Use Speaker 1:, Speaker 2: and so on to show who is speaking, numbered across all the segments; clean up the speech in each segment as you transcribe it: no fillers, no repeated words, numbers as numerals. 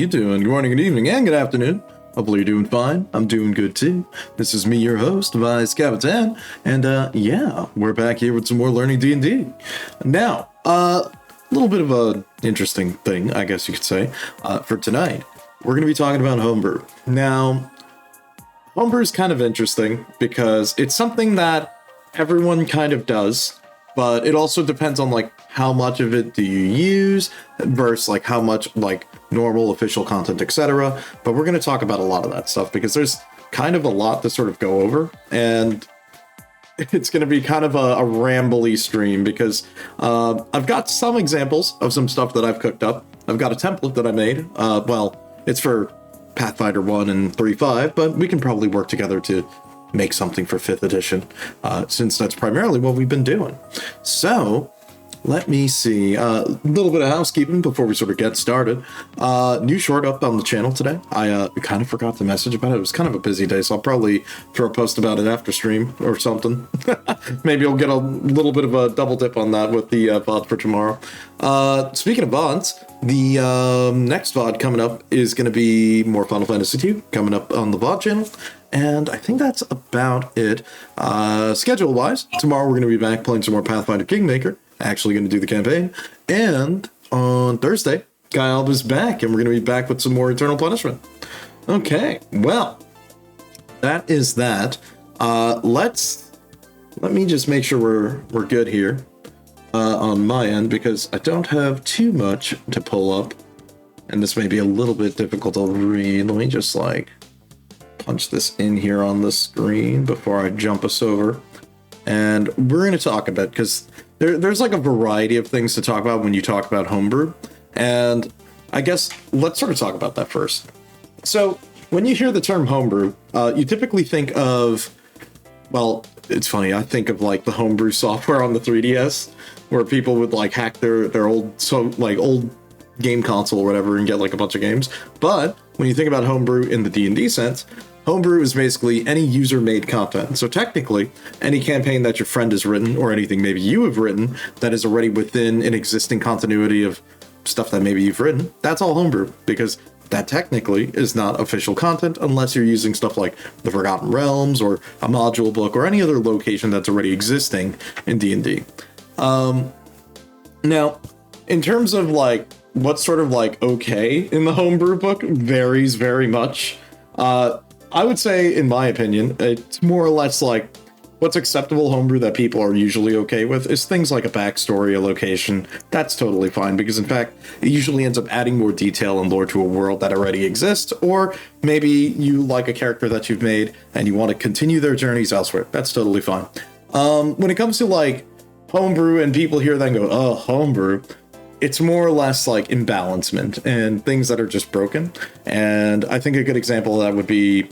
Speaker 1: you doing? Good morning, good evening, and good afternoon. Hopefully you're doing fine. I'm doing good too. This is me, your host, Vice Capitan, and yeah, we're back here with some more Learning D&D. Now, a little bit of a interesting thing, I guess you could say, for tonight. We're going to be talking about Homebrew. Now, Homebrew is kind of interesting because it's something that everyone kind of does, but it also depends on like how much of it do you use versus like how much like normal official content, etc. But we're going to talk about a lot of that stuff because there's kind of a lot to sort of go over, and it's going to be kind of a rambly stream because I've got some examples of some stuff that I've cooked up. I've got a template that I made. Well, it's for Pathfinder 1 and 3.5, but we can probably work together to make something for 5th edition, since that's primarily what we've been doing. So, let me see. A little bit of housekeeping before we sort of get started. New short up on the channel today. I kind of forgot to message about it. It was kind of a busy day, so I'll probably throw a post about it after stream or something. Maybe I'll get a little bit of a double dip on that with the VOD for tomorrow. Speaking of VODs, the next VOD coming up is going to be more Final Fantasy 2 coming up on the VOD channel. And I think that's about it. Schedule-wise, tomorrow we're going to be back playing some more Pathfinder Kingmaker. Actually going to do the campaign. And on Thursday, Guy Alba's back, and we're going to be back with some more Eternal Punishment. Okay, well, that is that. Let me just make sure we're good here on my end, because I don't have too much to pull up. And this may be a little bit difficult to read. Let me just like punch this in here on the screen before I jump us over. And we're going to talk about, because there's like a variety of things to talk about when you talk about Homebrew. And I guess let's sort of talk about that first. So when you hear the term Homebrew, you typically think of, well, it's funny, I think of like the Homebrew software on the 3DS, where people would like hack their old game console or whatever and get like a bunch of games. But when you think about Homebrew in the D&D sense, Homebrew is basically any user-made content. So technically, any campaign that your friend has written, or anything maybe you have written, that is already within an existing continuity of stuff that maybe you've written, that's all Homebrew, because that technically is not official content unless you're using stuff like the Forgotten Realms, or a module book, or any other location that's already existing in D&D. Now, in terms of like what's sort of like okay in the Homebrew book varies very much. I would say, in my opinion, it's more or less like what's acceptable Homebrew that people are usually okay with is things like a backstory, a location. That's totally fine, because in fact, it usually ends up adding more detail and lore to a world that already exists, or maybe you like a character that you've made and you want to continue their journeys elsewhere. That's totally fine. When it comes to like Homebrew and people hear that and go, oh, Homebrew, it's more or less like imbalancement and things that are just broken. And I think a good example of that would be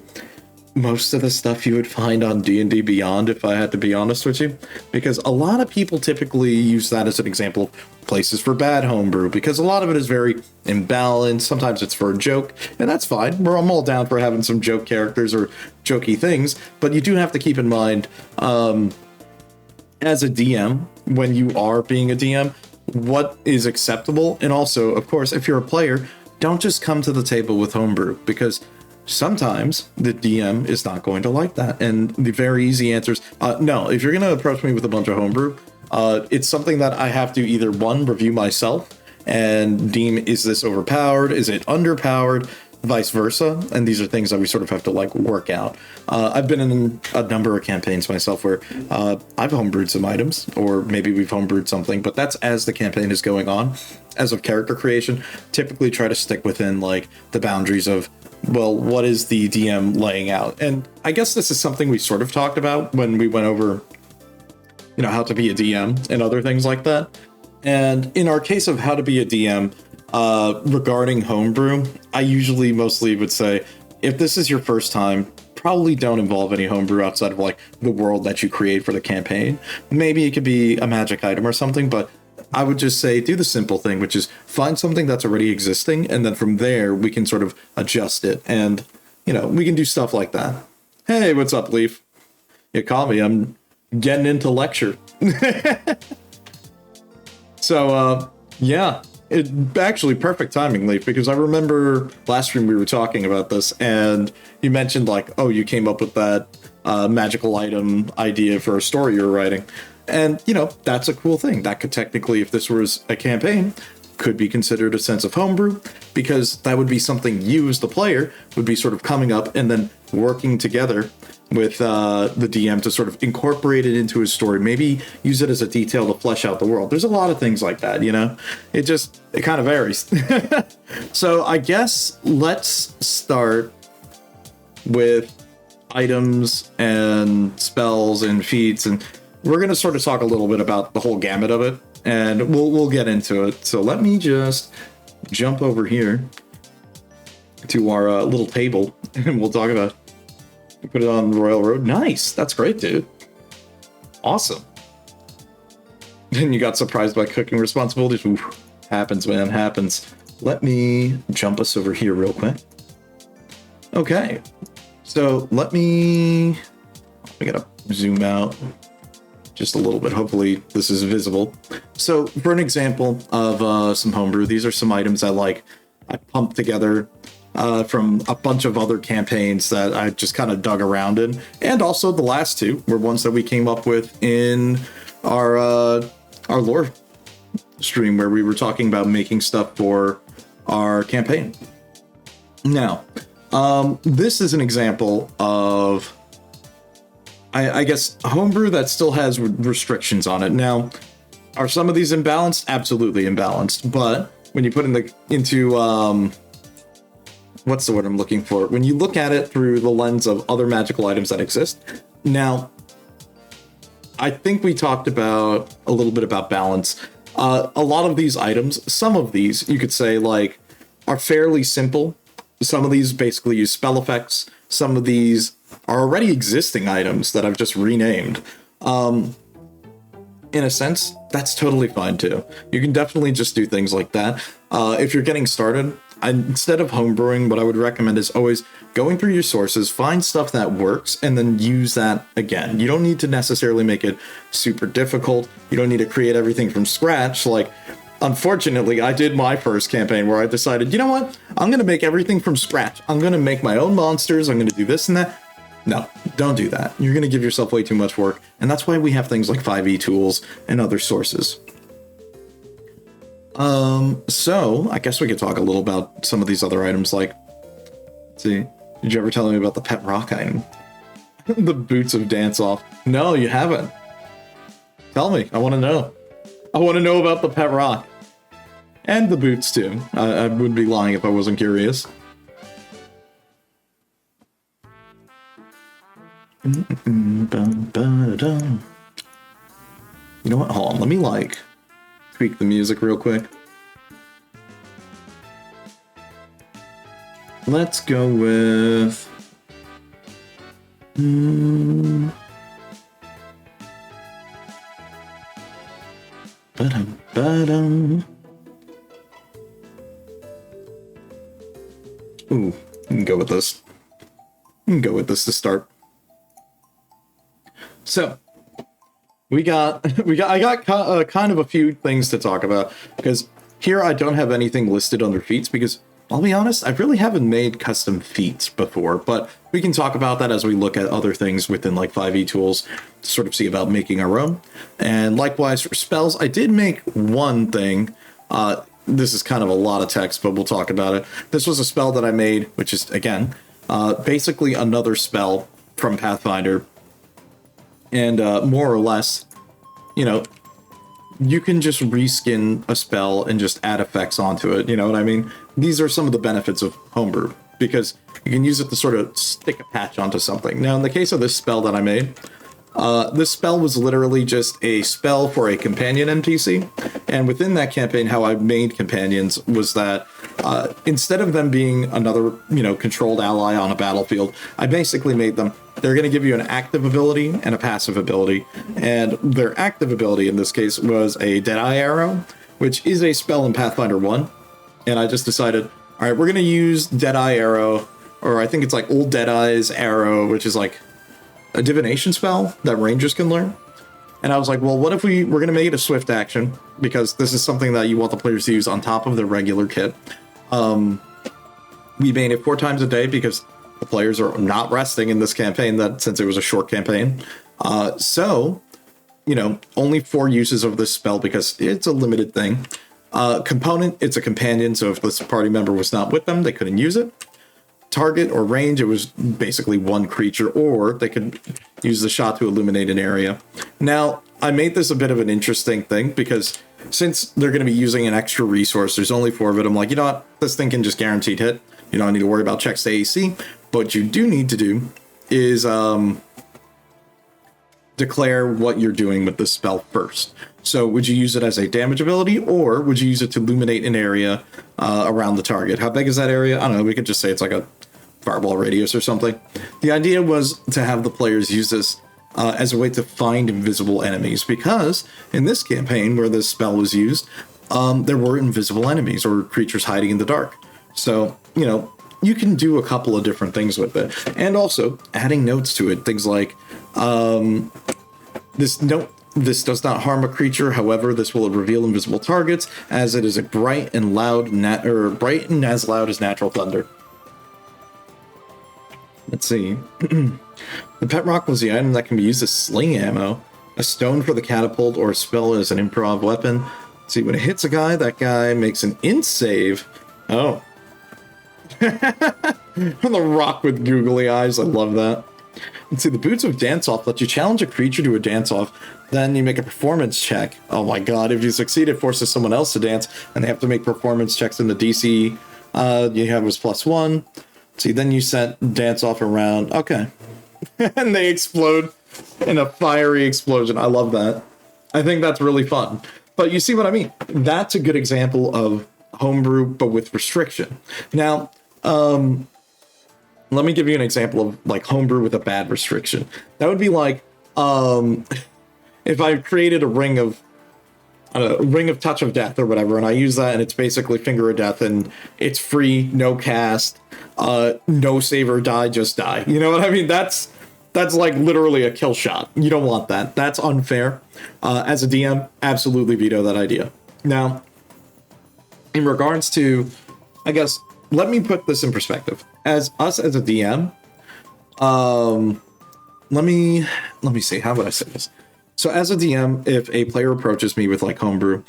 Speaker 1: most of the stuff you would find on D&D Beyond, if I had to be honest with you, because a lot of people typically use that as an example of places for bad Homebrew, because a lot of it is very imbalanced. Sometimes it's for a joke, and that's fine. I'm all down for having some joke characters or jokey things, but you do have to keep in mind, as a DM, when you are being a DM, what is acceptable. And also, of course, if you're a player, don't just come to the table with Homebrew, because sometimes the DM is not going to like that. And the very easy answer is no. If you're going to approach me with a bunch of Homebrew, it's something that I have to either one, review myself and deem, is this overpowered, is it underpowered, vice versa. And these are things that we sort of have to like work out. I've been in a number of campaigns myself where I've homebrewed some items, or maybe we've homebrewed something, but that's as the campaign is going on. As of character creation, typically try to stick within like the boundaries of, well, what is the DM laying out? And I guess this is something we sort of talked about when we went over, you know, how to be a DM and other things like that. And in our case of how to be a DM, regarding Homebrew, I usually mostly would say, if this is your first time, probably don't involve any Homebrew outside of like the world that you create for the campaign. Maybe it could be a magic item or something, but I would just say do the simple thing, which is find something that's already existing, and then from there we can sort of adjust it, and you know, we can do stuff like that. Hey, what's up, Leaf? You call me, I'm getting into lecture. So yeah, it actually perfect timing, Leaf, because I remember last stream we were talking about this, and you mentioned like, oh, you came up with that magical item idea for a story you were writing. And, you know, that's a cool thing. That could technically, if this was a campaign, could be considered a sense of homebrew, because that would be something you as the player would be sort of coming up and then working together with the DM to sort of incorporate it into his story, maybe use it as a detail to flesh out the world. There's a lot of things like that, you know? It kind of varies. So I guess let's start with items and spells and feats, and we're going to sort of talk a little bit about the whole gamut of it, and we'll get into it. So let me just jump over here to our little table, and we'll talk about it. Put it on the Royal Road. Nice. That's great, dude. Awesome. And you got surprised by cooking responsibilities. Oof. Happens, man. Happens. Let me jump us over here real quick. Okay. So let me... I gotta zoom out just a little bit. Hopefully this is visible. So for an example of some homebrew, these are some items I pumped together from a bunch of other campaigns that I just kind of dug around in. And also the last two were ones that we came up with in our lore stream, where we were talking about making stuff for our campaign. Now, this is an example of, I guess, homebrew that still has restrictions on it. Now, are some of these imbalanced? Absolutely imbalanced. But when you put into what's the word I'm looking for? When you look at it through the lens of other magical items that exist. Now, I think we talked about a little bit about balance. A lot of these items, some of these, you could say, like, are fairly simple. Some of these basically use spell effects. Some of these are already existing items that I've just renamed. In a sense, that's totally fine too. You can definitely just do things like that. If you're getting started, instead of homebrewing, what I would recommend is always going through your sources, find stuff that works, and then use that again. You don't need to necessarily make it super difficult. You don't need to create everything from scratch. Like, unfortunately, I did my first campaign where I decided, you know what? I'm going to make everything from scratch. I'm going to make my own monsters. I'm going to do this and that. No, don't do that. You're going to give yourself way too much work. And that's why we have things like 5e tools and other sources. So I guess we could talk a little about some of these other items. Like, let's see, did you ever tell me about the pet rock item? The boots of dance off. No, you haven't. Tell me. I want to know. I want to know about the pet rock. And the boots too. I would be lying if I wasn't curious. You know what? Hold on. Let me tweak the music real quick. Let's go with... Ooh, I can go with this. I can go with this to start. So, I got kind of a few things to talk about, because here I don't have anything listed under feats, because I'll be honest, I really haven't made custom feats before, but we can talk about that as we look at other things within like 5e tools to sort of see about making our own. And likewise for spells, I did make one thing. This is kind of a lot of text, but we'll talk about it. This was a spell that I made, which is, again, basically another spell from Pathfinder. And more or less, you know, you can just reskin a spell and just add effects onto it. You know what I mean? These are some of the benefits of homebrew, because you can use it to sort of stick a patch onto something. Now, in the case of this spell that I made, this spell was literally just a spell for a companion NPC. And within that campaign, how I made companions was that instead of them being another, you know, controlled ally on a battlefield, I basically made them, they're going to give you an active ability and a passive ability. And their active ability in this case was a Deadeye Arrow, which is a spell in Pathfinder 1. And I just decided, all right, we're going to use Deadeye Arrow, or I think it's like Old Deadeye's Arrow, which is like a divination spell that rangers can learn. And I was like, well, what if we're going to make it a swift action? Because this is something that you want the players to use on top of their regular kit. We made it 4 times a day because the players are not resting in this campaign, that since it was a short campaign. So, you know, only 4 uses of this spell because it's a limited thing. Component, it's a companion, so if this party member was not with them, they couldn't use it. Target or range, it was basically 1 creature, or they could use the shot to illuminate an area. Now, I made this a bit of an interesting thing because since they're going to be using an extra resource, there's only 4 of it. I'm like, you know what? This thing can just guaranteed hit. You don't need to worry about checks to AC. But what you do need to do is declare what you're doing with this spell first. So would you use it as a damage ability, or would you use it to illuminate an area around the target? How big is that area? I don't know. We could just say it's like a fireball radius or something. The idea was to have the players use this as a way to find invisible enemies, because in this campaign where this spell was used, there were invisible enemies or creatures hiding in the dark. So, you know, you can do a couple of different things with it. And also adding notes to it. Things like, this does not harm a creature. However, this will reveal invisible targets, as it is a bright and bright and as loud as natural thunder. Let's see. The pet rock was the item that can be used as sling ammo, a stone for the catapult, or a spell as an improv weapon. Let's see, when it hits a guy, that guy makes an int save. Oh. On the rock with googly eyes. I love that. Let's see, the boots of dance-off let you challenge a creature to a dance-off. Then you make a performance check. Oh my god, if you succeed, it forces someone else to dance, and they have to make performance checks in the DC you have was +1. See, then you set dance-off around. Okay. And they explode in a fiery explosion. I love that. I think that's really fun. But you see what I mean? That's a good example of homebrew, but with restriction. Now, let me give you an example of like homebrew with a bad restriction. That would be like if I created a ring of touch of death or whatever, and I use that, and it's basically finger of death, and it's free, no cast, no save or die, just die. You know what I mean? That's like literally a kill shot. You don't want that. That's unfair. As a DM, absolutely veto that idea. Now, in regards to, I guess, let me put this in perspective. As a DM, let me see, how would I say this? So as a DM, if a player approaches me with like homebrew,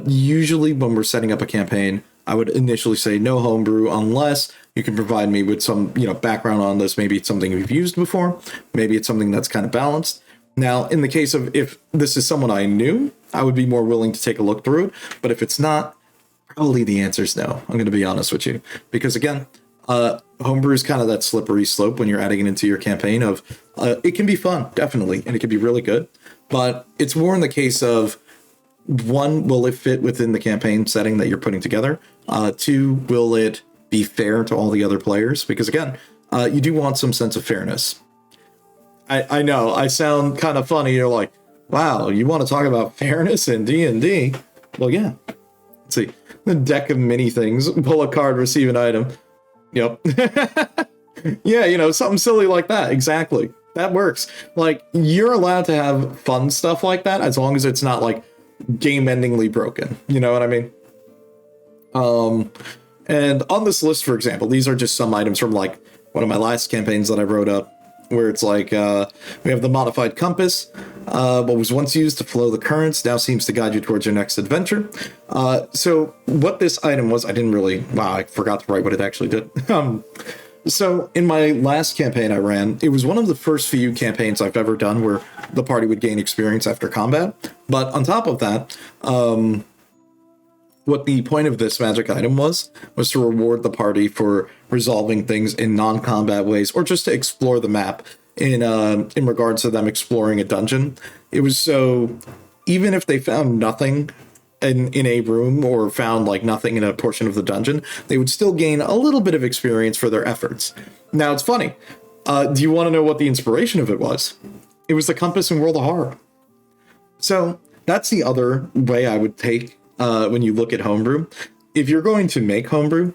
Speaker 1: usually when we're setting up a campaign, I would initially say no homebrew unless you can provide me with some, you know, background on this. Maybe it's something we've used before. Maybe it's something that's kind of balanced. Now, in the case of if this is someone I knew, I would be more willing to take a look through it. But if it's not, probably the answer is no. I'm going to be honest with you. Because again, homebrew is kind of that slippery slope when you're adding it into your campaign of, it can be fun, definitely, and it can be really good. But it's more in the case of, 1, will it fit within the campaign setting that you're putting together? 2, will it be fair to all the other players? Because again, you do want some sense of fairness. I know, I sound kind of funny. You're like, wow, you want to talk about fairness in D&D? Well, yeah. Let's see. The deck of mini things. Pull a card, receive an item. Yep. Yeah, you know, something silly like that. Exactly. That works. Like, you're allowed to have fun stuff like that as long as it's not, like, game-endingly broken. You know what I mean? And on this list, for example, these are just some items from, like, one of my last campaigns that I wrote up, where it's like, we have the modified compass, what was once used to flow the currents now seems to guide you towards your next adventure. So what this item was, I forgot to write what it actually did. So in my last campaign I ran, it was one of the first few campaigns I've ever done where the party would gain experience after combat. But on top of that, what the point of this magic item was to reward the party for resolving things in non-combat ways, or just to explore the map in regards to them exploring a dungeon. It was so, even if they found nothing in a room or found like nothing in a portion of the dungeon, they would still gain a little bit of experience for their efforts. Now it's funny. Do you want to know what the inspiration of it was? It was the compass in World of Horror. So that's the other way I would take when you look at homebrew. If you're going to make homebrew,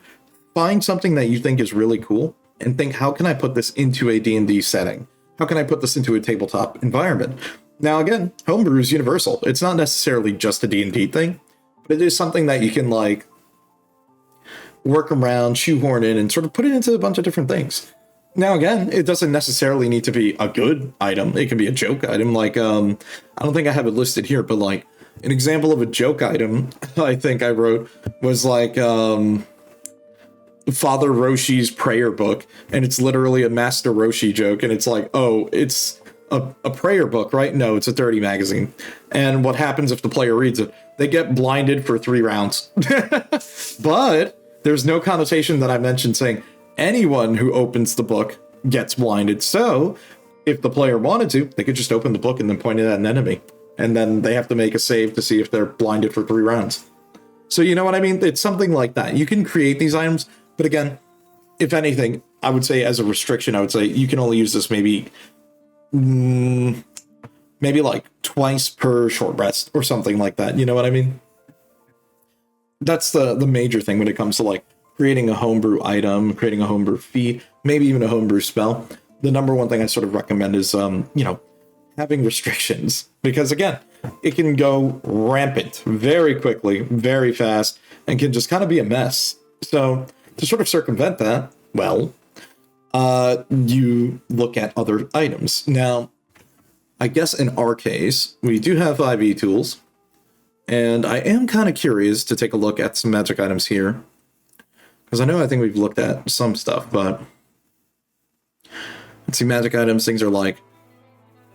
Speaker 1: find something that you think is really cool and think, how can I put this into a D&D setting? How can I put this into a tabletop environment? Now again, homebrew is universal. It's not necessarily just a D&D thing, but it is something that you can like work around, shoehorn in, and sort of put it into a bunch of different things. Now again, it doesn't necessarily need to be a good item. It can be a joke item. Like, I don't think I have it listed here, but like an example of a joke item I think I wrote was like Father Roshi's prayer book, and it's literally a Master Roshi joke, and it's like, oh, it's a prayer book, right? No, it's a dirty magazine. And what happens if the player reads it? They get blinded for 3 rounds. But there's no connotation that I mentioned saying anyone who opens the book gets blinded. So if the player wanted to, they could just open the book and then point it at an enemy. And then they have to make a save to see if they're blinded for 3 rounds. So you know what I mean? It's something like that. You can create these items, but again, if anything, I would say as a restriction, I would say you can only use this maybe like twice per short rest or something like that. You know what I mean? That's the major thing when it comes to like creating a homebrew item, creating a homebrew feat, maybe even a homebrew spell. The number one thing I sort of recommend is, having restrictions, because again, it can go rampant very quickly, very fast, and can just kind of be a mess. So to sort of circumvent that, well, you look at other items. Now, I guess in our case, we do have 5e tools, and I am kind of curious to take a look at some magic items here, because I think we've looked at some stuff, but let's see, magic items, things are like,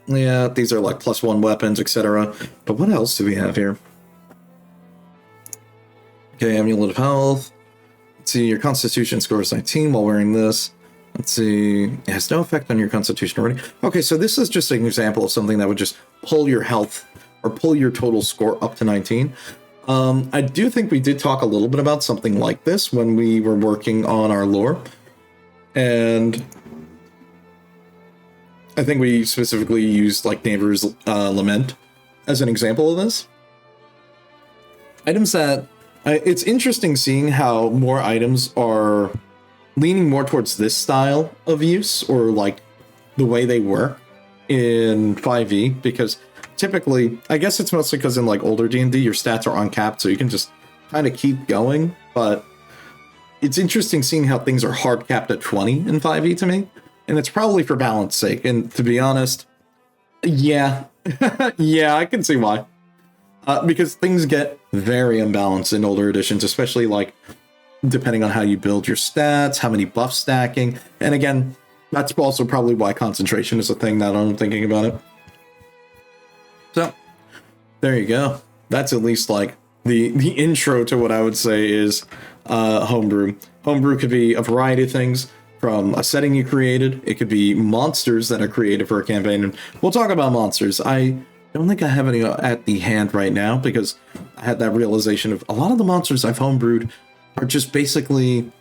Speaker 1: yeah, these are like +1 weapons, etc. But what else do we have here? Okay, Amulet of Health. Let's see, your Constitution score is 19 while wearing this. Let's see, it has no effect on your Constitution already. Okay, so this is just an example of something that would just pull your health or pull your total score up to 19. I do think we did talk a little bit about something like this when we were working on our lore. And I think we specifically used like Neighbor's Lament as an example of this. Items that... it's interesting seeing how more items are leaning more towards this style of use, or like the way they work in 5e, because typically, I guess it's mostly because in like older D&D, your stats are uncapped, so you can just kind of keep going, but it's interesting seeing how things are hard capped at 20 in 5e to me, and it's probably for balance sake, and to be honest, yeah, yeah, I can see why. Because things get very imbalanced in older editions, especially like depending on how you build your stats, how many buff stacking, and again, that's also probably why concentration is a thing now that I'm thinking about it. So, there you go. That's at least like the intro to what I would say is homebrew. Homebrew could be a variety of things, from a setting you created. It could be monsters that are created for a campaign, and we'll talk about monsters. I don't think I have any at the hand right now, because I had that realization of a lot of the monsters I've homebrewed are just basically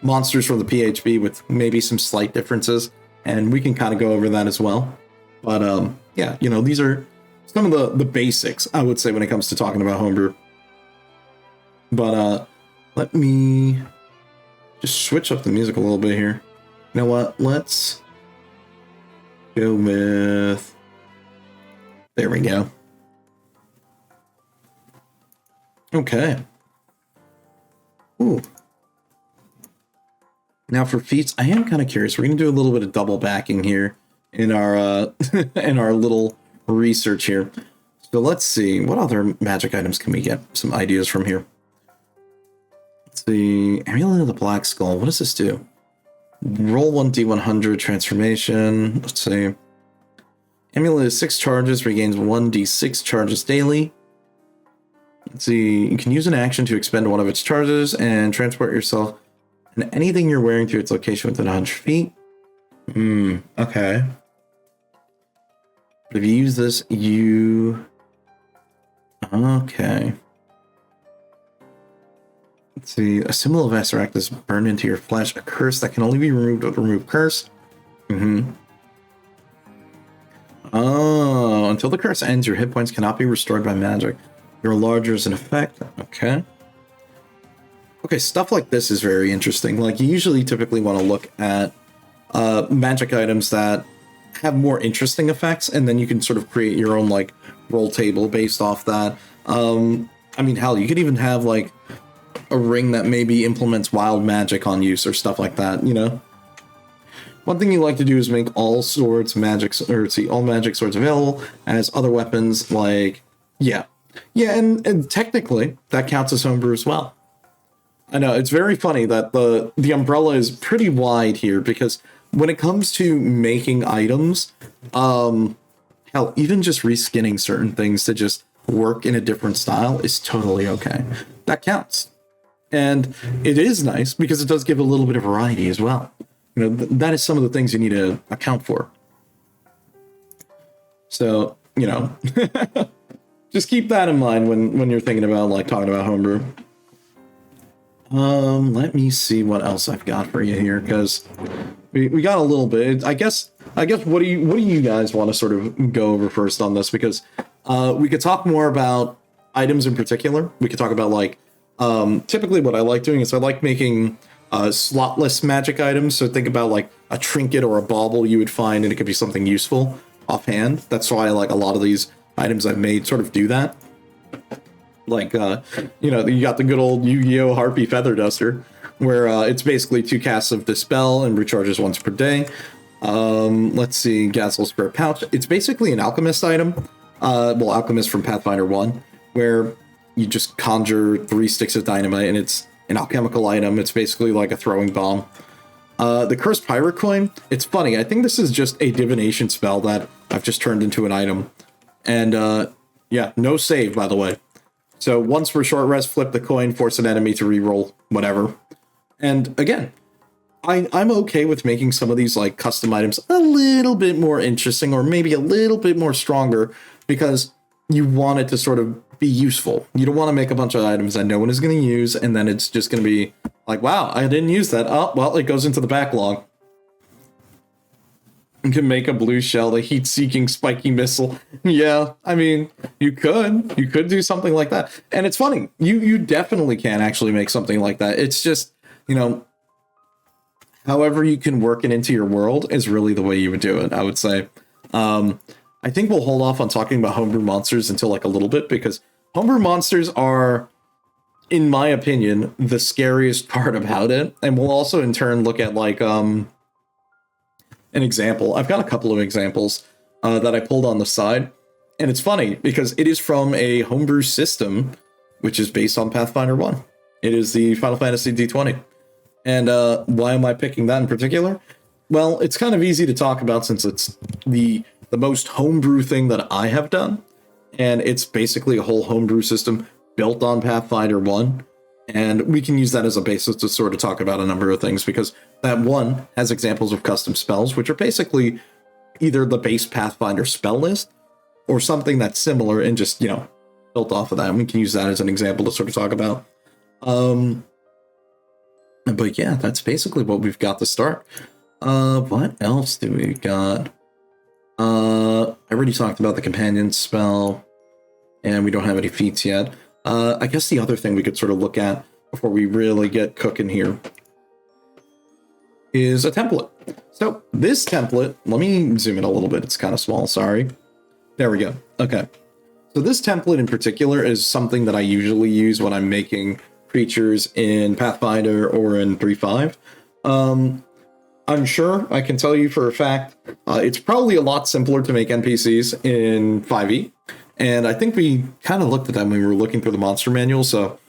Speaker 1: monsters from the PHB with maybe some slight differences, and we can kind of go over that as well. But yeah, you know, these are some of the basics, I would say, when it comes to talking about homebrew. But let me just switch up the music a little bit here. You know what? Let's go with... There we go. Okay. Ooh. Now for feats, I am kind of curious. We're going to do a little bit of double backing here in our in our little research here. So let's see, what other magic items can we get some ideas from here? Let's see, Amulet of the Black Skull. What does this do? Roll 1d100 transformation. Let's see. Amulet is 6 charges, regains 1d6 charges daily. Let's see, you can use an action to expend one of its charges and transport yourself and anything you're wearing to its location within 100 feet. Okay. But if you use this, you... Okay. Let's see, a symbol of Asarak is burned into your flesh, a curse that can only be removed with remove curse. Oh, until the curse ends, your hit points cannot be restored by magic. Your larger is an effect. Okay. Okay, stuff like this is very interesting. Like, you usually typically want to look at magic items that have more interesting effects, and then you can sort of create your own like roll table based off that. I mean, hell, you could even have like a ring that maybe implements wild magic on use or stuff like that, you know? One thing you like to do is make all swords magic, or see, all magic swords available as other weapons, like, yeah. Yeah, and technically, that counts as homebrew as well. I know, it's very funny that the umbrella is pretty wide here, because when it comes to making items, hell, even just reskinning certain things to just work in a different style is totally okay. That counts. And it is nice because it does give a little bit of variety as well. You know, that is some of the things you need to account for. So, you know, just keep that in mind when you're thinking about like talking about homebrew. Let me see what else I've got for you here, because we got a little bit. I guess what do you guys want to sort of go over first on this? Because we could talk more about items in particular. We could talk about like typically what I like doing is I like making slotless magic items. So think about like a trinket or a bauble you would find, and it could be something useful offhand. That's why I like a lot of these items I've made sort of do that. Like, you know, you got the good old Yu-Gi-Oh! Harpy Feather Duster, where it's basically 2 casts of Dispel and recharges once per day. Let's see, Gazel's Spare Pouch. It's basically an alchemist item. Well, alchemist from Pathfinder 1, where you just conjure 3 sticks of dynamite, and it's an alchemical item. It's basically like a throwing bomb. The Cursed Pirate Coin, it's funny. I think this is just a divination spell that I've just turned into an item. And, yeah, no save, by the way. So once per short rest, flip the coin, force an enemy to reroll whatever. And again, I'm okay with making some of these like custom items a little bit more interesting, or maybe a little bit more stronger, because you want it to sort of be useful. You don't want to make a bunch of items that no one is going to use, and then it's just going to be like, wow, I didn't use that. Oh, well, it goes into the backlog. You can make a blue shell, a heat-seeking spiky missile. Yeah, I mean, you could do something like that. And it's funny, you definitely can actually make something like that. It's just, you know, however you can work it into your world is really the way you would do it, I would say. I think we'll hold off on talking about homebrew monsters until like a little bit, because homebrew monsters are, in my opinion, the scariest part about it. And we'll also in turn look at like an example. I've got a couple of examples that I pulled on the side, and it's funny because it is from a homebrew system which is based on Pathfinder 1. It is the Final Fantasy D20. And why am I picking that in particular? Well, it's kind of easy to talk about since it's the most homebrew thing that I have done, and it's basically a whole homebrew system built on Pathfinder 1. And we can use that as a basis to sort of talk about a number of things, because that one has examples of custom spells, which are basically either the base Pathfinder spell list or something that's similar and just, you know, built off of that. And we can use that as an example to sort of talk about. But yeah, that's basically what we've got to start. What else do we got? I already talked about the companion spell, and we don't have any feats yet. I guess the other thing we could sort of look at before we really get cooking here is a template. So this template, let me zoom in a little bit. It's kind of small, sorry. There we go. Okay. So this template in particular is something that I usually use when I'm making creatures in Pathfinder or in 3.5. I'm sure I can tell you for a fact, it's probably a lot simpler to make NPCs in 5e. And I think we kind of looked at that when we were looking through the monster manual, so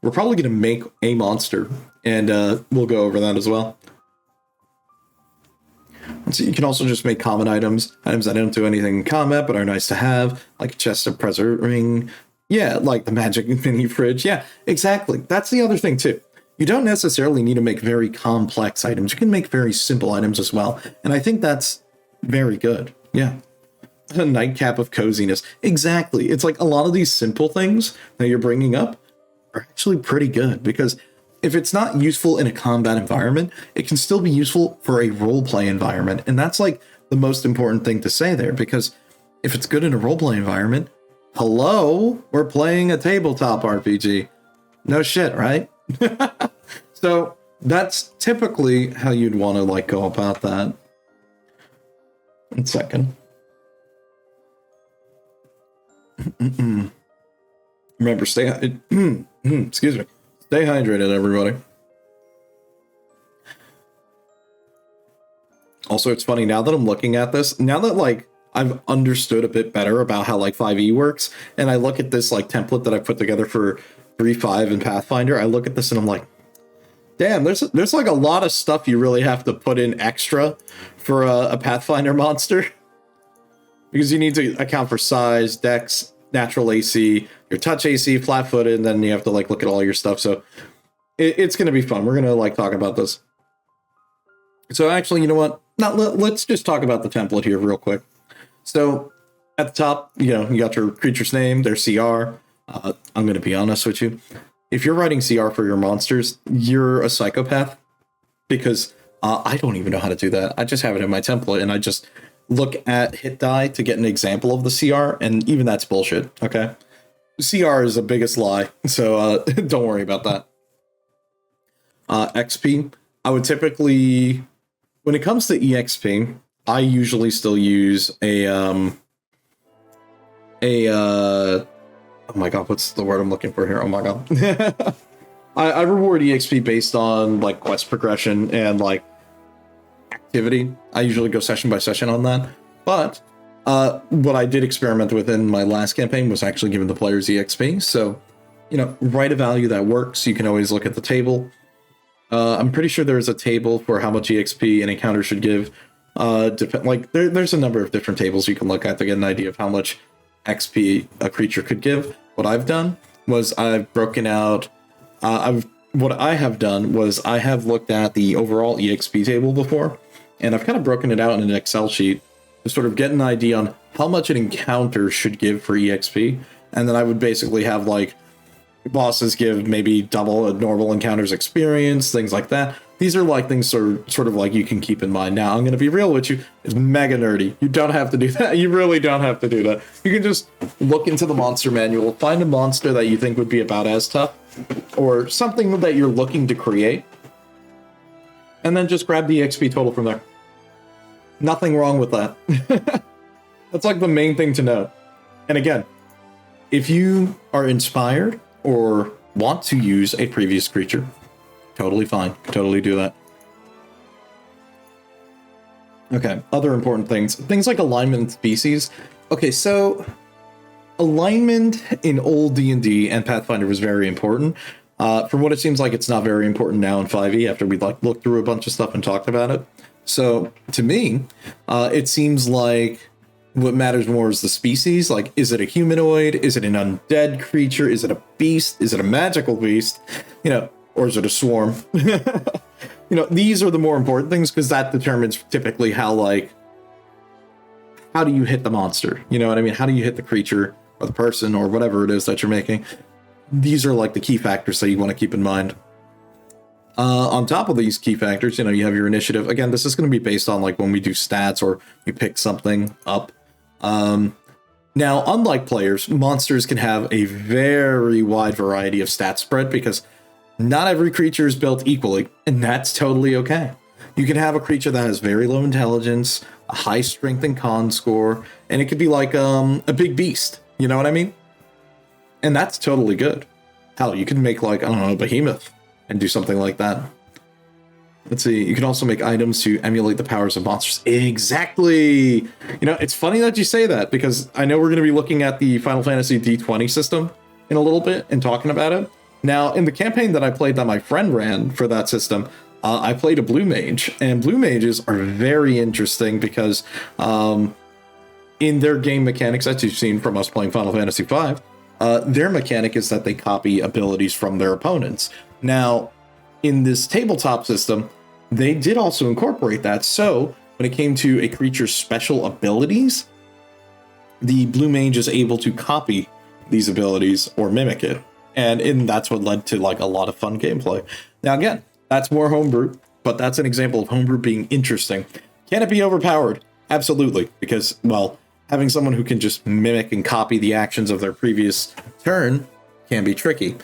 Speaker 1: we're probably going to make a monster, and we'll go over that as well. And so you can also just make common items that don't do anything in combat but are nice to have, like a chest of preserving. Yeah, like the magic mini fridge. Yeah, exactly. That's the other thing too. You don't necessarily need to make very complex items. You can make very simple items as well, and I think that's very good. Yeah. A nightcap of coziness. Exactly. It's like a lot of these simple things that you're bringing up are actually pretty good, because if it's not useful in a combat environment, it can still be useful for a roleplay environment. And that's like the most important thing to say there, because if it's good in a roleplay environment, hello, we're playing a tabletop RPG. No shit, right? So that's typically how you'd want to like go about that. 1 second. Remember, excuse me. Stay hydrated, everybody. Also, it's funny now that I'm looking at this, now that like I've understood a bit better about how like 5e works, and I look at this like template that I put together for 3.5 and Pathfinder, I look at this and I'm like, damn, there's like a lot of stuff you really have to put in extra for a Pathfinder monster. Because you need to account for size, dex, natural AC, your touch AC, flat-footed, and then you have to like look at all your stuff. So it's going to be fun. We're going to like talk about this. So actually, you know what? Let's just talk about the template here real quick. So at the top, you know, you got your creature's name, their CR. I'm going to be honest with you. If you're writing CR for your monsters, you're a psychopath, because I don't even know how to do that. I just have it in my template, and I just look at hit die to get an example of the CR, and even that's bullshit, okay? CR is the biggest lie, so don't worry about that. XP, I would typically, when it comes to EXP, I usually still use oh my god, what's the word I'm looking for here? Oh my god. I reward EXP based on like quest progression and like activity. I usually go session by session on that. But what I did experiment with in my last campaign was actually giving the players EXP. So, you know, write a value that works. You can always look at the table. I'm pretty sure there's a table for how much EXP an encounter should give. There's a number of different tables you can look at to get an idea of how much XP a creature could give. What I've done was I've broken out. What I have done was I have looked at the overall EXP table before, and I've kind of broken it out in an Excel sheet to sort of get an idea on how much an encounter should give for EXP. And then I would basically have like bosses give maybe double a normal encounter's experience, things like that. These are like things sort of like you can keep in mind. Now, I'm going to be real with you. It's mega nerdy. You don't have to do that. You really don't have to do that. You can just look into the monster manual, find a monster that you think would be about as tough, or something that you're looking to create, and then just grab the XP total from there. Nothing wrong with that. That's like the main thing to know. And again, if you are inspired or want to use a previous creature, totally fine. Totally do that. Okay, other important things. Things like alignment and species. Okay, so alignment in old D&D and Pathfinder was very important. From what it seems like, it's not very important now in 5e after we like looked through a bunch of stuff and talked about it. So to me, it seems like what matters more is the species. Like, is it a humanoid? Is it an undead creature? Is it a beast? Is it a magical beast? You know, or is it a swarm? You know, these are the more important things because that determines typically how do you hit the monster? You know what I mean? How do you hit the creature or the person or whatever it is that you're making? These are like the key factors that you want to keep in mind. On top of these key factors, you know, you have your initiative. Again, this is going to be based on like when we do stats or we pick something up. Now, unlike players, monsters can have a very wide variety of stat spread because not every creature is built equally, and that's totally okay. You can have a creature that has very low intelligence, a high strength and con score, and it could be like a big beast. You know what I mean? And that's totally good. Hell, you can make like, I don't know, a behemoth and do something like that. Let's see, you can also make items to emulate the powers of monsters. Exactly! You know, it's funny that you say that because I know we're going to be looking at the Final Fantasy D20 system in a little bit and talking about it. Now, in the campaign that I played that my friend ran for that system, I played a blue mage, and blue mages are very interesting because in their game mechanics, as you've seen from us playing Final Fantasy V, their mechanic is that they copy abilities from their opponents. Now, in this tabletop system, they did also incorporate that. So when it came to a creature's special abilities, the blue mage is able to copy these abilities or mimic it. And that's what led to like a lot of fun gameplay. Now, again, that's more homebrew, but that's an example of homebrew being interesting. Can it be overpowered? Absolutely. Because, well, having someone who can just mimic and copy the actions of their previous turn can be tricky.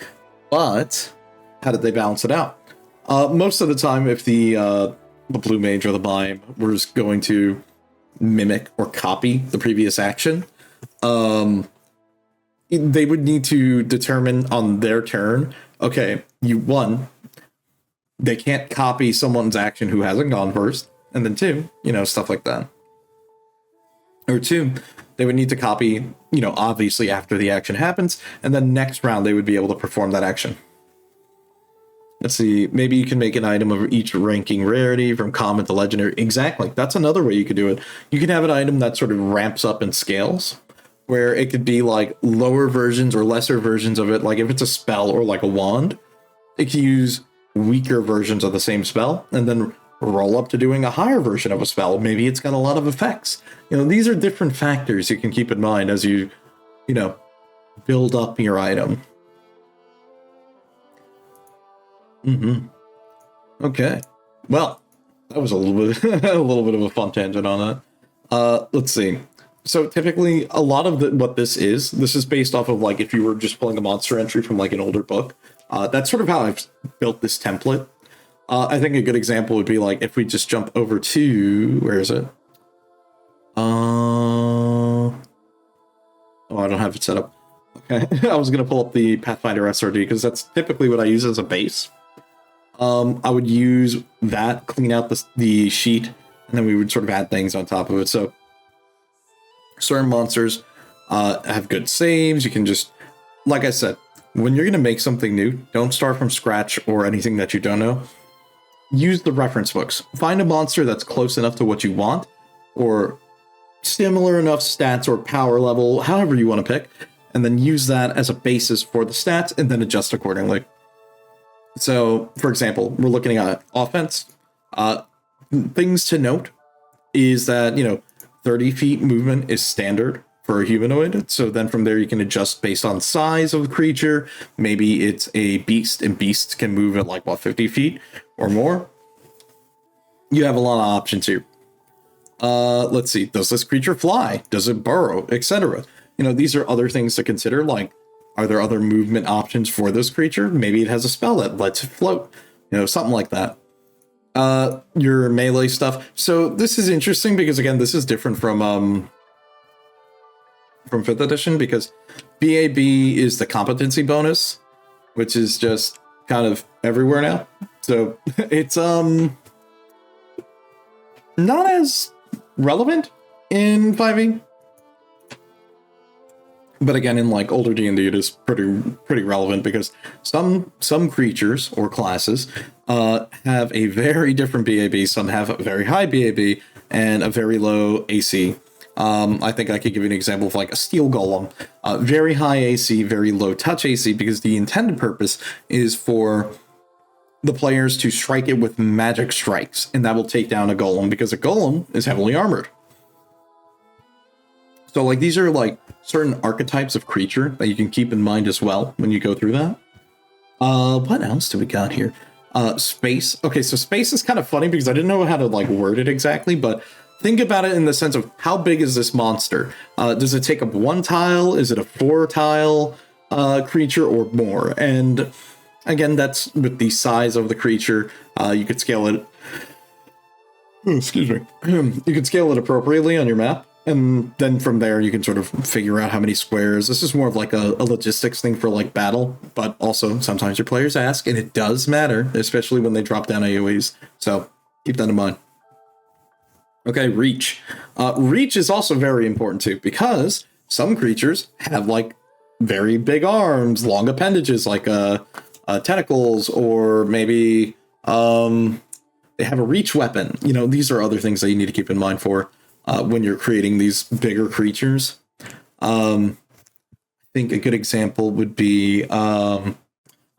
Speaker 1: But how did they balance it out? Most of the time, if the blue mage or the mime was going to mimic or copy the previous action, they would need to determine on their turn, okay, they can't copy someone's action who hasn't gone first, and then 2, stuff like that. Or 2, they would need to copy, obviously after the action happens, and then next round they would be able to perform that action. Let's see, maybe you can make an item of each ranking rarity from common to legendary. Exactly, that's another way you could do it. You can have an item that sort of ramps up and scales, where it could be like lower versions or lesser versions of it. Like if it's a spell or like a wand, it can use weaker versions of the same spell and then roll up to doing a higher version of a spell. Maybe it's got a lot of effects. These are different factors you can keep in mind as you build up your item. Okay. Well, that was a little bit of a fun tangent on that. Let's see. So typically, a lot of what this is based off of like if you were just pulling a monster entry from like an older book. That's sort of how I've built this template. I think a good example would be like if we just jump over to, where is it? Oh, I don't have it set up. Okay, I was gonna pull up the Pathfinder SRD because that's typically what I use as a base. I would use that, clean out the sheet, and then we would sort of add things on top of it. So certain monsters have good saves. You can just, like I said, when you're going to make something new, don't start from scratch or anything that you don't know. Use the reference books. Find a monster that's close enough to what you want, or similar enough stats or power level, however you want to pick, and then use that as a basis for the stats and then adjust accordingly. So, for example, we're looking at offense. Things to note is that, 30 feet movement is standard for a humanoid. So then from there, you can adjust based on size of the creature. Maybe it's a beast, and beasts can move at 50 feet or more. You have a lot of options here. Let's see. Does this creature fly? Does it burrow? Etc. These are other things to consider, like, are there other movement options for this creature? Maybe it has a spell that lets it float, something like that. Your melee stuff. So this is interesting because, again, this is different from 5th edition, because BAB is the competency bonus, which is just kind of everywhere now. So it's not as relevant in 5e. But again, in older D&D, it is pretty relevant because some creatures or classes have a very different BAB. Some have a very high BAB and a very low AC. I think I could give you an example of a steel golem. Very high AC, very low touch AC, because the intended purpose is for the players to strike it with magic strikes, and that will take down a golem because a golem is heavily armored. So these are certain archetypes of creature that you can keep in mind as well when you go through that. What else do we got here? Space. Okay, so space is kind of funny because I didn't know how to word it exactly, but think about it in the sense of how big is this monster? Does it take up 1 tile? Is it a 4 tile creature or more? And again, that's with the size of the creature. You could scale it. Excuse me. You could scale it appropriately on your map. And then from there, you can sort of figure out how many squares. This is more of a logistics thing for battle, but also sometimes your players ask, and it does matter, especially when they drop down AoEs. So keep that in mind. Okay, reach. Reach is also very important too, because some creatures have very big arms, long appendages tentacles, or maybe they have a reach weapon. These are other things that you need to keep in mind for when you're creating these bigger creatures. I think a good example would be I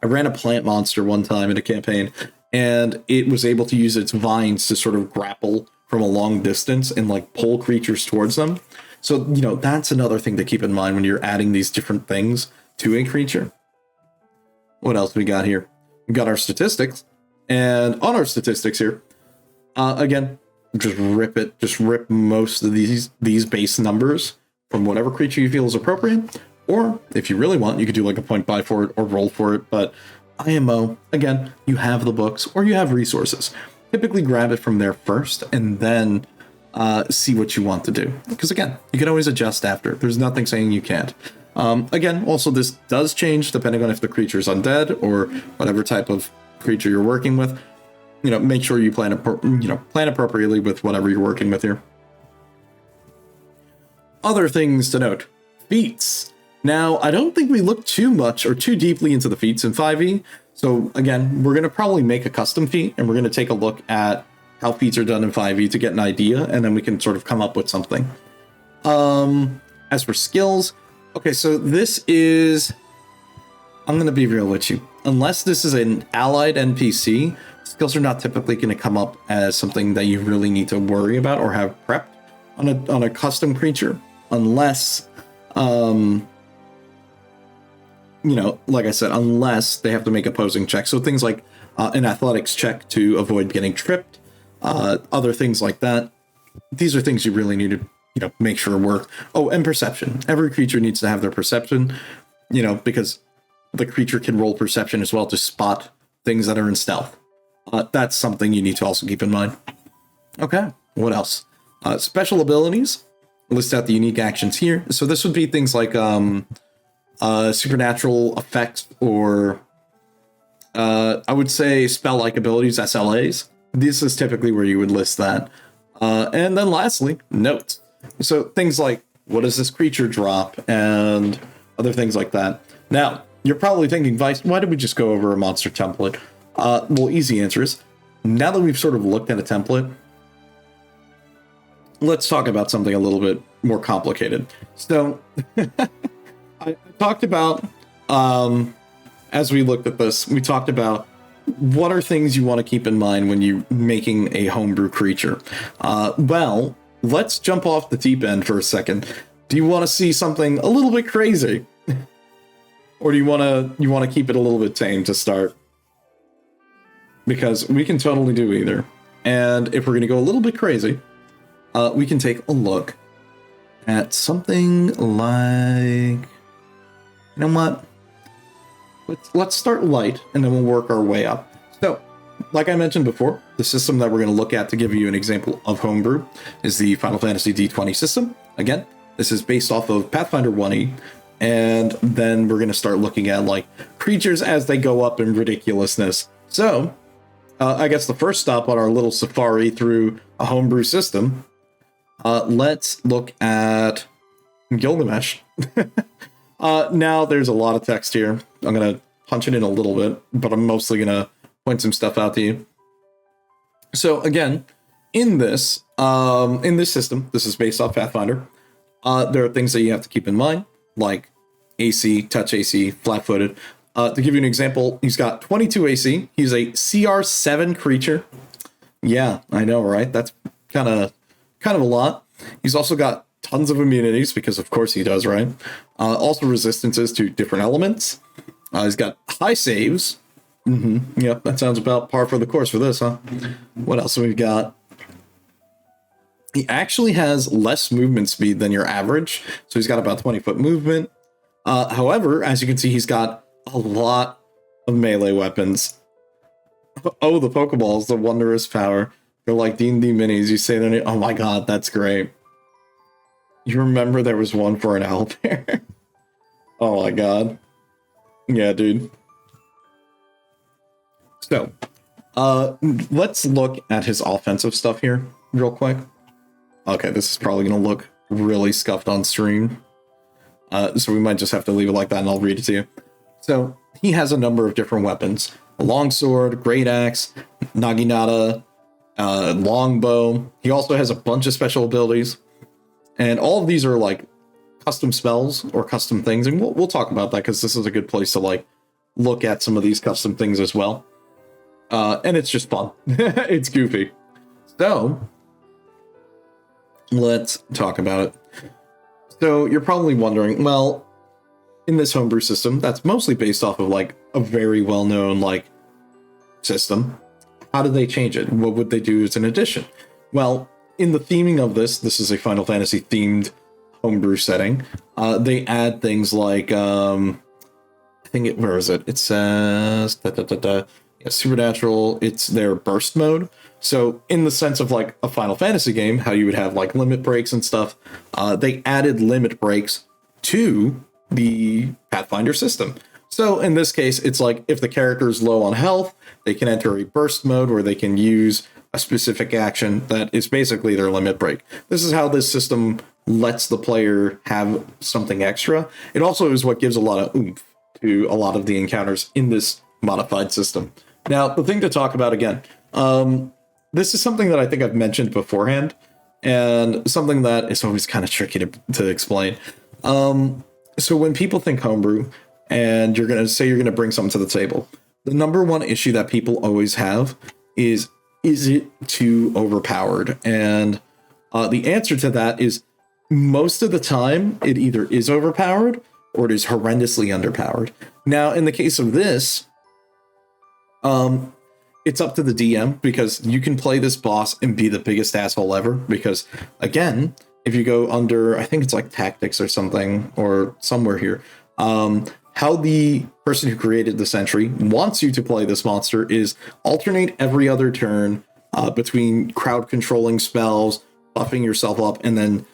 Speaker 1: ran a plant monster one time in a campaign, and it was able to use its vines to sort of grapple from a long distance and pull creatures towards them. So, that's another thing to keep in mind when you're adding these different things to a creature. What else we got here? We got our statistics, and on our statistics here, again, just rip most of these base numbers from whatever creature you feel is appropriate, or if you really want, you could do a point buy for it or roll for it. But IMO, again, you have the books or you have resources. Typically grab it from there first, and then see what you want to do. Because again, you can always adjust after. There's nothing saying you can't. Again, also this does change depending on if the creature is undead or whatever type of creature you're working with. Make sure you plan appropriately with whatever you're working with here. Other things to note. Feats. Now, I don't think we looked too much or too deeply into the feats in 5e. So again, we're going to probably make a custom feat, and we're going to take a look at how feats are done in 5e to get an idea, and then we can sort of come up with something. As for skills, okay, so this is... I'm going to be real with you. Unless this is an allied NPC, skills are not typically going to come up as something that you really need to worry about or have prepped on a custom creature, unless... like I said, unless they have to make opposing checks. So things like an athletics check to avoid getting tripped, other things like that. These are things you really need to, make sure work. Oh, and perception. Every creature needs to have their perception, because the creature can roll perception as well to spot things that are in stealth. That's something you need to also keep in mind. Okay, what else? Special abilities. List out the unique actions here. So this would be things like supernatural effects, or I would say spell-like abilities, SLAs. This is typically where you would list that. And then lastly, notes. So things like, what does this creature drop, and other things like that. Now, you're probably thinking, Vice, why did we just go over a monster template? Well, easy answer is, now that we've sort of looked at a template, let's talk about something a little bit more complicated. So... I talked about, as we looked at this, we talked about what are things you want to keep in mind when you're making a homebrew creature. Well, let's jump off the deep end for a second. Do you want to see something a little bit crazy? Or do you want to keep it a little bit tame to start? Because we can totally do either. And if we're going to go a little bit crazy, we can take a look at something like... You know what? Let's start light, and then we'll work our way up. So, like I mentioned before, the system that we're going to look at to give you an example of Homebrew is the Final Fantasy D20 system. Again, this is based off of Pathfinder 1e, and then we're going to start looking at, creatures as they go up in ridiculousness. So, I guess the first stop on our little safari through a Homebrew system, let's look at Gilgamesh. Now there's a lot of text here. I'm going to punch it in a little bit, but I'm mostly going to point some stuff out to you. So again, in this system, this is based off Pathfinder. There are things that you have to keep in mind, like AC, touch AC, flat-footed. To give you an example, he's got 22 AC. He's a CR7 creature. Yeah, I know, right? That's kind of a lot. He's also got tons of immunities, because of course he does, right? Also resistances to different elements. He's got high saves. Yep, that sounds about par for the course for this, huh? What else have we got? He actually has less movement speed than your average, so he's got about 20-foot movement. However, as you can see, he's got a lot of melee weapons. Oh, the Pokeballs, the wondrous power. They're like D&D minis. You say their name. Oh my god, that's great. You remember there was one for an owlbear? Oh my god. Yeah, dude. So, let's look at his offensive stuff here real quick. Okay, this is probably going to look really scuffed on stream. So we might just have to leave it like that and I'll read it to you. So, he has a number of different weapons. A longsword, great axe, naginata, longbow. He also has a bunch of special abilities. And all of these are custom spells or custom things. And we'll talk about that because this is a good place to look at some of these custom things as well. And it's just fun. It's goofy. So let's talk about it. So you're probably wondering, well, in this homebrew system, that's mostly based off of a very well-known system. How did they change it? What would they do as an addition? Well, in the theming of this is a Final Fantasy themed homebrew setting. They add things like, where is it? It says, Supernatural, it's their burst mode. So in the sense of like a Final Fantasy game, how you would have like limit breaks and stuff, they added limit breaks to the Pathfinder system. So in this case, it's like if the character is low on health, they can enter a burst mode where they can use a specific action that is basically their limit break. This is how this system lets the player have something extra. It also is what gives a lot of oomph to a lot of the encounters in this modified system. Now, the thing to talk about again, this is something that I think I've mentioned beforehand, and something that is always kind of tricky to explain. So when people think homebrew, and you're going to bring something to the table, the number one issue that people always have is it too overpowered? And the answer to that is most of the time it either is overpowered or it is horrendously underpowered. Now, in the case of this, it's up to the DM, because you can play this boss and be the biggest asshole ever. Because again, if you go under, I think it's like tactics or something, or somewhere here, how the person who created this entry wants you to play this monster is alternate every other turn between crowd controlling spells, buffing yourself up, and then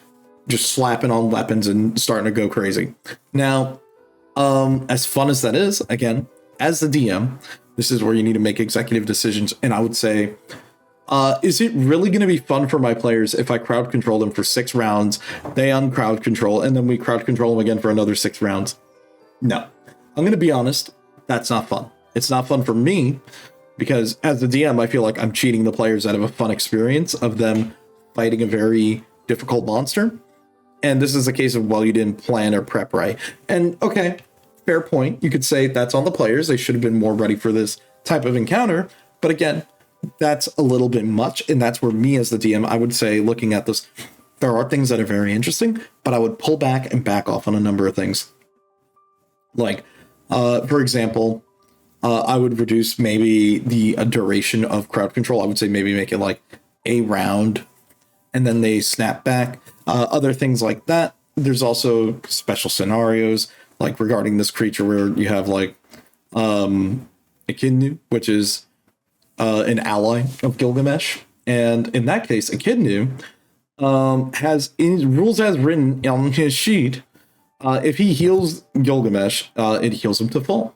Speaker 1: just slapping on weapons and starting to go crazy. Now, as fun as that is, again, as the DM, this is where you need to make executive decisions. And I would say, is it really going to be fun for my players if I crowd control them for 6 rounds, they uncrowd control, and then we crowd control them again for another 6 rounds? No. I'm going to be honest, that's not fun. It's not fun for me, because as the DM, I feel like I'm cheating the players out of a fun experience of them fighting a very difficult monster. And this is a case of, well, you didn't plan or prep right. And okay, fair point. You could say that's on the players. They should have been more ready for this type of encounter. But again, that's a little bit much. And that's where me as the DM, I would say, looking at this, there are things that are very interesting, but I would pull back and back off on a number of things. Like, for example, I would reduce maybe the duration of crowd control. I would say maybe make it like a round and then they snap back. Other things like that. There's also special scenarios, like regarding this creature, where you have like Echidnu, which is an ally of Gilgamesh. And in that case, Echidnu has rules as written on his sheet. If he heals Gilgamesh, it heals him to full.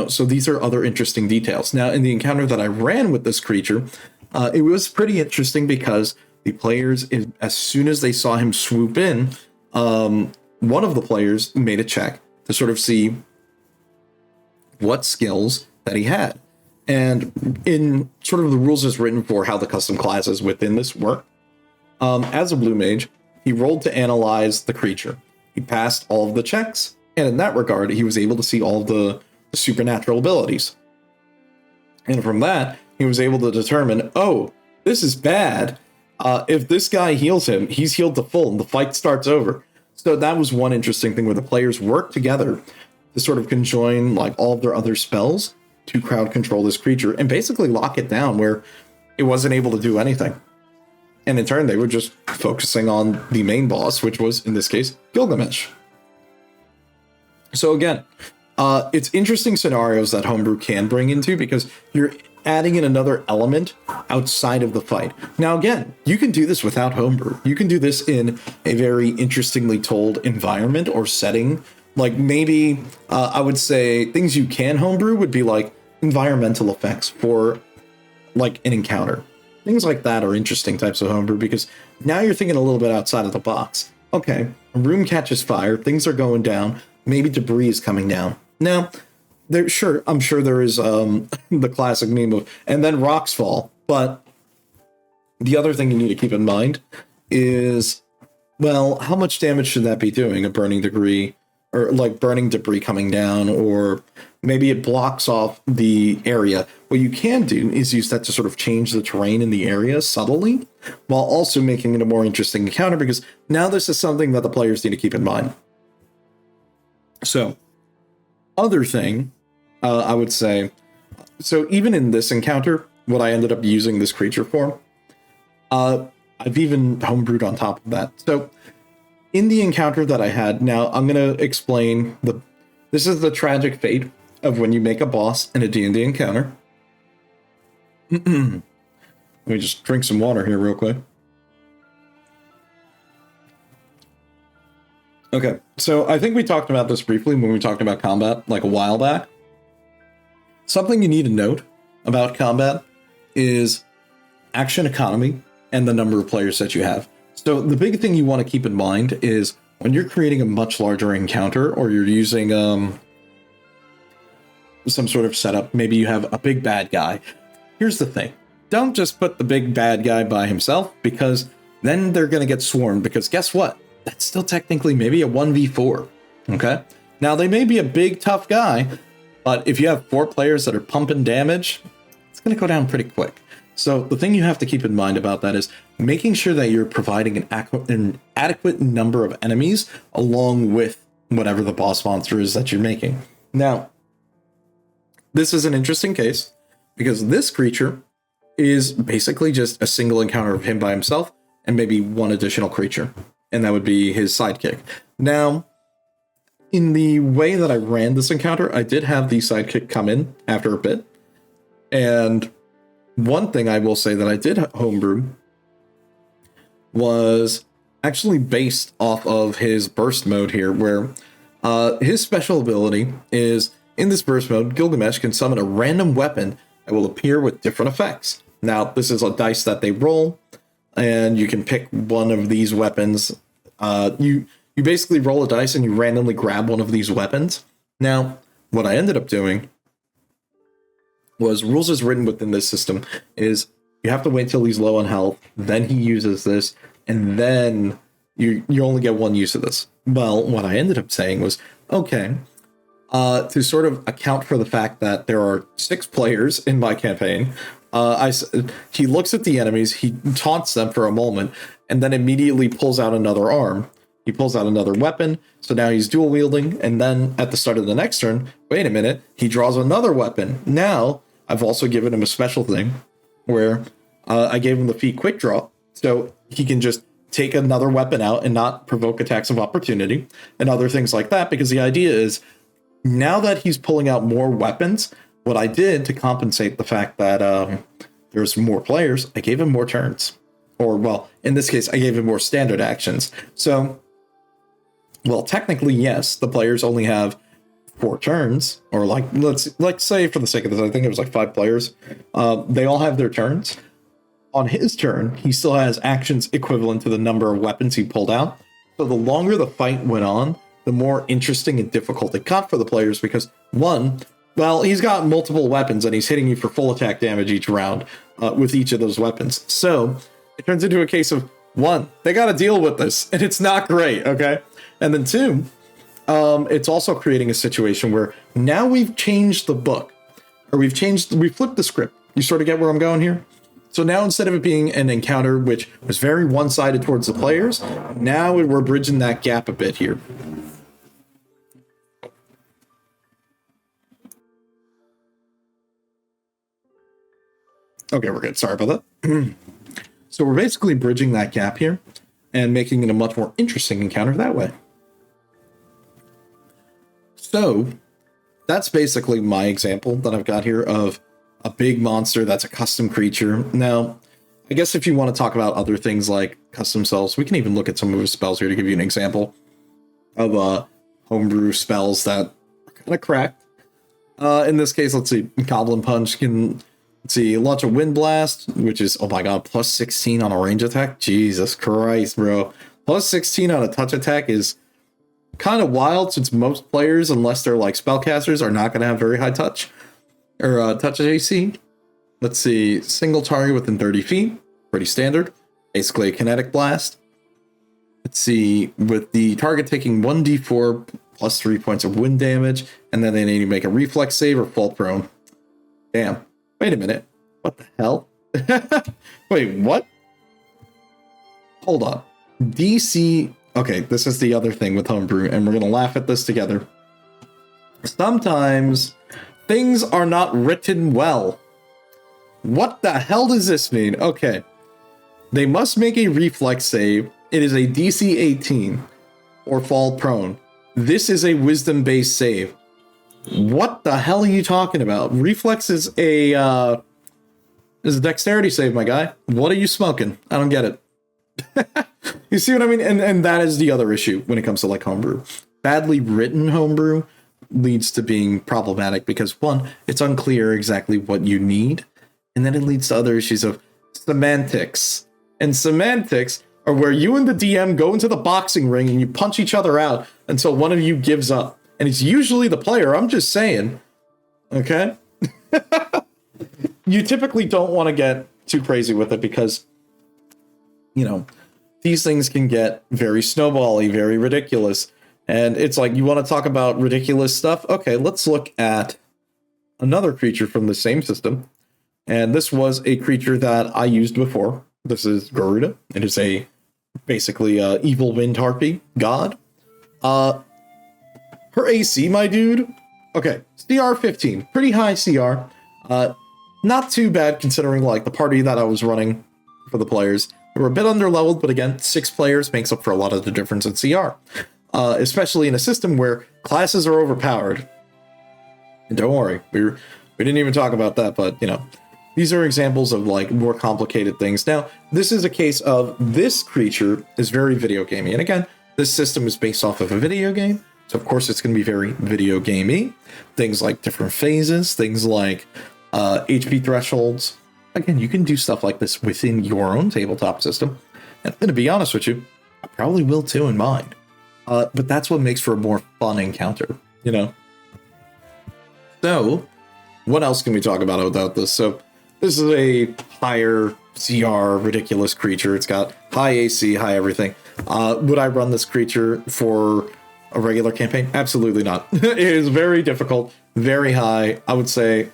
Speaker 1: So these are other interesting details. Now, in the encounter that I ran with this creature, it was pretty interesting because the players, as soon as they saw him swoop in, one of the players made a check to sort of see what skills that he had. And in sort of the rules as written for how the custom classes within this work, as a blue mage, he rolled to analyze the creature. He passed all of the checks, and in that regard, he was able to see all of the supernatural abilities. And from that, he was able to determine, oh, this is bad. If this guy heals him, he's healed to full, and the fight starts over. So that was one interesting thing, where the players worked together to sort of conjoin like all of their other spells to crowd control this creature and basically lock it down where it wasn't able to do anything. And in turn, they were just focusing on the main boss, which was, in this case, Gilgamesh. So again, it's interesting scenarios that Homebrew can bring into, because you're adding in another element outside of the fight. Now, again, you can do this without Homebrew. You can do this in a very interestingly told environment or setting. Like maybe I would say things you can Homebrew would be like environmental effects for like an encounter. Things like that are interesting types of Homebrew, because now you're thinking a little bit outside of the box. Okay, a room catches fire, things are going down, maybe debris is coming down. Now, I'm sure there is the classic meme of, and then rocks fall. But the other thing you need to keep in mind is, well, how much damage should that be doing? A burning degree, or like burning debris coming down, or maybe it blocks off the area. What you can do is use that to sort of change the terrain in the area subtly, while also making it a more interesting encounter, because now this is something that the players need to keep in mind. So, other thing, I would say, so even in this encounter, what I ended up using this creature for, I've even homebrewed on top of that. So in the encounter that I had, now I'm going to explain this is the tragic fate of when you make a boss in a D&D encounter. Let me just drink some water here real quick. Okay, so I think we talked about this briefly when we talked about combat like a while back. Something you need to note about combat is action economy and the number of players that you have. So the big thing you want to keep in mind is when you're creating a much larger encounter or you're using some sort of setup, maybe you have a big bad guy. Here's the thing. Don't just put the big bad guy by himself, because then they're going to get swarmed, because guess what? That's still technically maybe a 1v4, okay? Now, they may be a big, tough guy, but if you have 4 players that are pumping damage, it's going to go down pretty quick. So the thing you have to keep in mind about that is making sure that you're providing an adequate number of enemies along with whatever the boss monster is that you're making. Now, this is an interesting case because this creature is basically just a single encounter of him by himself and maybe one additional creature, and that would be his sidekick. Now, in the way that I ran this encounter, I did have the sidekick come in after a bit, and one thing I will say that I did homebrew was actually based off of his burst mode here, where his special ability is, in this burst mode, Gilgamesh can summon a random weapon that will appear with different effects. Now, this is a dice that they roll, and you can pick one of these weapons. You basically roll a dice and you randomly grab one of these weapons. Now, what I ended up doing was, rules as written within this system is you have to wait till he's low on health, then he uses this, and then you only get one use of this. Well, what I ended up saying was, okay, to sort of account for the fact that there are 6 players in my campaign, he looks at the enemies, he taunts them for a moment, and then immediately pulls out another arm. He pulls out another weapon, so now he's dual wielding, and then at the start of the next turn, wait a minute, he draws another weapon. Now, I've also given him a special thing where I gave him the feat quick draw, so he can just take another weapon out and not provoke attacks of opportunity and other things like that, because the idea is, now that he's pulling out more weapons, what I did to compensate the fact that there's more players, I gave him more turns. Or, well, in this case, I gave him more standard actions. So, well, technically, yes, the players only have 4 turns, or let's say for the sake of this, I think it was like 5 players. They all have their turns. On his turn, he still has actions equivalent to the number of weapons he pulled out. So the longer the fight went on, the more interesting and difficult it got for the players, because one, well, he's got multiple weapons and he's hitting you for full attack damage each round with each of those weapons. So it turns into a case of, one, they got to deal with this, and it's not great, okay? And then 2, it's also creating a situation where now we've changed the book, or we flipped the script. You sort of get where I'm going here? So now, instead of it being an encounter which was very one-sided towards the players, now we're bridging that gap a bit here. Okay, we're good. Sorry about that. So we're basically bridging that gap here and making it a much more interesting encounter that way. So that's basically my example that I've got here of a big monster that's a custom creature. Now, I guess if you want to talk about other things like custom spells, we can even look at some of his spells here to give you an example of homebrew spells that are kind of cracked. In this case, let's see, Goblin Punch can... Let's see, launch a Wind Blast, which is, oh my god, plus 16 on a range attack? Jesus Christ, bro. Plus 16 on a touch attack is kind of wild, since most players, unless they're like spellcasters, are not going to have very high touch, or touch AC. Let's see, single target within 30 feet, pretty standard. Basically a kinetic blast. Let's see, with the target taking 1d4 plus 3 points of wind damage, and then they need to make a reflex save or fall prone. Damn. Wait a minute. What the hell? Wait, what? Hold on. DC... Okay, this is the other thing with Homebrew, and we're going to laugh at this together. Sometimes things are not written well. What the hell does this mean? Okay. They must make a reflex save. It is a DC 18 or fall prone. This is a wisdom-based save. What the hell are you talking about? Reflex is a This is a dexterity save, my guy. What are you smoking? I don't get it. You see what I mean? And that is the other issue when it comes to like homebrew. Badly written homebrew leads to being problematic because one, it's unclear exactly what you need, and then it leads to other issues of semantics. And semantics are where you and the DM go into the boxing ring and you punch each other out until one of you gives up. And it's usually the player, I'm just saying. Okay? You typically don't want to get too crazy with it because, you know, these things can get very snowbally, very ridiculous. And it's like, you want to talk about ridiculous stuff? Okay, let's look at another creature from the same system. And this was a creature that I used before. This is Garuda. It is a basically evil wind harpy god. Her AC, my dude. Okay, CR 15, pretty high CR. Not too bad considering like the party that I was running for the players. They were a bit underleveled, but again, 6 players makes up for a lot of the difference in CR. Especially in a system where classes are overpowered. And don't worry, we didn't even talk about that, but you know, these are examples of like more complicated things. Now, this is a case of this creature is very video gamey. And again, this system is based off of a video game. So of course it's going to be very video gamey. Things like different phases, things like HP thresholds. Again, you can do stuff like this within your own tabletop system. And I'm going to be honest with you, I probably will too in mine. But that's what makes for a more fun encounter, you know? So, what else can we talk about this? So, this is a higher CR, ridiculous creature. It's got high AC, high everything. Would I run this creature for a regular campaign? Absolutely not. It is very difficult, very high. I would say,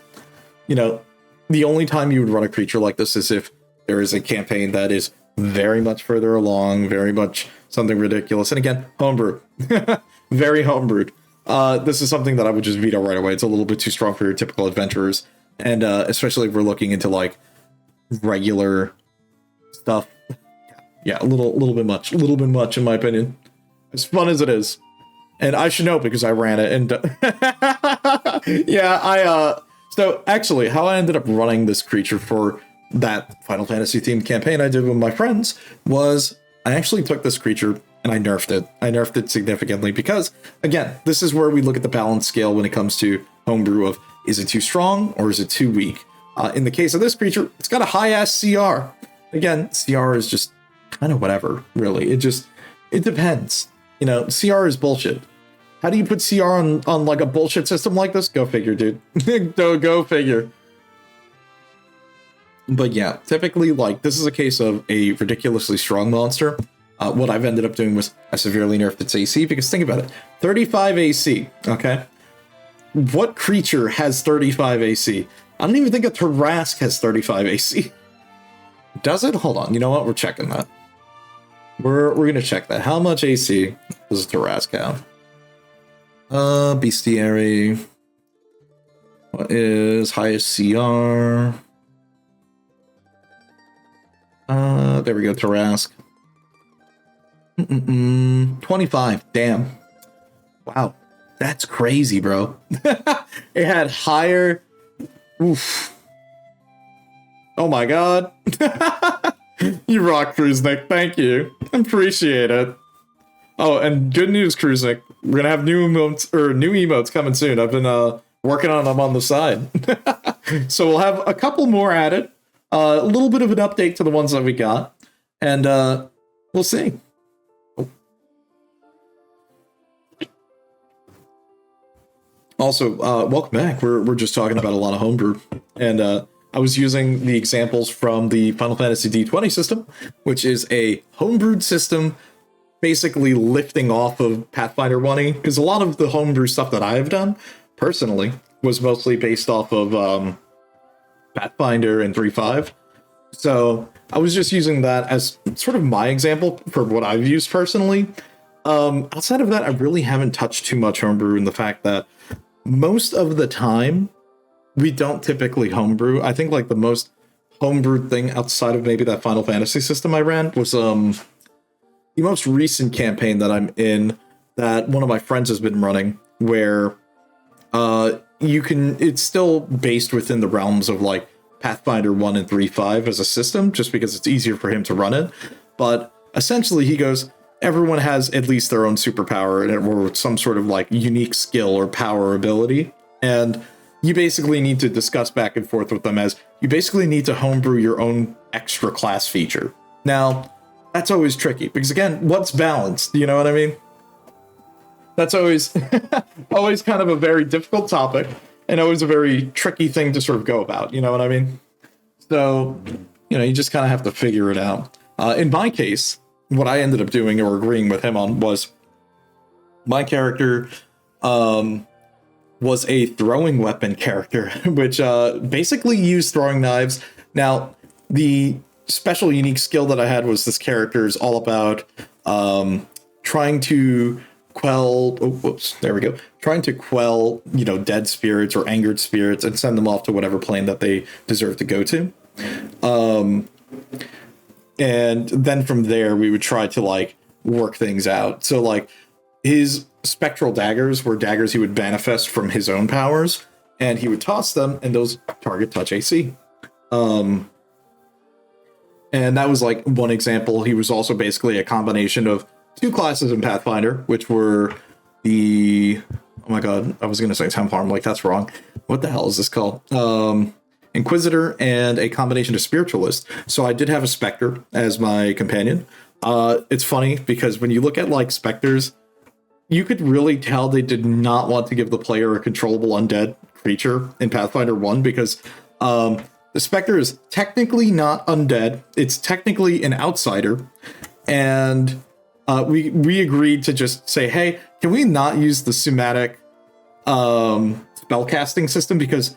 Speaker 1: you know, the only time you would run a creature like this is if there is a campaign that is very much further along, very much something ridiculous. And again, homebrew. Very homebrewed. This is something that I would just veto right away. It's a little bit too strong for your typical adventurers. And especially if we're looking into like regular stuff. Yeah, a little bit much in my opinion. As fun as it is. And I should know because I ran it. And yeah, so actually how I ended up running this creature for that Final Fantasy themed campaign I did with my friends was I actually took this creature and I nerfed it. I nerfed it significantly because, again, this is where we look at the balance scale when it comes to homebrew of is it too strong or is it too weak? In the case of this creature, it's got a high-ass CR. Again, CR is just kind of whatever, really. It depends. You know, CR is bullshit. How do you put CR on like a bullshit system like this? Go figure, dude. Go figure. But yeah, typically, like, this is a case of a ridiculously strong monster. What I've ended up doing was I severely nerfed its AC, because think about it. 35 AC, okay? What creature has 35 AC? I don't even think a Tarrasque has 35 AC. Does it? Hold on, you know what? We're checking that. We're gonna check that. How much AC does a Tarrasque have? Bestiary. What is highest CR? There we go, Tarrasque. 25, damn. Wow, that's crazy, bro. It had higher... Oof. Oh my god. You rock, Kruznik, thank you. Appreciate it. Oh, and good news, Kruznik. We're gonna have new emotes coming soon. I've been working on them on the side. So we'll have a couple more added. A little bit of an update to the ones that we got. And we'll see. Also, welcome back. We're just talking about a lot of homebrew. And I was using the examples from the Final Fantasy D20 system, which is a homebrewed system basically lifting off of Pathfinder 1E, because a lot of the homebrew stuff that I have done, personally, was mostly based off of Pathfinder and 3.5. So I was just using that as sort of my example for what I've used personally. Outside of that, I really haven't touched too much homebrew in the fact that most of the time, we don't typically homebrew. I think like the most homebrewed thing outside of maybe that Final Fantasy system I ran was the most recent campaign that I'm in that one of my friends has been running, where it's still based within the realms of like Pathfinder 1 and 3.5 as a system, just because it's easier for him to run it. But essentially, he goes, everyone has at least their own superpower or some sort of like unique skill or power or ability. And you basically need to discuss back and forth with them as you basically need to homebrew your own extra class feature. Now, that's always tricky because, again, what's balanced? You know what I mean? That's always always kind of a very difficult topic and always a very tricky thing to sort of go about. You know what I mean? So, you just kind of have to figure it out. In my case, what I ended up doing or agreeing with him on was my character was a throwing weapon character, which basically used throwing knives. Now, the special unique skill that I had was this character is all about trying to quell, trying to quell, dead spirits or angered spirits and send them off to whatever plane that they deserve to go to. And then from there, we would try to like work things out. So like his spectral daggers were daggers he would manifest from his own powers, and he would toss them, and those target touch AC. And that was like one example. He was also basically a combination of two classes in Pathfinder, which were the, oh my god, I was going to say Templar. I'm like, that's wrong. What the hell is this called? Inquisitor and a combination of Spiritualist. So I did have a Spectre as my companion. It's funny because when you look at like Spectres, you could really tell they did not want to give the player a controllable undead creature in Pathfinder 1 because the Spectre is technically not undead. It's technically an outsider. And we agreed to just say, hey, can we not use the somatic spellcasting system? Because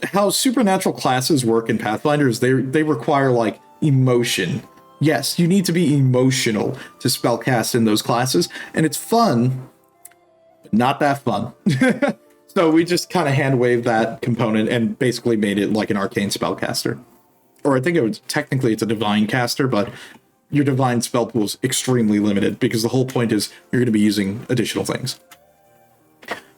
Speaker 1: how supernatural classes work in Pathfinder is they require like emotion. Yes, you need to be emotional to spellcast in those classes, and it's fun, but not that fun. So we just kind of hand waved that component and basically made it like an arcane spellcaster. Or I think it's a divine caster, but your divine spell pool is extremely limited because the whole point is you're going to be using additional things.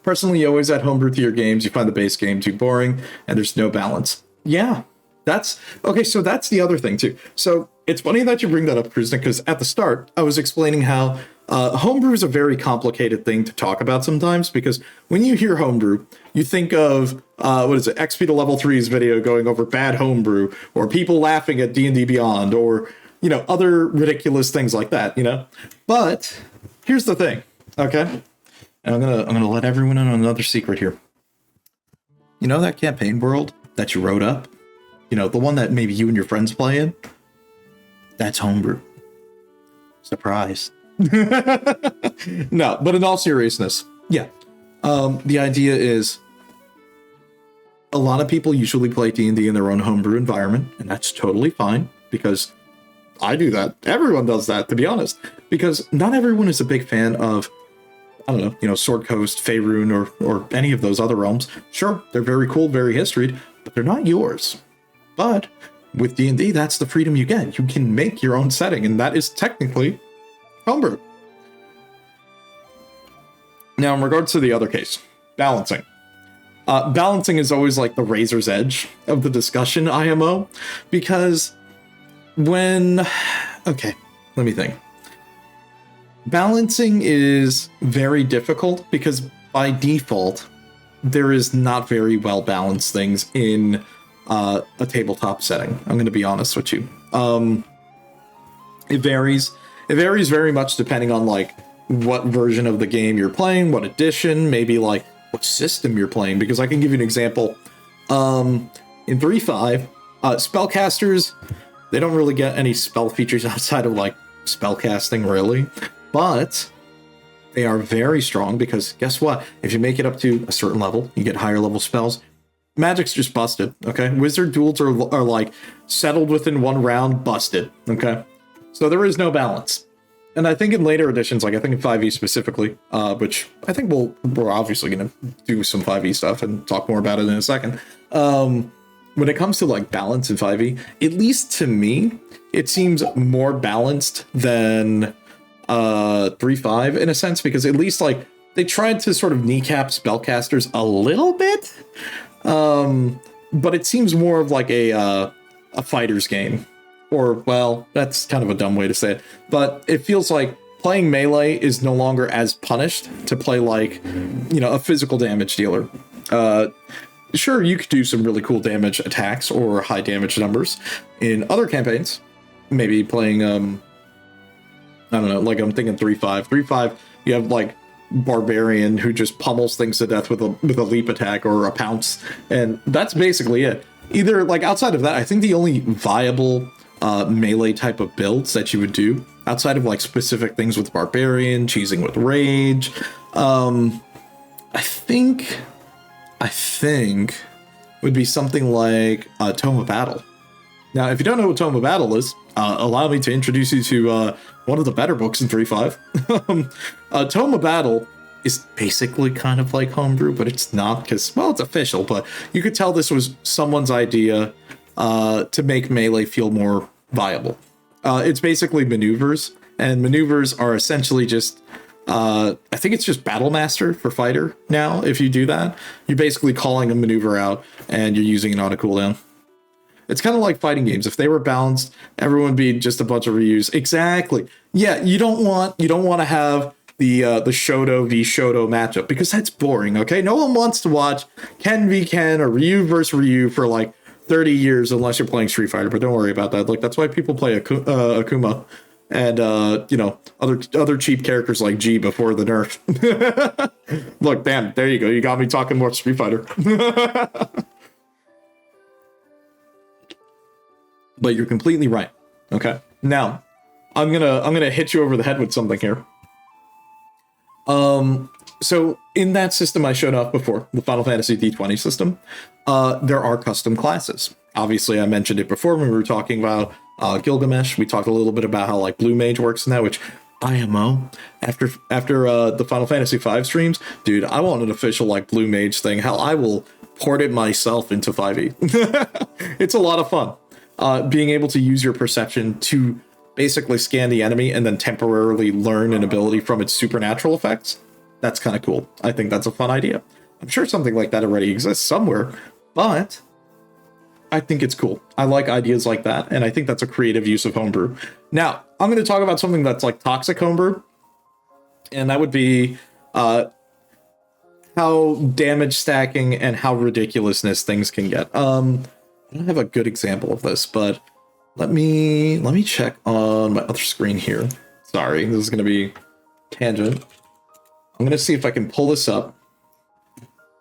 Speaker 1: Personally, you always add homebrew to your games. You find the base game too boring, and there's no balance. Yeah, that's okay. So that's the other thing too. So it's funny that you bring that up, Kruznik, because at the start I was explaining how homebrew is a very complicated thing to talk about sometimes. Because when you hear homebrew, you think of XP to level 3's video going over bad homebrew, or people laughing at D&D Beyond, or other ridiculous things like that. But here's the thing, okay. And I'm gonna let everyone in on another secret here. That campaign world that you wrote up? The one that maybe you and your friends play in? That's homebrew. Surprise. No, but in all seriousness, yeah. The idea is a lot of people usually play D&D in their own homebrew environment, and that's totally fine, because I do that. Everyone does that, to be honest. Because not everyone is a big fan of, I don't know, Sword Coast, Faerun, or any of those other realms. Sure, they're very cool, very historied, but they're not yours. But with D&D, that's the freedom you get. You can make your own setting, and that is technically homebrew. Now, in regards to the other case, balancing. Balancing is always like the razor's edge of the discussion, IMO, because okay, let me think. Balancing is very difficult because by default, there is not very well balanced things in a tabletop setting. I'm going to be honest with you. It varies. It varies very much depending on like what version of the game you're playing, what edition, maybe like what system you're playing. Because I can give you an example. In 3.5, spellcasters, they don't really get any spell features outside of like spellcasting, really. But they are very strong because guess what? If you make it up to a certain level, you get higher level spells. Magic's just busted, okay? Wizard duels are like settled within one round, busted, okay? So there is no balance. And I think in later editions, like I think in 5e specifically, which I think we're obviously going to do some 5e stuff and talk more about it in a second. When it comes to like balance in 5e, at least to me, it seems more balanced than 3.5 in a sense, because at least like they tried to sort of kneecap spellcasters a little bit. but it seems more of like a fighter's game. Or, well, that's kind of a dumb way to say it, but it feels like playing melee is no longer as punished to play like, you know, a physical damage dealer. Sure, you could do some really cool damage attacks or high damage numbers in other campaigns. Maybe playing, I don't know, like I'm thinking 3-5. 3-5, you have like Barbarian who just pummels things to death with a leap attack or a pounce, and that's basically it. Either, like, outside of that, I think the only viable melee type of builds that you would do outside of like specific things with Barbarian, cheesing with Rage, I think would be something like Tome of Battle. Now, if you don't know what Tome of Battle is, allow me to introduce you to one of the better books in 3.5. Tome of Battle is basically kind of like Homebrew, but it's not because, well, it's official, but you could tell this was someone's idea to make melee feel more viable. It's basically maneuvers, and maneuvers are essentially just, I think it's just Battle Master for fighter now. If you do that, you're basically calling a maneuver out and you're using it on a cooldown. It's kind of like fighting games. If they were balanced, everyone would be just a bunch of reuse. Exactly. Yeah, you don't want to have the Shoto v Shoto matchup because that's boring. Okay, no one wants to watch Ken v Ken or Ryu versus Ryu for like 30 years unless you're playing Street Fighter, but don't worry about that. Like, that's why people play Akuma and you know, other cheap characters like G before the nerf. Look, damn, there you go. You got me talking more Street Fighter. But you're completely right. Okay. Now, I'm gonna hit you over the head with something here. So in that system I showed off before, the Final Fantasy D20 system, there are custom classes. Obviously, I mentioned it before when we were talking about Gilgamesh. We talked a little bit about how like Blue Mage works in that, which IMO after the Final Fantasy V streams, dude, I want an official like Blue Mage thing. Hell, I will port it myself into 5e. It's a lot of fun. Being able to use your perception to basically scan the enemy and then temporarily learn an ability from its supernatural effects. That's kind of cool. I think that's a fun idea. I'm sure something like that already exists somewhere, but I think it's cool. I like ideas like that, and I think that's a creative use of Homebrew. Now, I'm going to talk about something that's like toxic Homebrew, and that would be how damage stacking and how ridiculousness things can get. I don't have a good example of this, but let me check on my other screen here. Sorry, this is going to be tangent. I'm going to see if I can pull this up,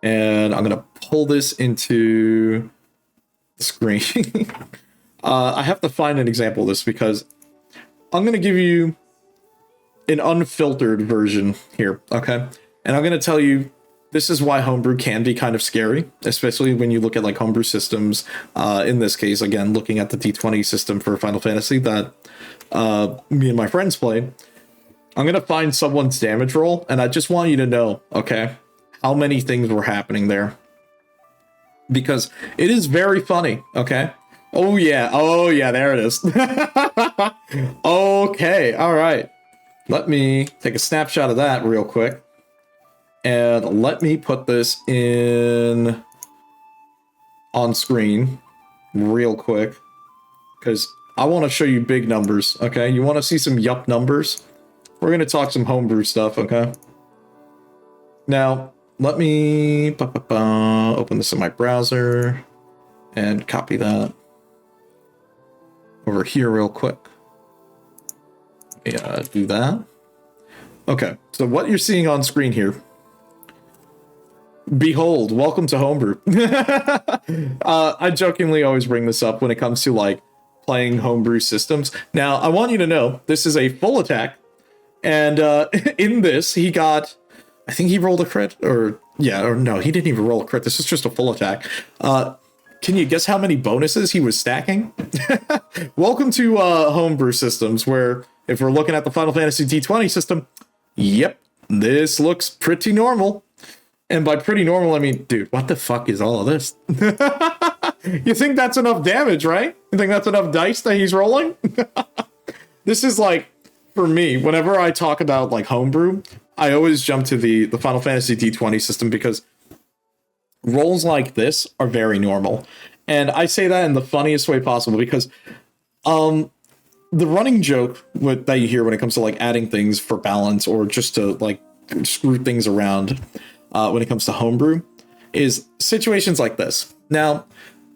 Speaker 1: and I'm going to pull this into the screen. I have to find an example of this because I'm going to give you an unfiltered version here, okay? And I'm going to tell you this is why Homebrew can be kind of scary, especially when you look at like Homebrew systems. In this case, again, looking at the D20 system for Final Fantasy that me and my friends play. I'm going to find someone's damage roll, and I just want you to know, okay, how many things were happening there. Because it is very funny, okay? Oh yeah, there it is. Okay, all right. Let me take a snapshot of that real quick. And let me put this in on screen real quick. Because I want to show you big numbers, okay? You want to see some yup numbers? We're going to talk some Homebrew stuff, okay? Now, let me open this in my browser and copy that over here real quick. Yeah, do that. Okay, so what you're seeing on screen here, behold, welcome to Homebrew. I jokingly always bring this up when it comes to like playing Homebrew systems. Now, I want you to know this is a full attack, and in this he got, I think he rolled a crit, or no, he didn't even roll a crit. This is just a full attack. Can you guess how many bonuses he was stacking? Welcome to Homebrew systems, where if we're looking at the Final Fantasy D20 system, yep, this looks pretty normal. And by pretty normal, I mean, dude, what the fuck is all of this? You think that's enough damage, right? You think that's enough dice that he's rolling? This is like, for me, whenever I talk about like Homebrew, I always jump to the Final Fantasy D20 system because rolls like this are very normal. And I say that in the funniest way possible because the running joke that you hear when it comes to like adding things for balance or just to like screw things around when it comes to homebrew is situations like this. Now,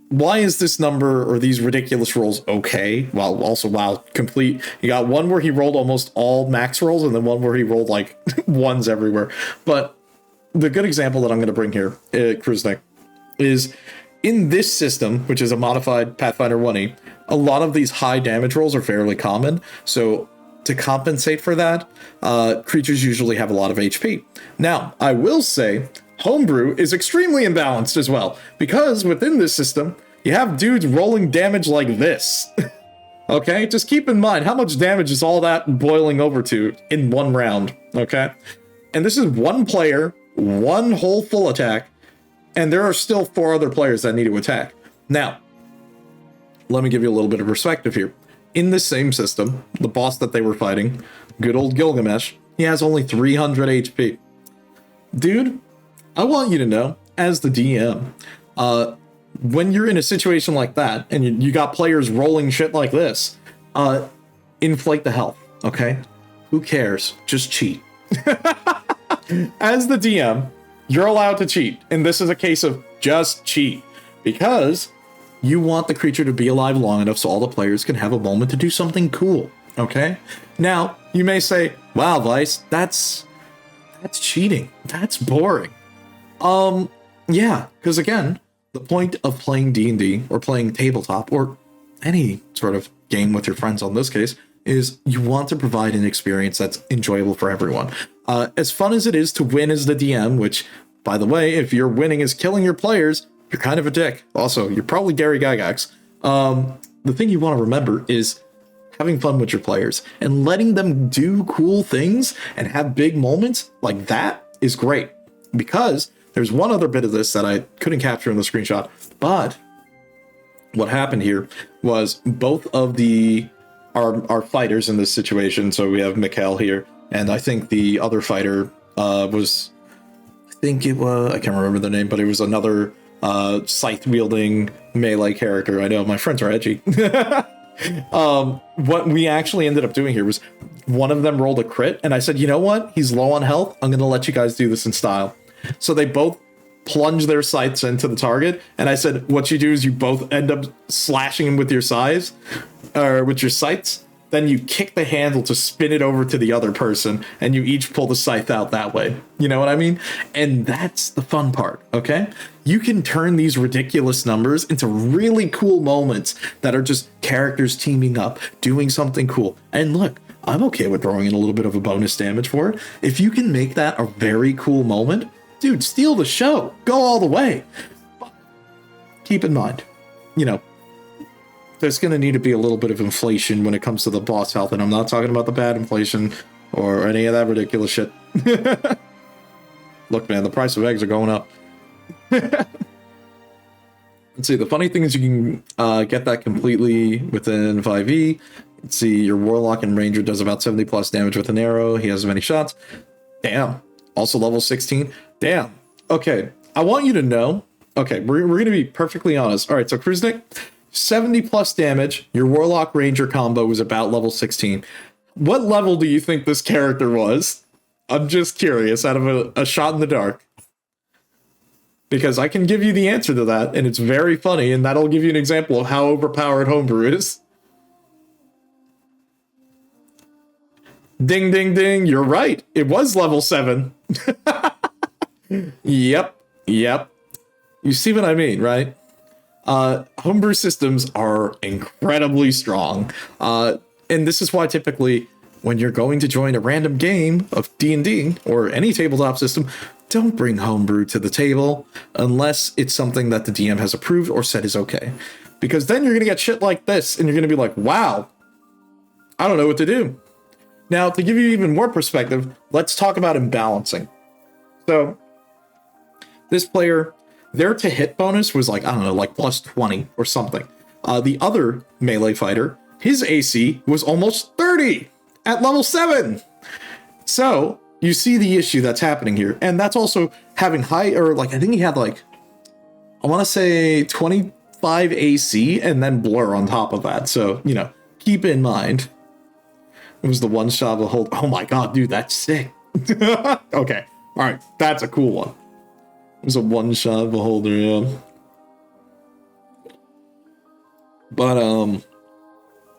Speaker 1: why is this number or these ridiculous rolls okay? Well, also, wow, complete. You got one where he rolled almost all max rolls and then one where he rolled like ones everywhere. But the good example that I'm going to bring here, Kruznik, is in this system, which is a modified Pathfinder 1E, a lot of these high damage rolls are fairly common. So to compensate for that, creatures usually have a lot of HP. Now, I will say Homebrew is extremely imbalanced as well, because within this system, you have dudes rolling damage like this. Okay, just keep in mind how much damage is all that boiling over to in one round, okay? And this is one player, one whole full attack, and there are still 4 other players that need to attack. Now, let me give you a little bit of perspective here. In this same system, the boss that they were fighting, good old Gilgamesh, he has only 300 HP. Dude, I want you to know, as the DM, when you're in a situation like that, and you got players rolling shit like this, inflate the health, okay? Who cares? Just cheat. As the DM, you're allowed to cheat, and this is a case of just cheat, because you want the creature to be alive long enough so all the players can have a moment to do something cool, okay? Now, you may say, wow, Vice, that's cheating. That's boring. Yeah, because again, the point of playing D&D or playing tabletop or any sort of game with your friends on this case is you want to provide an experience that's enjoyable for everyone. As fun as it is to win as the DM, which, by the way, if your winning is killing your players, you're kind of a dick. Also, you're probably Gary Gygax. The thing you want to remember is having fun with your players and letting them do cool things and have big moments like that is great. Because there's one other bit of this that I couldn't capture in the screenshot, but what happened here was both of our fighters in this situation. So we have Mikhail here, and I think the other fighter I can't remember the name, but it was another scythe-wielding melee character. I know, my friends are edgy. What we actually ended up doing here was one of them rolled a crit, and I said, you know what? He's low on health. I'm going to let you guys do this in style. So they both plunge their scythes into the target, and I said, what you do is you both end up slashing him with your scythes, or with your scythes. Then you kick the handle to spin it over to the other person, and you each pull the scythe out that way. You know what I mean? And that's the fun part, okay? You can turn these ridiculous numbers into really cool moments that are just characters teaming up, doing something cool. And look, I'm okay with throwing in a little bit of a bonus damage for it. If you can make that a very cool moment, dude, steal the show. Go all the way. But keep in mind, there's going to need to be a little bit of inflation when it comes to the boss health, and I'm not talking about the bad inflation or any of that ridiculous shit. Look, man, the price of eggs are going up. Let's see, the funny thing is you can get that completely within 5e. Let's see, your Warlock and Ranger does about 70 plus damage with an arrow. He has many shots. Damn. Also level 16. Damn. Okay, I want you to know. Okay, we're going to be perfectly honest. All right, so Kruznik, 70 plus damage. Your Warlock Ranger combo was about level 16. What level do you think this character was? I'm just curious, out of a shot in the dark. Because I can give you the answer to that, and it's very funny, and that'll give you an example of how overpowered Homebrew is. Ding, ding, ding. You're right. It was level 7. Yep. You see what I mean, right? Homebrew systems are incredibly strong. And this is why typically when you're going to join a random game of D&D or any tabletop system, don't bring Homebrew to the table unless it's something that the DM has approved or said is okay. Because then you're going to get shit like this and you're going to be like, wow, I don't know what to do. Now, to give you even more perspective, let's talk about imbalancing. So this player, their to hit bonus was like, I don't know, like plus 20 or something. The other melee fighter, his AC was almost 30 at level 7. So you see the issue that's happening here. And that's also having high, or like, I think he had like I want to say 25 AC and then blur on top of that. So, you know, keep in mind. It was the one shot of hold. Oh my god, dude, that's sick. Okay. All right. That's a cool one. It was a one shot beholder, yeah. But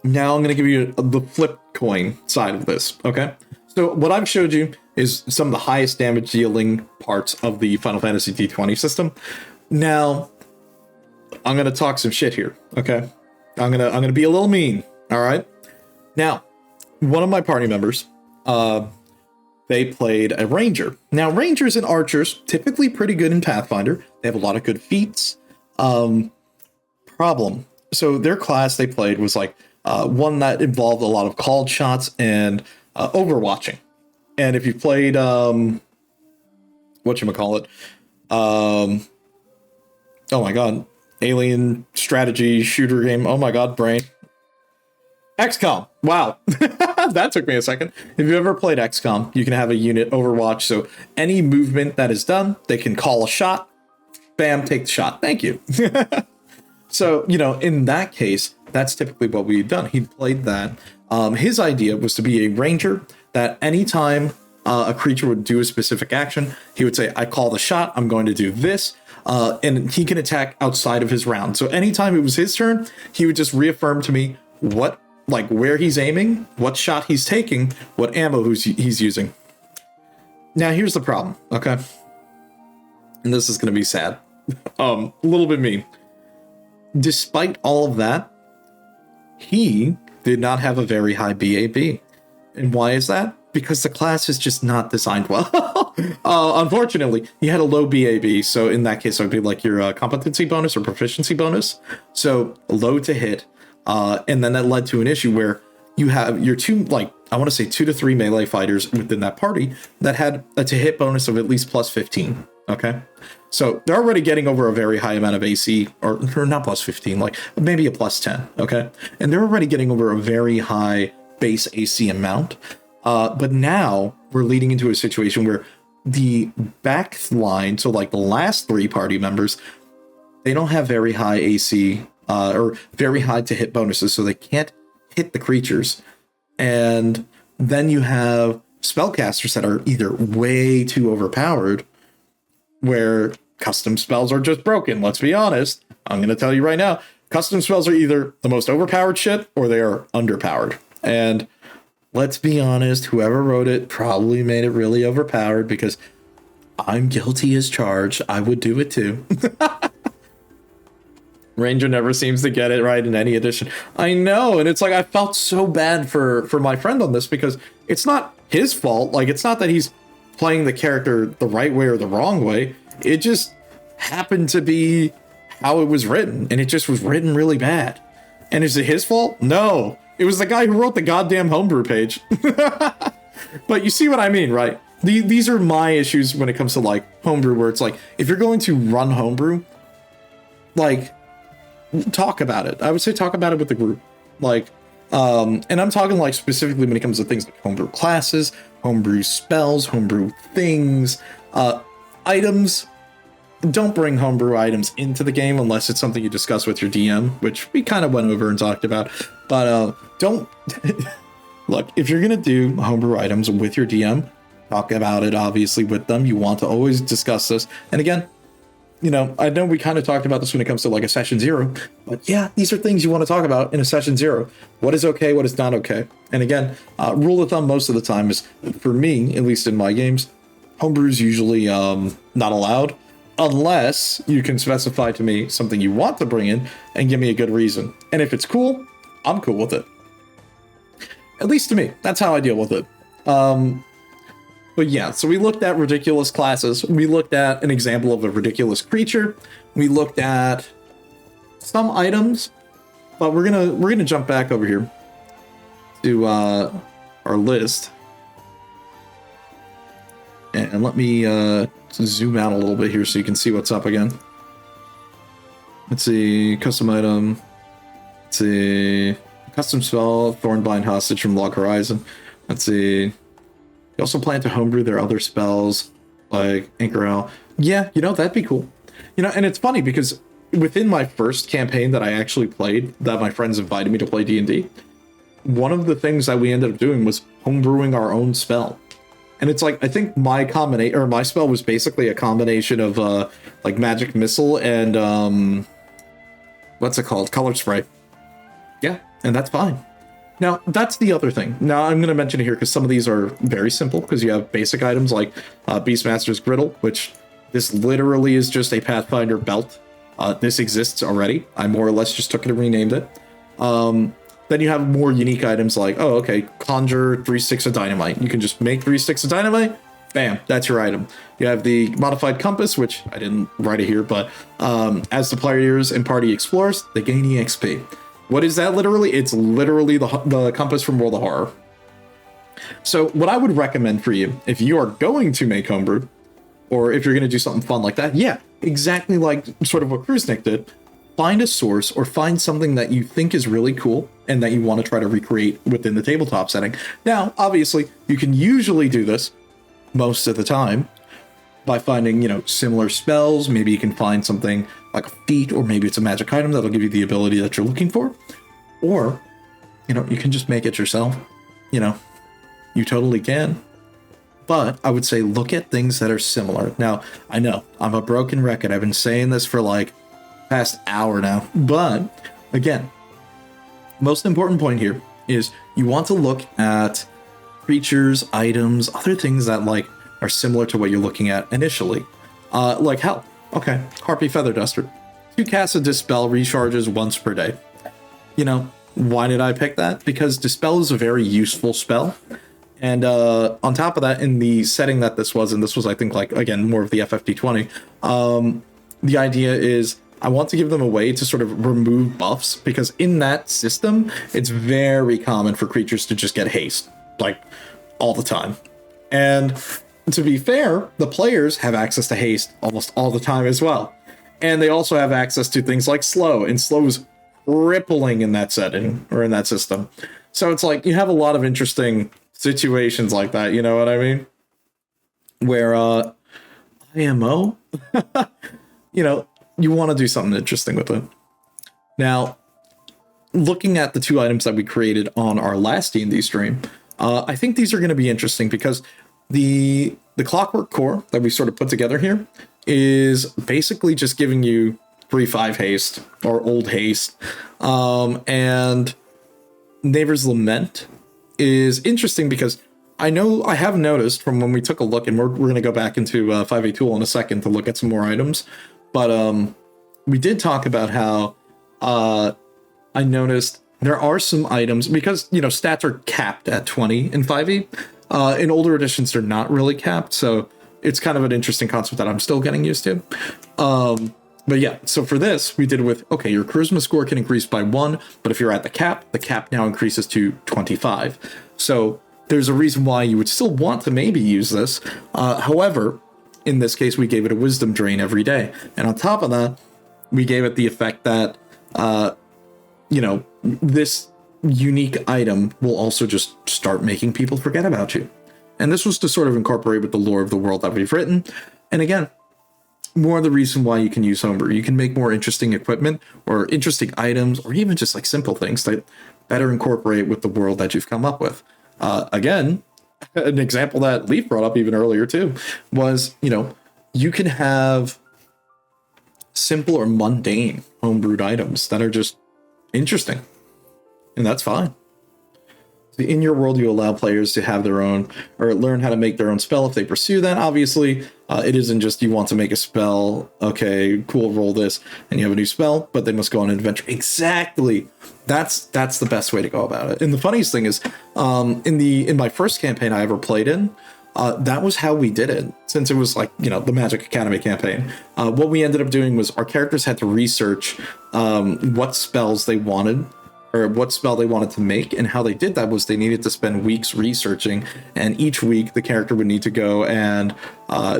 Speaker 1: now I'm gonna give you the flip coin side of this, okay? So what I've showed you is some of the highest damage dealing parts of the Final Fantasy D20 system. Now, I'm gonna talk some shit here, okay? I'm gonna be a little mean, all right? Now, one of my party members, they played a ranger. Now, rangers and archers typically pretty good in Pathfinder. They have a lot of good feats. Problem. So their class they played was like one that involved a lot of called shots and overwatching. And if you played whatchamacallit, oh my god, alien strategy shooter game. Oh my god, brain. XCOM. Wow. That took me a second. If you ever played XCOM, you can have a unit overwatch. So any movement that is done, they can call a shot. Bam, take the shot. Thank you. So, you know, in that case, that's typically what we've done. He played that. His idea was to be a ranger that anytime a creature would do a specific action, he would say, I call the shot. I'm going to do this. And he can attack outside of his round. So anytime it was his turn, he would just reaffirm to me what, like where he's aiming, what shot he's taking, what ammo he's using. Now, here's the problem, okay? And this is going to be sad. A little bit mean. Despite all of that, he did not have a very high BAB. And why is that? Because the class is just not designed well. Unfortunately, he had a low BAB. So in that case, it would be like your competency bonus or proficiency bonus. So low to hit. And then that led to an issue where you have your two, like, I want to say 2 to 3 melee fighters within that party that had a to hit bonus of at least plus 15. Okay. So they're already getting over a very high amount of AC, or not plus 15, like maybe a plus 10. Okay. And they're already getting over a very high base AC amount. But now we're leading into a situation where the back line, so like the last 3 party members, they don't have very high AC or very high to hit bonuses, so they can't hit the creatures. And then you have spellcasters that are either way too overpowered, where custom spells are just broken. Let's be honest. I'm going to tell you right now, custom spells are either the most overpowered shit or they are underpowered. And let's be honest, whoever wrote it probably made it really overpowered, because I'm guilty as charged. I would do it too. Ranger never seems to get it right in any edition. I know, and it's like I felt so bad for my friend on this, because it's not his fault. Like, it's not that he's playing the character the right way or the wrong way. It just happened to be how it was written, and it just was written really bad. And is it his fault? No. It was the guy who wrote the goddamn homebrew page. But you see what I mean, right? These are my issues when it comes to like homebrew, where it's like, if you're going to run homebrew, like, talk about it. I would say talk about it with the group. Like, and I'm talking like specifically when it comes to things like homebrew classes, homebrew spells, homebrew things, items. Don't bring homebrew items into the game unless it's something you discuss with your DM, which we kind of went over and talked about. But don't look, if you're gonna do homebrew items with your DM, talk about it obviously with them. You want to always discuss this. And again, you know, I know we kind of talked about this when it comes to like a session 0, but yeah, these are things you want to talk about in a session 0. What is okay? What is not okay? And again, rule of thumb most of the time is, for me, at least in my games, homebrew is usually not allowed, unless you can specify to me something you want to bring in and give me a good reason. And if it's cool, I'm cool with it. At least to me, that's how I deal with it. But yeah, so we looked at ridiculous classes. We looked at an example of a ridiculous creature. We looked at some items, but we're gonna jump back over here to our list, and let me zoom out a little bit here so you can see what's up again. Let's see, custom item. Let's see, custom spell, Thornbind Hostage from Log Horizon. Let's see. You also plan to homebrew their other spells, like Anchor Owl. Yeah, you know, that'd be cool. And it's funny because within my first campaign that I actually played, that my friends invited me to play D&D, one of the things that we ended up doing was homebrewing our own spell. And it's like, I think my spell was basically a combination of like magic missile and what's it called? Color spray. Yeah, and that's fine. Now, that's the other thing. Now, I'm going to mention it here because some of these are very simple because you have basic items like Beastmaster's Griddle, which this literally is just a Pathfinder belt. This exists already. I more or less just took it and renamed it. Then you have more unique items like, oh, okay, conjure 3 sticks of dynamite. You can just make 3 sticks of dynamite. Bam, that's your item. You have the modified compass, which I didn't write it here, but as the players and party explores, they gain EXP. What is that literally? It's literally the compass from World of Horror. So what I would recommend for you, if you are going to make homebrew, or if you're going to do something fun like that, yeah, exactly like sort of what Kruznik did, find a source or find something that you think is really cool and that you want to try to recreate within the tabletop setting. Now, obviously, you can usually do this most of the time by finding, similar spells. Maybe you can find something like a feat, or maybe it's a magic item that'll give you the ability that you're looking for. Or, you can just make it yourself. You totally can. But I would say look at things that are similar. Now, I know I'm a broken record. I've been saying this for like past hour now. But again, most important point here is you want to look at creatures, items, other things that like are similar to what you're looking at initially. Like hell, okay, Harpy Feather Duster. 2 casts of Dispel recharges once per day. Why did I pick that? Because Dispel is a very useful spell. And on top of that, in the setting that this was, and this was, I think, like, again, more of the FFD20, the idea is I want to give them a way to sort of remove buffs, because in that system, it's very common for creatures to just get haste, like, all the time. And to be fair, the players have access to haste almost all the time as well. And they also have access to things like slow, and slow is crippling in that setting, or in that system. So it's like, you have a lot of interesting situations like that, you know what I mean? Where IMO, you want to do something interesting with it. Now, looking at the 2 items that we created on our last D&D stream, I think these are going to be interesting because the Clockwork Core that we sort of put together here is basically just giving you 3/5 haste or old haste, and Neighbor's Lament is interesting because I have noticed from when we took a look, and we're going to go back into 5e Tool in a second to look at some more items, but we did talk about how I noticed there are some items, because stats are capped at 20 in 5e. In older editions, they're not really capped, so it's kind of an interesting concept that I'm still getting used to. But yeah, so for this, we did with, okay, your charisma score can increase by 1, but if you're at the cap now increases to 25. So there's a reason why you would still want to maybe use this. However, in this case, we gave it a wisdom drain every day. And on top of that, we gave it the effect that, this unique item will also just start making people forget about you. And this was to sort of incorporate with the lore of the world that we've written. And again, more of the reason why you can use Homebrew. You can make more interesting equipment or interesting items, or even just like simple things that better incorporate with the world that you've come up with. Again, an example that Leaf brought up even earlier too was, you can have simple or mundane homebrewed items that are just interesting, and that's fine. In your world, you allow players to have their own, or learn how to make their own spell if they pursue that. Obviously, it isn't just you want to make a spell, okay, cool, roll this, and you have a new spell, but they must go on an adventure. Exactly. That's the best way to go about it. And the funniest thing is, in my first campaign I ever played in, that was how we did it, since it was like, the Magic Academy campaign. What we ended up doing was our characters had to research what spells they wanted, or what spell they wanted to make, and how they did that was they needed to spend weeks researching, and each week the character would need to go and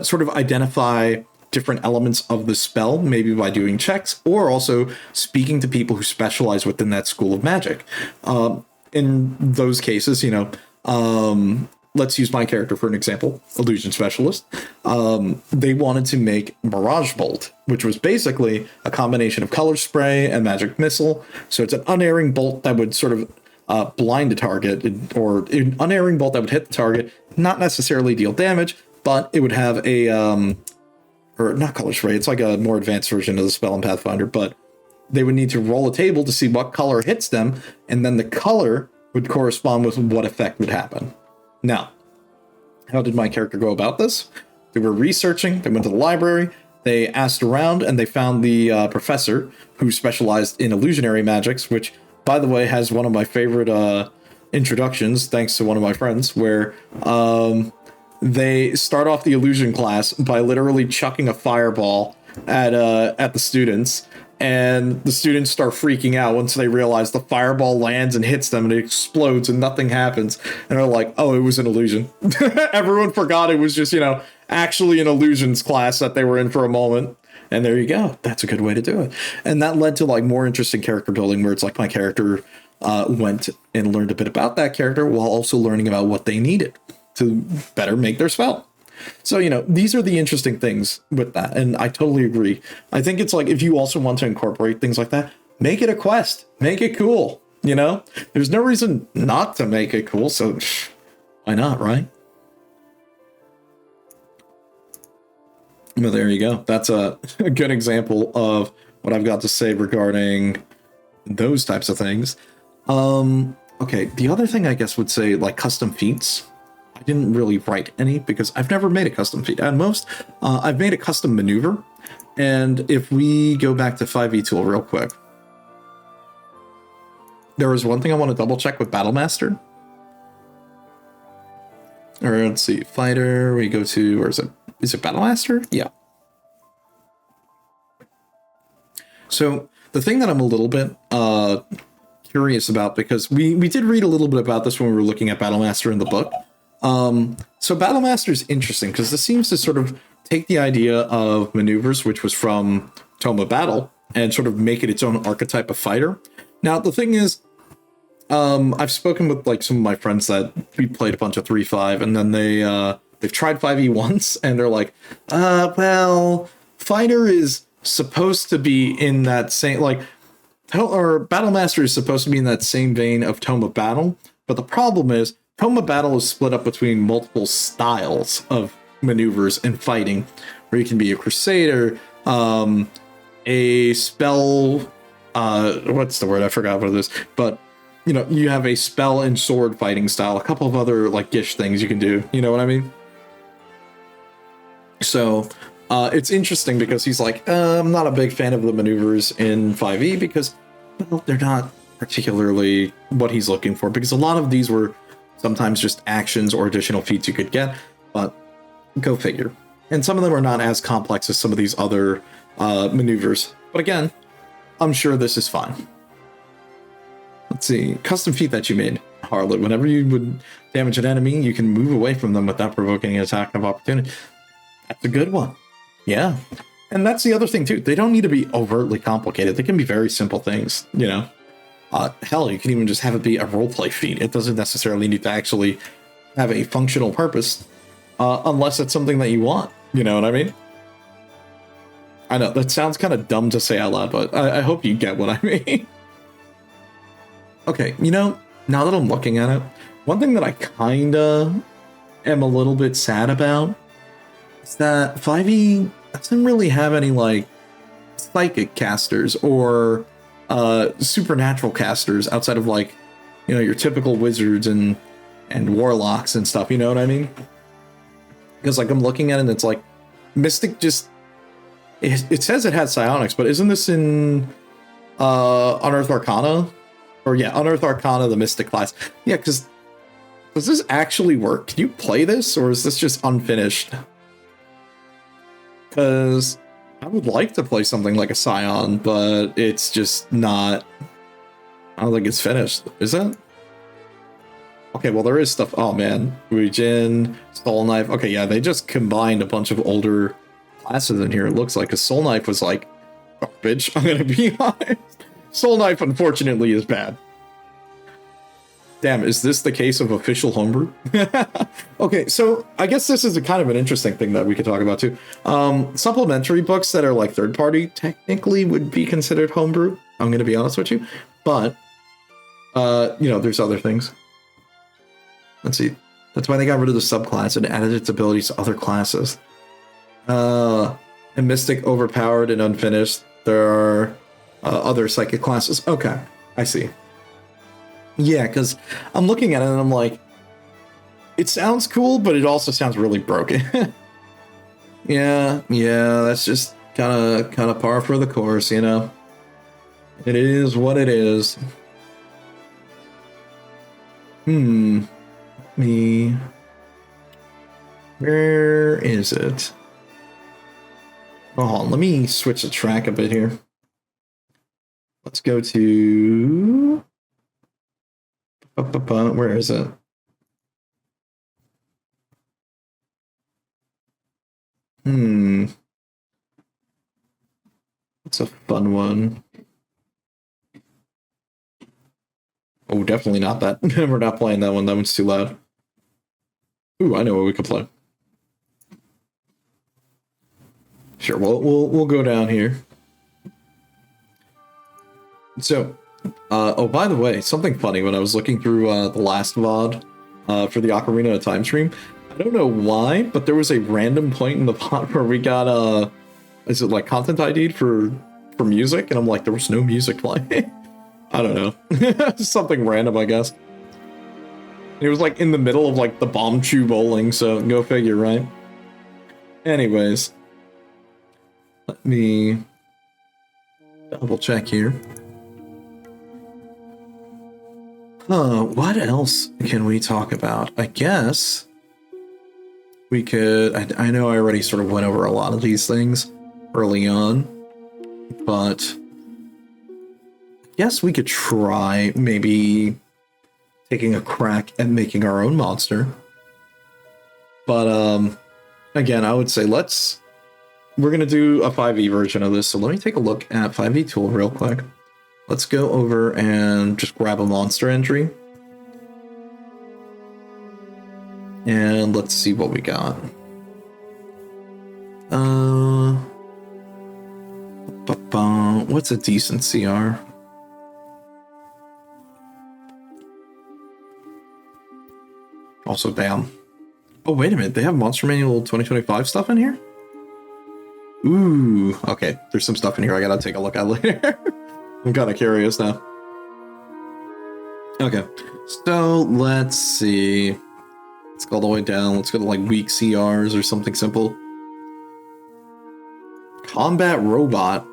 Speaker 1: sort of identify different elements of the spell, maybe by doing checks, or also speaking to people who specialize within that school of magic. In those cases, let's use my character for an example, illusion specialist. They wanted to make Mirage Bolt, which was basically a combination of color spray and magic missile. So it's an unerring bolt that would sort of blind a target, or an unerring bolt that would hit the target, not necessarily deal damage, but it would have a, or not color spray, it's like a more advanced version of the spell in Pathfinder, but they would need to roll a table to see what color hits them, and then the color would correspond with what effect would happen. Now, how did my character go about this? They were researching, they went to the library, they asked around, and they found the professor who specialized in illusionary magics, which, by the way, has one of my favorite introductions, thanks to one of my friends, where they start off the illusion class by literally chucking a fireball at the students, and the students start freaking out once they realize the fireball lands and hits them and it explodes and nothing happens. And they're like, oh, it was an illusion. Everyone forgot it was just, actually an illusions class that they were in for a moment. And there you go. That's a good way to do it. And that led to like more interesting character building, where it's like my character went and learned a bit about that character while also learning about what they needed to better make their spell. So, these are the interesting things with that. And I totally agree. I think it's like, if you also want to incorporate things like that, make it a quest, make it cool. There's no reason not to make it cool. So why not? Right. Well, there you go. That's a good example of what I've got to say regarding those types of things. Okay. The other thing I guess would say, like, custom feats. I didn't really write any because I've never made a custom feat. At most, I've made a custom maneuver. And if we go back to 5e tool real quick, there was one thing I want to double check with Battlemaster. Or let's see, fighter, we go to, or is it Battlemaster? Yeah. So the thing that I'm a little bit curious about, because we did read a little bit about this when we were looking at Battlemaster in the book. So Battlemaster is interesting because this seems to sort of take the idea of maneuvers, which was from Tome of Battle, and sort of make it its own archetype of fighter. Now, the thing is, I've spoken with like some of my friends that we played a bunch of 3.5, and then they've tried 5e once, and they're like, well, fighter is supposed to be in that same, like, or Battlemaster is supposed to be in that same vein of Tome of Battle, but the problem is, Tome of Battle is split up between multiple styles of maneuvers and fighting, where you can be a crusader, a spell, what's the word? I forgot what it is. But, you have a spell and sword fighting style, a couple of other, like, gish things you can do. You know what I mean? So, it's interesting because he's like, I'm not a big fan of the maneuvers in 5e because, well, they're not particularly what he's looking for, because a lot of these were sometimes just actions or additional feats you could get, but go figure. And some of them are not as complex as some of these other maneuvers. But again, I'm sure this is fine. Let's see. Custom feat that you made, Harlot. Whenever you would damage an enemy, you can move away from them without provoking an attack of opportunity. That's a good one. Yeah. And that's the other thing, too. They don't need to be overtly complicated. They can be very simple things, hell, you can even just have it be a roleplay feat. It doesn't necessarily need to actually have a functional purpose, unless it's something that you want. You know what I mean? I know, that sounds kind of dumb to say out loud, but I hope you get what I mean. Okay, now that I'm looking at it, one thing that I kinda am a little bit sad about is that 5e doesn't really have any, like, psychic casters or supernatural casters outside of, like, your typical wizards and warlocks and stuff, you know what I mean? Because, like, I'm looking at it and it's like Mystic just it says it has psionics, but isn't this in Unearthed Arcana? Or yeah, Unearthed Arcana, the Mystic class. Yeah, because does this actually work? Can you play this, or is this just unfinished? Because I would like to play something like a Scion, but it's just not. I don't think it's finished. Is it? Okay, well, there is stuff. Oh, man. Wujin, Soul Knife. Okay, yeah, they just combined a bunch of older classes in here, it looks like. Because Soul Knife was like garbage, I'm going to be honest. Soul Knife, unfortunately, is bad. Damn, is this the case of official homebrew? Okay, so I guess this is a kind of an interesting thing that we could talk about too. Supplementary books that are like third party technically would be considered homebrew. I'm going to be honest with you, but there's other things. Let's see. That's why they got rid of the subclass and added its abilities to other classes. And Mystic overpowered and unfinished. There are other psychic classes. Okay, I see. Yeah, because I'm looking at it and I'm like, it sounds cool, but it also sounds really broken. yeah, that's just kind of par for the course, you know. It is what it is. Where is it? Oh, hold on, let me switch the track a bit here. Let's go to... Where is it? It's a fun one. Oh, definitely not that. We're not playing that one. That one's too loud. Ooh, I know what we could play. Sure, we'll go down here. So, oh, by the way, something funny when I was looking through the last VOD for the Ocarina of Time stream, I don't know why, but there was a random point in the VOD where we got is it like content ID'd for music, and I'm like, there was no music playing. I don't know, something random, I guess. It was like in the middle of like the bomb chew bowling, so go figure, right? Anyways, let me double check here. What else can we talk about? I guess we could... I know I already sort of went over a lot of these things early on, but I guess we could try maybe taking a crack at making our own monster. But, again, I would say we're going to do a 5e version of this, so let me take a look at 5e tool real quick. Let's go over and just grab a monster entry. And let's see what we got. What's a decent CR? Also, damn. Oh, wait a minute. They have Monster Manual 2025 stuff in here? Ooh, okay. There's some stuff in here I gotta take a look at later. I'm kind of curious now. Okay, so let's see. Let's go all the way down. Let's go to like weak CRs or something simple. Combat robot.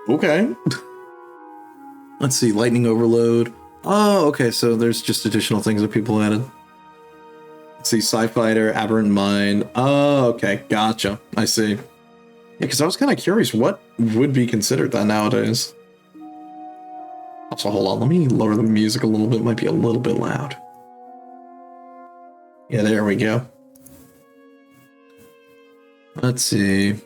Speaker 1: Okay. Let's see. Lightning overload. Oh, okay. So there's just additional things that people added. Let's see. Sci-Fighter, Aberrant Mind. Oh, okay. Gotcha. I see. Yeah, because I was kind of curious what would be considered that nowadays. Also, hold on, let me lower the music a little bit. It might be a little bit loud. Yeah, there we go. Let's see.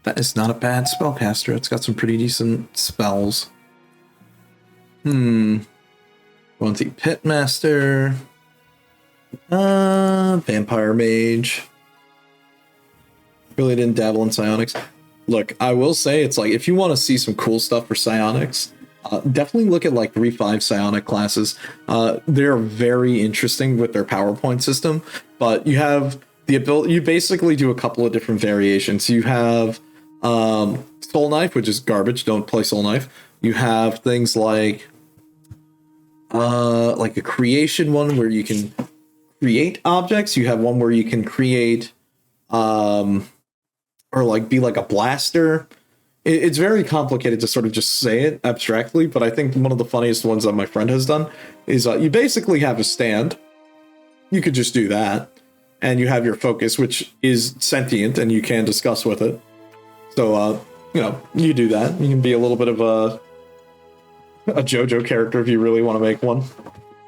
Speaker 1: That is not a bad spellcaster. It's got some pretty decent spells. Want the Pitmaster. Vampire Mage. Really didn't dabble in psionics. Look, I will say, it's like, if you want to see some cool stuff for psionics, definitely look at like 3-5 psionic classes. They're very interesting with their PowerPoint system, but you have the ability, you basically do a couple of different variations. You have Soul Knife, which is garbage, don't play Soul Knife. You have things like a creation one where you can create objects. You have one where you can create or like be like a blaster. It's very complicated to sort of just say it abstractly, but I think one of the funniest ones that my friend has done is you basically have a stand. You could just do that. And you have your focus, which is sentient, and you can discuss with it. So, you do that. You can be a little bit of a JoJo character if you really want to make one.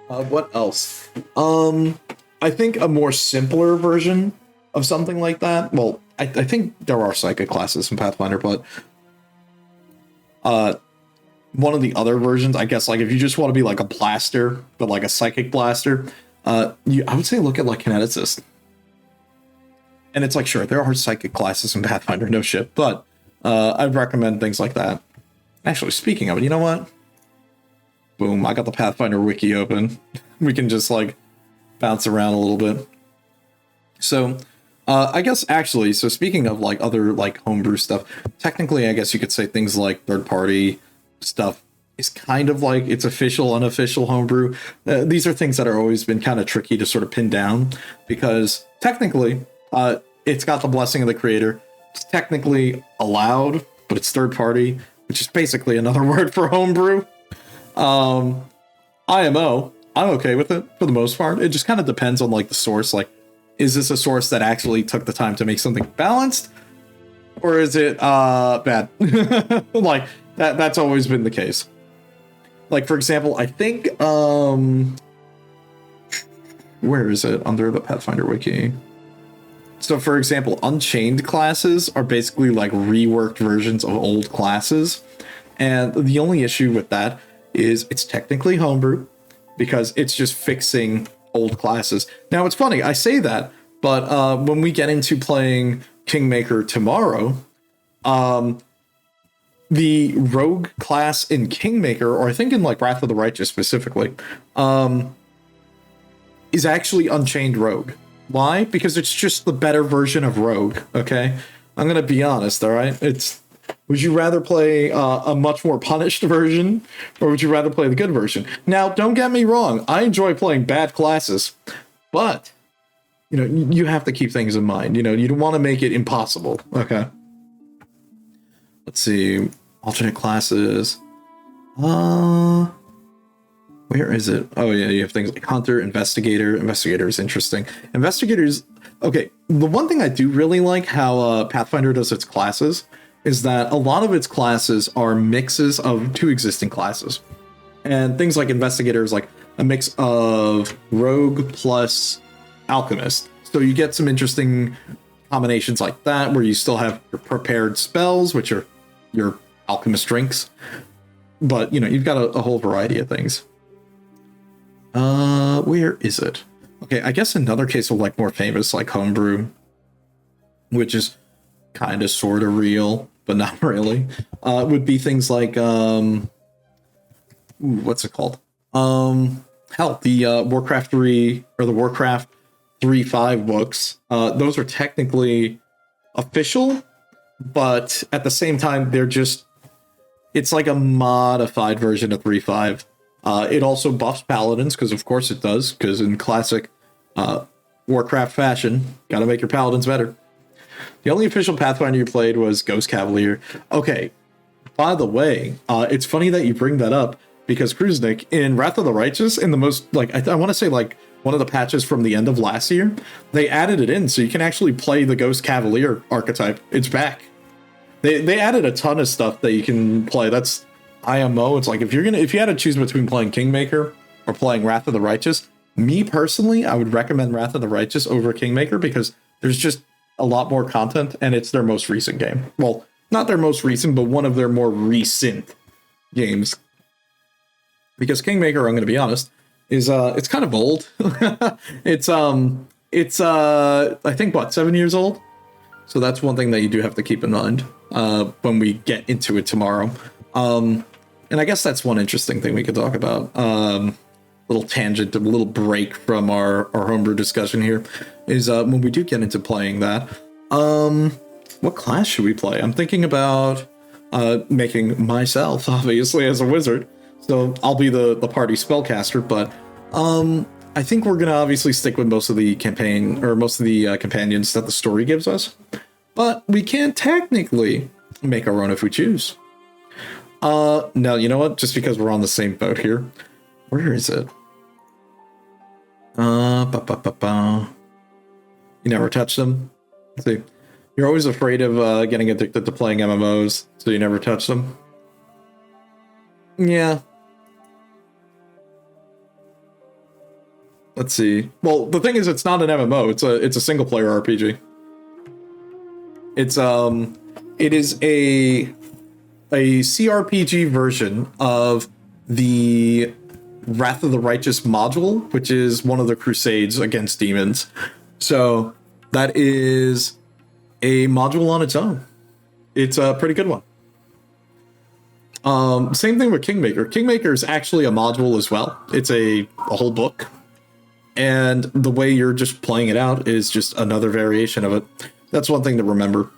Speaker 1: What else? I think a more simpler version of something like that. Well, I think there are psychic classes in Pathfinder, but one of the other versions, I guess, like if you just want to be like a blaster, but like a psychic blaster, I would say look at like Kineticist. And it's like, sure, there are psychic classes in Pathfinder, no shit, but I'd recommend things like that. Actually, speaking of it, you know what? Boom, I got the Pathfinder wiki open. We can just like bounce around a little bit. So, I guess actually, so speaking of like other like homebrew stuff, technically I guess you could say things like third-party stuff is kind of like it's official, unofficial homebrew. These are things that are always been kind of tricky to sort of pin down because technically it's got the blessing of the creator. It's technically allowed, but it's third party, which is basically another word for homebrew. IMO, I'm okay with it for the most part. It just kind of depends on like the source. Like, is this a source that actually took the time to make something balanced? Or is it bad? Like, that's always been the case. Like, for example, I think, where is it? Under the Pathfinder wiki. So, for example, Unchained classes are basically like reworked versions of old classes. And the only issue with that is it's technically homebrew because it's just fixing old classes. Now, it's funny, I say that, but when we get into playing Kingmaker tomorrow, the rogue class in Kingmaker, or I think in like Wrath of the Righteous specifically, is actually Unchained Rogue. Why? Because it's just the better version of Rogue, okay? I'm gonna be honest, all right? Would you rather play a much more punished version, or would you rather play the good version? Now, don't get me wrong, I enjoy playing bad classes, but, you know, you have to keep things in mind. You know, you don't want to make it impossible, okay? Let's see, alternate classes. Where is it? Oh yeah, you have things like Hunter, Investigator. Investigator is interesting. Investigators, okay, the one thing I do really like how Pathfinder does its classes is that a lot of its classes are mixes of two existing classes. And things like Investigator is like a mix of Rogue plus Alchemist. So you get some interesting combinations like that where you still have your prepared spells, which are your alchemist drinks. But, you know, you've got a whole variety of things. Where is it? Okay, I guess another case of like more famous like homebrew, which is kind of sort of real, but not really, would be things like what's it called? Hell, the Warcraft 3 or the Warcraft 3.5 books. Those are technically official, but at the same time, it's like a modified version of 3.5. It also buffs paladins, because of course it does, because in classic Warcraft fashion, gotta make your paladins better. The only official Pathfinder you played was Ghost Cavalier. Okay, by the way, it's funny that you bring that up, because Kruznik, in Wrath of the Righteous, in the most, like, I want to say, like, one of the patches from the end of last year, they added it in, so you can actually play the Ghost Cavalier archetype. It's back. They added a ton of stuff that you can play. That's IMO. It's like, if you had to choose between playing Kingmaker or playing Wrath of the Righteous, me personally, I would recommend Wrath of the Righteous over Kingmaker, because there's just a lot more content, and it's their most recent game. Well, not their most recent, but one of their more recent games. Because Kingmaker, I'm going to be honest, is it's kind of old. it's I think what, 7 years old. So that's one thing that you do have to keep in mind when we get into it tomorrow. And I guess that's one interesting thing we could talk about. Little tangent, a little break from our homebrew discussion here is when we do get into playing that. What class should we play? I'm thinking about making myself, obviously, as a wizard. So I'll be the party spellcaster, but I think we're going to obviously stick with most of the campaign, or most of the companions that the story gives us. But we can technically make our own if we choose. Now, you know what? Just because we're on the same boat here. Where is it? You never touch them? Let's see. You're always afraid of getting addicted to playing MMOs, so you never touch them? Yeah. Let's see. Well, the thing is, it's not an MMO. It's a single player RPG. It is a a CRPG version of the Wrath of the Righteous module, which is one of the crusades against demons. So that is a module on its own. It's a pretty good one. Same thing with Kingmaker. Kingmaker is actually a module as well. It's a whole book. And the way you're just playing it out is just another variation of it. That's one thing to remember.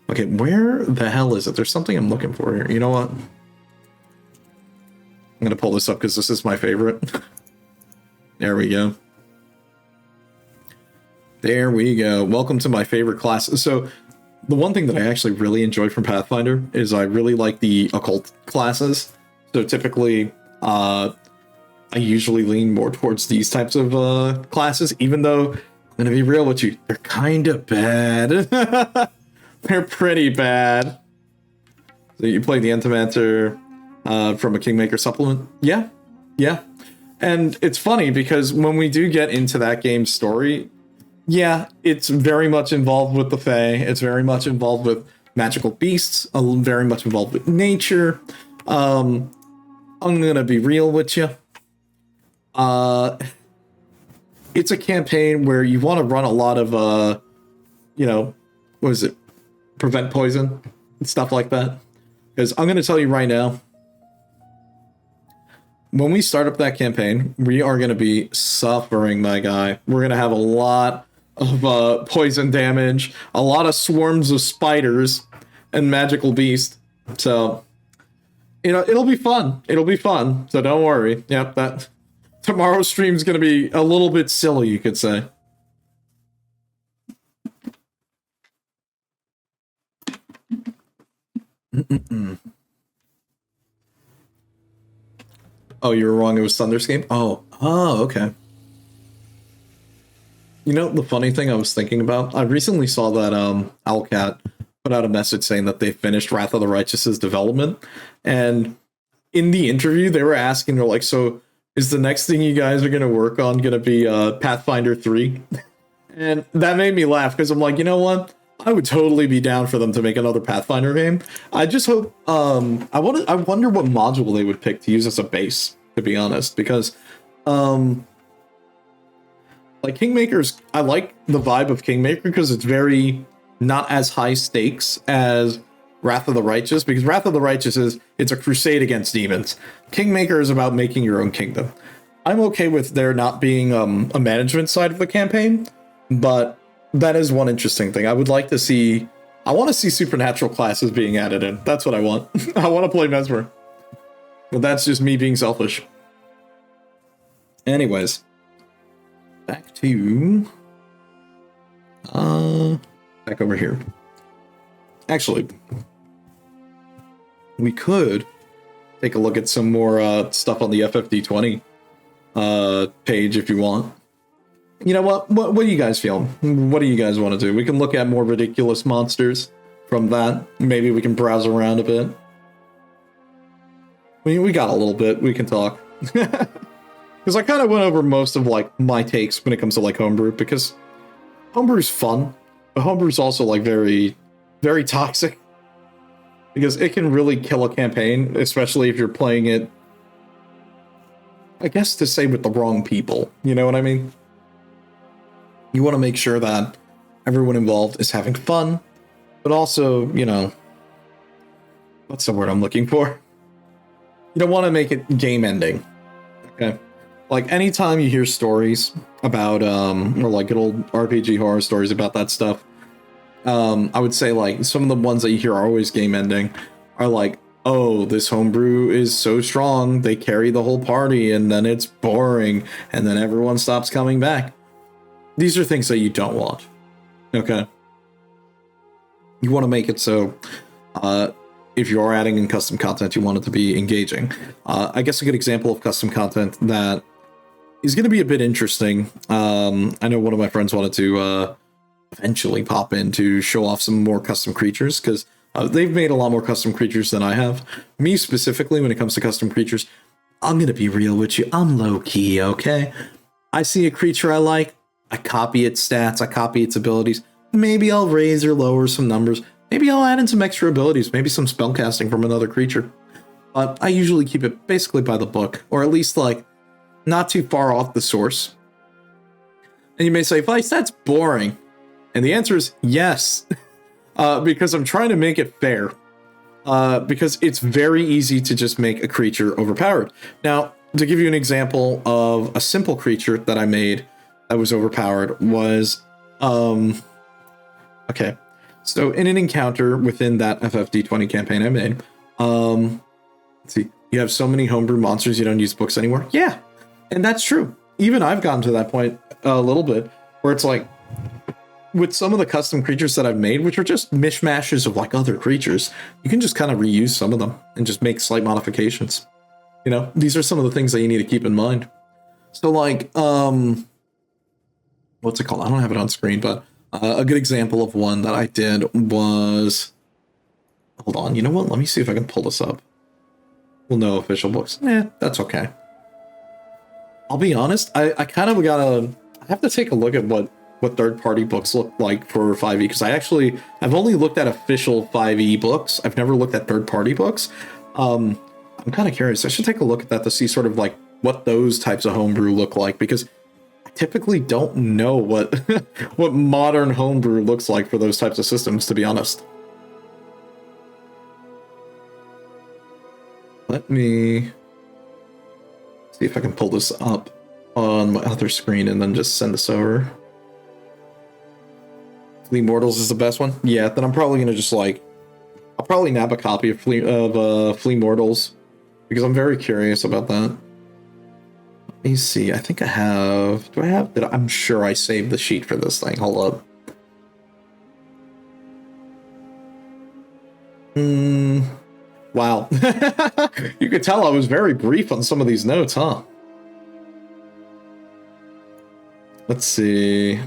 Speaker 1: Okay, where the hell is it? There's something I'm looking for here. You know what? I'm going to pull this up because this is my favorite. There we go. There we go. Welcome to my favorite class. So the one thing that I actually really enjoy from Pathfinder is I really like the occult classes. So typically, I usually lean more towards these types of classes, even though, I'm going to be real with you, they're kind of bad. They're pretty bad. So you play the Entomancer from a Kingmaker supplement? Yeah. And it's funny because when we do get into that game's story, yeah, it's very much involved with the Fae. It's very much involved with magical beasts, very much involved with nature. I'm going to be real with you. It's a campaign where you want to run a lot of, what is it? Prevent poison and stuff like that. Because I'm going to tell you right now, when we start up that campaign, we are going to be suffering, my guy. We're going to have a lot of poison damage, a lot of swarms of spiders and magical beasts. So, it'll be fun. It'll be fun. So don't worry. Yep, that tomorrow's stream is going to be a little bit silly, you could say. Oh, you were wrong. It was Thunderscape? Oh, okay. You know, the funny thing I was thinking about, I recently saw that Owlcat put out a message saying that they finished Wrath of the Righteous's development. And in the interview, they were asking, they're like, so is the next thing you guys are going to work on going to be Pathfinder 3? And that made me laugh because I'm like, you know what? I would totally be down for them to make another Pathfinder game. I just hope, I wonder what module they would pick to use as a base, to be honest, because, like Kingmaker's, I like the vibe of Kingmaker because it's very not as high stakes as Wrath of the Righteous, because Wrath of the Righteous it's a crusade against demons. Kingmaker is about making your own kingdom. I'm okay with there not being a management side of the campaign, but that is one interesting thing. I would like to see, I want to see supernatural classes being added in. That's what I want. I want to play Mesmer. But that's just me being selfish. Anyways. Back to... back over here. Actually, we could take a look at some more stuff on the FFD20 page if you want. You know what? What are you guys feeling? What do you guys want to do? We can look at more ridiculous monsters from that. Maybe we can browse around a bit. We got a little bit. We can talk. Because I kind of went over most of like my takes when it comes to like Homebrew, because Homebrew's fun, but Homebrew's also like very, very toxic. Because it can really kill a campaign, especially if you're playing it, I guess to say with the wrong people. You know what I mean? You want to make sure that everyone involved is having fun, but also, you know, what's the word I'm looking for? You don't want to make it game ending. Okay. Like anytime you hear stories about, or like good old RPG horror stories about that stuff, I would say like some of the ones that you hear are always game ending are like, oh, this homebrew is so strong, they carry the whole party and then it's boring and then everyone stops coming back. These are things that you don't want. Okay. You want to make it so, if you are adding in custom content, you want it to be engaging. I guess a good example of custom content that is going to be a bit interesting. I know one of my friends wanted to eventually pop in to show off some more custom creatures, because they've made a lot more custom creatures than I have. Me specifically, when it comes to custom creatures, I'm going to be real with you. I'm low-key, okay? I see a creature I like, I copy its stats, I copy its abilities. Maybe I'll raise or lower some numbers, maybe I'll add in some extra abilities, maybe some spellcasting from another creature. But I usually keep it basically by the book, or at least like not too far off the source. And you may say, Vice, that's boring. And the answer is yes, because I'm trying to make it fair. Because it's very easy to just make a creature overpowered. Now, to give you an example of a simple creature that I made that was overpowered was, okay. So in an encounter within that FFD20 campaign I made, let's see, you have so many homebrew monsters you don't use books anymore. Yeah, and that's true. Even I've gotten to that point a little bit where it's like, with some of the custom creatures that I've made, which are just mishmashes of like other creatures, you can just kind of reuse some of them and just make slight modifications. You know, these are some of the things that you need to keep in mind. So like, what's it called? I don't have it on screen, but a good example of one that I did was, hold on, you know what? Let me see if I can pull this up. Well, no official books. That's okay. I'll be honest, I kind of I have to take a look at what third-party books look like for 5e, because I've only looked at official 5e books. I've never looked at third-party books. I'm kind of curious. I should take a look at that to see sort of like what those types of homebrew look like, because I typically don't know what what modern homebrew looks like for those types of systems, to be honest. Let me see if I can pull this up on my other screen and then just send this over. Flea Mortals is the best one? Yeah, then I'm probably going to just like, I'll probably nab a copy of Flea Mortals, because I'm very curious about that. Let me see, I think I have, I'm sure I saved the sheet for this thing, hold up. Wow. You could tell I was very brief on some of these notes, huh? Let's see.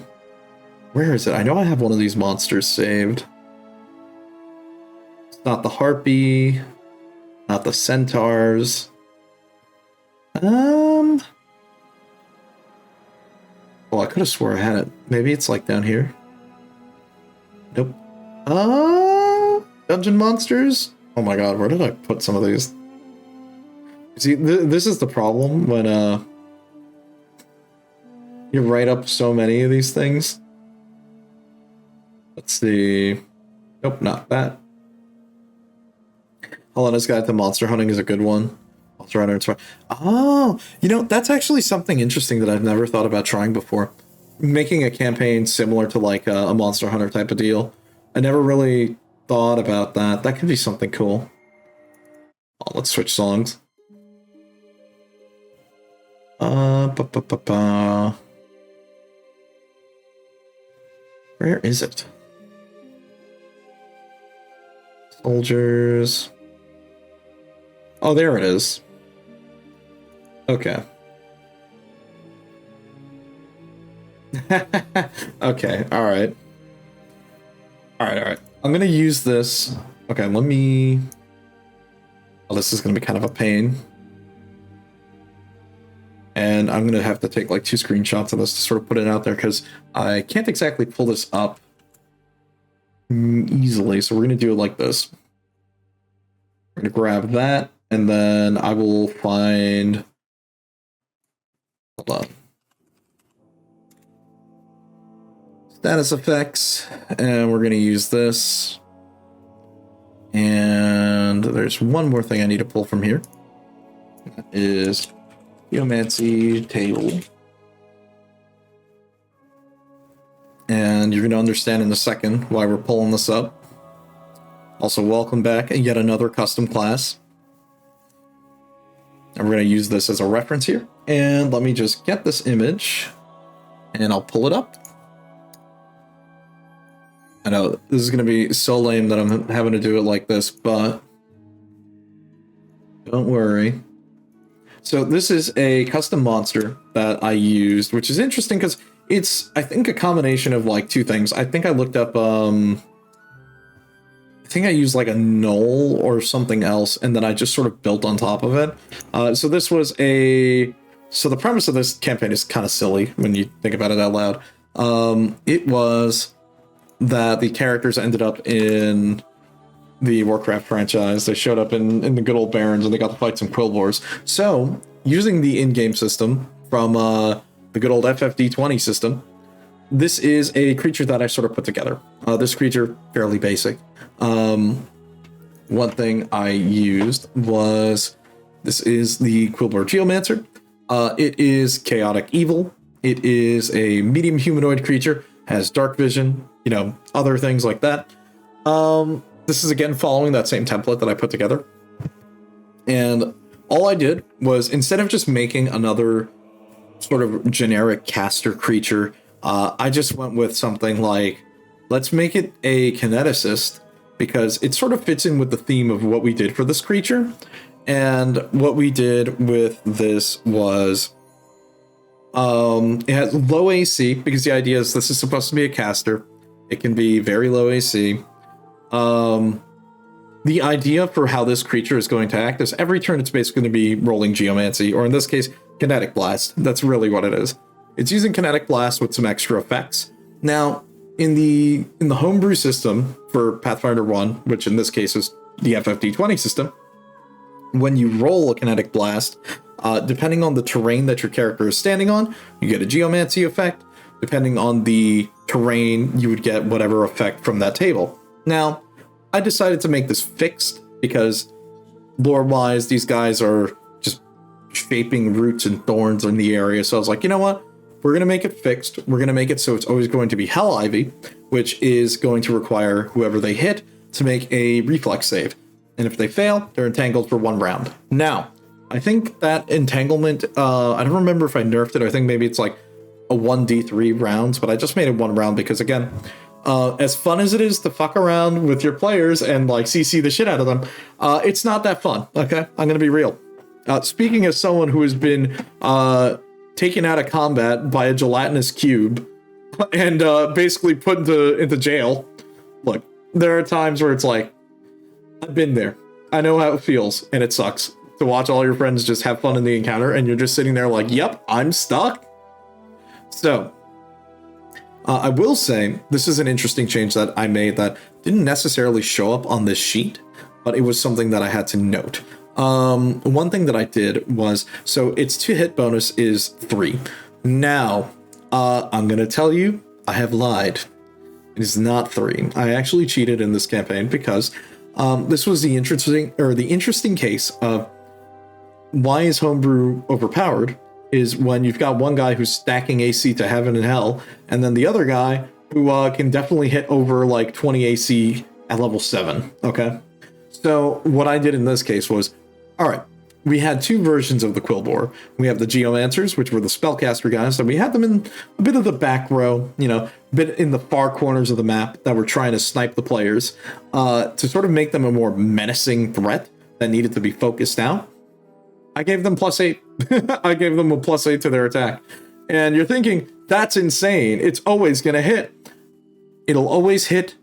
Speaker 1: Where is it? I know I have one of these monsters saved. It's not the harpy, not the centaurs. Oh, I could have swore I had it. Maybe it's like down here. Nope. Dungeon monsters? Oh my god, where did I put some of these? See, this is the problem when you write up so many of these things. Let's see. Nope, not that. Helena's Guide to Monster Hunting is a good one. Monster Hunter and oh, you know, that's actually something interesting that I've never thought about trying before. Making a campaign similar to like a Monster Hunter type of deal. I never really thought about that. That could be something cool. Oh, let's switch songs. Where is it? Soldiers. Oh, there it is. Okay. Okay, alright. Alright. I'm gonna use this. Okay, let me... Oh, this is gonna be kind of a pain. And I'm gonna have to take like 2 screenshots of this to sort of put it out there, because I can't exactly pull this up easily, so we're gonna do it like this. We're gonna grab that, and then I will find... Hold on. Status effects, and we're gonna use this. And there's one more thing I need to pull from here. That is Geomancy table. And you're going to understand in a second why we're pulling this up. Also, welcome back, yet another custom class. And we're going to use this as a reference here. And let me just get this image, and I'll pull it up. I know this is going to be so lame that I'm having to do it like this, but don't worry. So this is a custom monster that I used, which is interesting because it's, I think, a combination of like 2 things. I think I looked up, I think I used like a null or something else, and then I just sort of built on top of it. So this was so the premise of this campaign is kind of silly when you think about it out loud. It was that the characters ended up in the Warcraft franchise. They showed up in the good old Barrens, and they got to fight some Quill Wars. So, using the in-game system from the good old FFD20 system, this is a creature that I sort of put together. This creature, fairly basic. One thing I used was, this is the Quillbore Geomancer. It is chaotic evil. It is a medium humanoid creature, has dark vision, other things like that. This is again following that same template that I put together. And all I did was, instead of just making another sort of generic caster creature, I just went with something like, let's make it a kineticist, because it sort of fits in with the theme of what we did for this creature. And what we did with this was, it has low AC, because the idea is this is supposed to be a caster. It can be very low AC. The idea for how this creature is going to act is every turn it's basically going to be rolling Geomancy, or in this case, Kinetic Blast. That's really what it is. It's using Kinetic Blast with some extra effects. Now, in the Homebrew system for Pathfinder 1, which in this case is the FFD20 system, when you roll a Kinetic Blast, depending on the terrain that your character is standing on, you get a Geomancy effect. Depending on the terrain, you would get whatever effect from that table. Now, I decided to make this fixed because lore-wise, these guys are just shaping roots and thorns in the area. So I was like, you know what? We're going to make it fixed. We're going to make it so it's always going to be Hell Ivy, which is going to require whoever they hit to make a reflex save. And if they fail, they're entangled for 1 round. Now, I think that entanglement, I don't remember if I nerfed it. I think maybe it's like a 1d3 rounds, but I just made it 1 round because, again, as fun as it is to fuck around with your players and like CC the shit out of them, it's not that fun, okay? I'm going to be real. Speaking as someone who has been taken out of combat by a gelatinous cube and basically put into jail, look, there are times where it's like, I've been there. I know how it feels, and it sucks to watch all your friends just have fun in the encounter, and you're just sitting there like, yep, I'm stuck. So, I will say, this is an interesting change that I made that didn't necessarily show up on this sheet, but it was something that I had to note. One thing that I did was, so its 2-hit bonus is 3. Now, I'm going to tell you, I have lied. It is not 3. I actually cheated in this campaign because this was the interesting case of why is Homebrew overpowered is when you've got one guy who's stacking AC to heaven and hell, and then the other guy who can definitely hit over like 20 AC at level 7, okay? So what I did in this case was, all right, we had 2 versions of the Quillbore. We have the Geomancers, which were the spellcaster guys, and we had them in a bit of the back row, a bit in the far corners of the map that were trying to snipe the players to sort of make them a more menacing threat that needed to be focused out. I gave them +8. I gave them a +8 to their attack. And you're thinking, that's insane. It's always going to hit. It'll always hit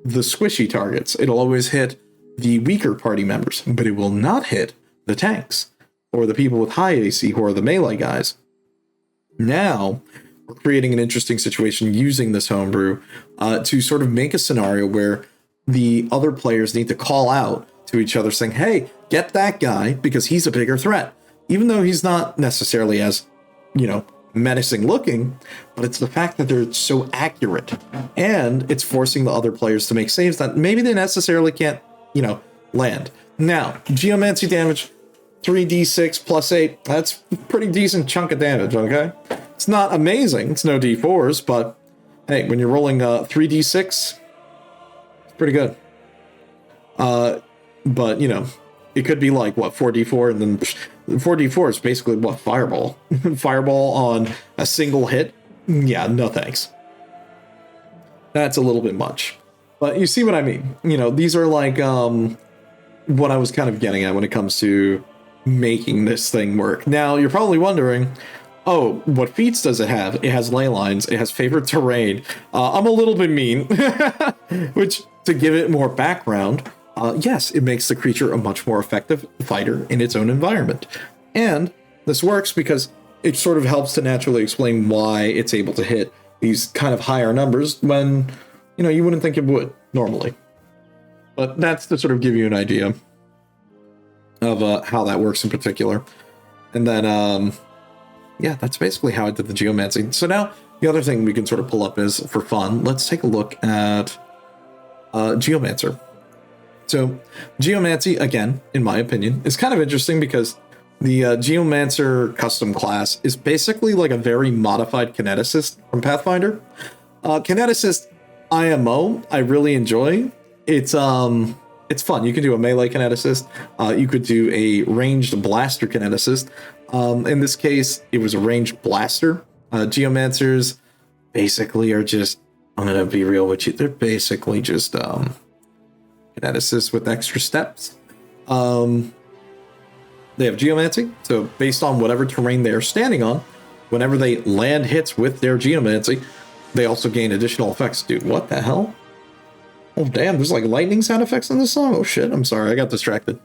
Speaker 1: the squishy targets. It'll always hit the weaker party members, but it will not hit the tanks or the people with high AC who are the melee guys. Now, we're creating an interesting situation using this Homebrew to sort of make a scenario where the other players need to call out to each other saying, hey, get that guy because he's a bigger threat. Even though he's not necessarily as, menacing looking, but it's the fact that they're so accurate and it's forcing the other players to make saves that maybe they necessarily can't, land. Now, Geomancy damage, 3d6 +8, that's a pretty decent chunk of damage, okay? It's not amazing, it's no d4s, but hey, when you're rolling 3d6, it's pretty good. But, it could be like, 4d4, and then 4d4 is basically, Fireball? Fireball on a single hit? Yeah, no thanks. That's a little bit much. But you see what I mean. These are like, what I was kind of getting at when it comes to making this thing work. Now, you're probably wondering, oh, what feats does it have? It has ley lines, it has favorite terrain. I'm a little bit mean, which, to give it more background, yes, it makes the creature a much more effective fighter in its own environment. And this works because it sort of helps to naturally explain why it's able to hit these kind of higher numbers when, you wouldn't think it would normally. But that's to sort of give you an idea of how that works in particular. And then, yeah, that's basically how I did the geomancy. So now the other thing we can sort of pull up is, for fun, let's take a look at Geomancer. So Geomancy, again, in my opinion, is kind of interesting because the Geomancer custom class is basically like a very modified Kineticist from Pathfinder. Kineticist IMO, I really enjoy. It's fun. You can do a melee Kineticist. You could do a ranged blaster Kineticist. In this case, it was a ranged blaster. Geomancers basically are just, I'm going to be real with you, they're basically just Kineticists with extra steps. They have Geomancy, so based on whatever terrain they are standing on, whenever they land hits with their Geomancy, they also gain additional effects. Dude, what the hell? Oh, damn, there's like lightning sound effects in this song? Oh, shit, I'm sorry, I got distracted.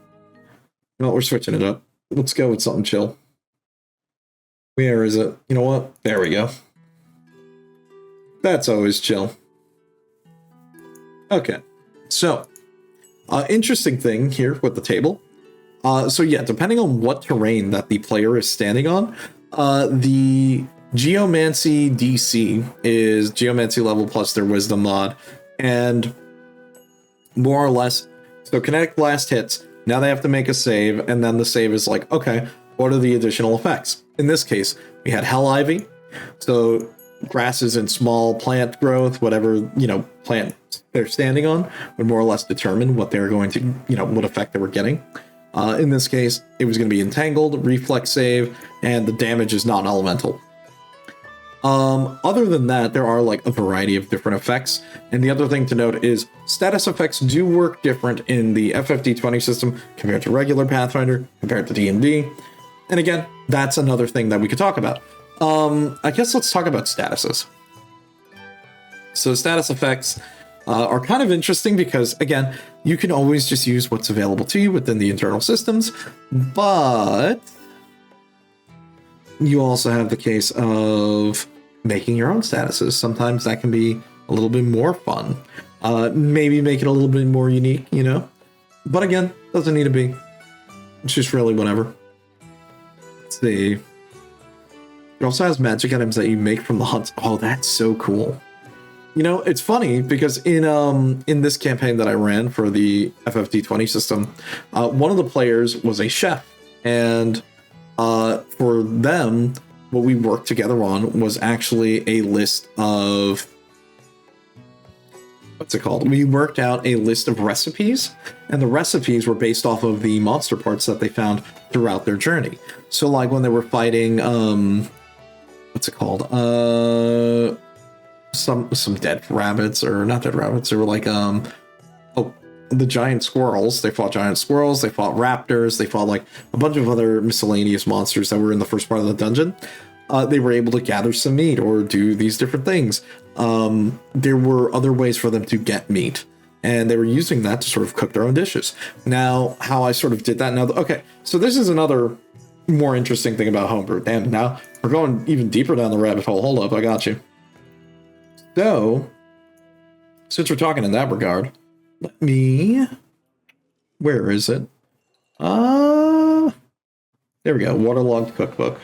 Speaker 1: No, we're switching it up. Let's go with something chill. Where is it? You know what? There we go. That's always chill. Okay, so, interesting thing here with the table. So yeah, depending on what terrain that the player is standing on, the Geomancy DC is Geomancy level plus their Wisdom mod, and more or less, so Kinetic Blast hits, now they have to make a save, and then the save is like, okay, what are the additional effects? In this case, we had Hell Ivy, so grasses and small plant growth, whatever, plant they're standing on, would more or less determine what they're going to, what effect they were getting. In this case, it was going to be Entangled, Reflex Save, and the damage is non-elemental. Other than that, there are like a variety of different effects. And the other thing to note is status effects do work different in the FFD20 system compared to regular Pathfinder, compared to D&D. And again, that's another thing that we could talk about. I guess let's talk about statuses. So status effects are kind of interesting because, again, you can always just use what's available to you within the internal systems, but you also have the case of making your own statuses. Sometimes that can be a little bit more fun. Maybe make it a little bit more unique, But again, doesn't need to be. It's just really whatever. Let's see. It also has magic items that you make from the hunts. Oh, that's so cool. It's funny because in this campaign that I ran for the FFD20 system, one of the players was a chef, and for them, what we worked together on was actually a list of, what's it called? We worked out a list of recipes, and the recipes were based off of the monster parts that they found throughout their journey. So like when they were fighting, what's it called? Some dead rabbits, or not dead rabbits, they were like the giant squirrels. They fought giant squirrels, they fought raptors, they fought like a bunch of other miscellaneous monsters that were in the first part of the dungeon. They were able to gather some meat or do these different things. There were other ways for them to get meat, and they were using that to sort of cook their own dishes. Now, how I sort of did that now, okay, so this is another more interesting thing about Homebrew. Damn, now we're going even deeper down the rabbit hole. Hold up, I got you. So, since we're talking in that regard, let me, where is it? There we go, Waterlogged Cookbook.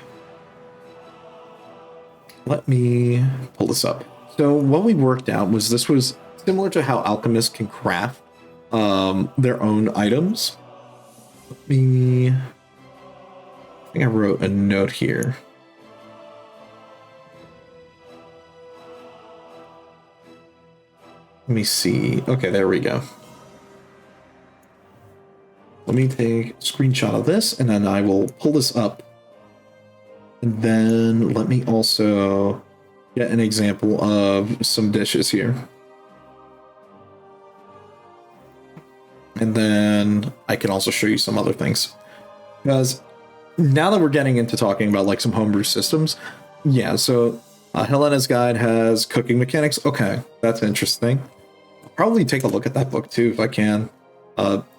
Speaker 1: Let me pull this up. So what we worked out was this was similar to how alchemists can craft their own items. Let me, I think I wrote a note here. Let me see. Okay, there we go. Let me take a screenshot of this, and then I will pull this up. And then let me also get an example of some dishes here. And then I can also show you some other things. Because now that we're getting into talking about like some homebrew systems, yeah, so Helena's Guide has cooking mechanics. Okay, that's interesting. I'll probably take a look at that book too if I can.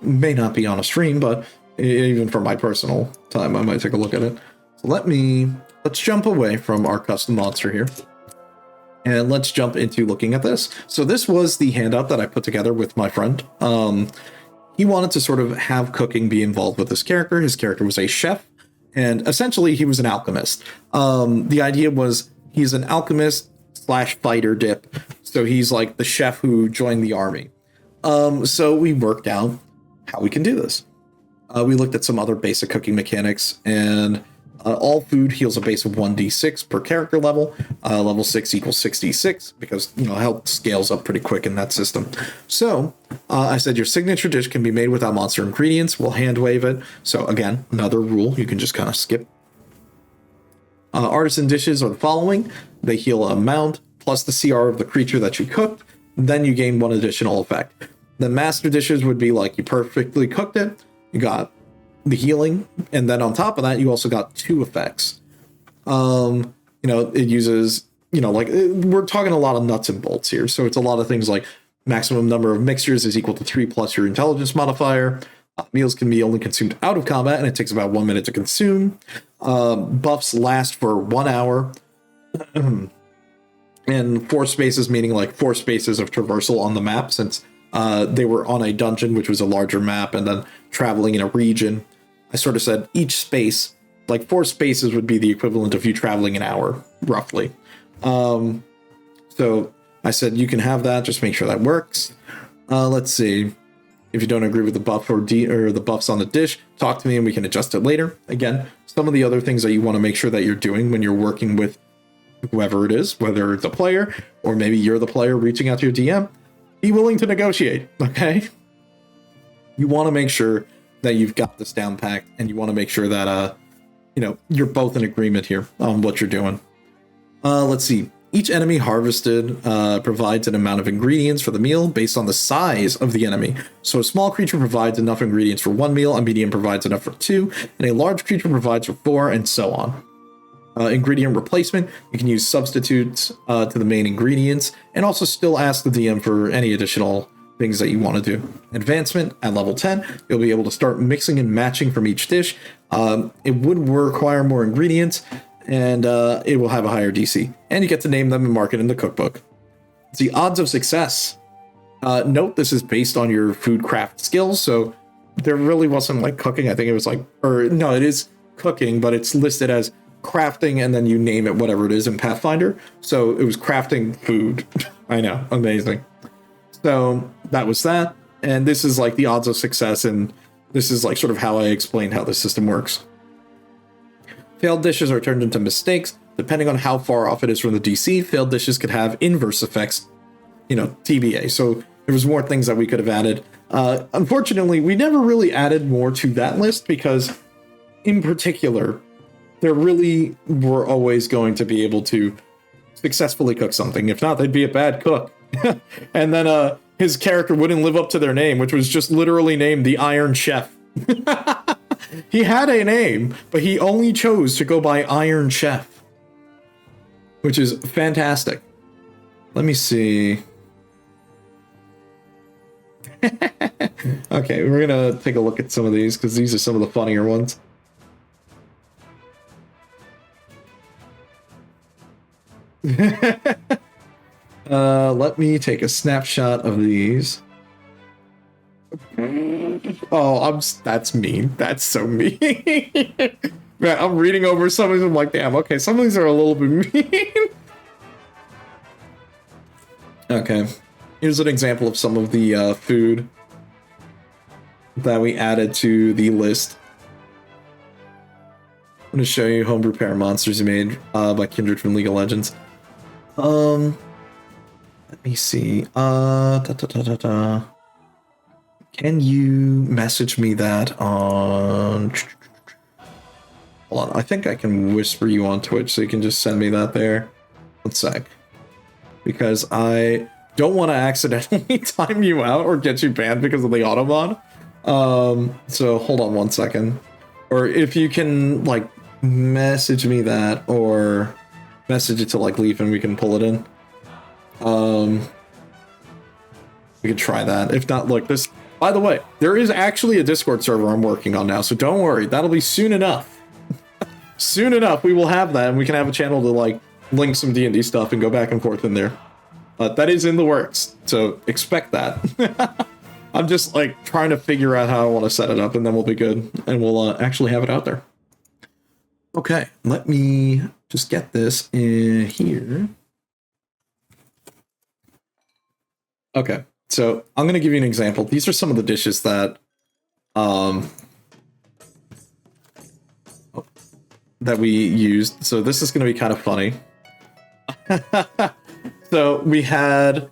Speaker 1: May not be on a stream, but even for my personal time, I might take a look at it. So let's jump away from our custom monster here. And let's jump into looking at this. So this was the handout that I put together with my friend. He wanted to sort of have cooking be involved with his character. His character was a chef, and essentially he was an alchemist. The idea was he's an alchemist / fighter dip. So he's like the chef who joined the army. So we worked out how we can do this. We looked at some other basic cooking mechanics, and all food heals a base of 1d6 per character level. Level 6 equals 66 because, health scales up pretty quick in that system. So I said your signature dish can be made without monster ingredients. We'll hand wave it. So again, another rule you can just kind of skip. Artisan dishes are the following. They heal an amount plus the CR of the creature that you cooked. Then you gain one additional effect. The master dishes would be like you perfectly cooked it. You got the healing, and then on top of that, you also got 2 effects. It uses, we're talking a lot of nuts and bolts here. So it's a lot of things like maximum number of mixtures is equal to 3 plus your intelligence modifier. Meals can be only consumed out of combat, and it takes about 1 minute to consume. Buffs last for 1 hour. And 4 spaces, meaning like 4 spaces of traversal on the map, since they were on a dungeon, which was a larger map, and then traveling in a region. I sort of said each space, like 4 spaces would be the equivalent of you traveling an hour, roughly. So I said you can have that, just make sure that works. Let's see. If you don't agree with the buff or the buffs on the dish, talk to me and we can adjust it later. Again, some of the other things that you want to make sure that you're doing when you're working with whoever it is, whether it's a player or maybe you're the player reaching out to your DM, be willing to negotiate, okay? You want to make sure that you've got this down packed, and you want to make sure that, you're both in agreement here on what you're doing. Let's see. Each enemy harvested provides an amount of ingredients for the meal based on the size of the enemy. So a small creature provides enough ingredients for 1 meal, a medium provides enough for 2, and a large creature provides for 4, and so on. Ingredient replacement, you can use substitutes to the main ingredients, and also still ask the DM for any additional things that you want to do. Advancement, at level 10, you'll be able to start mixing and matching from each dish. It would require more ingredients, and it will have a higher DC. And you get to name them and mark it in the cookbook. The odds of success. Note this is based on your food craft skills, so there really wasn't like cooking. I think it was it is cooking, but it's listed as crafting, and then you name it whatever it is in Pathfinder. So it was crafting food. I know, amazing. So that was that. And this is like the odds of success, and this is like sort of how I explained how the system works. Failed dishes are turned into mistakes. Depending on how far off it is from the DC, failed dishes could have inverse effects, TBA. So there was more things that we could have added. Unfortunately, we never really added more to that list because, in particular, there really were always going to be able to successfully cook something. If not, they'd be a bad cook. And then his character wouldn't live up to their name, which was just literally named the Iron Chef. He had a name, but he only chose to go by Iron Chef, which is fantastic. Let me see. Okay, we're gonna take a look at some of these because these are some of the funnier ones. Let me take a snapshot of these. Oh, that's mean. That's so mean. Man, I'm reading over some of them, I'm like, damn, okay, some of these are a little bit mean. Okay, here's an example of some of the food that we added to the list. I'm going to show you homebrew pair monsters you made by Kindred from League of Legends. Let me see. Can you message me that on... Hold on, I think I can whisper you on Twitch, so you can just send me that there. 1 sec. Because I don't want to accidentally time you out or get you banned because of the Autobot. So hold on 1 second. Or if you can, like, message me that, or message it to, like, Leaf and we can pull it in. We can try that. If not, look, this... By the way, there is actually a Discord server I'm working on now, so don't worry. That'll be soon enough. Soon enough, we will have that, and we can have a channel to, like, link some D&D stuff and go back and forth in there. That is in the works, so expect that. I'm just like trying to figure out how I want to set it up, and then we'll be good, and we'll actually have it out there. Okay, let me just get this in here. Okay, so I'm going to give you an example. These are some of the dishes that that we used. So this is going to be kind of funny. So we had...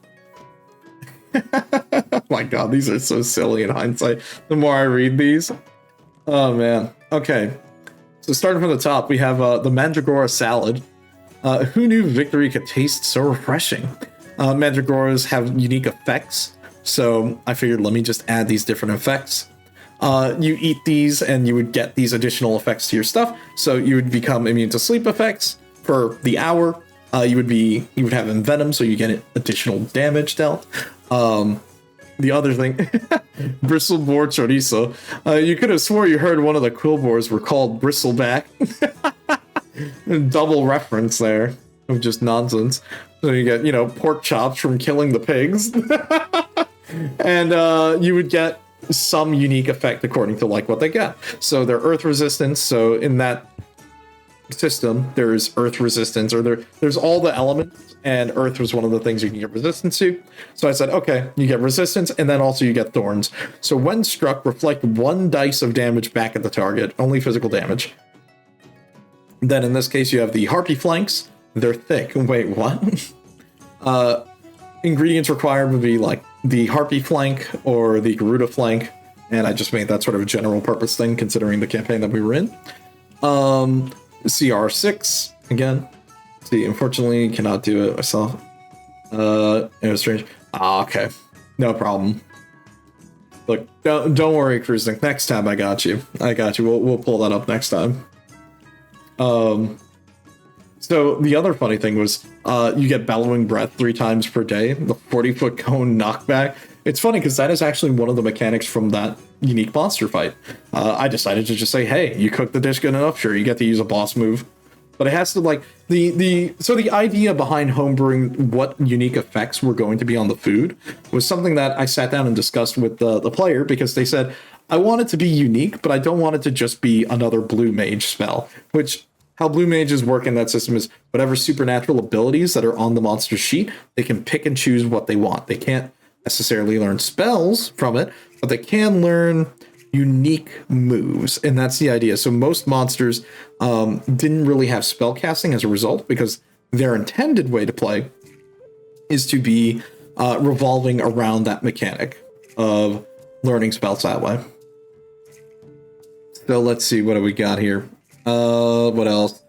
Speaker 1: Oh my god, these are so silly in hindsight. The more I read these. Oh man. Okay. So starting from the top, we have the Mandragora salad. Who knew victory could taste so refreshing? Mandragoras have unique effects. So I figured let me just add these different effects. You eat these and you would get these additional effects to your stuff. So you would become immune to sleep effects for the hour. You would have envenom, so you get additional damage dealt. The other thing, Bristleboar chorizo. You could have swore you heard one of the quillboars were called Bristleback. Double reference there of just nonsense. So you get, pork chops from killing the pigs. And you would get some unique effect according to like what they get. So they're earth resistance. So in that system, there's earth resistance, or there's all the elements, and earth was one of the things you can get resistance to. So I said, okay, you get resistance, and then also you get thorns. So when struck, reflect 1 dice of damage back at the target, only physical damage. Then in this case, you have the harpy flanks. They're thick. Wait, what? Ingredients required would be like the harpy flank or the Garuda flank, and I just made that sort of a general purpose thing considering the campaign that we were in. CR6 again. See, unfortunately, cannot do it myself. It was strange. Okay, no problem. Look, don't worry, Cruising. Next time, I got you. We'll pull that up next time. So the other funny thing was, you get bellowing breath 3 times per day. The 40-foot cone knockback. It's funny because that is actually one of the mechanics from that unique monster fight. I decided to just say, hey, you cook the dish good enough, sure, you get to use a boss move. But it has to, like, so the idea behind homebrewing what unique effects were going to be on the food was something that I sat down and discussed with the player, because they said, I want it to be unique, but I don't want it to just be another blue mage spell, which... How blue mages work in that system is whatever supernatural abilities that are on the monster sheet, they can pick and choose what they want. They can't necessarily learn spells from it, but they can learn unique moves, and that's the idea. So most monsters didn't really have spell casting as a result, because their intended way to play is to be revolving around that mechanic of learning spells that way. So let's see, what do we got here? What else?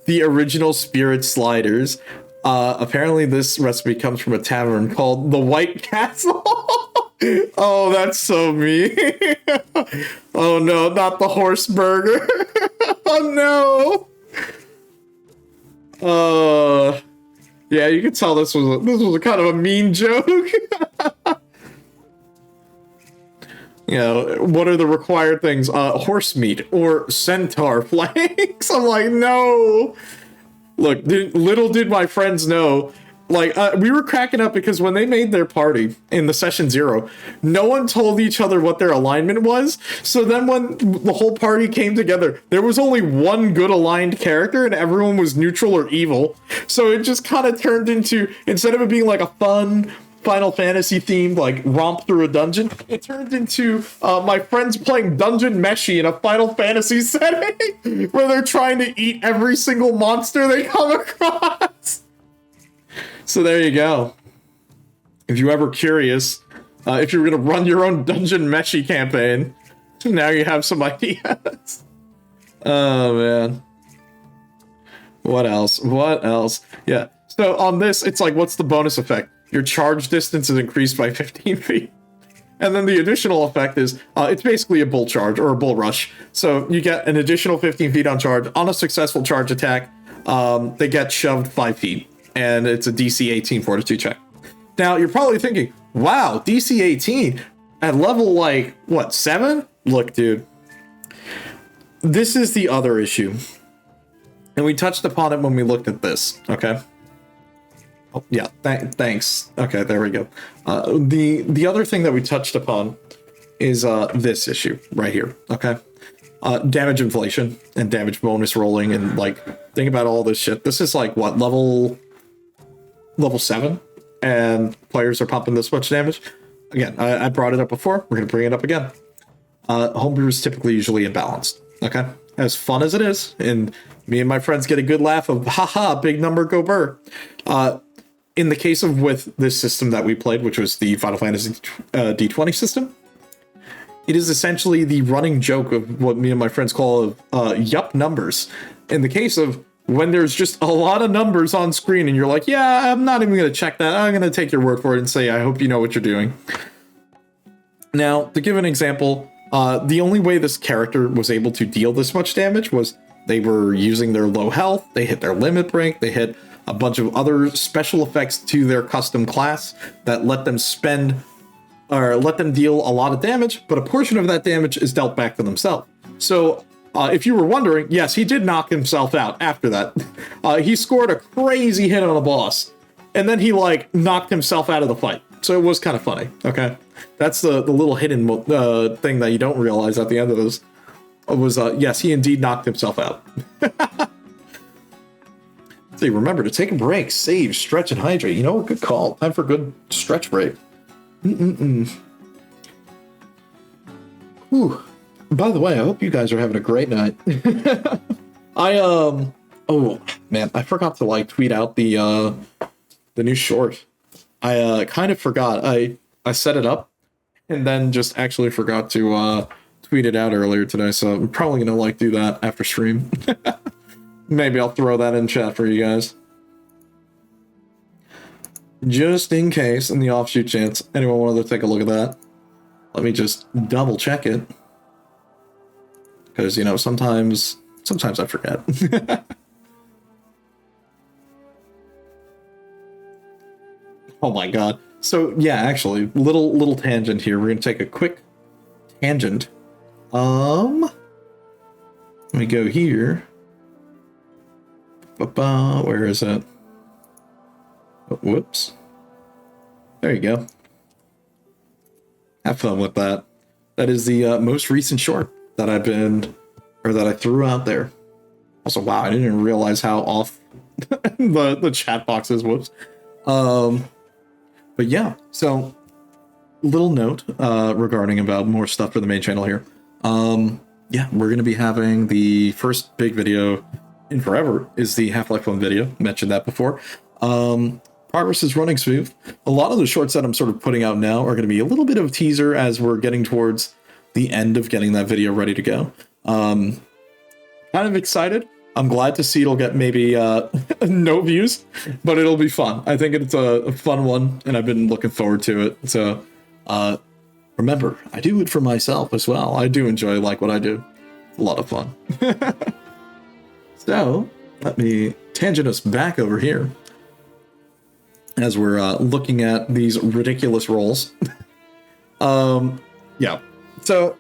Speaker 1: The original spirit sliders. Apparently this recipe comes from a tavern called the White Castle. Oh, that's so me. Oh no, not the horse burger. Oh no. Yeah, you can tell this was a kind of a mean joke. What are the required things? Horse meat or centaur flanks. I'm like, no. Look, little did my friends know. Like, we were cracking up because when they made their party in the session 0, no one told each other what their alignment was. So then when the whole party came together, there was only one good aligned character and everyone was neutral or evil. So it just kind of turned into, instead of it being like a fun Final Fantasy themed like romp through a dungeon, it turned into my friends playing Dungeon Meshi in a Final Fantasy setting where they're trying to eat every single monster they come across. So there you go. If you're ever curious, if you're gonna run your own Dungeon Meshi campaign, now you have some ideas. Oh man. What else? Yeah. So on this, it's like, what's the bonus effect? Your charge distance is increased by 15 feet. And then the additional effect is, it's basically a bull charge or a bull rush. So you get an additional 15 feet on charge. On a successful charge attack, they get shoved 5 feet. And it's a DC 18 fortitude check. Now, you're probably thinking, wow, DC 18 at level, like, what, 7? Look, dude. This is the other issue. And we touched upon it when we looked at this, okay? Oh, yeah, thanks. Okay, there we go. The other thing that we touched upon is this issue right here, okay? Damage inflation and damage bonus rolling and, like, think about all this shit. This is, like, what, level 7? And players are pumping this much damage? Again, I brought it up before. We're going to bring it up again. Homebrew is typically usually imbalanced, okay? As fun as it is, and me and my friends get a good laugh of, haha, big number, go burr. In the case of with this system that we played, which was the Final Fantasy D20 system, it is essentially the running joke of what me and my friends call yup numbers. In the case of when there's just a lot of numbers on screen and you're like, yeah, I'm not even going to check that. I'm going to take your word for it and say, I hope you know what you're doing. Now, to give an example, the only way this character was able to deal this much damage was they were using their low health, they hit their limit break, they hit a bunch of other special effects to their custom class that let them spend or let them deal a lot of damage, but a portion of that damage is dealt back to themselves. So if you were wondering, yes, he did knock himself out after that. He scored a crazy hit on a boss, and then he like knocked himself out of the fight. So it was kind of funny, okay? That's the little hidden thing that you don't realize at the end of this. Was, yes, he indeed knocked himself out. So remember to take a break, save, stretch, and hydrate. You know what? Good call. Time for a good stretch break. Whew. By the way, I hope you guys are having a great night. Oh man, I forgot to like tweet out the new short. I kind of forgot. I set it up and then just actually forgot to tweet it out earlier today, so I'm probably gonna like do that after stream. Maybe I'll throw that in chat for you guys. Just in case, in the offshoot chance, anyone wanted to take a look at that. Let me just double check it. Because, you know, sometimes I forget. Oh my god. So, yeah, actually, little tangent here. We're going to take a quick tangent. Let me go here. Where is it? Oh, whoops. There you go. Have fun with that. That is the most recent short that that I threw out there. Also, wow, I didn't even realize how off the chat box is. Whoops. But yeah, so little note regarding about more stuff for the main channel here. Yeah, we're going to be having the first big video in forever is the Half-Life 1 video. Mentioned that before. Progress is running smooth. A lot of the shorts that I'm sort of putting out now are going to be a little bit of a teaser as we're getting towards the end of getting that video ready to go. Kind of excited. I'm glad to see it'll get maybe no views, but it'll be fun. I think it's a fun one, and I've been looking forward to it. So remember, I do it for myself as well. I do enjoy like what I do. It's a lot of fun. So let me tangent us back over here as we're looking at these ridiculous rolls. Yeah. So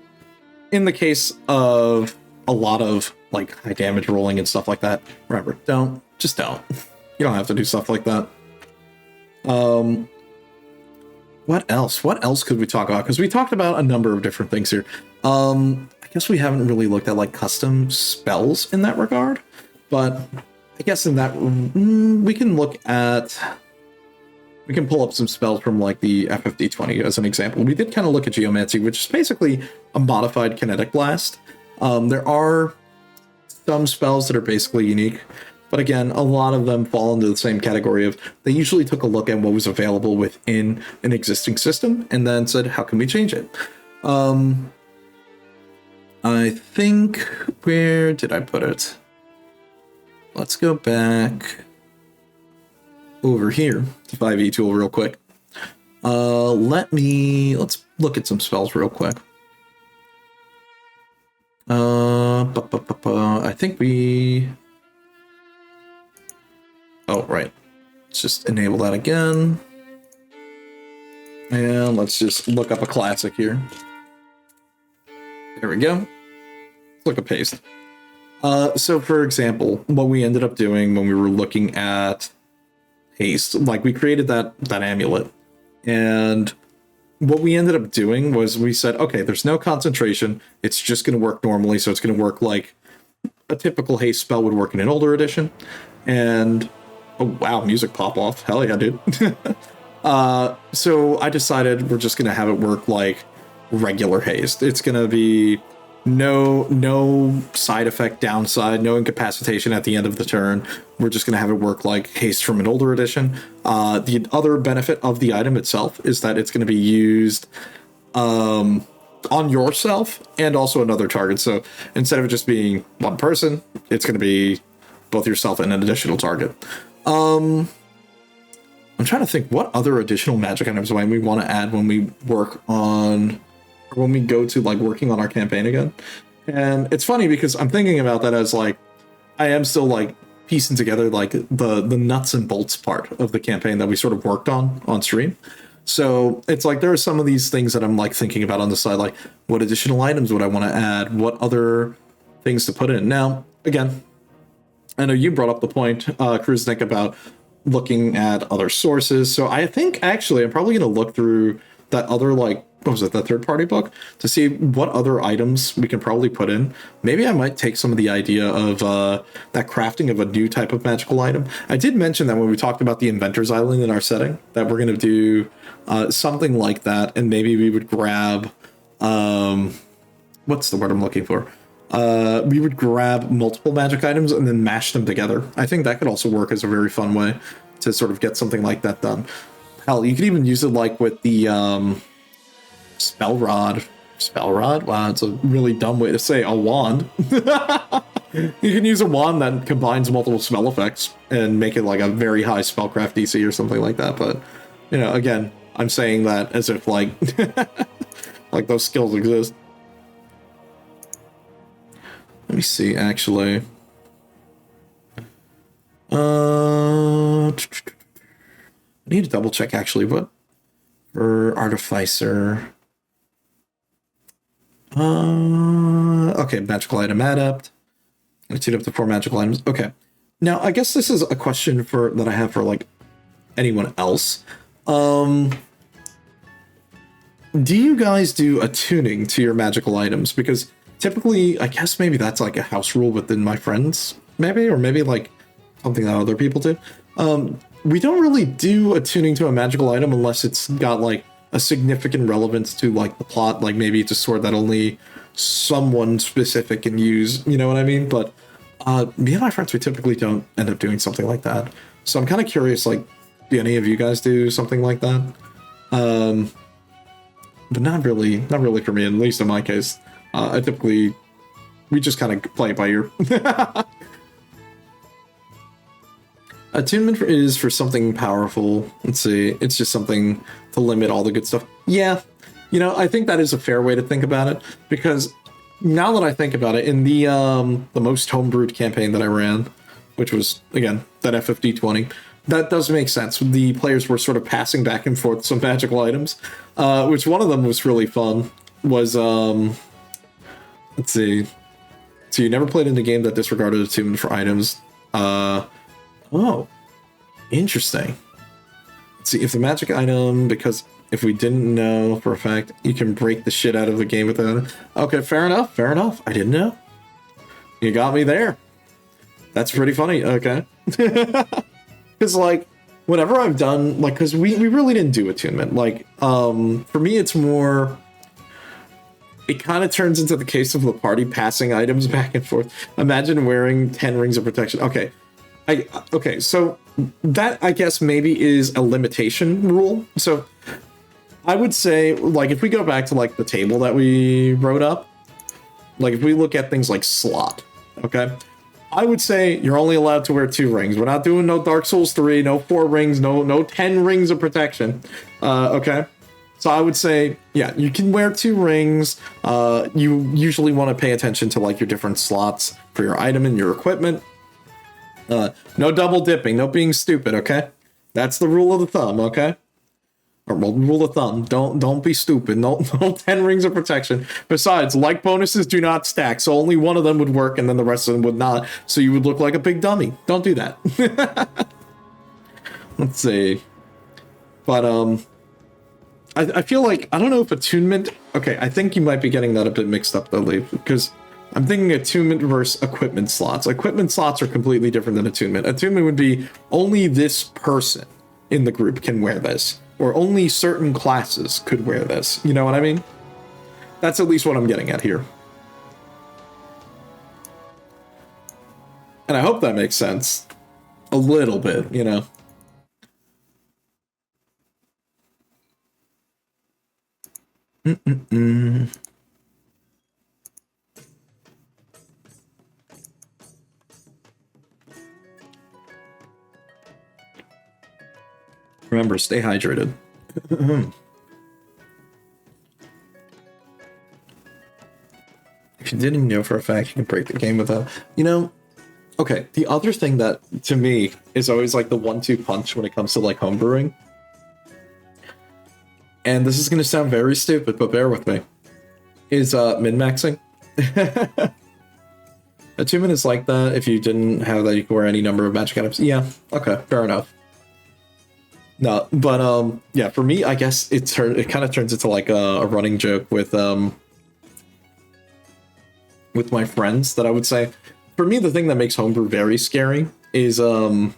Speaker 1: in the case of a lot of like high damage rolling and stuff like that, remember, just don't. You don't have to do stuff like that. What else? What else could we talk about? Because we talked about a number of different things here. I guess we haven't really looked at like custom spells in that regard, but I guess in that we can pull up some spells from like the FFD20 as an example. We did kind of look at Geomancy, which is basically a modified kinetic blast. There are some spells that are basically unique, but again, a lot of them fall into the same category of they usually took a look at what was available within an existing system and then said, how can we change it? I think, where did I put it? Let's go back over here to 5e tool real quick. Let's look at some spells real quick. I think oh, right. Let's just enable that again. And let's just look up a classic here. There we go. Let's look at paste. So for example, what we ended up doing when we were looking at haste, like we created that amulet, and what we ended up doing was we said, okay, there's no concentration. It's just going to work normally. So it's going to work like a typical haste spell would work in an older edition. And oh wow, music pop off. Hell yeah, dude. So I decided we're just going to have it work like regular haste. It's going to be no side effect downside, no incapacitation at the end of the turn. We're just going to have it work like haste from an older edition. The other benefit of the item itself is that it's going to be used on yourself and also another target. So instead of it just being one person, it's going to be both yourself and an additional target. I'm trying to think what other additional magic items might we want to add when we work on, or when we go to like working on our campaign again. And it's funny because I'm thinking about that as like, I am still like piecing together like the nuts and bolts part of the campaign that we sort of worked on stream. So it's like there are some of these things that I'm like thinking about on the side, like what additional items would I want to add? What other things to put in? Now, again, I know you brought up the point, Kruznik, about looking at other sources. So I think actually I'm probably going to look through that other, like, what was it, that third-party book, to see what other items we can probably put in. Maybe I might take some of the idea of that crafting of a new type of magical item. I did mention that when we talked about the Inventor's Island in our setting, that we're going to do something like that, and maybe we would grab, what's the word I'm looking for? We would grab multiple magic items and then mash them together. I think that could also work as a very fun way to sort of get something like that done. Hell, you could even use it like with the spell rod. Spell rod? Wow, it's a really dumb way to say a wand. You can use a wand that combines multiple spell effects and make it like a very high spellcraft DC or something like that. But, you know, again, I'm saying that as if like like those skills exist. Let me see, actually. I need to double check actually, but for Artificer. Okay, magical item adept. I tuned up to 4 magical items. Okay. Now, I guess this is a question that I have for like anyone else. Do you guys do attuning to your magical items? Because typically, I guess maybe that's like a house rule within my friends, maybe, or maybe like something that other people do. We don't really do attuning to a magical item unless it's got like a significant relevance to like the plot, like maybe it's a sword that only someone specific can use, you know what I mean? But me and my friends, we typically don't end up doing something like that. So I'm kind of curious, like, do any of you guys do something like that? But not really for me, at least in my case. I typically, we just kind of play it by ear. Attunement is for something powerful. Let's see, it's just something to limit all the good stuff. Yeah, you know, I think that is a fair way to think about it, because now that I think about it, in the most homebrewed campaign that I ran, which was, again, that FFD20, that does make sense. The players were sort of passing back and forth some magical items, which one of them was really fun, was, let's see. So you never played in a game that disregarded attunement for items. Oh, interesting. Let's see, if the magic item, because if we didn't know for a fact, you can break the shit out of the game without it. Okay, fair enough. I didn't know. You got me there. That's pretty funny. Okay. Because, like, whenever I've done, like, because we really didn't do attunement. Like, for me, it's more, it kind of turns into the case of the party passing items back and forth. Imagine wearing 10 rings of protection. Okay. Okay, so that, I guess, maybe is a limitation rule. So I would say, like, if we go back to, like, the table that we wrote up, like, if we look at things like slot, okay, I would say you're only allowed to wear 2 rings. We're not doing no Dark Souls 3, no 4 rings, no 10 rings of protection, okay? So I would say, yeah, you can wear 2 rings. You usually want to pay attention to, like, your different slots for your item and your equipment. No double dipping, no being stupid, okay? That's the rule of the thumb, okay? Or well, rule of thumb, don't be stupid. No, no 10 rings of protection. Besides, like bonuses do not stack, so only one of them would work and then the rest of them would not. So you would look like a big dummy. Don't do that. Let's see. But I feel like, I don't know if attunement. Okay, I think you might be getting that a bit mixed up though, Leaf, because I'm thinking attunement versus equipment slots. Equipment slots are completely different than attunement. Attunement would be only this person in the group can wear this, or only certain classes could wear this. You know what I mean? That's at least what I'm getting at here. And I hope that makes sense. A little bit, you know. Remember, stay hydrated. If you didn't know for a fact you can break the game without, you know. Okay, the other thing that to me is always like the 1-2 punch when it comes to like homebrewing, and this is going to sound very stupid, but bear with me, is min-maxing. Attunement is like that. If you didn't have that, you could wear any number of magic items. Yeah, okay, fair enough. No, but yeah, for me, I guess it kind of turns into like a running joke with my friends that I would say, for me, the thing that makes homebrew very scary is well,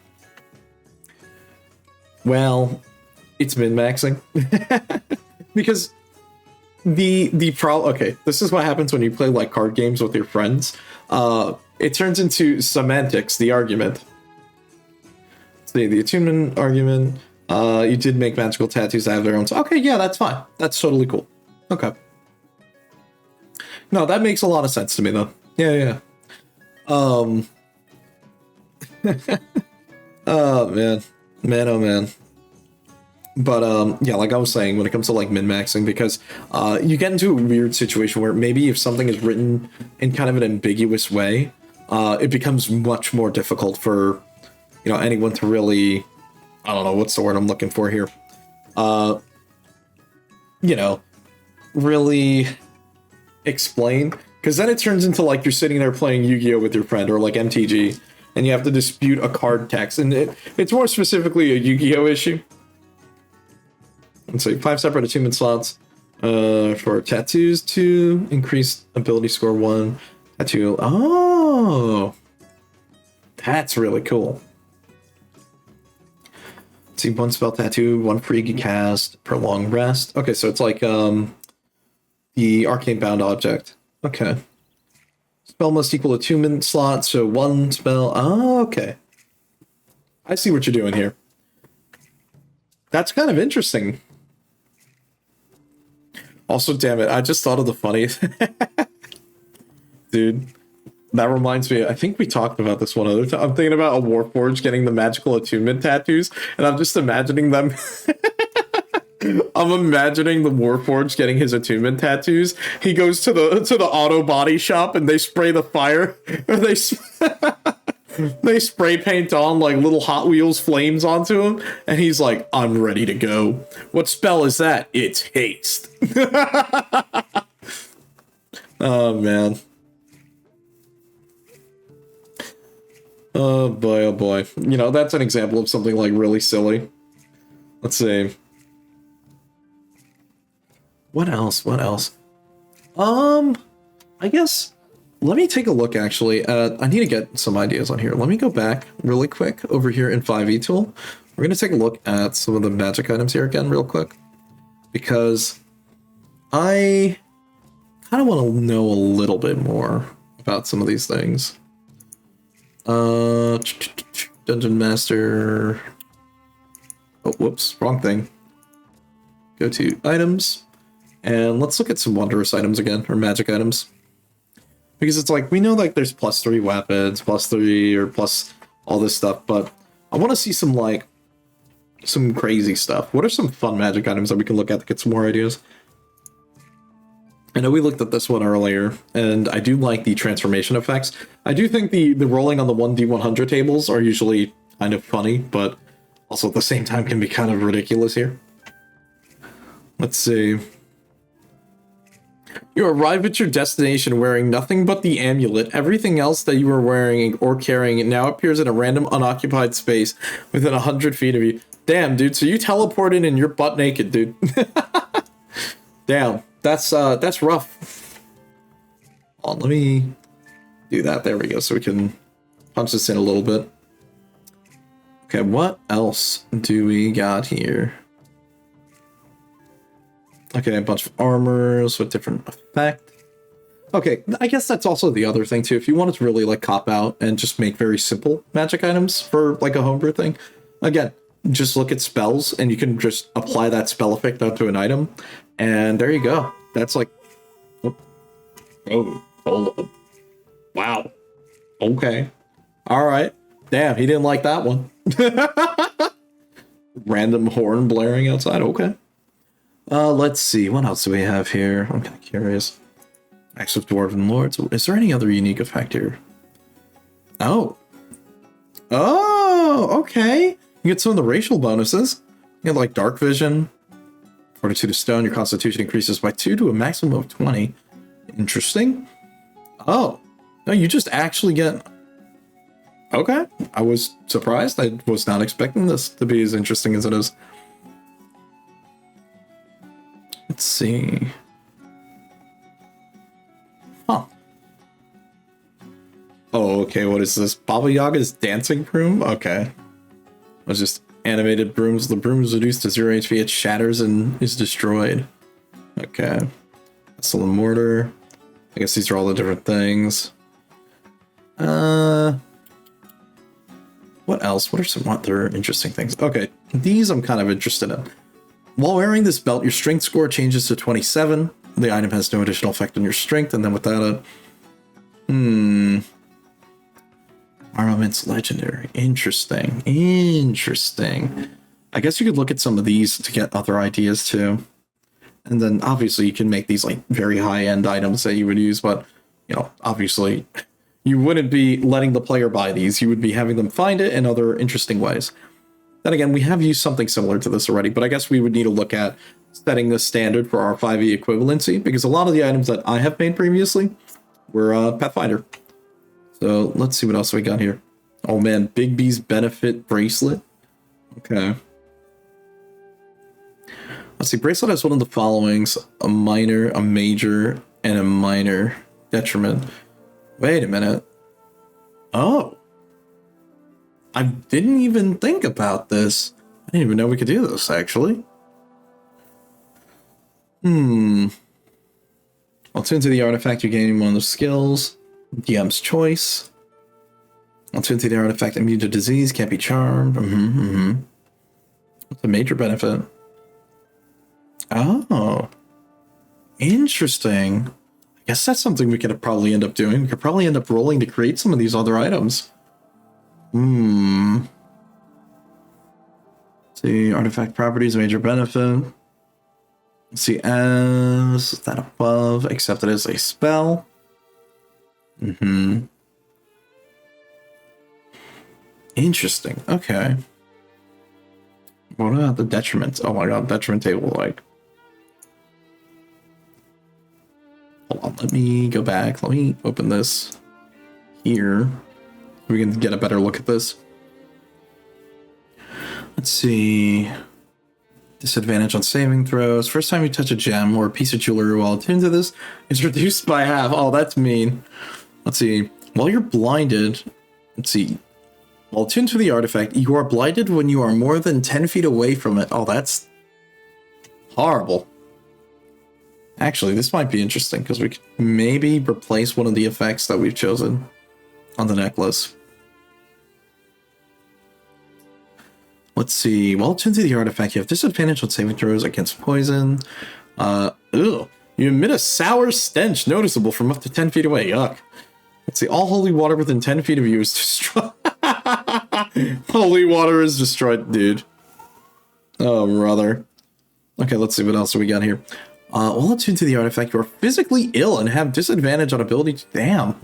Speaker 1: it's min-maxing. Because the problem, okay, this is what happens when you play like card games with your friends. It turns into semantics, the argument. See, the attunement argument. You did make magical tattoos that have their own. Okay, yeah, that's fine. That's totally cool. Okay. No, that makes a lot of sense to me, though. Yeah. Oh man, oh man. But yeah, like I was saying, when it comes to like min-maxing, because you get into a weird situation where maybe if something is written in kind of an ambiguous way, it becomes much more difficult for, you know, anyone to really, I don't know, what's the word I'm looking for here? You know, really explain. Because then it turns into like you're sitting there playing Yu-Gi-Oh! With your friend, or like MTG, and you have to dispute a card text. And it's more specifically a Yu-Gi-Oh! Issue. Let's say 5 separate attunement slots for tattoos, 2, increased ability score 1, tattoo. Oh! That's really cool. See, 1 spell tattoo, 1 free cast, prolonged rest. Okay, so it's like the arcane bound object. Okay. Spell must equal attunement slot, so 1 spell. Oh, okay. I see what you're doing here. That's kind of interesting. Also, damn it, I just thought of the funniest. Dude, that reminds me, I think we talked about this one other time. I'm thinking about a Warforged getting the magical attunement tattoos, and I'm just imagining them. I'm imagining the Warforged getting his attunement tattoos. He goes to the auto body shop and they spray the fire, or they spray paint on like little Hot Wheels flames onto him, and he's like, "I'm ready to go." What spell is that? It's haste. Oh man. Oh boy, oh boy. You know, that's an example of something like really silly. Let's see. What else? What else? I guess, let me take a look actually. I need to get some ideas on here. Let me go back really quick over here in 5e tool. We're going to take a look at some of the magic items here again real quick, because I kind of want to know a little bit more about some of these things. Dungeon Master. Oh, whoops, wrong thing. Go to items. And let's look at some wondrous items again, or magic items. Because it's like, we know like there's +3 weapons, +3, or plus all this stuff, but I want to see some like, some crazy stuff. What are some fun magic items that we can look at to get some more ideas? I know we looked at this one earlier, and I do like the transformation effects. I do think the rolling on the 1d100 tables are usually kind of funny, but also at the same time can be kind of ridiculous here. Let's see. You arrive at your destination wearing nothing but the amulet. Everything else that you were wearing or carrying now appears in a random unoccupied space within 100 feet of you. Damn, dude. So you teleported and you're butt naked, dude. Damn. That's rough. Oh, let me do that. There we go. So we can punch this in a little bit. Okay, what else do we got here? Okay, a bunch of armors with different effect. Okay, I guess that's also the other thing too. If you wanted to really like cop out and just make very simple magic items for like a homebrew thing, again, just look at spells and you can just apply that spell effect onto an item, and there you go. That's like, oh, wow. Okay, all right. Damn, he didn't like that one. Random horn blaring outside. Okay. Let's see. What else do we have here? I'm kind of curious. Acts of Dwarven Lords. Is there any other unique effect here? Oh. Oh, okay. You get some of the racial bonuses. You get like Dark Vision. Fortitude of Stone. Your Constitution increases by 2 to a maximum of 20. Interesting. Oh. No, you just actually get... Okay. I was surprised. I was not expecting this to be as interesting as it is. Let's see. Huh. Oh, okay, what is this? Baba Yaga's dancing broom? Okay. It's just animated brooms. The broom is reduced to 0 HP. It shatters and is destroyed. Okay. Pestle and Mortar. I guess these are all the different things. What else? What are some other interesting things? Okay, these I'm kind of interested in. While wearing this belt, your strength score changes to 27. The item has no additional effect on your strength, and then without it... Armament's legendary. Interesting. Interesting. I guess you could look at some of these to get other ideas, too. And then, obviously, you can make these, like, very high-end items that you would use, but, you know, obviously, you wouldn't be letting the player buy these. You would be having them find it in other interesting ways. Then again, we have used something similar to this already, but I guess we would need to look at setting the standard for our 5e equivalency, because a lot of the items that I have made previously were Pathfinder. So let's see what else we got here. Oh man, Big B's Benefit Bracelet. Okay. Let's see, Bracelet has one of the followings: a minor, a major, and a minor detriment. Wait a minute. Oh. I didn't even think about this. I didn't even know we could do this, actually. While tuned to the artifact, you gain one of the skills. DM's choice. While tuned to the artifact, immune to disease, can't be charmed. What's a major benefit? Oh. Interesting. I guess that's something we could probably end up doing. We could probably end up rolling to create some of these other items. See, artifact properties, major benefit. See, as that above, accepted as a spell. Interesting. Okay. What about the detriments? Oh my god, detriment table, like. Hold on, let me go back. Let me open this here. We can get a better look at this. Let's see. Disadvantage on saving throws. First time you touch a gem or a piece of jewelry while attuned to this is reduced by half. Oh, that's mean. Let's see. While you're blinded, let's see. While attuned to the artifact, you are blinded when you are more than 10 feet away from it. Oh, that's horrible. Actually, this might be interesting because we could maybe replace one of the effects that we've chosen on the necklace. Let's see. While attuned to the artifact, you have disadvantage on saving throws against poison. You emit a sour stench noticeable from up to 10 feet away. Yuck. Let's see. All holy water within 10 feet of you is destroyed. Holy water is destroyed, dude. Oh, brother. Okay, let's see what else we got here. While attuned to the artifact, you are physically ill and have disadvantage on ability to... Damn.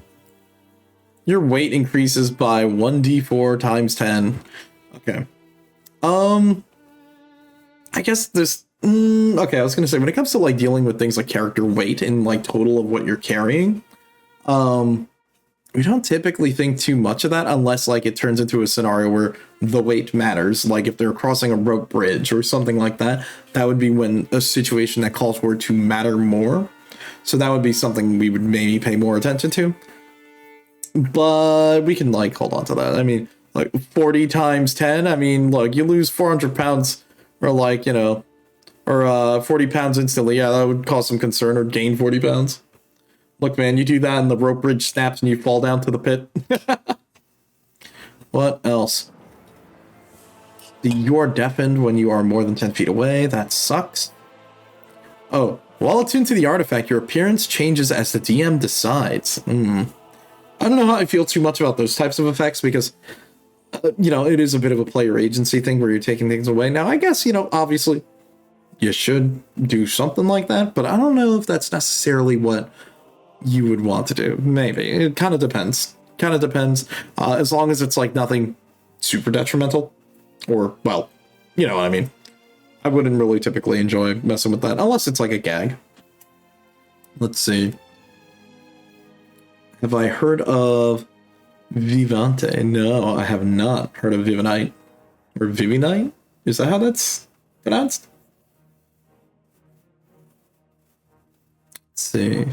Speaker 1: Your weight increases by 1d4 times 10. Okay. I guess this Okay, I was gonna say, when it comes to like dealing with things like character weight and like total of what you're carrying, we don't typically think too much of that unless like it turns into a scenario where the weight matters. Like if they're crossing a rope bridge or something like that, that would be when a situation that calls for it to matter more. So that would be something we would maybe pay more attention to. But we can like hold on to that. I mean, like 40 times 10. I mean, look, you lose 400 pounds or like, you know, or 40 pounds instantly. Yeah, that would cause some concern, or gain 40 pounds. Look, man, you do that and the rope bridge snaps and you fall down to the pit. What else? You're deafened when you are more than 10 feet away. That sucks. Oh, while attuned to the artifact, your appearance changes as the DM decides. I don't know how I feel too much about those types of effects because, you know, it is a bit of a player agency thing where you're taking things away. Now, I guess, you know, obviously you should do something like that, but I don't know if that's necessarily what you would want to do. Maybe. It kind of depends. As long as it's like nothing super detrimental, or, well, you know what I mean. I wouldn't really typically enjoy messing with that unless it's like a gag. Let's see. Have I heard of Vivante? No, I have not heard of Vivinite. Or Vivinite? Is that how that's pronounced? Let's see.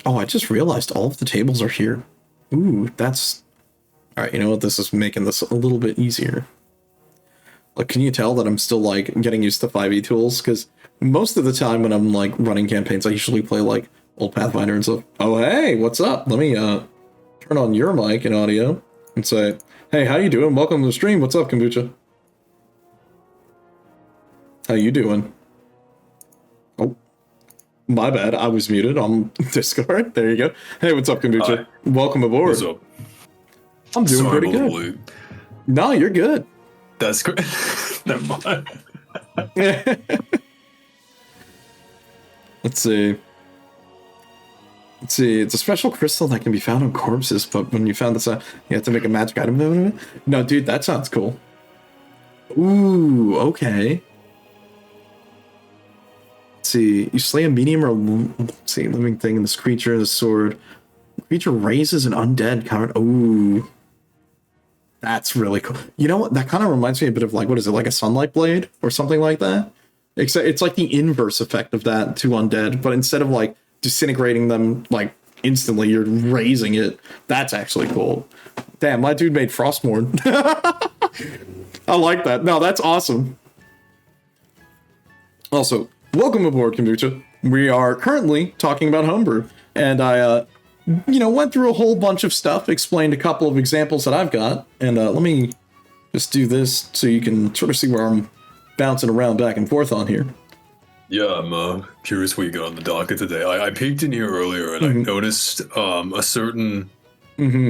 Speaker 1: Oh, I just realized all of the tables are here. Ooh, that's... Alright, you know what? This is making this a little bit easier. Like, can you tell that I'm still, like, getting used to 5e tools? Because most of the time when I'm, like, running campaigns, I usually play, like, old Pathfinder and stuff. Oh, hey, what's up? Let me, turn on your mic and audio and say, hey, how you doing? Welcome to the stream. What's up, Kombucha? How you doing? Oh. My bad, I was muted on Discord. There you go. Hey, what's up, Kombucha? Hi. Welcome aboard.
Speaker 2: What's up?
Speaker 1: I'm doing pretty good. Late. No, you're good.
Speaker 2: That's great. Never mind.
Speaker 1: Let's see. It's a special crystal that can be found on corpses, but when you found this out, you have to make a magic item. No, dude, that sounds cool. Ooh, okay. See, you slay a medium or living thing, and this creature has a sword. The creature raises an undead covered. Ooh, that's really cool. You know what? That kind of reminds me a bit of like, what is it, like a sunlight blade or something like that? Except it's like the inverse effect of that to undead, but instead of like disintegrating them like instantly, you're raising it. That's actually cool. Damn, my dude made Frostmourne. I like that. No, that's awesome. Also, welcome aboard, Kombucha. We are currently talking about Homebrew, and I, went through a whole bunch of stuff, explained a couple of examples that I've got, and let me just do this so you can sort of see where I'm bouncing around back and forth on here.
Speaker 2: Yeah, I'm curious what you got on the docket today. I peeked in here earlier, and I noticed a certain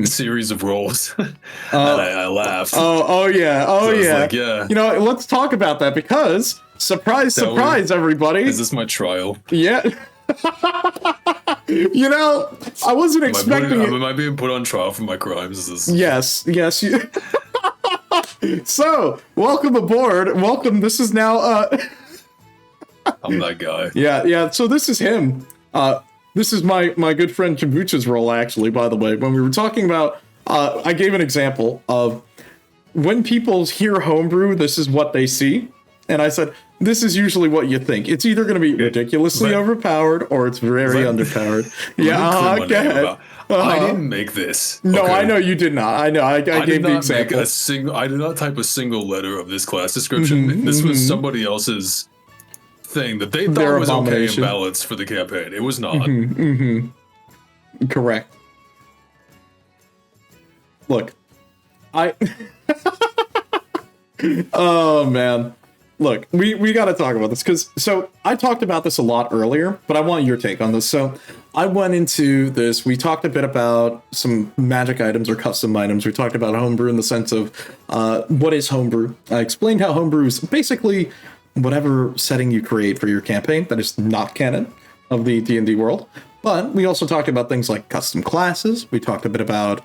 Speaker 2: series of rolls, and I laughed.
Speaker 1: Oh yeah,
Speaker 2: so
Speaker 1: yeah.
Speaker 2: Like, yeah.
Speaker 1: You know, let's talk about that because surprise, everybody.
Speaker 2: Is this my trial?
Speaker 1: Yeah. You know, I wasn't expecting it.
Speaker 2: Am I being put on trial for my crimes? Is this...
Speaker 1: Yes. So, welcome aboard. Welcome. This is now.
Speaker 2: I'm that guy.
Speaker 1: Yeah. So this is him. This is my good friend Kombucha's role, actually. By the way, when we were talking about, I gave an example of when people hear Homebrew, this is what they see, and I said, this is usually what you think. It's either going to be ridiculously overpowered or it's very underpowered. Yeah, go ahead.
Speaker 2: I didn't make this.
Speaker 1: No, okay. I know you did not. I know. I gave the example.
Speaker 2: I did not type a single letter of this class description. This was somebody else's thing that they thought was okay in balance for the campaign. It was not.
Speaker 1: Correct. Look, oh man. Look, we got to talk about this because, so I talked about this a lot earlier, but I want your take on this. So I went into this, we talked a bit about some magic items or custom items. We talked about Homebrew in the sense of what is Homebrew. I explained how Homebrew is basically whatever setting you create for your campaign that is not canon of the D&D world. But we also talked about things like custom classes. We talked a bit about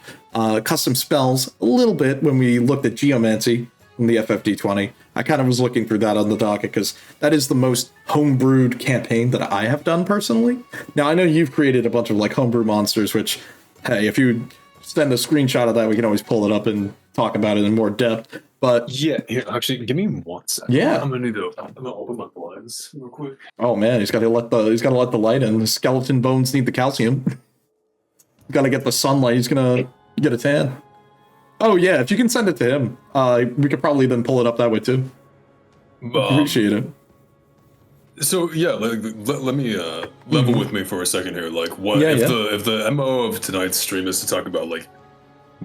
Speaker 1: custom spells a little bit when we looked at geomancy. in the FFD20. I kind of was looking through that on the docket because that is the most homebrewed campaign that I have done personally. Now, I know you've created a bunch of like homebrew monsters, which, hey, if you send a screenshot of that, we can always pull it up and talk about it in more depth. But
Speaker 2: yeah, here, actually, give me 1 second.
Speaker 1: Yeah.
Speaker 2: I'm gonna open my blinds real quick.
Speaker 1: Oh man, he's got to let the light in. The skeleton bones need the calcium. Got to get the sunlight. He's gonna get a tan. Oh yeah, if you can send it to him, we could probably then pull it up that way too. Appreciate it.
Speaker 2: So yeah, let me level with me for a second here. Like, what if the MO of tonight's stream is to talk about like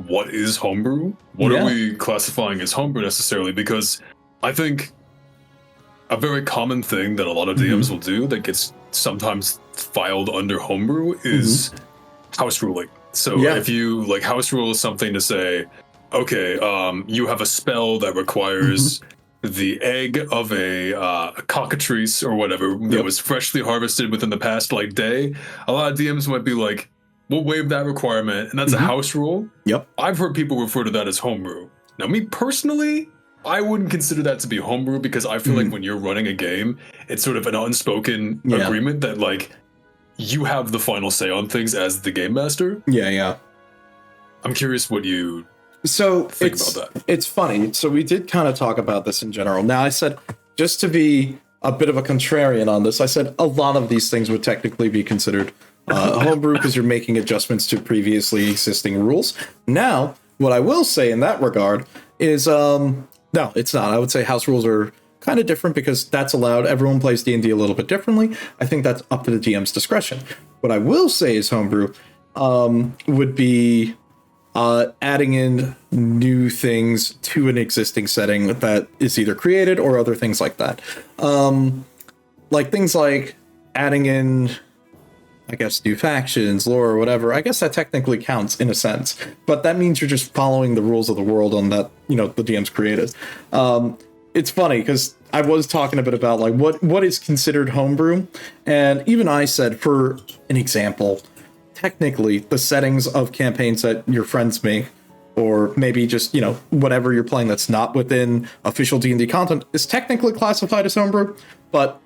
Speaker 2: what is homebrew? What are we classifying as homebrew necessarily? Because I think a very common thing that a lot of DMs will do that gets sometimes filed under homebrew is house ruling. So if you like house rule something to say, okay, you have a spell that requires the egg of a cockatrice or whatever that was freshly harvested within the past like day. A lot of DMs might be like, we'll waive that requirement, and that's a house rule. Yep. I've heard people refer to that as homebrew. Now, me personally, I wouldn't consider that to be homebrew because I feel like when you're running a game, it's sort of an unspoken agreement that like you have the final say on things as the game master. Yeah. I'm curious what you think about that.
Speaker 1: It's funny. So we did kind of talk about this in general. Now, I said, just to be a bit of a contrarian on this, I said a lot of these things would technically be considered homebrew because you're making adjustments to previously existing rules. Now, what I will say in that regard is, no, it's not. I would say house rules are kind of different because that's allowed. Everyone plays D&D a little bit differently. I think that's up to the GM's discretion. What I will say is homebrew would be adding in new things to an existing setting that is either created or other things like that. Like things like adding in, I guess, new factions, lore, or whatever. I guess that technically counts in a sense, but that means you're just following the rules of the world on that, the DM's created. It's funny because I was talking a bit about like what is considered homebrew, and even I said, for an example, technically the settings of campaigns that your friends make, or maybe just whatever you're playing that's not within official D&D content, is technically classified as homebrew, but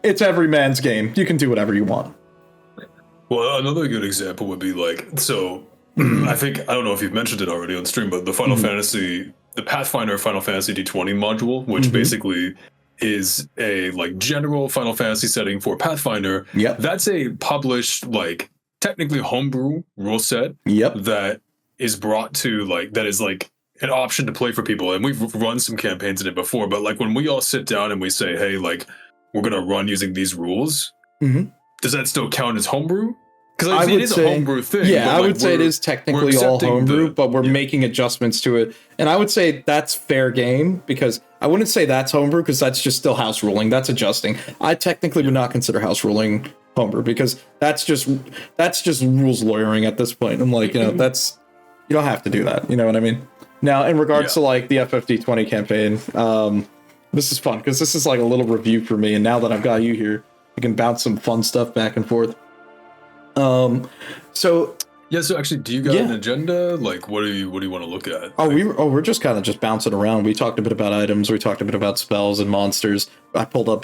Speaker 1: it's every man's game. You can do whatever you want.
Speaker 2: Well, another good example would be like, so I don't know if you've mentioned it already on stream, but the Final Fantasy, the Pathfinder Final Fantasy D20 module, which basically is a like general Final Fantasy setting for Pathfinder. Yep. That's a published, like technically homebrew rule set. Yep. That is brought to like, that is like an option to play for people. And we've run some campaigns in it before, but like when we all sit down and we say, hey, like, we're going to run using these rules. Does that still count as homebrew? Because it is a homebrew thing.
Speaker 1: Yeah, I would say it is technically all homebrew, but we're making adjustments to it. And I would say that's fair game, because I wouldn't say that's homebrew, because that's just still house ruling. That's adjusting. I technically would not consider house ruling homebrew, because that's just rules lawyering at this point. I'm like, that's, you don't have to do that. You know what I mean? Now, in regards to like the FFD20 campaign, this is fun because this is like a little review for me, and now that I've got you here, I can bounce some fun stuff back and forth. So actually, do you got an agenda? Like, what do you want to look at? We're just kind of just bouncing around. We talked a bit about items. We talked a bit about spells and monsters. I pulled up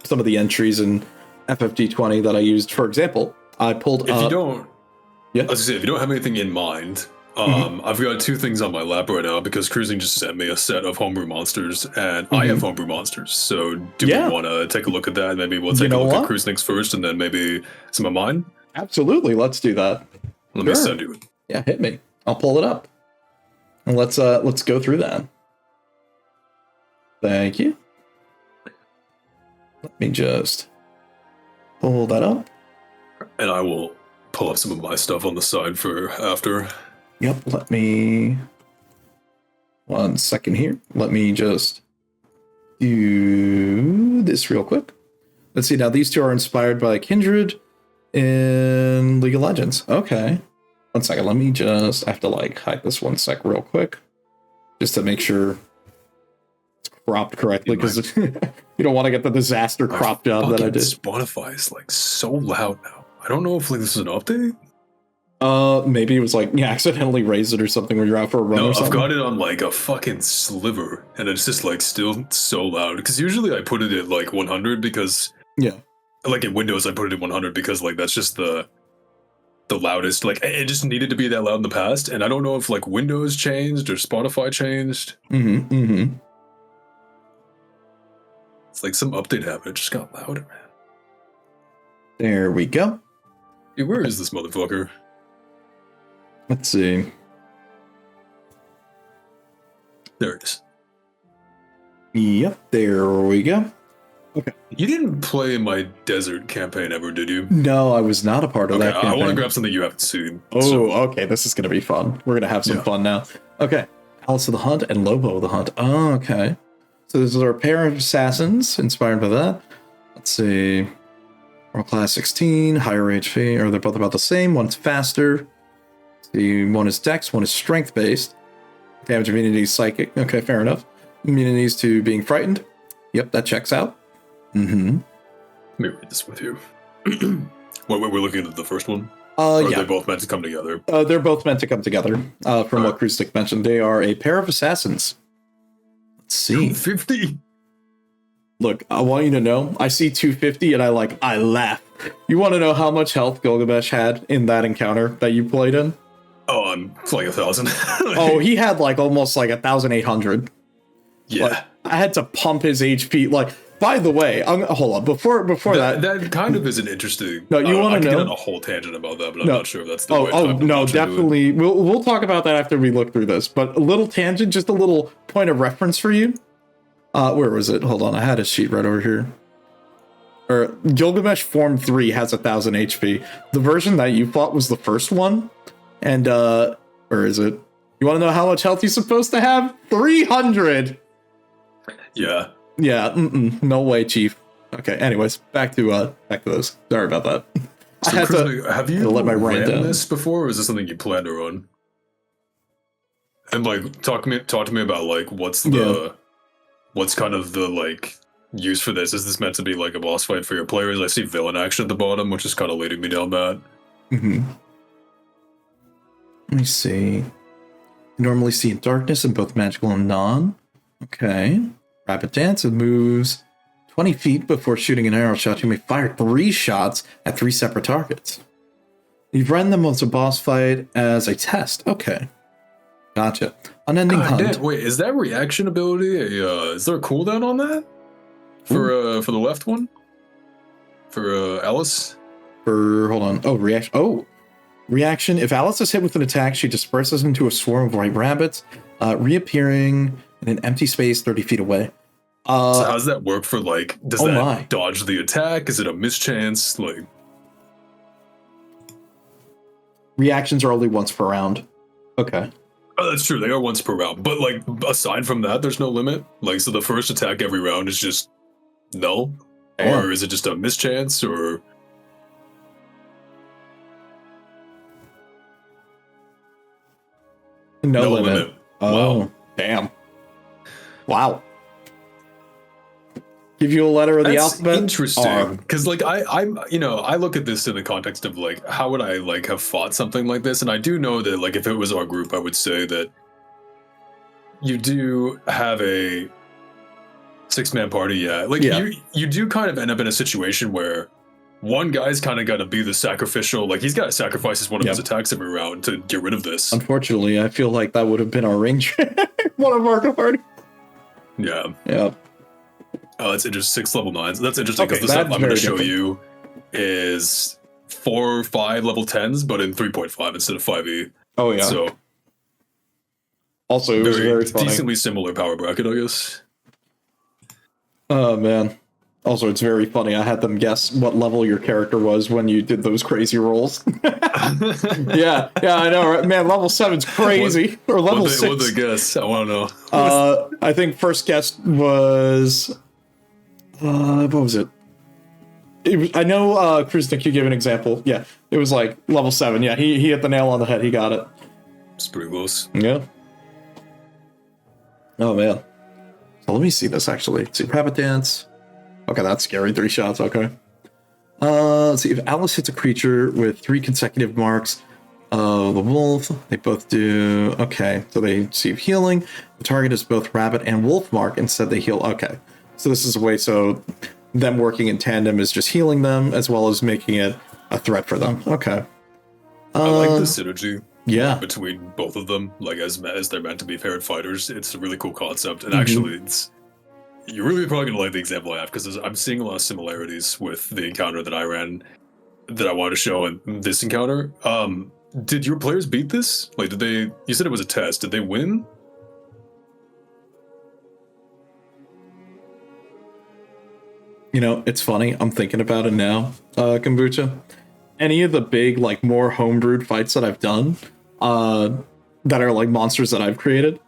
Speaker 1: some of the entries in FFD20 that I used. For example, I pulled up. If you don't have anything in mind. I've got two things on my lap right now because Cruising just sent me a set of homebrew monsters, and I have homebrew monsters. So do we want to take a look at that? Maybe we'll take a look at Cruising's first, and then maybe some of mine. Absolutely, let's do that.
Speaker 2: Let me send you it.
Speaker 1: Yeah, hit me. I'll pull it up, and let's go through that. Thank you. Let me just pull that up,
Speaker 2: and I will pull up some of my stuff on the side for after.
Speaker 1: Yep, let me... 1 second here. Let me just do this real quick. Let's see, now these two are inspired by Kindred in League of Legends. Okay. 1 second, let me just... I have to, like, hide this 1 sec real quick. Just to make sure it's cropped correctly, because you don't want to get the disaster crop job that I did.
Speaker 2: Spotify is, like, so loud now. I don't know if, like, this is an update.
Speaker 1: Maybe it was like you accidentally raised it or something when you're out for a run or something.
Speaker 2: I've got it on like a fucking sliver, and it's just like still so loud. Because usually I put it at like 100 because like in Windows I put it at 100 because like that's just the loudest. Like it just needed to be that loud in the past, and I don't know if like Windows changed or Spotify changed. It's like some update happened. It just got louder, man.
Speaker 1: There we go.
Speaker 2: Hey, where is this motherfucker?
Speaker 1: Let's see.
Speaker 2: There it is.
Speaker 1: Yep, there we go. Okay.
Speaker 2: You didn't play my desert campaign ever, did you?
Speaker 1: No, I was not a part of that campaign.
Speaker 2: I want to grab something you haven't seen.
Speaker 1: Okay, this is going to be fun. We're going to have some fun now. Okay, Alice of the Hunt and Lobo of the Hunt. Oh, okay. So this is our pair of assassins, inspired by that. Let's see. Roll class 16, higher HP, or they're both about the same. One's faster. See, one is Dex, one is strength-based. Damage immunity is psychic. Okay, fair enough. Immunities to being frightened. Yep, that checks out.
Speaker 2: Let me read this with you. We're looking at the first one? Or are they both meant to come together?
Speaker 1: They're both meant to come together, from what Krustik mentioned. They are a pair of assassins. Let's see.
Speaker 2: 250?
Speaker 1: Look, I want you to know, I see 250 and I laugh. You want to know how much health Gilgamesh had in that encounter that you played in?
Speaker 2: Oh, I'm like 1,000.
Speaker 1: Oh, he had like almost like 1,800.
Speaker 2: Yeah.
Speaker 1: Like, I had to pump his HP. Like, by the way, hold on. Before that
Speaker 2: kind of is an interesting.
Speaker 1: No, you want to know?
Speaker 2: I can get on a whole tangent about that, but I'm not sure if that's the right time to
Speaker 1: no, definitely. We'll talk about that after we look through this. But a little tangent, just a little point of reference for you. Where was it? Hold on, I had a sheet right over here. Or Gilgamesh Form 3 has 1,000 HP. The version that you fought was the first one. And, where is it? You want to know how much health you're supposed to have? 300!
Speaker 2: Yeah.
Speaker 1: Yeah, no way, Chief. Okay, anyways, back to this. Sorry about that.
Speaker 2: So, have you
Speaker 1: let my
Speaker 2: ran
Speaker 1: down.
Speaker 2: this before, or is this something you plan to run? And, like, talk to me about, like, what's kind of the, like, use for this? Is this meant to be, like, a boss fight for your players? I see villain action at the bottom, which is kind of leading me down that.
Speaker 1: Let me see. You normally see in darkness in both magical and non. Okay. Rapid dance, it moves 20 feet before shooting an arrow shot. You may fire 3 shots at 3 separate targets. You've run them as a boss fight as a test. Okay. Gotcha. Unending Hunt.
Speaker 2: Wait, is that reaction ability? Is there a cooldown on that? For the left one? For Alice?
Speaker 1: Hold on. Oh, reaction. Oh. Reaction. If Alice is hit with an attack, she disperses into a swarm of white rabbits, reappearing in an empty space 30 feet away.
Speaker 2: So how does that work for, like, does that dodge the attack? Is it a mischance? Like,
Speaker 1: reactions are only once per round. Okay.
Speaker 2: Oh, that's true. They are once per round. But, like, aside from that, there's no limit? Like, so the first attack every round is just null? Or is it just a mischance? Or...
Speaker 1: No limit. Oh,
Speaker 2: wow.
Speaker 1: Damn. Wow. Give you a letter of the alphabet?
Speaker 2: Interesting. Because, like, I look at this in the context of, like, how would I, like, have fought something like this? And I do know that, like, if it was our group, I would say that you do have a 6-man party, Like, you do kind of end up in a situation where one guy's kind of got to be the sacrificial, like, he's got to sacrifice one of his attacks every round to get rid of this.
Speaker 1: Unfortunately, I feel like that would have been our ranger. One of our party.
Speaker 2: Yeah.
Speaker 1: Yeah.
Speaker 2: Oh, that's interesting. 6 level 9s. That's interesting because the stuff I'm going to show you is 4 or 5 level 10s, but in 3.5 instead of 5e.
Speaker 1: Oh, yeah.
Speaker 2: So,
Speaker 1: also, it was very funny.
Speaker 2: Decently similar power bracket, I guess.
Speaker 1: Oh, man. Also, it's very funny. I had them guess what level your character was when you did those crazy rolls. yeah, I know, right? Man, level 7's crazy. Or level 6.
Speaker 2: What'd they guess? I want to know.
Speaker 1: I think first guess was... what was it? I know, Krusnik, you gave an example. Yeah, it was like level 7. Yeah, he hit the nail on the head. He got it.
Speaker 2: It's pretty close.
Speaker 1: Yeah. Oh, man. So let me see this, actually. Let's see, Rabbit Dance. Okay, that's scary. 3 shots, okay. Let's see, if Alice hits a creature with 3 consecutive marks, The wolf, they both do, okay, so they receive healing. The target is both rabbit and wolf mark, instead they heal, okay. So this is a way, so them working in tandem is just healing them, as well as making it a threat for them, okay.
Speaker 2: I like the synergy between both of them, like as they're meant to be paired fighters. It's a really cool concept, and actually, you're really probably gonna like the example I have because I'm seeing a lot of similarities with the encounter that I ran that I wanted to show in this encounter. Did your players beat this? Like, did they? You said it was a test. Did they win?
Speaker 1: You know, it's funny. I'm thinking about it now, Kombucha. Any of the big, like, more homebrewed fights that I've done, that are like monsters that I've created,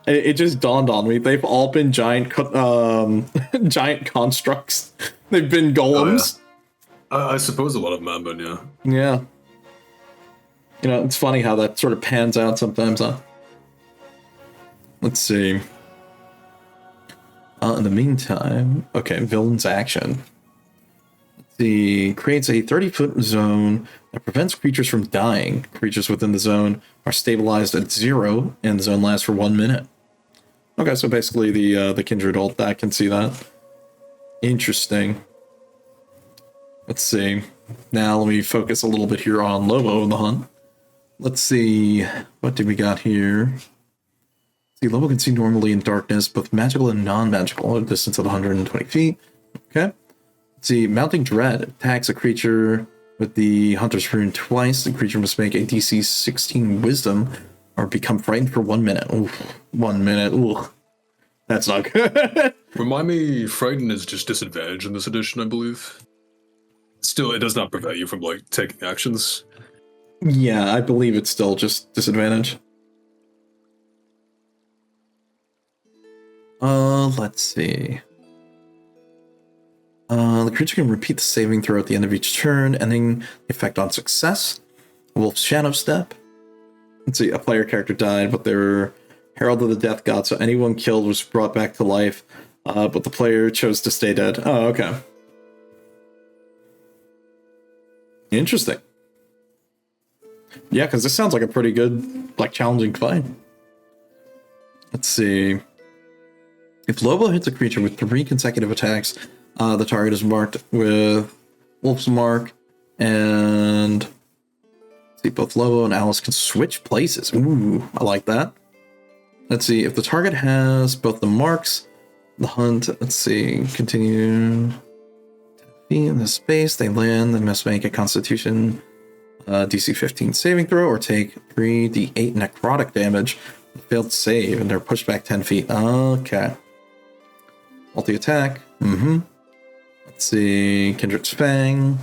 Speaker 1: it just dawned on me. They've all been giant constructs. They've been golems.
Speaker 2: Oh, yeah. I suppose a lot of them have been, yeah.
Speaker 1: Yeah. You know, it's funny how that sort of pans out sometimes, huh? Let's see. In the meantime, okay, villain's action. The creates a 30-foot zone that prevents creatures from dying. Creatures within the zone are stabilized at 0, and the zone lasts for 1 minute. Okay, so basically the Kindred ult, I can see that. Interesting. Let's see. Now let me focus a little bit here on Lobo in the hunt. Let's see. What did we got here? See, Lobo can see normally in darkness, both magical and non-magical, at a distance of 120 feet. Okay. See, Mounting Dread attacks a creature with the Hunter's Rune twice. The creature must make a DC 16 Wisdom or become frightened for 1 minute. Ooh, 1 minute. Ooh, that's not good.
Speaker 2: Remind me, Frightened is just disadvantage in this edition, I believe. Still, it does not prevent you from, like, taking actions.
Speaker 1: Yeah, I believe it's still just disadvantage. Let's see. The creature can repeat the saving throw at the end of each turn, ending the effect on success. Wolf's Shadow Step. Let's see, a player character died, but they were Herald of the Death God, so anyone killed was brought back to life, but the player chose to stay dead. Oh, okay. Interesting. Yeah, because this sounds like a pretty good, like, challenging fight. Let's see. If Lobo hits a creature with 3 consecutive attacks, the target is marked with Wolf's Mark, and see, both Lobo and Alice can switch places. Ooh, I like that. Let's see, if the target has both the marks, the hunt, let's see, continue 10 feet in the space, they land, they must make a Constitution DC 15 saving throw, or take 3d8 necrotic damage, failed save, and they're pushed back 10 feet. Okay. Multi-attack. Let's see. Kindred's Fang.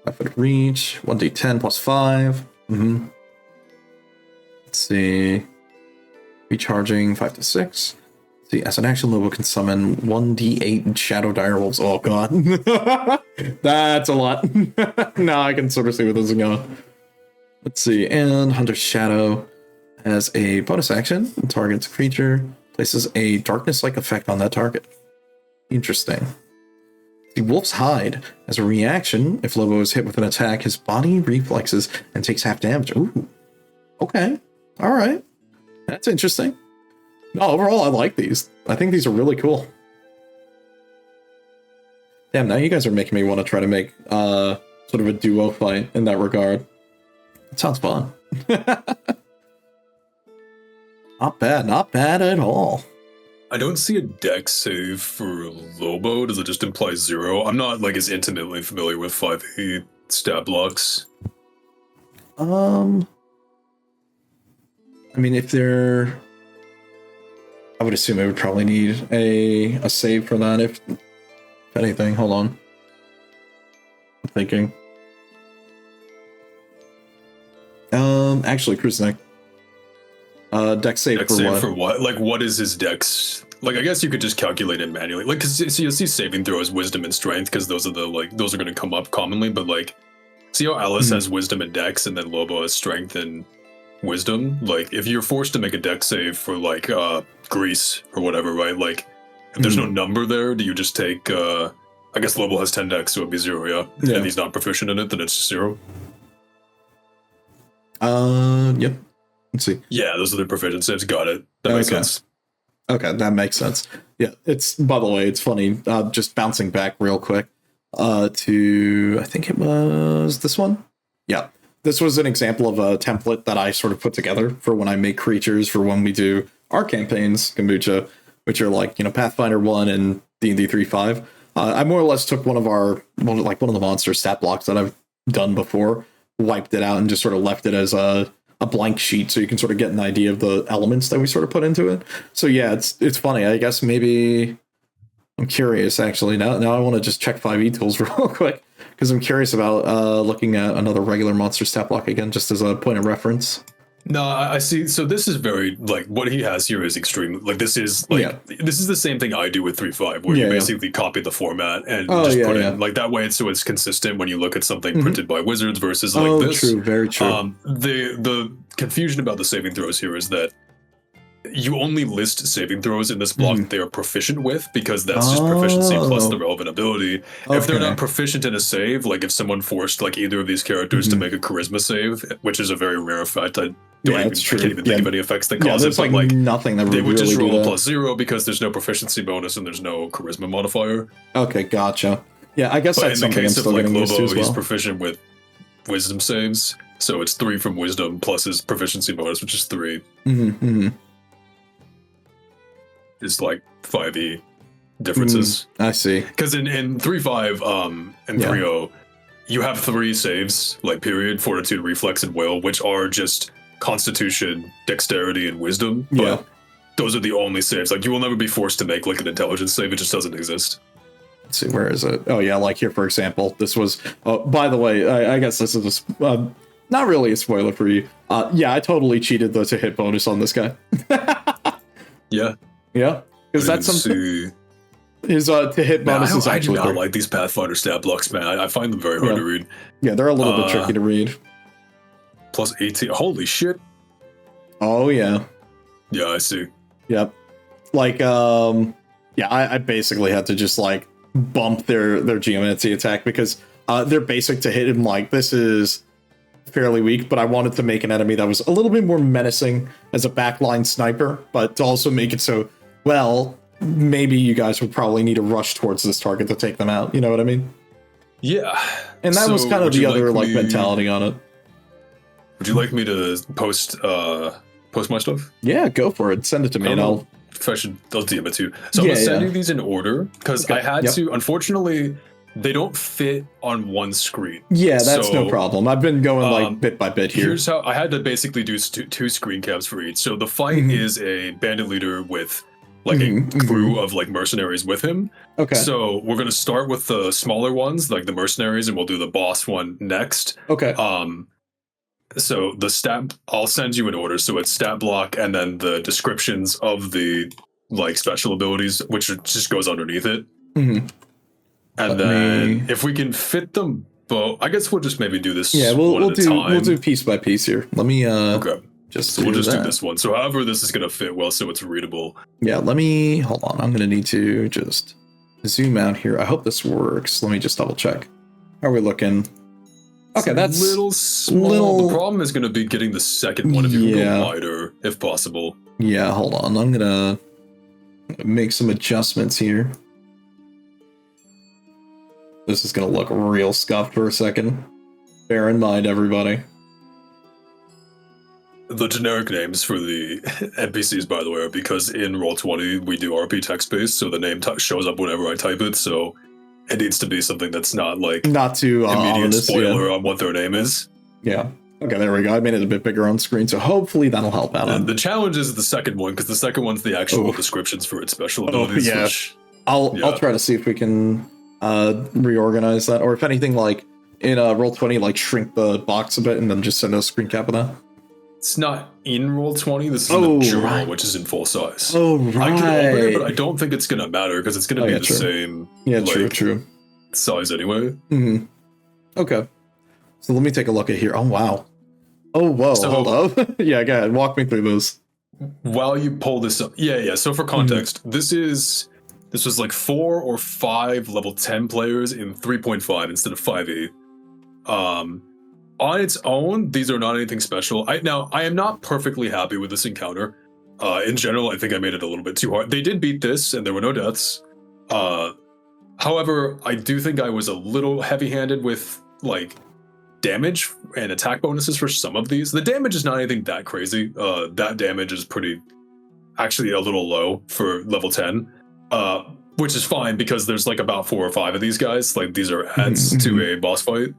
Speaker 1: 5-foot reach. 1d10 plus 5. Let's see. Recharging 5 to 6. Let's see. As an action, Lobo can summon 1d8 Shadow Direwolves. Oh, God. That's a lot. Now I can sort of see where this is going. Let's see. And Hunter's Shadow as a bonus action. Targets a creature. Places a darkness-like effect on that target. Interesting. The Wolf's Hide. As a reaction, if Lobo is hit with an attack, his body reflexes and takes half damage. Ooh. Okay. Alright. That's interesting. No, overall, I like these. I think these are really cool. Damn, now you guys are making me want to try to make sort of a duo fight in that regard. It sounds fun. Not bad at all.
Speaker 2: I don't see a dex save for Lobo. Does it just imply 0? I'm not, like, as intimately familiar with 5e stat blocks.
Speaker 1: I mean, if they're... I would assume it would probably need a save for that, if anything. Hold on. I'm thinking. Actually, Cruise Neck. Dex save for what?
Speaker 2: Like, what is his dex? Like, I guess you could just calculate it manually. Like, because you'll see saving throws, wisdom, and strength, because those are those are going to come up commonly. But like, see how Alice has wisdom and dex, and then Lobo has strength and wisdom. Like, if you're forced to make a dex save for like Grease or whatever, right? Like, if there's no number there, do you just take? I guess Lobo has 10 dex, so it'd be 0, yeah. And he's not proficient in it, then it's just 0.
Speaker 1: Yep. Let's see.
Speaker 2: Yeah, those are the proficient saves. Got it. That makes sense.
Speaker 1: Okay, that makes sense. Yeah, it's, by the way, it's funny. Just bouncing back real quick to, I think it was this one. Yeah, this was an example of a template that I sort of put together for when I make creatures for when we do our campaigns, Kombucha, which are like, Pathfinder 1 and D&D 3.5. I more or less took one of the monster stat blocks that I've done before, wiped it out, and just sort of left it as a blank sheet so you can sort of get an idea of the elements that we sort of put into it. So yeah, it's funny. I guess maybe I'm curious actually. Now I want to just check 5e tools real quick because I'm curious about looking at another regular monster stat block again, just as a point of reference.
Speaker 2: No, I see. So this is very, like, what he has here is extreme. Like, this is this is the same thing I do with 3.5, where you basically copy the format and just put in like that way. So it's consistent when you look at something printed by Wizards versus like this.
Speaker 1: True, very true.
Speaker 2: The confusion about the saving throws here is that you only list saving throws in this block that they are proficient with, because that's just proficiency plus the relevant ability. If they're not proficient in a save, like if someone forced like either of these characters to make a charisma save, which is a very rare effect, I can't even think of any effects that cause it, but like
Speaker 1: nothing that
Speaker 2: they would
Speaker 1: really
Speaker 2: just roll a +0 because there's no proficiency bonus and there's no charisma modifier.
Speaker 1: Okay, gotcha. Yeah, I guess
Speaker 2: but
Speaker 1: that's
Speaker 2: in the case of like Lobo,
Speaker 1: he's
Speaker 2: proficient with wisdom saves, so it's 3 from wisdom plus his proficiency bonus, which is 3. Is like 5e differences.
Speaker 1: I see.
Speaker 2: Because in 3.5 and 3.0, you have 3 saves, like period, fortitude, reflex, and will, which are just constitution, dexterity, and wisdom. But those are the only saves. Like, you will never be forced to make like an intelligence save. It just doesn't exist.
Speaker 1: Let's see, where is it? Oh yeah, like here, for example, this was, by the way, I guess this is not really a spoiler for you. Yeah, I totally cheated the to hit bonus on this guy. Yeah, because that's something. His to hit bonus is actually.
Speaker 2: I do not like these Pathfinder stat blocks, man. I find them very hard to read.
Speaker 1: Yeah, they're a little bit tricky to read.
Speaker 2: Plus 18. Holy shit.
Speaker 1: Oh yeah.
Speaker 2: Yeah, I see.
Speaker 1: Yep. Like I basically had to just like bump their geomancy attack because their basic to hit him, like, this is fairly weak, but I wanted to make an enemy that was a little bit more menacing as a backline sniper, but to also make it so, well, maybe you guys would probably need to rush towards this target to take them out. You know what I mean?
Speaker 2: Yeah.
Speaker 1: And that was kind of the other like mentality on it.
Speaker 2: Would you like me to post my stuff?
Speaker 1: Yeah, go for it. Send it to me, and I'll
Speaker 2: DM it to you. So I'm gonna send you these in order because I had to. Unfortunately, they don't fit on one screen. Yeah,
Speaker 1: that's no problem. I've been going like bit by bit here.
Speaker 2: Here's how I had to basically do two screen caps for each. So the fight is a bandit leader with like a crew of like mercenaries with him. Okay. So we're gonna start with the smaller ones, like the mercenaries, and we'll do the boss one next. Okay. So the stat, I'll send you an order. So it's stat block and then the descriptions of the like special abilities, which just goes underneath it. And then if we can fit them both, I guess we'll just maybe do this. Yeah, we'll
Speaker 1: do piece by piece here. Let me
Speaker 2: we'll just do this one. So however this is gonna fit well, so it's readable.
Speaker 1: Yeah, let me hold on. I'm gonna need to just zoom out here. I hope this works. Let me just double check. How are we looking? Okay, that's
Speaker 2: a little small. The problem is gonna be getting the second one if you can go wider, if possible.
Speaker 1: Yeah, hold on. I'm gonna make some adjustments here. This is going to look real scuffed for a second. Bear in mind, everybody.
Speaker 2: The generic names for the NPCs, by the way, are because in Roll20 we do RP text-based, so the name shows up whenever I type it, so it needs to be something that's not like
Speaker 1: not too
Speaker 2: immediate spoiler on what their name is.
Speaker 1: Yeah. Okay, there we go. I made it a bit bigger on screen, so hopefully that'll help out.
Speaker 2: And the challenge is the second one, because the second one's the actual descriptions for its special abilities.
Speaker 1: Yeah. I'll try to see if we can reorganize that, or if anything, like in Roll20, like shrink the box a bit and then just send a screen cap of that.
Speaker 2: It's not in Roll20. This is in the journal, which is in full size.
Speaker 1: Oh right.
Speaker 2: I can open it, but I don't think it's gonna matter because it's gonna be the same.
Speaker 1: Yeah, true.
Speaker 2: Size anyway.
Speaker 1: Okay. So let me take a look at here. Oh wow. Oh whoa. So, hold up. Yeah, go ahead. Walk me through those.
Speaker 2: While you pull this up, So for context, this was like 4 or 5 level 10 players in 3.5 instead of 5e. on its own, these are not anything special. I am not perfectly happy with this encounter. In general, I think I made it a little bit too hard. They did beat this, and there were no deaths. However, I do think I was a little heavy-handed with like damage and attack bonuses for some of these. The damage is not anything that crazy. That damage is actually a little low for level 10, which is fine because there's like about 4 or 5 of these guys. Like these are adds to a boss fight.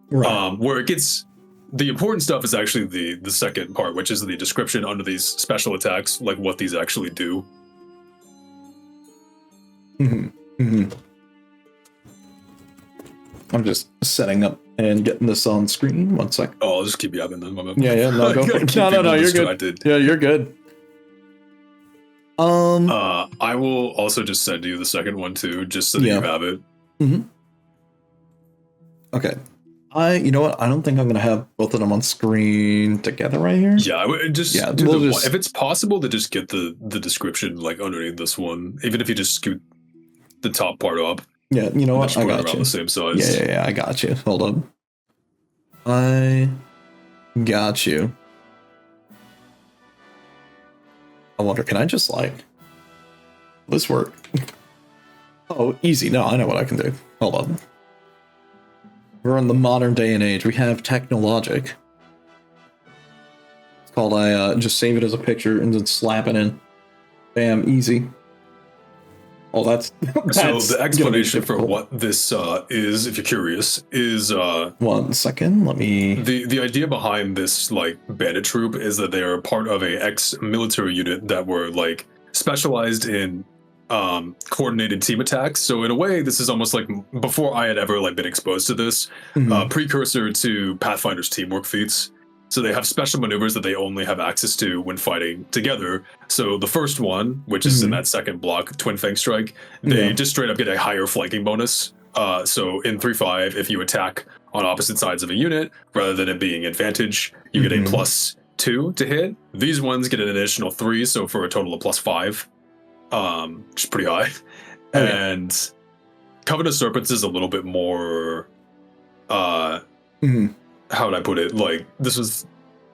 Speaker 1: Right.
Speaker 2: Where it gets the important stuff is actually the second part, which is the description under these special attacks, like what these actually do.
Speaker 1: I'm just setting up and getting this on screen. 1 sec.
Speaker 2: Oh, I'll just keep yapping then.
Speaker 1: Yeah, no, go for it. No, you're good. Yeah, you're good.
Speaker 2: I will also just send you the second one too, just so that you have it.
Speaker 1: Okay. You know what? I don't think I'm gonna have both of them on screen together right here.
Speaker 2: Yeah, I would just if it's possible to just get the description like underneath this one, even if you just scoot the top part up.
Speaker 1: Yeah, you know what? I got you.
Speaker 2: The same size.
Speaker 1: Yeah, I got you. Hold on. I got you. I wonder, can I just like this work? Oh, easy. No, I know what I can do. Hold on. We're in the modern day and age. We have technologic. It's called I just save it as a picture and then slap it in. Bam, easy. Oh, that's
Speaker 2: so the explanation for what this is, if you're curious, is
Speaker 1: 1 second. Let me.
Speaker 2: The idea behind this like bandit troop is that they are part of a ex-military unit that were like specialized in coordinated team attacks. So in a way, this is almost like before I had ever like been exposed to this, precursor to Pathfinder's teamwork feats. So they have special maneuvers that they only have access to when fighting together. So the first one, which is in that second block, Twin Fang Strike, they just straight up get a higher flanking bonus. So in 3-5, if you attack on opposite sides of a unit, rather than it being advantage, you get a +2 to hit. These ones get an additional 3, so for a total of +5, which is pretty high. And Coven of Serpents is a little bit more... how would I put it? Like, this was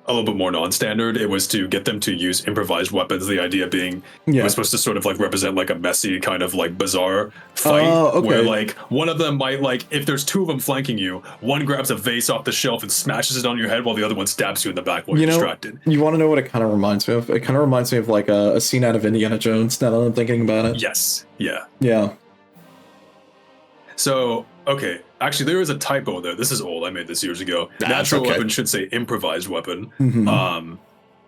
Speaker 2: a little bit more non-standard. It was to get them to use improvised weapons. The idea being it was supposed to sort of like represent like a messy kind of like bizarre fight where like one of them might like, if there's 2 of them flanking you, one grabs a vase off the shelf and smashes it on your head while the other one stabs you in the back while you're distracted.
Speaker 1: You want to know what it kind of reminds me of? It kind of reminds me of like a scene out of Indiana Jones, now that I'm thinking about it.
Speaker 2: Yes. Yeah.
Speaker 1: Yeah.
Speaker 2: So, okay. Actually, there is a typo there. This is old. I made this years ago. Natural weapon should say improvised weapon.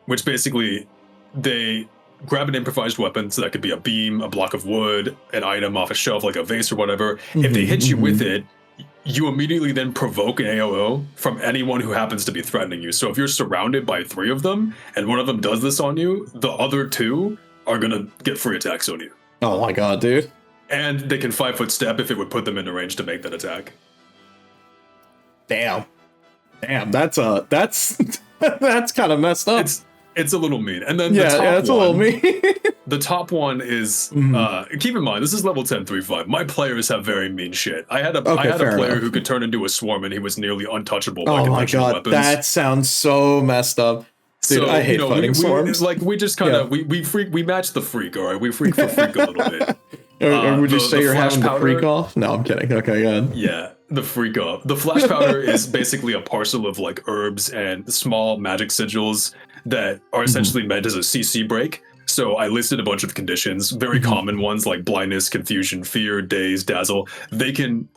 Speaker 2: Which basically, they grab an improvised weapon, so that could be a beam, a block of wood, an item off a shelf like a vase or whatever. If they hit you with it, you immediately then provoke an AOO from anyone who happens to be threatening you. So if you're surrounded by 3 of them, and one of them does this on you, the other 2 are going to get free attacks on you.
Speaker 1: Oh my god, dude.
Speaker 2: And they can 5-foot step if it would put them into range to make that attack.
Speaker 1: Damn, that's that's kind of messed up.
Speaker 2: It's a little mean. And then
Speaker 1: that's a little mean.
Speaker 2: The top one is keep in mind this is level 10 3-5. My players have very mean shit. I had a player who could turn into a swarm and he was nearly untouchable by conventional weapons.
Speaker 1: That sounds so messed up. Dude, so, I hate fighting swarms.
Speaker 2: We just kind of we match the freak, all right? We freak for freak a little bit.
Speaker 1: Or would you say you're having the freak off? No, I'm kidding. Okay, go ahead.
Speaker 2: Yeah, the freak off. The flash powder is basically a parcel of like herbs and small magic sigils that are essentially meant as a CC break. So I listed a bunch of conditions, very common ones like blindness, confusion, fear, daze, dazzle. They can,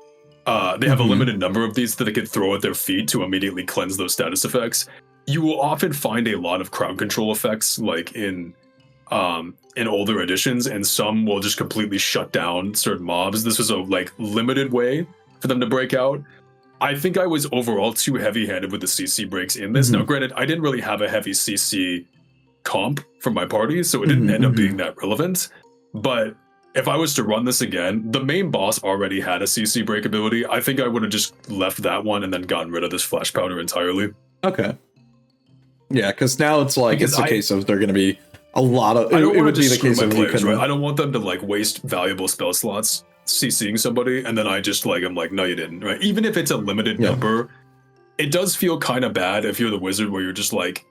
Speaker 2: they have a limited number of these that they can throw at their feet to immediately cleanse those status effects. You will often find a lot of crowd control effects like in older editions, and some will just completely shut down certain mobs. This was a like limited way for them to break out. I think I was overall too heavy-handed with the CC breaks in this. Now, granted, I didn't really have a heavy CC comp for my party, so it didn't end up being that relevant. But if I was to run this again, the main boss already had a CC break ability. I think I would have just left that one and then gotten rid of this flash powder entirely.
Speaker 1: Okay. Yeah, because now it's like it's a case of they're going to be a lot of. It would be the case of
Speaker 2: players, right? I don't want them to like waste valuable spell slots CCing somebody, and then I just like I'm like, no, you didn't, right? Even if it's a limited number, it does feel kind of bad if you're the wizard where you're just like,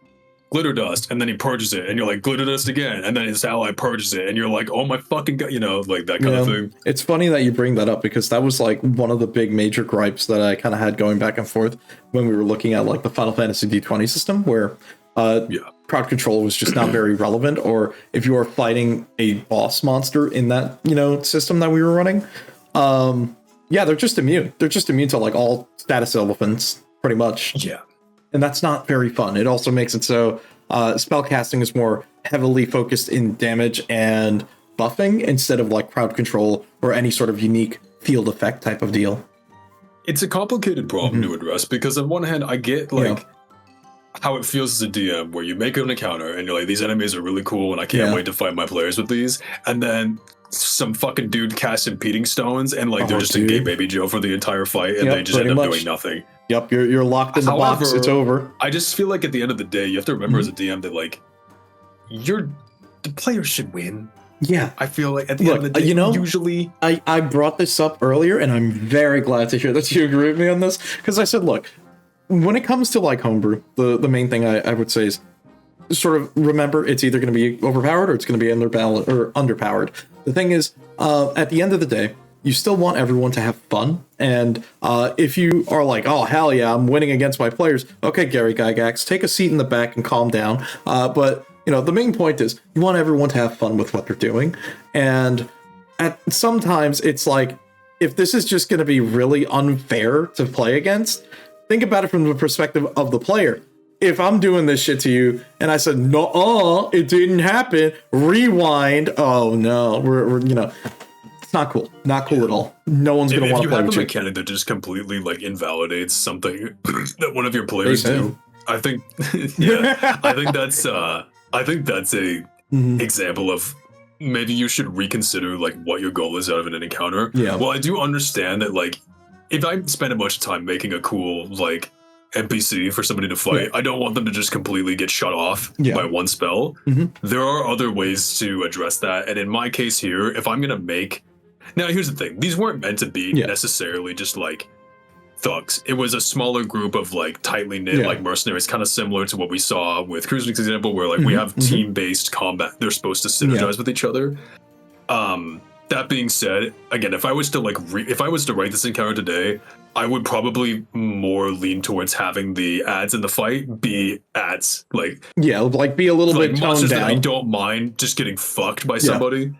Speaker 2: glitter dust, and then he purges it, and you're like, glitter dust again, and then his ally purges it, and you're like, oh my fucking god, like that kind of thing.
Speaker 1: It's funny that you bring that up, because that was like one of the big major gripes that I kind of had going back and forth when we were looking at like the Final Fantasy D20 system, where crowd control was just not very relevant, or if you are fighting a boss monster in that, system that we were running, they're just immune. They're just immune to like all status elephants, pretty much.
Speaker 2: Yeah.
Speaker 1: And that's not very fun. It also makes it so spell casting is more heavily focused in damage and buffing instead of like crowd control or any sort of unique field effect type of deal.
Speaker 2: It's a complicated problem to address, because on one hand, I get how it feels as a DM where you make an encounter and you're like, these enemies are really cool and I can't wait to fight my players with these. And then some fucking dude casts impeding stones and like they're just a gay baby Joe for the entire fight and they just end up doing nothing.
Speaker 1: Yep, you're locked in the box. It's over.
Speaker 2: I just feel like at the end of the day, you have to remember as a DM that like the players should win.
Speaker 1: Yeah,
Speaker 2: I feel like at the end of the day, usually
Speaker 1: I brought this up earlier, and I'm very glad to hear that you agree with me on this, because I said, look, when it comes to like homebrew, the main thing I would say is sort of remember it's either going to be overpowered or it's going to be underpowered. The thing is, at the end of the day, you still want everyone to have fun. And if you are like, oh, hell yeah, I'm winning against my players. Okay, Gary Gygax, take a seat in the back and calm down. But, the main point is you want everyone to have fun with what they're doing. And sometimes it's like, if this is just going to be really unfair to play against, think about it from the perspective of the player. If I'm doing this shit to you and I said, no, it didn't happen, rewind. Oh, no, we're not cool. Not cool at all. No one's going to want to play with you.
Speaker 2: If you have a mechanic that just completely like invalidates something that one of your players do, I think, I think that's a example of maybe you should reconsider like what your goal is out of an encounter.
Speaker 1: Yeah.
Speaker 2: Well, I do understand that like if I spend a bunch of time making a cool like NPC for somebody to fight, I don't want them to just completely get shut off by one spell. There are other ways to address that, and in my case here, if I'm gonna make now, here's the thing. These weren't meant to be necessarily just like thugs. It was a smaller group of like tightly knit like mercenaries, kind of similar to what we saw with Cruiser's example, where like we have team-based combat. They're supposed to synergize with each other. That being said, again, if I was to like if I was to write this encounter today, I would probably more lean towards having the ads in the fight be ads. Like
Speaker 1: be a little bit toned down.
Speaker 2: That I don't mind just getting fucked by somebody.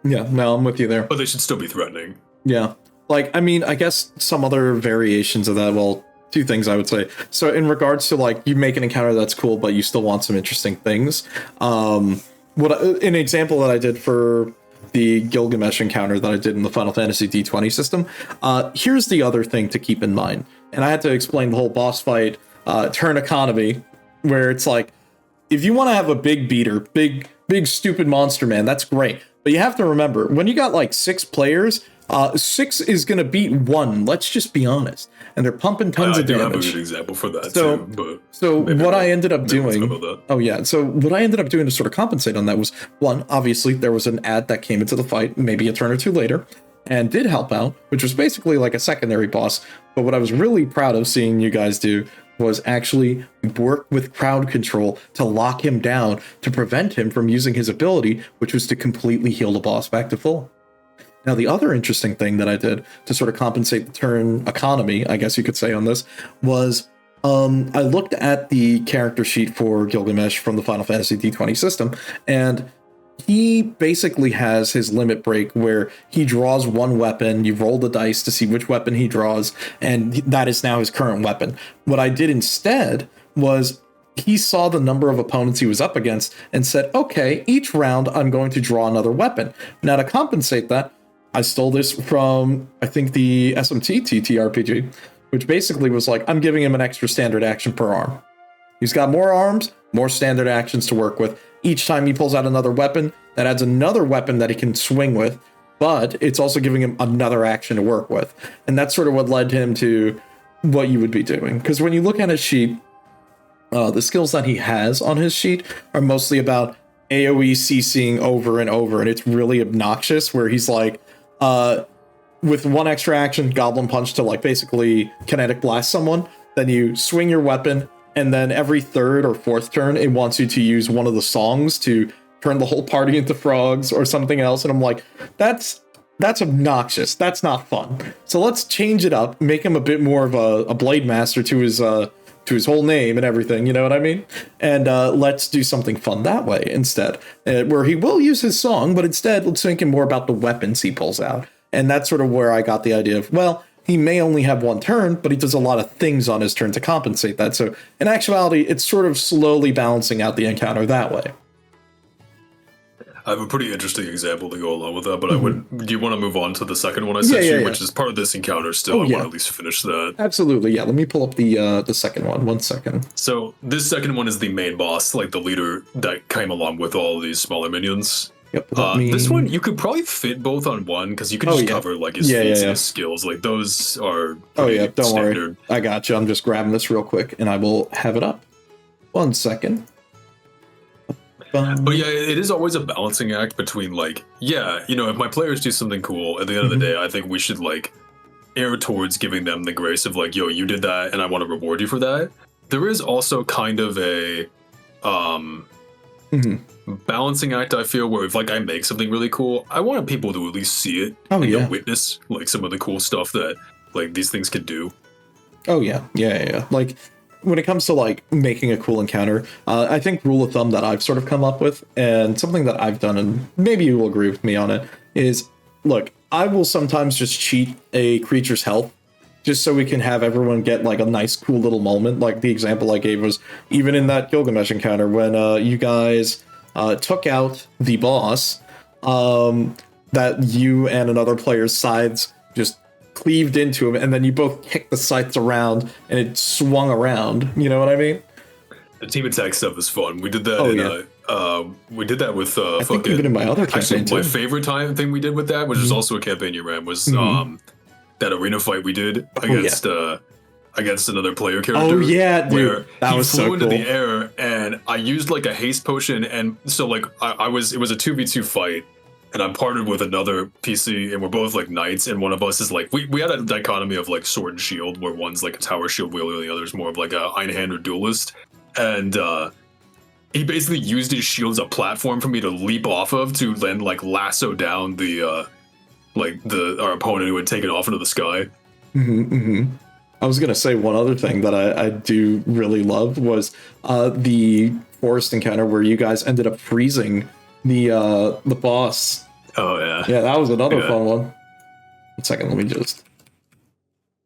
Speaker 1: Yeah, no, I'm with you there.
Speaker 2: But they should still be threatening.
Speaker 1: Yeah. Like, I mean, I guess some other variations of that, well, two things I would say. So in regards to, like, you make an encounter that's cool, but you still want some interesting things. An example that I did for the Gilgamesh encounter that I did in the Final Fantasy D20 system, here's the other thing to keep in mind. And I had to explain the whole boss fight turn economy, where it's like, if you want to have a big beater, big stupid monster man, that's great. But you have to remember, when you got like 6 players, 6 is going to beat 1. Let's just be honest. And they're pumping tons of damage. I have a good
Speaker 2: example for that
Speaker 1: too. So what I ended up doing... So what I ended up doing to sort of compensate on that was, one, obviously there was an ad that came into the fight maybe a turn or two later and did help out, which was basically like a secondary boss. But what I was really proud of seeing you guys do was actually work with crowd control to lock him down to prevent him from using his ability, which was to completely heal the boss back to full. Now, the other interesting thing that I did to sort of compensate the turn economy, I guess you could say, on this, was I looked at the character sheet for Gilgamesh from the Final Fantasy D20 system, and he basically has his limit break where he draws one weapon, you roll the dice to see which weapon he draws, and that is now his current weapon. What I did instead was he saw the number of opponents he was up against and said, okay, each round I'm going to draw another weapon. Now, to compensate that, I stole this from, I think, the SMT ttrpg, which basically was like, I'm giving him an extra standard action per arm. He's got more arms, more standard actions to work with. Each time he pulls out another weapon, that adds another weapon that he can swing with, but it's also giving him another action to work with. And that's sort of what led him to what you would be doing. Because when you look at his sheet, the skills that he has on his sheet are mostly about AoE CCing over and over, and it's really obnoxious, where he's like, with one extra action, Goblin Punch to like basically kinetic blast someone. Then you swing your weapon, and then every third or fourth turn, it wants you to use one of the songs to turn the whole party into frogs or something else. And I'm like, that's obnoxious. That's not fun. So let's change it up, make him a bit more of a Blade Master to his whole name and everything, you know what I mean? And let's do something fun that way instead, where he will use his song, but instead let's think more about the weapons he pulls out. And that's sort of where I got the idea of, well, he may only have one turn, but he does a lot of things on his turn to compensate that. So in actuality, it's sort of slowly balancing out the encounter that way.
Speaker 2: I have a pretty interesting example to go along with that, but do you want to move on to the second one I sent you, which is part of this encounter still? I want to at least finish that.
Speaker 1: Absolutely, yeah. Let me pull up the second one. 1 second.
Speaker 2: So this second one is the main boss, like the leader that came along with all of these smaller minions.
Speaker 1: Yep.
Speaker 2: This one, you could probably fit both on one, because you can just cover like his feats and his skills. Like those are
Speaker 1: don't
Speaker 2: standard.
Speaker 1: worry. I got you. I'm just grabbing this real quick, and I will have it up. 1 second.
Speaker 2: But yeah, it is always a balancing act between like, if my players do something cool, at the end of the day, I think we should like err towards giving them the grace of like, yo, you did that and I want to reward you for that. There is also kind of a balancing act, I feel, where if like I make something really cool, I want people to at least see it and witness like some of the cool stuff that like these things could do.
Speaker 1: Oh yeah. Like, when it comes to like making a cool encounter, I think rule of thumb that I've sort of come up with, and something that I've done, and maybe you will agree with me on it, is look, I will sometimes just cheat a creature's health just so we can have everyone get like a nice cool little moment. Like the example I gave was even in that Gilgamesh encounter when you guys took out the boss, that you and another player's sides just cleaved into him, and then you both kicked the scythes around and it swung around, you know what I mean?
Speaker 2: The team attack stuff is fun. We did that we did that with
Speaker 1: I think even in my other campaign
Speaker 2: actually, my favorite thing we did with that, which was also a campaign you ran, was that arena fight we did against another player character.
Speaker 1: Oh yeah, dude,
Speaker 2: where
Speaker 1: that was so cool.
Speaker 2: He flew into the air, and I used like a haste potion, and so like it was a 2v2 fight. And I'm partnered with another PC, and we're both like knights, and one of us is like, we had a dichotomy of like sword and shield, where one's like a tower shield wielder, and the other's more of like a Einhander duelist. And he basically used his shield as a platform for me to leap off of to then like lasso down our opponent who had taken off into the sky.
Speaker 1: I was gonna say one other thing that I do really love was the forest encounter where you guys ended up freezing the boss.
Speaker 2: Oh yeah,
Speaker 1: that was another fun one. 1 second, let me just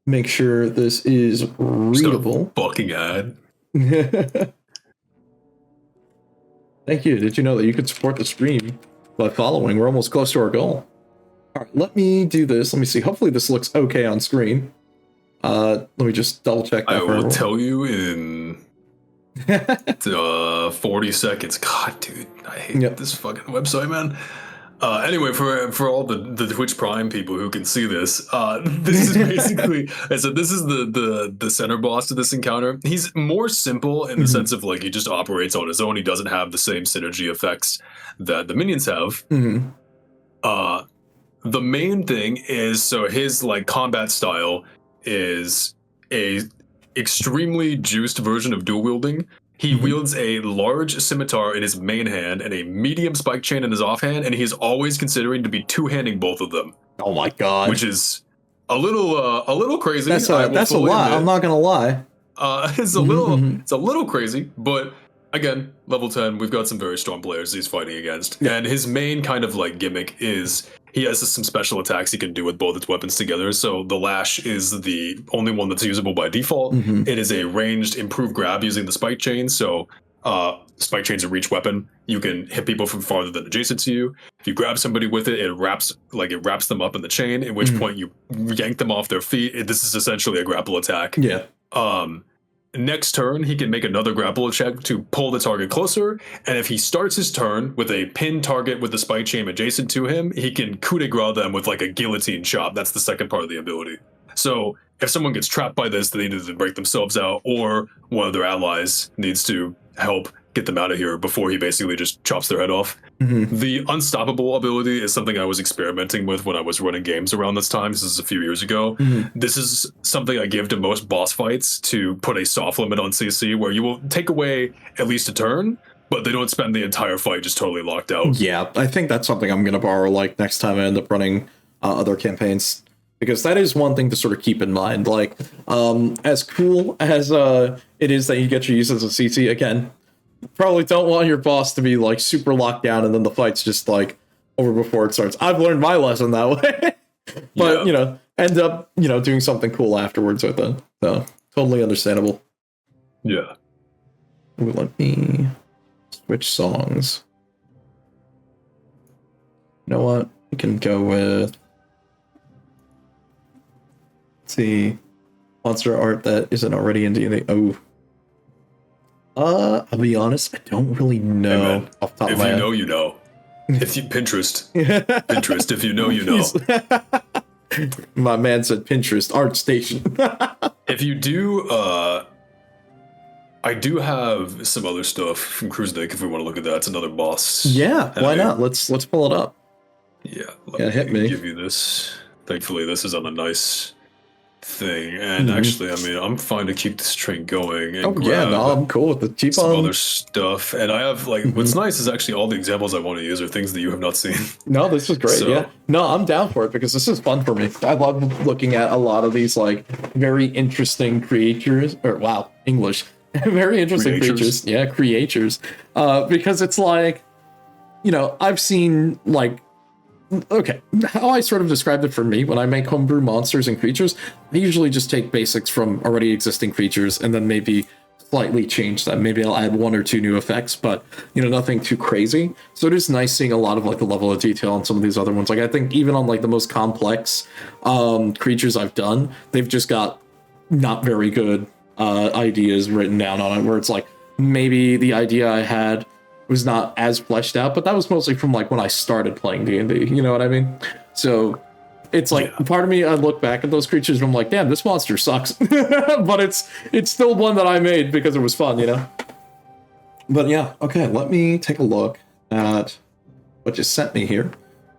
Speaker 1: make sure this is readable.
Speaker 2: Fucking ad.
Speaker 1: Thank you. Did you know that you could support the stream by following? We're almost close to our goal. All right, let me do this. Let me see. Hopefully this looks okay on screen. Let me just double check that.
Speaker 2: I will tell you in 40 seconds. God, dude, I hate this fucking website, man. Anyway, for all the Twitch Prime people who can see this, this is basically, this is the center boss of this encounter. He's more simple in the sense of like he just operates on his own. He doesn't have the same synergy effects that the minions have. The main thing is, so his like combat style is a extremely juiced version of dual wielding. He wields a large scimitar in his main hand and a medium spike chain in his offhand, and he's always considering to be two-handing both of them.
Speaker 1: Oh my god!
Speaker 2: Which is a little crazy.
Speaker 1: That's a lot. I'm not gonna lie.
Speaker 2: It's a little crazy, but again, level 10. We've got some very strong players he's fighting against, and his main kind of like gimmick is he has some special attacks he can do with both its weapons together. So the lash is the only one that's usable by default. It is a ranged improved grab using the spike chain. So spike chain's a reach weapon. You can hit people from farther than adjacent to you. If you grab somebody with it, it wraps them up in the chain, at which point you yank them off their feet. This is essentially a grapple attack. Next turn, he can make another grapple check to pull the target closer, and if he starts his turn with a pinned target with the spike chain adjacent to him, he can coup de grace them with like a guillotine chop. That's the second part of the ability. So if someone gets trapped by this, they need to break themselves out, or one of their allies needs to help get them out of here before he basically just chops their head off. The unstoppable ability is something I was experimenting with when I was running games around this time. This is a few years ago. This is something I give to most boss fights to put a soft limit on CC, where you will take away at least a turn, but they don't spend the entire fight just totally locked out.
Speaker 1: Yeah, I think that's something I'm going to borrow like next time I end up running other campaigns, because that is one thing to sort of keep in mind. Like, as cool as it is that you get your uses of CC, again, probably don't want your boss to be like super locked down and then the fight's just like over before it starts. I've learned my lesson that way. But, end up, doing something cool afterwards with it. So, totally understandable.
Speaker 2: Yeah.
Speaker 1: Ooh, let me switch songs. You know what? We can go with... Let's see. Monster art that isn't already in D&D. Oh. I'll be honest, I don't really know.
Speaker 2: Hey,
Speaker 1: off the top
Speaker 2: if
Speaker 1: of my
Speaker 2: you
Speaker 1: head.
Speaker 2: know, you know. If you Pinterest, if you know, you know.
Speaker 1: My man said Pinterest art station.
Speaker 2: If you do, I do have some other stuff from Cruise Dick if we want to look at that. It's another boss.
Speaker 1: Yeah, why not? Let's pull it up.
Speaker 2: Yeah,
Speaker 1: hit me.
Speaker 2: Give you this. Thankfully, this is on a nice thing. And actually, I mean, I'm fine to keep this train going. And
Speaker 1: I'm cool with the keep
Speaker 2: some
Speaker 1: on.
Speaker 2: other stuff. And I have like, what's nice is actually all the examples I want to use are things that you have not seen.
Speaker 1: No, this is great.
Speaker 2: So-
Speaker 1: Yeah, no, I'm down for it because this is fun for me. I love looking at a lot of these like very interesting creatures. Or wow, English. Very interesting creatures. Yeah, creatures. Because it's like, I've seen like. Okay, how I sort of described it for me when I make homebrew monsters and creatures, I usually just take basics from already existing creatures and then maybe slightly change them. Maybe I'll add one or two new effects, but nothing too crazy. So it is nice seeing a lot of like the level of detail on some of these other ones. Like I think even on like the most complex creatures I've done, they've just got not very good ideas written down on it, where it's like maybe the idea I had was not as fleshed out, but that was mostly from like when I started playing D&D, you know what I mean? So it's like part of me, I look back at those creatures and I'm like, damn, this monster sucks. But it's still one that I made because it was fun, But yeah, okay, let me take a look at what you sent me here.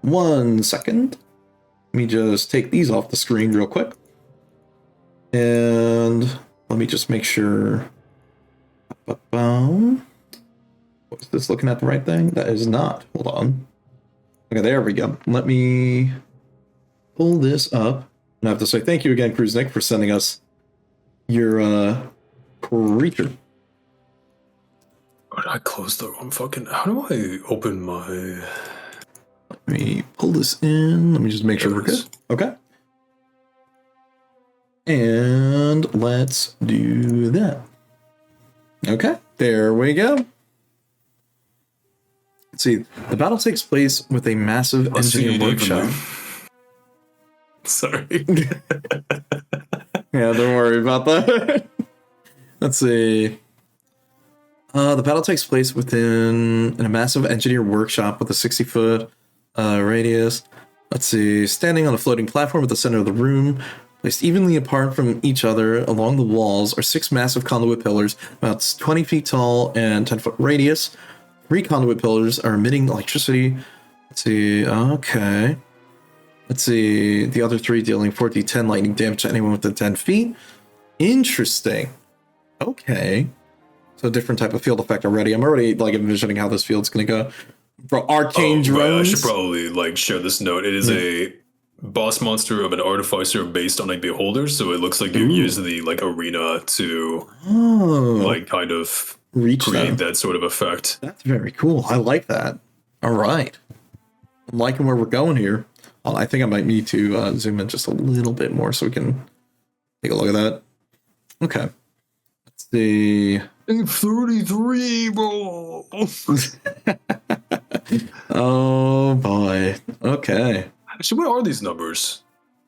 Speaker 1: 1 second. Let me just take these off the screen real quick. And let me just make sure. Was this looking at the right thing? That is not. Hold on. Okay, there we go. Let me pull this up. And I have to say thank you again, Cruise Nick, for sending us your creature.
Speaker 2: Oh, did I close the wrong fucking... How do I open my...
Speaker 1: Let me pull this in. Let me just make sure we're good. Okay. And let's do that. Okay, there we go. Let's see. The battle takes place with a massive engineer workshop.
Speaker 2: Sorry.
Speaker 1: Yeah, don't worry about that. Let's see. The battle takes place in a massive engineer workshop with a 60-foot radius. Let's see. Standing on a floating platform at the center of the room, placed evenly apart from each other along the walls, are 6 massive conduit pillars, about 20 feet tall and 10-foot radius. 3 conduit pillars are emitting electricity. Let's see. Okay. Let's see. The other 3 dealing 4d10 lightning damage to anyone within 10 feet. Interesting. Okay. So a different type of field effect already. I'm already envisioning how this field's going to go. For arcane drones.
Speaker 2: I should probably share this note. It is a boss monster of an artificer based on a beholder, so it looks like you use the arena to kind of create that sort of effect.
Speaker 1: That's very cool. I like that. All right. I'm liking where we're going here. I think I might need to zoom in just a little bit more so we can take a look at that. Okay. Let's see.
Speaker 2: 33, bro.
Speaker 1: Oh boy. Okay.
Speaker 2: Actually, what are these numbers?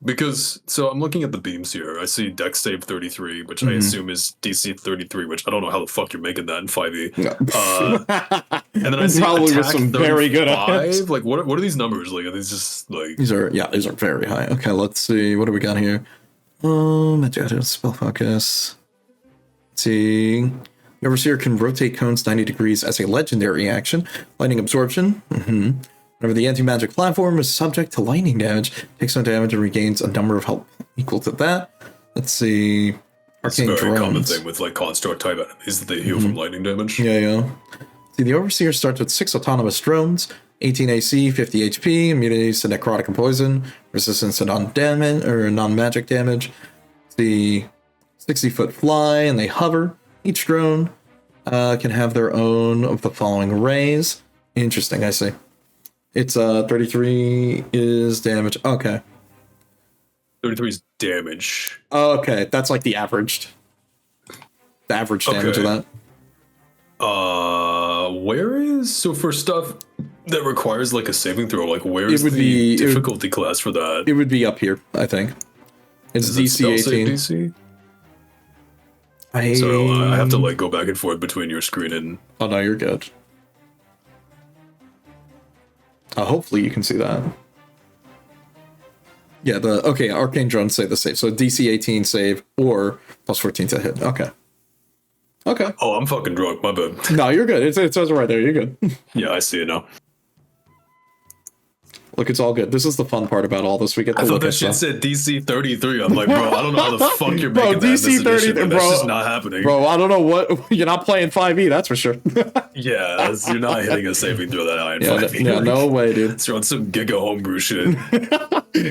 Speaker 2: Because, so I'm looking at the beams here. I see Dex save 33, which I assume is DC 33, which I don't know how the fuck you're making that in 5e.
Speaker 1: No.
Speaker 2: And then I see
Speaker 1: probably
Speaker 2: attack
Speaker 1: with some
Speaker 2: 35.
Speaker 1: very good odds.
Speaker 2: What are these numbers? Are these just
Speaker 1: These are very high. Okay, let's see. What do we got here? Spell focus. Let's see. The Overseer can rotate cones 90 degrees as a legendary action. Lightning absorption. Whenever the anti-magic platform is subject to lightning damage, takes no damage and regains a number of health equal to that. Let's see.
Speaker 2: Arcane It's a very common thing with like construct type enemies that they heal from lightning damage.
Speaker 1: Yeah. See, the Overseer starts with 6 autonomous drones, 18 AC, 50 HP, immunities to necrotic and poison, resistance to non-magic damage. The 60-foot fly, and they hover. Each drone can have their own of the following rays. Interesting, I see. It's 33 is damage. Okay.
Speaker 2: 33 is damage.
Speaker 1: Oh, okay. That's like the averaged. The average damage of that.
Speaker 2: Where is... So for stuff that requires like a saving throw, like where is the difficulty class for that?
Speaker 1: It would be up here, I think. It's DC 18.
Speaker 2: DC? So I have to like go back and forth between your screen and...
Speaker 1: Oh no, you're good. Hopefully you can see that. Yeah, arcane drones say the save. So DC 18 save or plus 14 to hit. Okay.
Speaker 2: Oh, I'm fucking drunk. My bad.
Speaker 1: No, you're good. It says right there. You're good.
Speaker 2: Yeah, I see it now.
Speaker 1: Look, it's all good. This is the fun part about all this. We get to
Speaker 2: I thought
Speaker 1: look
Speaker 2: that
Speaker 1: at
Speaker 2: shit
Speaker 1: stuff.
Speaker 2: said DC 33. I'm like, bro, I don't know how the fuck you're making
Speaker 1: DC
Speaker 2: that. DC
Speaker 1: 33, bro.
Speaker 2: That's just not happening.
Speaker 1: Bro, I don't know what... You're not playing 5e, that's for sure.
Speaker 2: Yeah, you're not hitting a saving throw that high in 5e.
Speaker 1: Yeah, no way, dude.
Speaker 2: It's on some giga homebrew shit.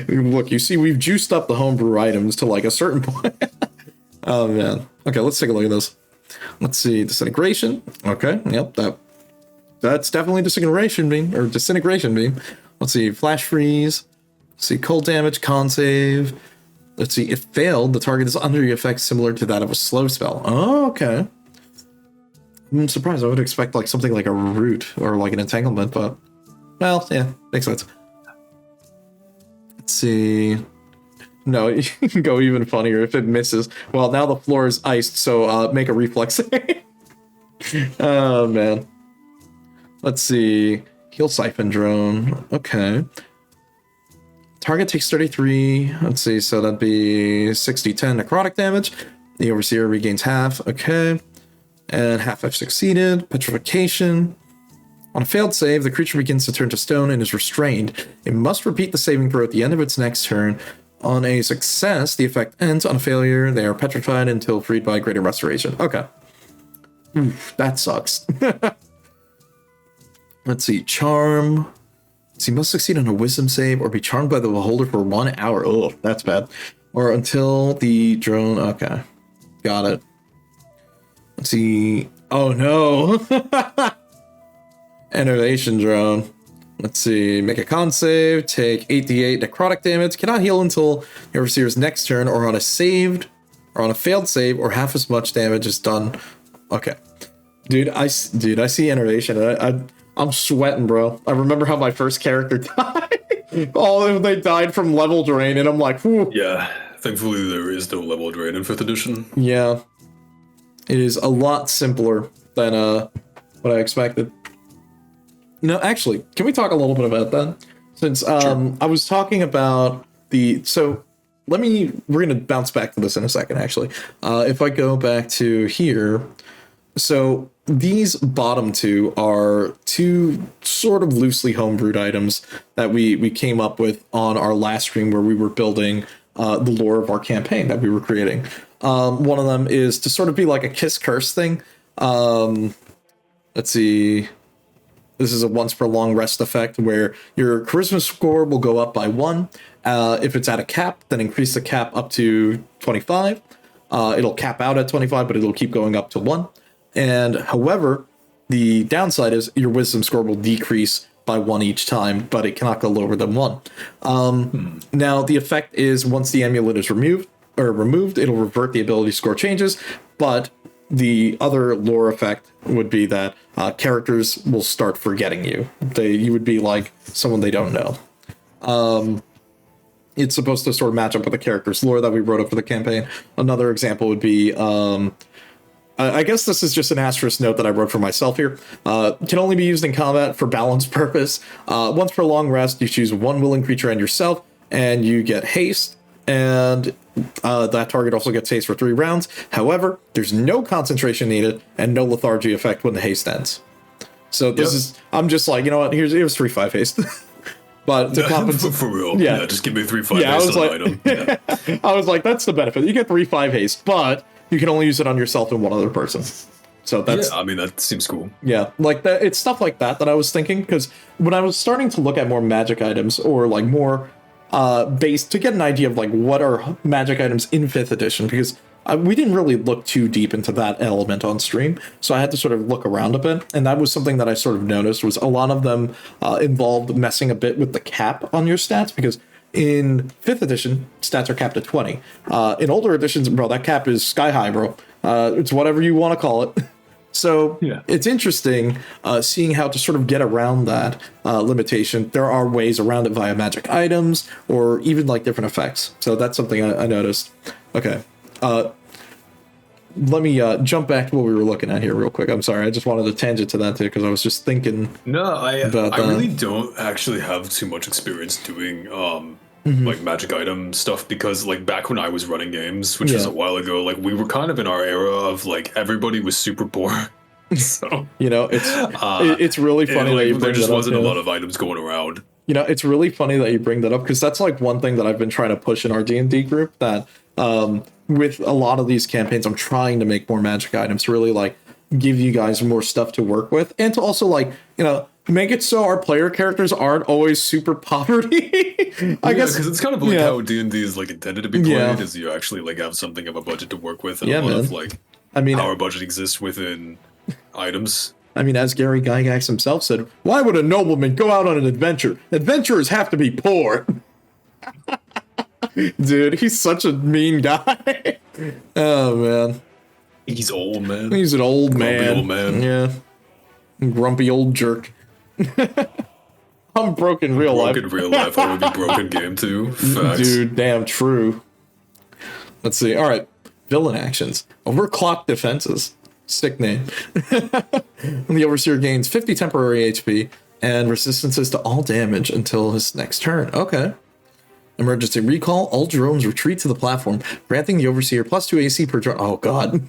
Speaker 1: Look, you see, we've juiced up the homebrew items to like a certain point. Oh, man. Okay, let's take a look at this. Let's see. Disintegration. Okay, yep, that's definitely disintegration beam. Let's see, flash freeze. Let's see, cold damage, con save. Let's see, if failed, the target is under the effect similar to that of a slow spell. Oh, okay. I'm surprised. I would expect like something like a root or like an entanglement, but well, yeah, makes sense. Let's see. No, you can go even funnier if it misses. Well, now the floor is iced, so make a reflex save. Oh man. Let's see. Heal Siphon Drone. Okay. Target takes 33. Let's see. So that'd be 60-10 necrotic damage. The Overseer regains half. Okay. And half if succeeded. Petrification. On a failed save, the creature begins to turn to stone and is restrained. It must repeat the saving throw at the end of its next turn. On a success, the effect ends. On a failure, they are petrified until freed by greater restoration. Okay. Oof, that sucks. Let's see, charm. Let's see, must succeed on a wisdom save or be charmed by the beholder for 1 hour. Oh, that's bad. Or until the drone. Okay, got it. Let's see. Oh no. Enervation drone. Let's see, make a con save, take 8d8 necrotic damage, cannot heal until the Overseer's next turn or on a failed save or half as much damage is done. Okay. Dude, I see Enervation. I'm sweating, bro. I remember how my first character died. They died from level drain, and I'm like, whew.
Speaker 2: Yeah, thankfully there is no level drain in 5th edition.
Speaker 1: Yeah. It is a lot simpler than what I expected. You know, actually, can we talk a little bit about that? Since
Speaker 2: Sure.
Speaker 1: I was talking about we're going to bounce back to this in a second, actually. If I go back to here, so these bottom two are two sort of loosely homebrewed items that we came up with on our last stream where we were building the lore of our campaign that we were creating. One of them is to sort of be like a kiss curse thing. Let's see. This is a once per long rest effect where your charisma score will go up by 1. If it's at a cap, then increase the cap up to 25. It'll cap out at 25, but it'll keep going up to 1. And however, the downside is your wisdom score will decrease by 1 each time, but it cannot go lower than 1. Now, the effect is once the amulet is removed, it'll revert the ability score changes, but the other lore effect would be that characters will start forgetting you. You would be like someone they don't know. It's supposed to sort of match up with the character's lore that we wrote up for the campaign. Another example would be, I guess this is just an asterisk note that I wrote for myself here. Can only be used in combat for balance purpose. Once per long rest, you choose one willing creature and yourself, and you get haste. And That target also gets haste for 3 rounds. However, there's no concentration needed and no lethargy effect when the haste ends. So this is, I'm just like, you know what, here's 3/5 haste. But to compensate
Speaker 2: for real, yeah, just give me 3/5
Speaker 1: yeah,
Speaker 2: haste on an item. Yeah.
Speaker 1: I was like, that's the benefit. You get 3/5 haste, but you can only use it on yourself and one other person. So that's,
Speaker 2: I mean, that seems cool.
Speaker 1: Yeah, like that. It's stuff like that I was thinking, because when I was starting to look at more magic items, or like more based, to get an idea of like what are magic items in 5th edition, because we didn't really look too deep into that element on stream, so I had to sort of look around a bit, and that was something that I sort of noticed was a lot of them involved messing a bit with the cap on your stats, because in 5th edition, stats are capped at 20. In older editions, bro, that cap is sky high, bro. It's whatever you want to call it. So it's interesting seeing how to sort of get around that limitation. There are ways around it via magic items or even like different effects. So that's something I noticed. Okay. Let me jump back to what we were looking at here real quick. I'm sorry. I just wanted to tangent to that too, because I was just thinking.
Speaker 2: No, I really don't actually have too much experience doing like magic item stuff, because like back when I was running games, which was a while ago, like we were kind of in our era of like everybody was super poor. So
Speaker 1: you know, it's really funny that you bring
Speaker 2: there just
Speaker 1: that up,
Speaker 2: wasn't a lot of items going around.
Speaker 1: You know, it's really funny that you bring that up, because that's like one thing that I've been trying to push in our D&D group, that with a lot of these campaigns, I'm trying to make more magic items, really like give you guys more stuff to work with, and to also like, you know, make it so our player characters aren't always super poverty. I guess
Speaker 2: because it's kind of like how D&D is like intended to be played, is you actually like have something of a budget to work with, and a lot of like power budget exists within items.
Speaker 1: I mean, as Gary Gygax himself said, why would a nobleman go out on an adventure? Adventurers have to be poor. Dude, he's such a mean guy. Oh, man.
Speaker 2: He's old, man.
Speaker 1: He's an old man.
Speaker 2: Old man.
Speaker 1: Yeah. Grumpy old jerk. I'm broken real life.
Speaker 2: Broken real life. I would be broken game too. Facts.
Speaker 1: Dude, damn true. Let's see. All right. Villain actions. Overclock defenses. Sick name. The Overseer gains 50 temporary HP and resistances to all damage until his next turn. Okay. Emergency recall. All drones retreat to the platform, granting the Overseer +2 AC per drone. Oh, God.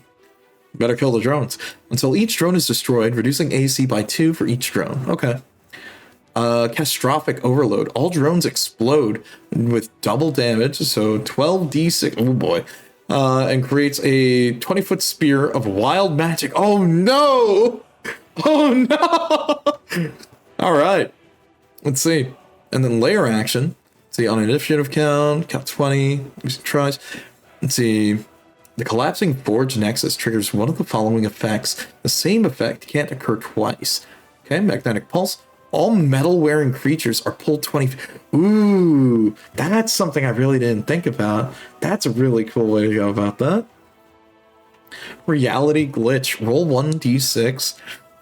Speaker 1: Better kill the drones. Until each drone is destroyed, reducing AC by 2 for each drone. Okay. Catastrophic overload. All drones explode with double damage, so 12d6. Oh, boy. And creates a 20-foot spear of wild magic. Oh, no! Oh, no! All right. Let's see. And then layer action. Let's see, on initiative count 20, using tries. Let's see. The collapsing forge nexus triggers one of the following effects. The same effect can't occur twice. Okay, magnetic pulse. All metal-wearing creatures are pulled 20 feet. Ooh, that's something I really didn't think about. That's a really cool way to go about that. Reality glitch. Roll 1d6.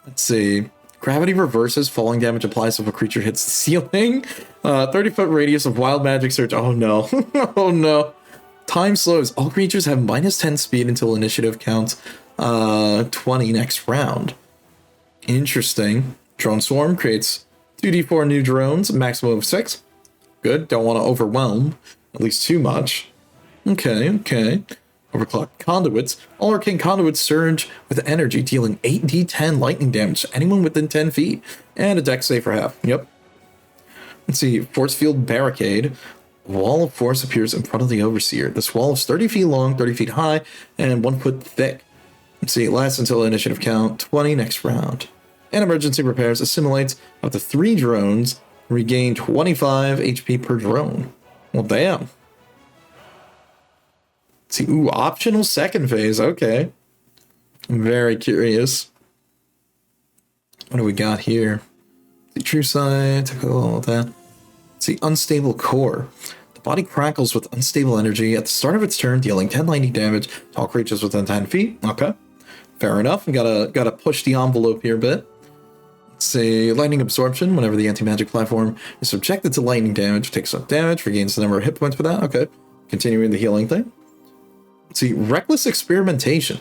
Speaker 1: Let's see. Gravity reverses. Falling damage applies if a creature hits the ceiling. 30-foot radius of wild magic surge. Oh, no. Oh, no. Time slows. All creatures have -10 speed until initiative counts 20 next round. Interesting. Drone swarm creates 2d4 new drones, maximum of 6. Good. Don't want to overwhelm, at least too much. Okay. Overclock conduits. All arcane conduits surge with energy, dealing 8d10 lightning damage to anyone within 10 feet, and a dex save for half. Yep. Let's see. Force field barricade. A wall of force appears in front of the Overseer. This wall is 30 feet long, 30 feet high, and 1 foot thick. Let's see. It lasts until initiative count 20 next round. And emergency repairs assimilates up to 3 drones, regain 25 HP per drone. Well, damn. Let's see, ooh, optional second phase. Okay. I'm very curious. What do we got here? The true side, all that. Let's see, unstable core. The body crackles with unstable energy at the start of its turn, dealing 10 lightning damage to all creatures within 10 feet. Okay. Fair enough. We gotta push the envelope here a bit. Say lightning absorption. Whenever the anti-magic platform is subjected to lightning damage, takes up damage, regains the number of hit points for that. Okay, continuing the healing thing. Let's see, reckless experimentation.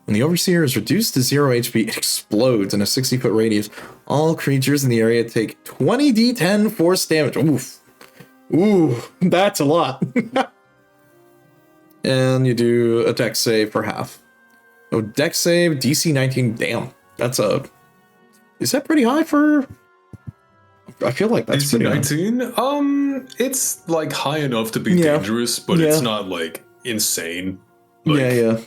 Speaker 1: When the Overseer is reduced to 0 HP, it explodes in a 60-foot radius. All creatures in the area take 20d10 force damage. Oof. Ooh, that's a lot. and you do a dex save for half. Oh, dex save, DC 19. Damn, is that pretty high for? I feel like that's
Speaker 2: DC 19. It's like high enough to be dangerous, but it's not like insane. Like,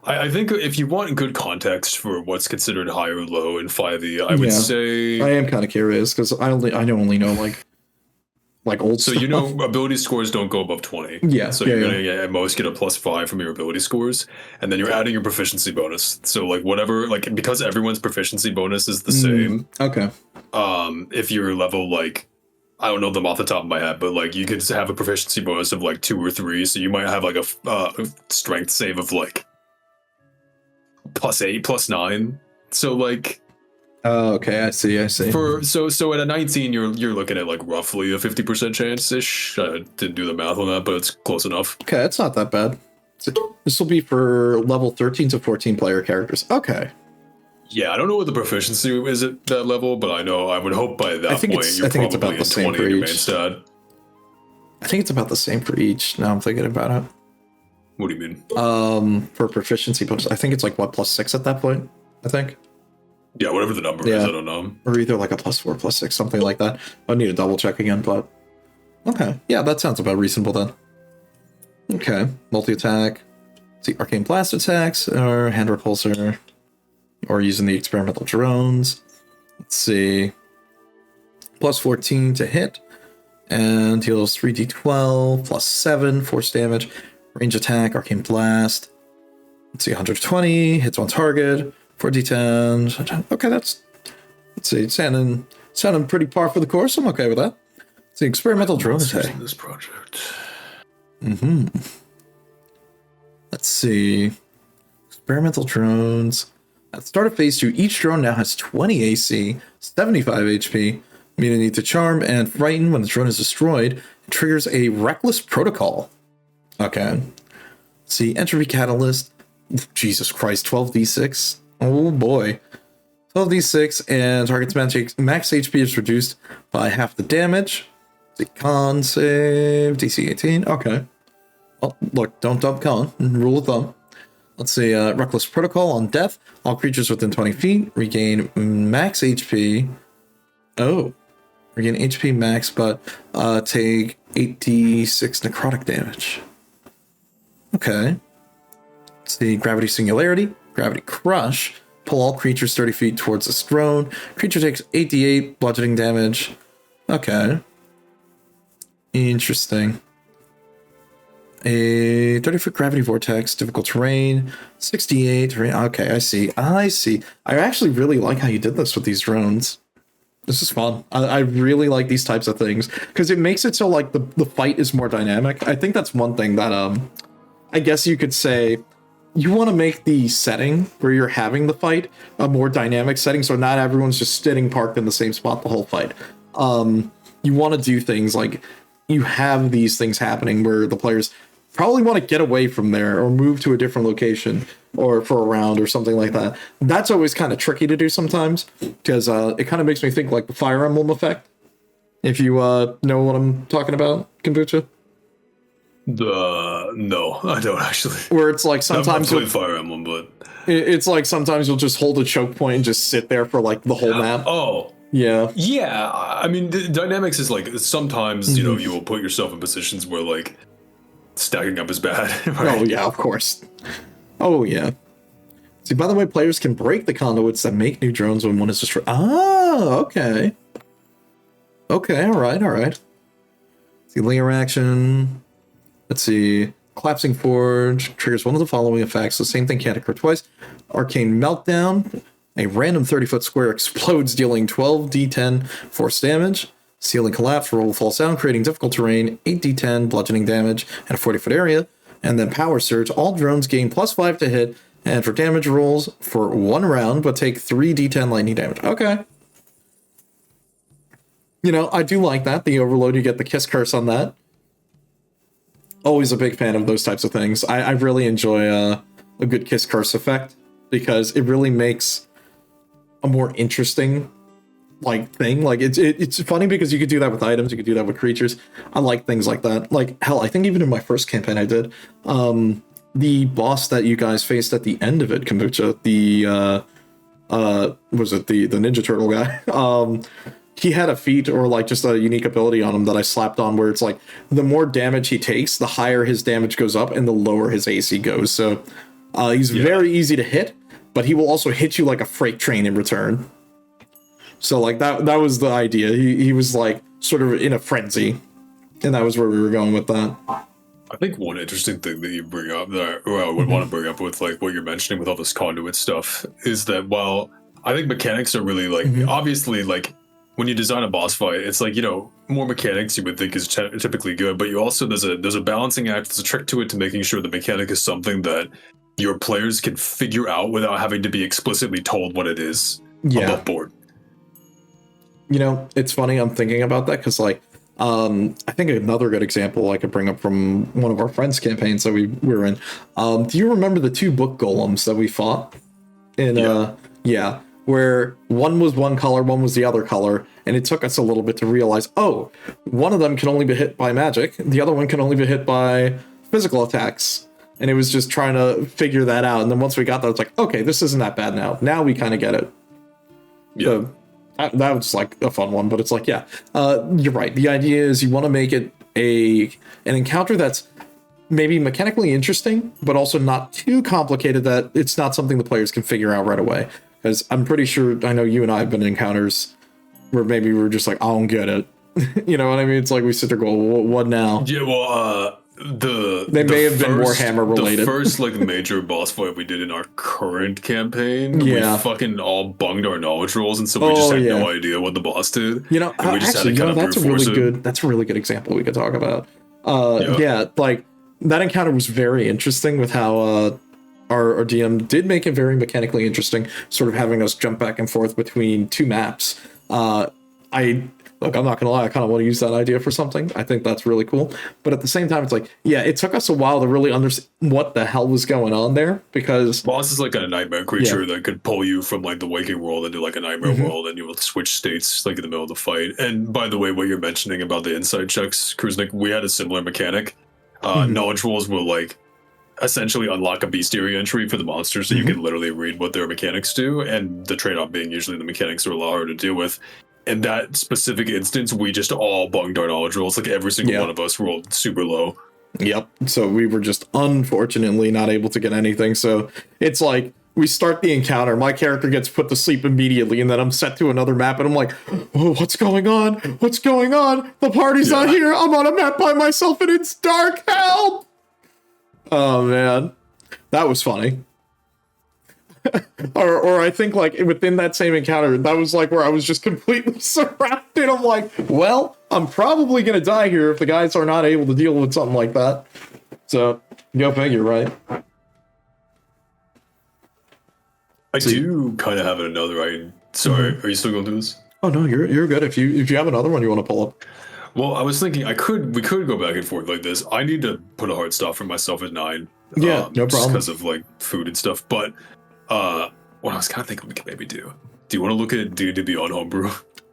Speaker 2: I think if you want good context for what's considered high or low in 5e, I would say
Speaker 1: I am kind of curious because I only know like old.
Speaker 2: So
Speaker 1: stuff.
Speaker 2: Ability scores don't go above 20.
Speaker 1: Yeah.
Speaker 2: So you're gonna at most get a +5 from your ability scores, and then you're adding your proficiency bonus. So like whatever, like because everyone's proficiency bonus is the same.
Speaker 1: Okay.
Speaker 2: If you're level like, I don't know them off the top of my head, but like you could have a proficiency bonus of like 2 or 3, so you might have like a strength save of like +8, +9. So like.
Speaker 1: Oh, okay, I see.
Speaker 2: So at a 19, you're looking at like roughly a 50% chance ish. I didn't do the math on that, but it's close enough.
Speaker 1: Okay, it's not that bad. This will be for level 13 to 14 player characters. Okay.
Speaker 2: Yeah, I don't know what the proficiency is at that level, but I would hope by that point you're probably about the same for each. Main stat.
Speaker 1: I think it's about the same for each. Now I'm thinking about it.
Speaker 2: What do you mean?
Speaker 1: For proficiency bonus, I think it's like what +6 at that point. I think.
Speaker 2: Yeah, whatever the number is, I don't know.
Speaker 1: Or either like a +4, +6, something like that. I need to double check again, but okay. Yeah, that sounds about reasonable then. Okay, multi-attack. See, arcane blast attacks, or hand repulsor, or using the experimental drones. Let's see. +14 to hit, and heals 3d12, +7, force damage, range attack, arcane blast. Let's see, 120, hits on target. 4d10. Okay, let's see. Sounding pretty par for the course. I'm okay with that. It's the experimental drone attack.
Speaker 2: This project.
Speaker 1: Let's see. Experimental drones. At the start of phase 2, each drone now has 20 AC, 75 HP. Immunity to charm and frighten. When the drone is destroyed, it triggers a reckless protocol. Okay. Let's see. Entropy catalyst. Jesus Christ, 12d6. Oh boy. 12d6 and target's max HP is reduced by half the damage. The con save, DC 18. Okay. Well, look, don't dump con. Rule of thumb. Let's see, Reckless Protocol on death. All creatures within 20 feet regain max HP. Oh. Regain HP max, but take 8d6 necrotic damage. Okay. Let's see, Gravity Singularity. Gravity Crush. Pull all creatures 30 feet towards this drone. Creature takes 8d8 bludgeoning damage. Okay. Interesting. A 30-foot gravity vortex, difficult terrain, 68 terrain. Okay, I see. I actually really like how you did this with these drones. This is fun. I really like these types of things because it makes it so like the fight is more dynamic. I think that's one thing that I guess you could say. You want to make the setting where you're having the fight a more dynamic setting, so not everyone's just sitting parked in the same spot the whole fight. You want to do things like you have these things happening where the players probably want to get away from there or move to a different location or for a round or something like that. That's always kind of tricky to do sometimes because it kind of makes me think like the Fire Emblem effect. If you know what I'm talking about, Kombucha.
Speaker 2: No, I don't actually.
Speaker 1: Where it's like sometimes
Speaker 2: I've played Fire Emblem, but
Speaker 1: it's like sometimes you'll just hold a choke point and just sit there for like the whole map.
Speaker 2: Oh,
Speaker 1: yeah.
Speaker 2: I mean, the dynamics is like sometimes you know you will put yourself in positions where like stacking up is bad. Right?
Speaker 1: Oh yeah, of course. Oh yeah. See, by the way, players can break the conduits that make new drones when one is destroyed. Oh, okay. Okay, all right. See, layer action. Let's see. Collapsing Forge triggers one of the following effects. The same thing can't occur twice. Arcane Meltdown. A random 30-foot square explodes, dealing 12d10 force damage. Ceiling Collapse. Roll falls down, creating difficult terrain. 8d10 bludgeoning damage in a 40-foot area. And then Power Surge. All drones gain +5 to hit and for damage rolls for 1 round, but take 3d10 lightning damage. Okay. You know, I do like that. The Overload, you get the Kiss Curse on that. Always a big fan of those types of things. I really enjoy a good Kiss Curse effect because it really makes a more interesting like thing. Like it's funny because you could do that with items, you could do that with creatures. I like things like that. Like hell, I think even in my first campaign I did the boss that you guys faced at the end of it, Kombucha, the was it the Ninja Turtle guy? He had a feat or like just a unique ability on him that I slapped on where it's like the more damage he takes, the higher his damage goes up and the lower his AC goes. So he's very easy to hit, but he will also hit you like a freight train in return. So like that was the idea. He was like sort of in a frenzy, and that was where we were going with that.
Speaker 2: I think one interesting thing that you bring up that I would want to bring up with like what you're mentioning with all this conduit stuff is that while I think mechanics are really like obviously like when you design a boss fight, it's like, you know, more mechanics you would think is typically good, but you also there's a balancing act, there's a trick to it to making sure the mechanic is something that your players can figure out without having to be explicitly told what it is above board.
Speaker 1: You know, it's funny, I'm thinking about that because like I think another good example I could bring up from one of our friends' campaigns that we were in. Do you remember the 2 book golems that we fought in where one was one color, one was the other color, and it took us a little bit to realize, oh, one of them can only be hit by magic, the other one can only be hit by physical attacks. And it was just trying to figure that out. And then once we got that, it's like, okay, this isn't that bad now. Now we kind of get it. Yeah. So that was like a fun one, but it's like, you're right. The idea is you want to make it an encounter that's maybe mechanically interesting, but also not too complicated that it's not something the players can figure out right away. Because I'm pretty sure, I know you and I have been in encounters where maybe we were just like, I don't get it. You know what I mean? It's like we sit there going, what now?
Speaker 2: Yeah, well,
Speaker 1: they may have been Warhammer related.
Speaker 2: The first like major boss fight we did in our current campaign, we fucking all bunged our knowledge rolls, and so we just had no idea what the boss did.
Speaker 1: You know,
Speaker 2: we just
Speaker 1: actually, that's a really good example we could talk about. Like that encounter was very interesting with how our DM did make it very mechanically interesting, sort of having us jump back and forth between 2 maps. Look, I'm not gonna lie, I kind of want to use that idea for something. I think that's really cool. But at the same time, it's like, it took us a while to really understand what the hell was going on there, because
Speaker 2: boss is like a nightmare creature that could pull you from like the waking world into like a nightmare world, and you will switch states like in the middle of the fight. And by the way, what you're mentioning about the inside checks, Kruznik, we had a similar mechanic. Knowledge rolls will like essentially unlock a bestiary entry for the monster, so you can literally read what their mechanics do, and the trade-off being usually the mechanics are a lot harder to deal with. In that specific instance, we just all bunged our knowledge rolls. Like every single one of us rolled super low.
Speaker 1: Yep. So we were just unfortunately not able to get anything. So it's like we start the encounter, my character gets put to sleep immediately, and then I'm set to another map, and I'm like, oh, what's going on? What's going on? The party's not here. I'm on a map by myself, and it's dark. Help! Oh man, that was funny. or I think like within that same encounter, that was like where I was just completely surrounded. I'm like, well, I'm probably gonna die here if the guys are not able to deal with something like that. So go figure, right?
Speaker 2: I do kind of have another idea. Sorry, are you still gonna do this?
Speaker 1: Oh no, you're good. If you have another one you want to pull up.
Speaker 2: Well, I was thinking we could go back and forth like this. I need to put a hard stop for myself at 9.
Speaker 1: Yeah, no problem.
Speaker 2: Just because of like food and stuff. But what I was kind of thinking we could maybe do you want to look at D&D Beyond Homebrew?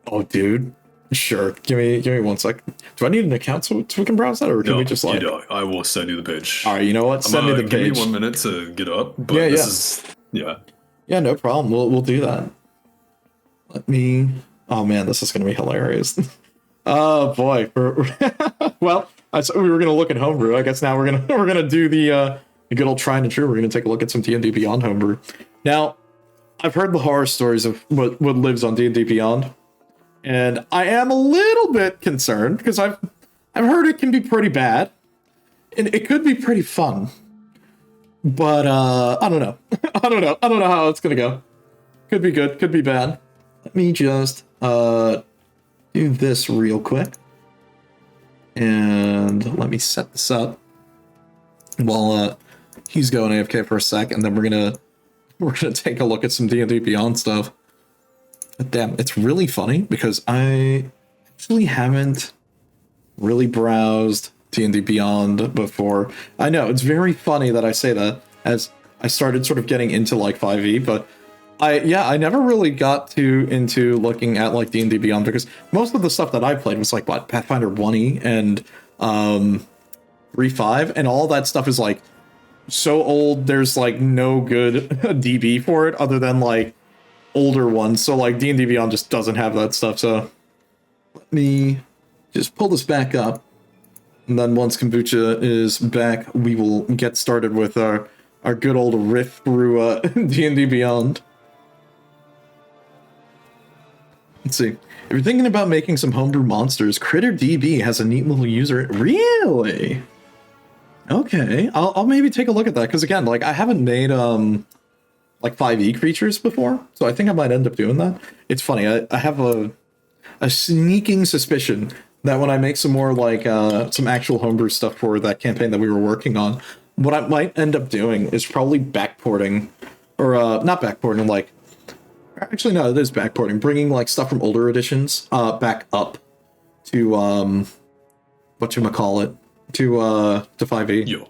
Speaker 1: Oh, dude. Sure. Give me 1 sec. Do I need an account so we can browse that, or can we just like...
Speaker 2: I will send you the page.
Speaker 1: All right, you know what? Send me the page.
Speaker 2: Give me 1 minute to get up. But
Speaker 1: Yeah, no problem. We'll do that. Let me... Oh, man, this is going to be hilarious. Oh, boy. Well, I said we were going to look at Homebrew. I guess now we're gonna do the good old tried and true. We're going to take a look at some D&D Beyond Homebrew. Now, I've heard the horror stories of what lives on D&D Beyond, and I am a little bit concerned because I've heard it can be pretty bad, and it could be pretty fun. But I don't know. I don't know how it's gonna go. Could be good, could be bad. Let me just do this real quick, and let me set this up while he's going AFK for a sec, and then we're gonna take a look at some D&D Beyond stuff. But damn, it's really funny because I actually haven't really browsed D&D Beyond before. I know, it's very funny that I say that, as I started sort of getting into like 5e, but I never really got into looking at like D&D Beyond because most of the stuff that I played was like what Pathfinder 1E and 3.5, and all that stuff is like so old. There's like no good DB for it other than like older ones. So like D&D Beyond just doesn't have that stuff. So let me just pull this back up, and then once kombucha is back, we will get started with our good old riff through D&D Beyond. Let's see. If you're thinking about making some homebrew monsters, Critter DB has a neat little user. Really? Okay, I'll maybe take a look at that, because again, like I haven't made like 5e creatures before, so I think I might end up doing that. It's funny, I have a sneaking suspicion that when I make some more like some actual homebrew stuff for that campaign that we were working on, what I might end up doing is probably backporting, or not backporting, like actually no, it is backporting, bringing like stuff from older editions back up to whatchamacallit, to 5e.
Speaker 2: Yo.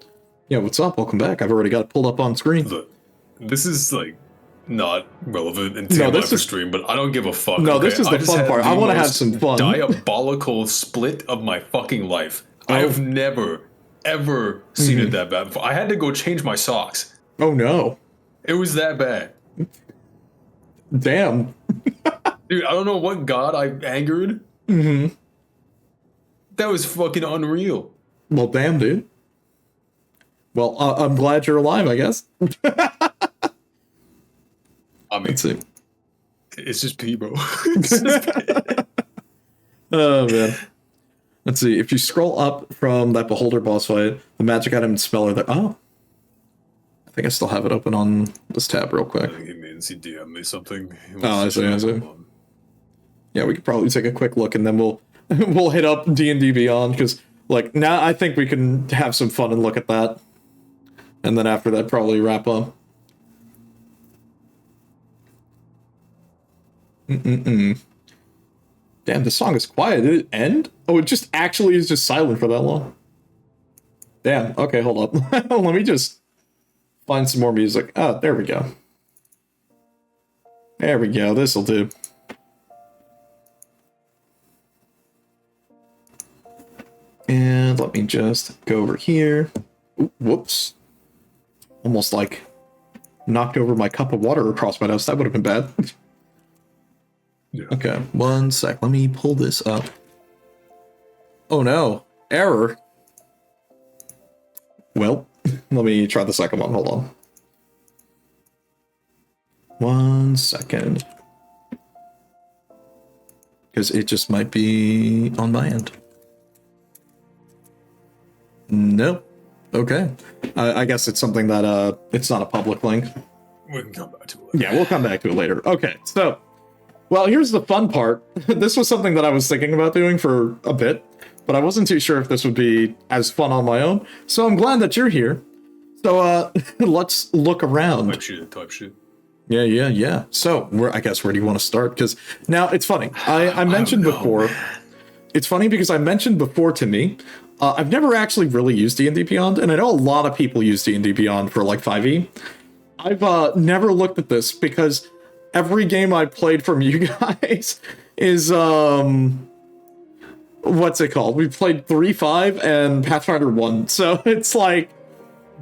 Speaker 1: Yeah, what's up? Welcome back. I've already got it pulled up on screen.
Speaker 2: Look, this is like not relevant in TMI for stream, but I don't give a fuck.
Speaker 1: No, okay? This is the fun part. I want to have some fun.
Speaker 2: Diabolical split of my fucking life. I have never, ever seen it that bad before. I had to go change my socks.
Speaker 1: Oh no.
Speaker 2: It was that bad.
Speaker 1: Damn.
Speaker 2: Dude, I don't know what god I angered. That was fucking unreal.
Speaker 1: Well, damn, dude. Well, I'm glad you're alive, I guess.
Speaker 2: I mean,
Speaker 1: let's see.
Speaker 2: It's just pee, bro.
Speaker 1: Oh, man. Let's see. If you scroll up from that Beholder boss fight, the magic item speller there. Oh. I think I still have it open on this tab real quick.
Speaker 2: I think he means he DM'd me something.
Speaker 1: Oh, I see. Yeah, we could probably take a quick look, and then we'll hit up D&D Beyond, because like now I think we can have some fun and look at that, and then after that probably wrap up. Damn, this song is quiet. Did it end? Oh, it just actually is just silent for that long. Damn. Okay, hold up. Let me just find some more music. Oh, there we go. There we go. This'll do. And let me just go over here. Ooh, whoops. Almost like knocked over my cup of water across my nose. That would have been bad.
Speaker 2: Yeah.
Speaker 1: Okay, one sec. Let me pull this up. Oh no. Error. Well, let me try the second one. Hold on. 1 second. Because it just might be on my end. Nope. Okay. I guess it's something that it's not a public link.
Speaker 2: We can come back to it later.
Speaker 1: Yeah, we'll come back to it later. Okay, so, well, here's the fun part. This was something that I was thinking about doing for a bit, but I wasn't too sure if this would be as fun on my own. So I'm glad that you're here. So let's look around.
Speaker 2: Type shit.
Speaker 1: Yeah. So where do you want to start? Because now it's funny. I mentioned before. It's funny because I mentioned before to me. I've never actually really used D&D Beyond, and I know a lot of people use D&D Beyond for like 5e. I've never looked at this because every game I played from you guys is what's it called? We played 3.5 and Pathfinder 1, so it's like.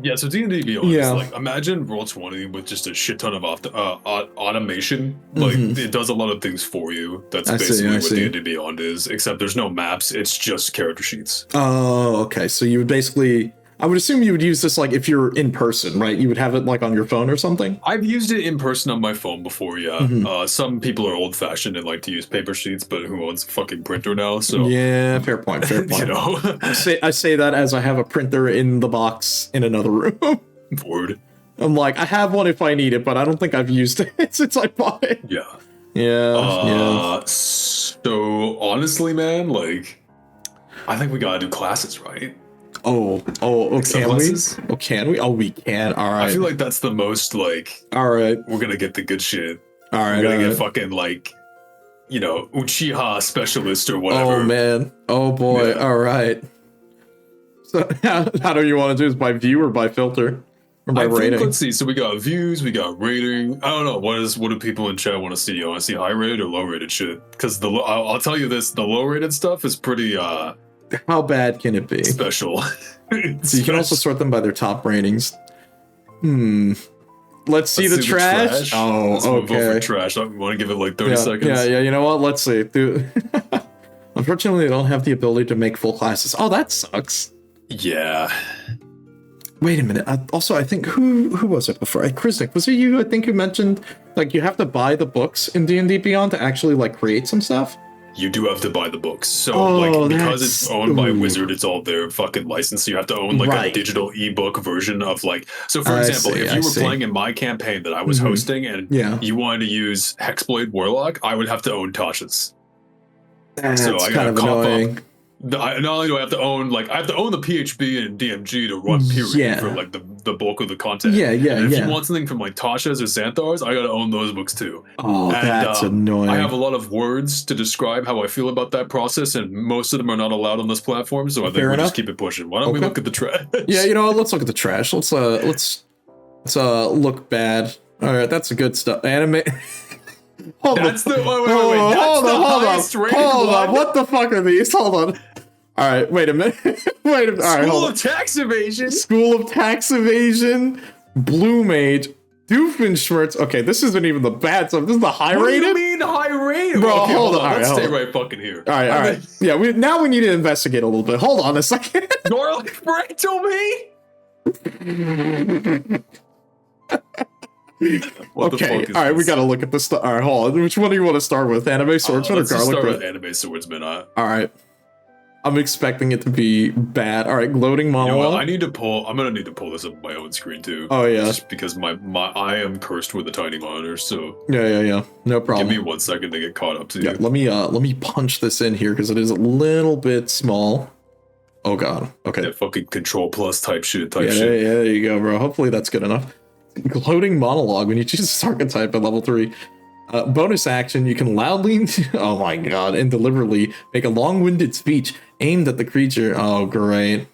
Speaker 2: Yeah, so D&D Beyond is like, imagine Roll20 with just a shit ton of automation. Like, it does a lot of things for you. That's basically what D&D Beyond is, except there's no maps, it's just character sheets.
Speaker 1: Oh, okay. So you would basically... I would assume you would use this, like, if you're in person, right? You would have it, like, on your phone or something?
Speaker 2: I've used it in person on my phone before, yeah. Some people are old-fashioned and like to use paper sheets, but who owns a fucking printer now, so...
Speaker 1: Yeah, fair point.
Speaker 2: You know?
Speaker 1: I say that as I have a printer in the box in another room.
Speaker 2: Word.
Speaker 1: I'm like, I have one if I need it, but I don't think I've used it since I bought it.
Speaker 2: Yeah.
Speaker 1: Yeah.
Speaker 2: So, honestly, man, like... I think we gotta do classes, right?
Speaker 1: Oh, can we? Oh, can we? Oh, we can. All right.
Speaker 2: I feel like that's the most, like...
Speaker 1: All right.
Speaker 2: We're gonna get the good shit.
Speaker 1: All right.
Speaker 2: We're gonna get fucking, like, you know, Uchiha specialist or whatever.
Speaker 1: Oh, man. Oh, boy. Yeah. All right. So, how do you want to do this? By view or by filter? Or by
Speaker 2: I
Speaker 1: rating?
Speaker 2: think, let's see. So we got views, we got rating. I don't know. What do people in chat want to see? You want to see high rated or low rated shit? Because I'll tell you this: the low rated stuff is pretty
Speaker 1: How bad can it be?
Speaker 2: special.
Speaker 1: So you can also sort them by their top ratings. Let's see the trash. Oh,
Speaker 2: let's
Speaker 1: okay.
Speaker 2: Move over trash. I want to give it like 30 seconds.
Speaker 1: Yeah. You know what? Let's see. Dude. Unfortunately, they don't have the ability to make full classes. Oh, that sucks.
Speaker 2: Yeah.
Speaker 1: Wait a minute. Also, I think who was it before? Krisnik, was it you? I think you mentioned like you have to buy the books in D&D Beyond to actually like create some stuff.
Speaker 2: You do have to buy the books. So because it's owned by Wizard, it's all their fucking license. So you have to own like a digital ebook version of like. So for example, if you were playing in my campaign that I was hosting and you wanted to use Hexblade Warlock, I would have to own Tasha's.
Speaker 1: That's so I kind of annoying.
Speaker 2: Not only do I have to own the PHB and DMG to run period for like the bulk of the content. And if you want something from like Tasha's or Xanthar's, I gotta own those books too.
Speaker 1: Oh, and, that's annoying.
Speaker 2: I have a lot of words to describe how I feel about that process, and most of them are not allowed on this platform. So I think we'll just keep it pushing. Why don't we look at the trash?
Speaker 1: Yeah, you know what? Let's look at the trash. Let's look bad. All right, that's a good stuff. Anime. Hold on. That's the Hold on. What the fuck are these? Hold on. All right, wait a minute. All right,
Speaker 2: School of Tax Evasion.
Speaker 1: School of Tax Evasion. Blue Mage. Doofenshmirtz. Okay, this isn't even the bad stuff. This is the high rated.
Speaker 2: What do you mean high rated?
Speaker 1: Bro,
Speaker 2: okay,
Speaker 1: hold on.
Speaker 2: Let's stay right fucking here.
Speaker 1: All right. Yeah, now we need to investigate a little bit. Hold on a second.
Speaker 2: Garlic bread to me?
Speaker 1: Okay, all right, we gotta look at this stuff. All right, hold on. Which one do you want to start with? Anime Swordsman or Garlic Bread?
Speaker 2: With Anime Swordsman.
Speaker 1: All right. I'm expecting it to be bad. All right, gloating monologue.
Speaker 2: You know what? I'm gonna need to pull this up on my own screen too.
Speaker 1: Oh yeah.
Speaker 2: Just because I am cursed with a tiny monitor, so
Speaker 1: yeah. No problem.
Speaker 2: Give me 1 second to get caught up to you.
Speaker 1: Let me punch this in here because it is a little bit small. Oh god. Okay.
Speaker 2: Yeah, fucking control plus type shit.
Speaker 1: Yeah, there you go, bro. Hopefully that's good enough. Gloating monologue. When you choose this archetype at level 3. Bonus action, you can loudly, oh my god, and deliberately make a long-winded speech aimed at the creature. Oh, great.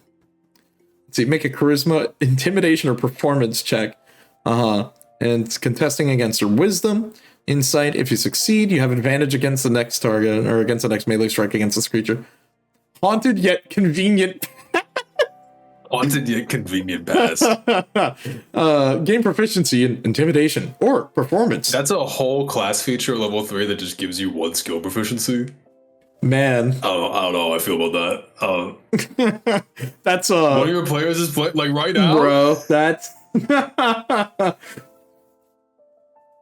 Speaker 1: Let's see, make a charisma, intimidation, or performance check. And it's contesting against your wisdom, insight. If you succeed, you have advantage against the next target, or against the next melee strike against this creature. Haunted yet convenient.
Speaker 2: Haunted yet convenient pass.
Speaker 1: Gain proficiency in intimidation or performance.
Speaker 2: That's a whole class feature at level 3 that just gives you 1 skill proficiency.
Speaker 1: Man.
Speaker 2: I don't know how I feel about that.
Speaker 1: That's
Speaker 2: one of your players is like right now.
Speaker 1: Bro, that's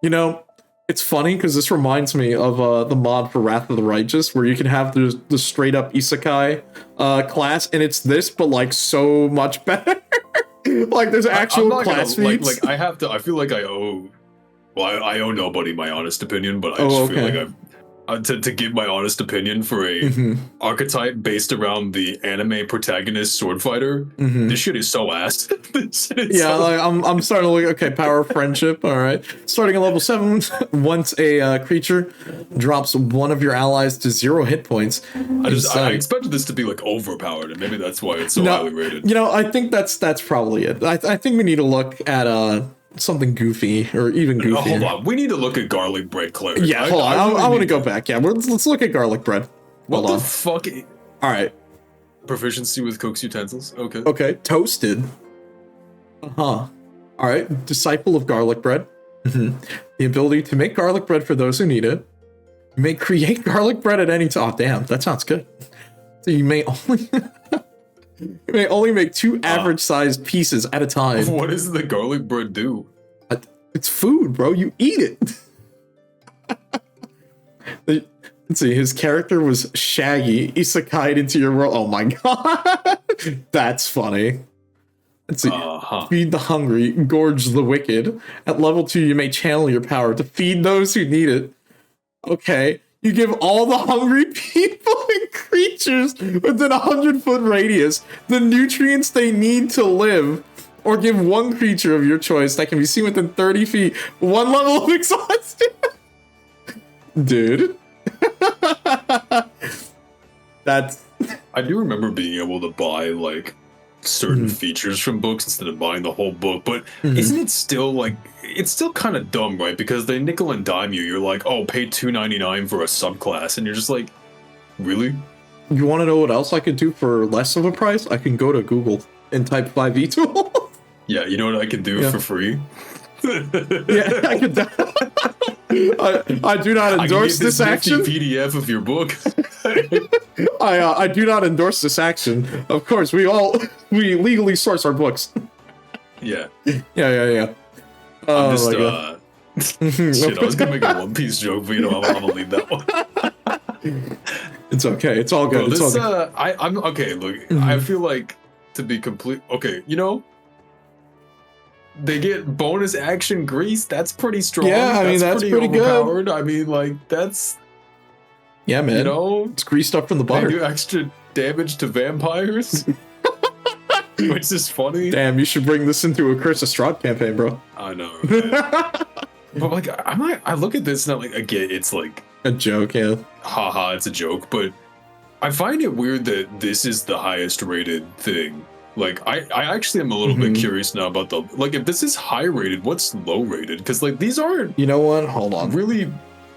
Speaker 1: you know, it's funny because this reminds me of the mod for Wrath of the Righteous, where you can have the straight up isekai class, and it's this, but like so much better. Like there's actual class feats.
Speaker 2: Like I feel like I owe nobody my honest opinion, but I just feel like I've to give my honest opinion for a archetype based around the anime protagonist sword fighter. This shit is so ass.
Speaker 1: Like I'm starting to look. Okay, power of friendship. All right, starting at level 7. Once a creature drops one of your allies to 0 hit points.
Speaker 2: I expected this to be like overpowered, and maybe that's why it's so highly rated.
Speaker 1: You know, I think that's probably it. I think we need to look at something goofy or even goofier.
Speaker 2: Hold on, we need to look at garlic bread cleric.
Speaker 1: Yeah, hold on. I want to go back. Yeah, let's look at garlic bread.
Speaker 2: What the fuck?
Speaker 1: All right.
Speaker 2: Proficiency with cook's utensils. Okay.
Speaker 1: Okay. Toasted. All right. Disciple of garlic bread. The ability to make garlic bread for those who need it. You may create garlic bread at any time. Oh, damn, that sounds good. So you may only make 2 average-sized pieces at a time.
Speaker 2: What does the garlic bread do?
Speaker 1: It's food, bro. You eat it. Let's see. His character was Shaggy. Isekai'd into your world. Oh my god. That's funny. Let's see. Feed the hungry. Gorge the wicked. At level 2, you may channel your power to feed those who need it. Okay. You give all the hungry people and creatures within a 100-foot radius the nutrients they need to live, or give one creature of your choice that can be seen within 30 feet 1 level of exhaustion. Dude. That's...
Speaker 2: I do remember being able to buy, like, certain features from books instead of buying the whole book. But isn't it still like, it's still kind of dumb, right? Because they nickel and dime you. You're like, oh, pay $2.99 for a subclass, and you're just like, really?
Speaker 1: You want to know what else I could do for less of a price? I can go to Google and type 5e tool.
Speaker 2: Yeah, you know what I can do for free?
Speaker 1: Yeah, I could. I do not endorse this action.
Speaker 2: PDF of your book.
Speaker 1: I do not endorse this action. Of course, we legally source our books.
Speaker 2: Yeah.
Speaker 1: Yeah.
Speaker 2: I'm just, shit, I was gonna make a One Piece joke, but I'm gonna leave that one.
Speaker 1: It's okay. It's all good.
Speaker 2: Bro,
Speaker 1: it's all good.
Speaker 2: I'm okay. Look, I feel like to be complete. Okay, they get bonus action grease. That's pretty strong.
Speaker 1: Yeah, I mean that's pretty good.
Speaker 2: I mean, like that's.
Speaker 1: Yeah, man. It's greased up from the butter.
Speaker 2: They do extra damage to vampires. Which is funny.
Speaker 1: Damn, you should bring this into a Curse of Strahd campaign, bro.
Speaker 2: I know, right? But like, I look at this and I'm like, again, it's like
Speaker 1: a joke, yeah.
Speaker 2: Haha, it's a joke. But I find it weird that this is the highest rated thing. Like, I actually am a little bit curious now about if this is high rated, what's low rated? Because like these aren't.
Speaker 1: You know what? Hold on.
Speaker 2: Really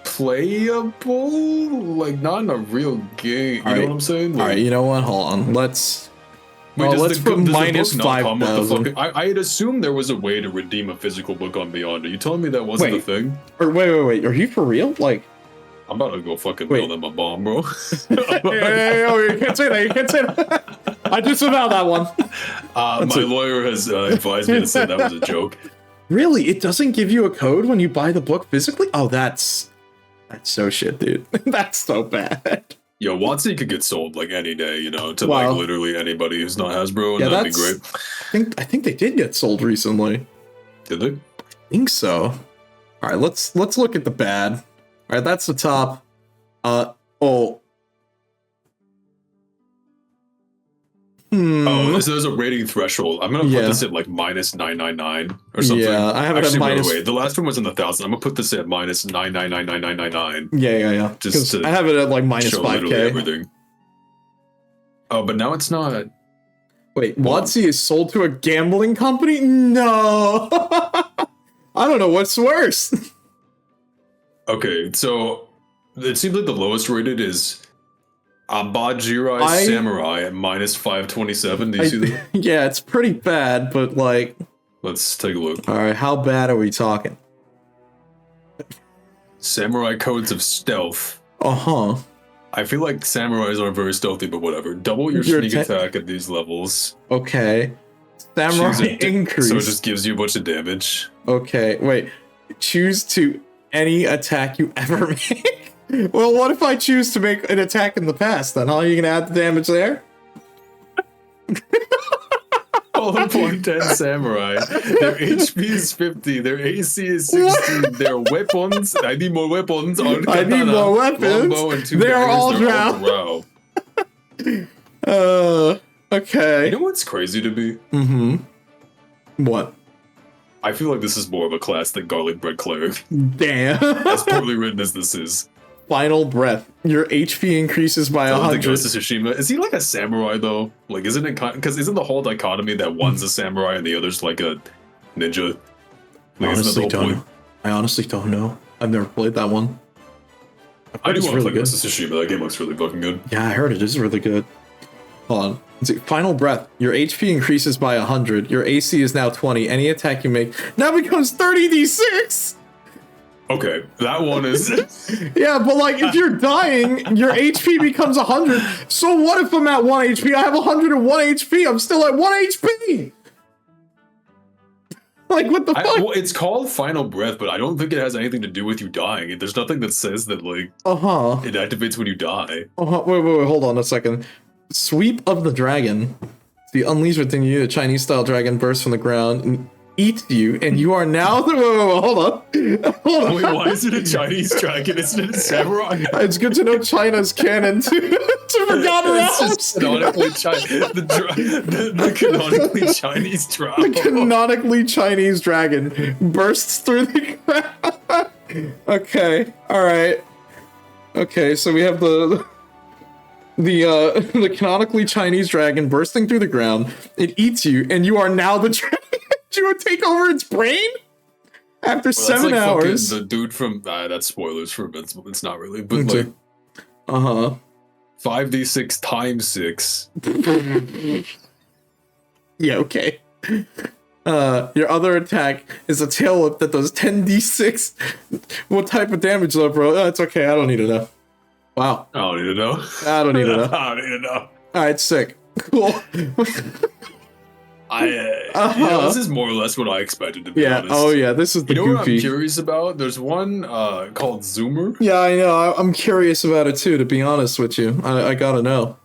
Speaker 2: playable, like not in a real game. You know what I'm saying? Like,
Speaker 1: all right, you know what? Hold on. Let's put minus 5,000.
Speaker 2: I had assumed there was a way to redeem a physical book on Beyond. Are you telling me that wasn't a thing?
Speaker 1: Wait. Are you for real? Like,
Speaker 2: I'm about to go fucking mail them a bomb, bro.
Speaker 1: You can't say that. You can't say that. I disavow that one.
Speaker 2: My lawyer has advised me to say that was a joke.
Speaker 1: Really? It doesn't give you a code when you buy the book physically? Oh, that's so shit, dude. That's so bad.
Speaker 2: Yo, WotC could get sold like any day, to like literally anybody who's not Hasbro, and that'd be great.
Speaker 1: I think they did get sold recently.
Speaker 2: Did they?
Speaker 1: I think so. All right, let's look at the bad. All right, that's the top.
Speaker 2: Oh, so there's a rating threshold. I'm gonna put this at like minus 999 or something.
Speaker 1: Yeah, I have it at minus.
Speaker 2: Wait, the last one was in the 1,000. I'm gonna put this at minus 9999999.
Speaker 1: Yeah. Just I have it at like minus 5K.
Speaker 2: Everything. Oh, but now it's not.
Speaker 1: Wait, WotC is sold to a gambling company? No. I don't know what's worse.
Speaker 2: Okay, so it seems like the lowest rated is Abajirai Samurai at minus 527. Do you see that?
Speaker 1: Yeah, it's pretty bad, but like...
Speaker 2: Let's take a look.
Speaker 1: Alright, how bad are we talking?
Speaker 2: Samurai Codes of Stealth.
Speaker 1: Uh-huh.
Speaker 2: I feel like samurais aren't very stealthy, but whatever. Double your sneak attack at these levels.
Speaker 1: Okay. Samurai increase.
Speaker 2: So it just gives you a bunch of damage.
Speaker 1: Okay, wait. Choose to any attack you ever make? Well, what if I choose to make an attack in the past, then? Are you gonna add the damage there?
Speaker 2: All the point 10 samurai. Their HP is 50, their AC is 60, their weapons. I need more weapons on katana,
Speaker 1: I need more weapons.
Speaker 2: And
Speaker 1: They're all drowned. Okay.
Speaker 2: You know what's crazy to me?
Speaker 1: What?
Speaker 2: I feel like this is more of a class than Garlic Bread Cleric.
Speaker 1: Damn.
Speaker 2: As poorly written as this is.
Speaker 1: Final breath. Your HP increases by 100.
Speaker 2: Ghost of Tsushima. Is he like a samurai though? Like, isn't it? Because isn't the whole dichotomy that one's a samurai and the other's like a ninja? Like,
Speaker 1: I honestly don't know. I've never played that one.
Speaker 2: I do want to play Ghost of Tsushima. That game looks really fucking good.
Speaker 1: Yeah, I heard it is really good. Hold on. Let's see. Final breath. Your HP increases by 100. Your AC is now 20. Any attack you make now becomes 30d6.
Speaker 2: Okay, that one is...
Speaker 1: Yeah, but like, if you're dying, your HP becomes 100. So what if I'm at 1 HP? I have 101 HP. I'm still at 1 HP. Like, what the fuck?
Speaker 2: Well, it's called Final Breath, but I don't think it has anything to do with you dying. There's nothing that says that, like, it activates when you die.
Speaker 1: Wait, hold on a second. Sweep of the Dragon. The unleash within you, a Chinese-style dragon bursts from the ground and eats you, and you are now... Hold on.
Speaker 2: Wait, why is it a Chinese dragon? Isn't it a samurai?
Speaker 1: It's good to know China's canon to Forgotten Realms.
Speaker 2: It's just canonically the canonically Chinese dragon.
Speaker 1: The canonically Chinese dragon bursts through the ground. Okay, alright. Okay, so we have the the canonically Chinese dragon bursting through the ground. It eats you, and you are now the dragon. You would take over its brain after 7 hours.
Speaker 2: The dude from that's spoilers for it's not really, but like 5d6 times 6.
Speaker 1: Yeah, okay. Your other attack is a tail whip that does 10d6. What type of damage though, bro? It's okay, I don't need to know. Wow.
Speaker 2: I don't need to know.
Speaker 1: I don't need to know.
Speaker 2: I don't need to know.
Speaker 1: Alright, sick. Cool.
Speaker 2: This is more or less what I expected, to be honest.
Speaker 1: Oh yeah, this is the
Speaker 2: goofy.
Speaker 1: What
Speaker 2: I'm curious about? There's one called Zoomer.
Speaker 1: Yeah, I know. I'm curious about it too, to be honest with you. I gotta know.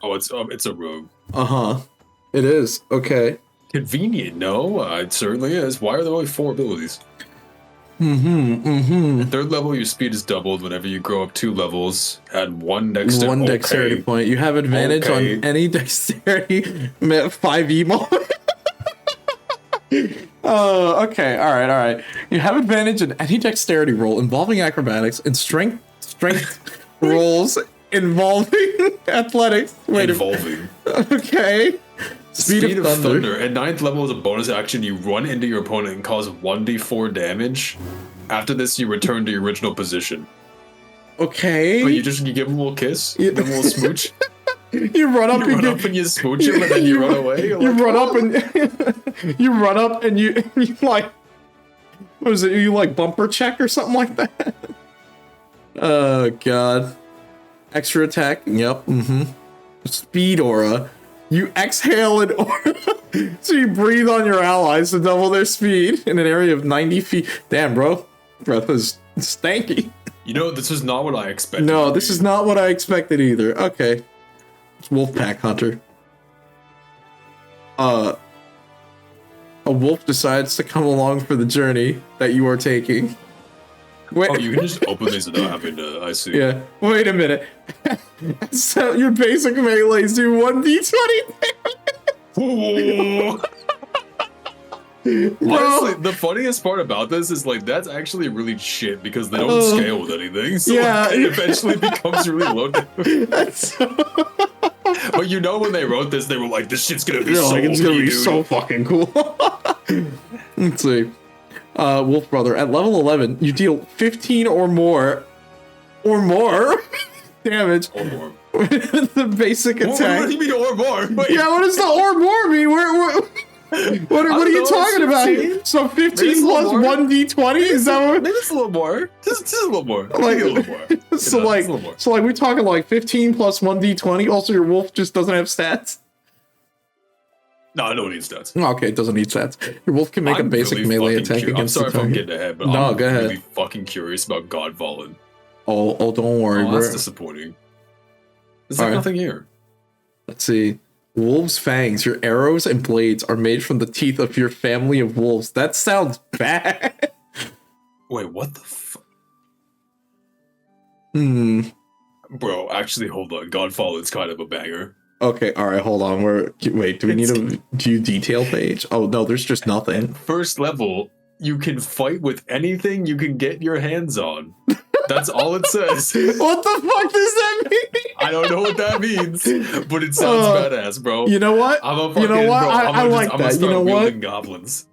Speaker 2: Oh, it's a rogue.
Speaker 1: It is. Okay.
Speaker 2: Convenient, no? It certainly is. Why are there only 4 abilities? At third level, your speed is doubled whenever you grow up 2 levels. Add 1 dexterity.
Speaker 1: 1 dexterity point. You have advantage on any dexterity 5e moment. Okay. All right. You have advantage in any dexterity roll involving acrobatics and strength rolls involving athletics.
Speaker 2: Involving.
Speaker 1: Okay. Speed of thunder.
Speaker 2: At 9th level, as a bonus action, you run into your opponent and cause 1d4 damage. After this, you return to your original position.
Speaker 1: Okay.
Speaker 2: But you give him a little kiss, give him a little smooch.
Speaker 1: You run up and
Speaker 2: you smooch him, and then you run away.
Speaker 1: You run up and you like, what is it? You like bumper check or something like that? Oh god. Extra attack. Yep. Speed aura. You exhale an aura, so you breathe on your allies to double their speed in an area of 90 feet. Damn, bro. Breath is stanky.
Speaker 2: You know, this is not what I expected.
Speaker 1: No, this is not what I expected either. Okay. It's Wolfpack Hunter. A wolf decides to come along for the journey that you are taking. Wait.
Speaker 2: Oh, you can just open these without having to, I see.
Speaker 1: Yeah. Wait a minute. So your basic melees do 1d20 damage.
Speaker 2: Honestly, the funniest part about this is like that's actually really shit because they don't scale with anything. So like, it eventually becomes really low damage. But you know when they wrote this, they were like, this shit's gonna be so fucking cool.
Speaker 1: Let's see. Wolf Brother, at level 11, you deal 15 or more damage.
Speaker 2: Or more.
Speaker 1: The basic attack.
Speaker 2: What do you mean or more? Wait.
Speaker 1: Yeah, what does the or more mean? What are you talking about? So 15 plus 1d20? Is that what?
Speaker 2: Maybe it's a little more. Just a little more. Like, a little more.
Speaker 1: So we're talking like 15 plus 1d20. Also, your wolf just doesn't have stats.
Speaker 2: No, I don't need stats.
Speaker 1: Okay, it doesn't need stats. Your wolf can make a basic melee attack against the target.
Speaker 2: I'm sorry if I'm getting ahead, but I'm really fucking curious about God Fallen.
Speaker 1: Oh, don't worry.
Speaker 2: That's disappointing. There's like nothing here.
Speaker 1: Let's see. Wolves' fangs. Your arrows and blades are made from the teeth of your family of wolves. That sounds bad.
Speaker 2: Wait, what the fuck? Bro, actually, hold on. God Fallen's kind of a banger.
Speaker 1: Okay, alright, hold on. Wait, do we need a view detail page? Oh, no, there's just nothing.
Speaker 2: First level, you can fight with anything you can get your hands on. That's all it says.
Speaker 1: What the fuck does that mean?
Speaker 2: I don't know what that means, but it sounds badass, bro.
Speaker 1: You know what?
Speaker 2: I'm a fucking,
Speaker 1: you know what?
Speaker 2: bro,
Speaker 1: I like that. You know what?
Speaker 2: Goblins.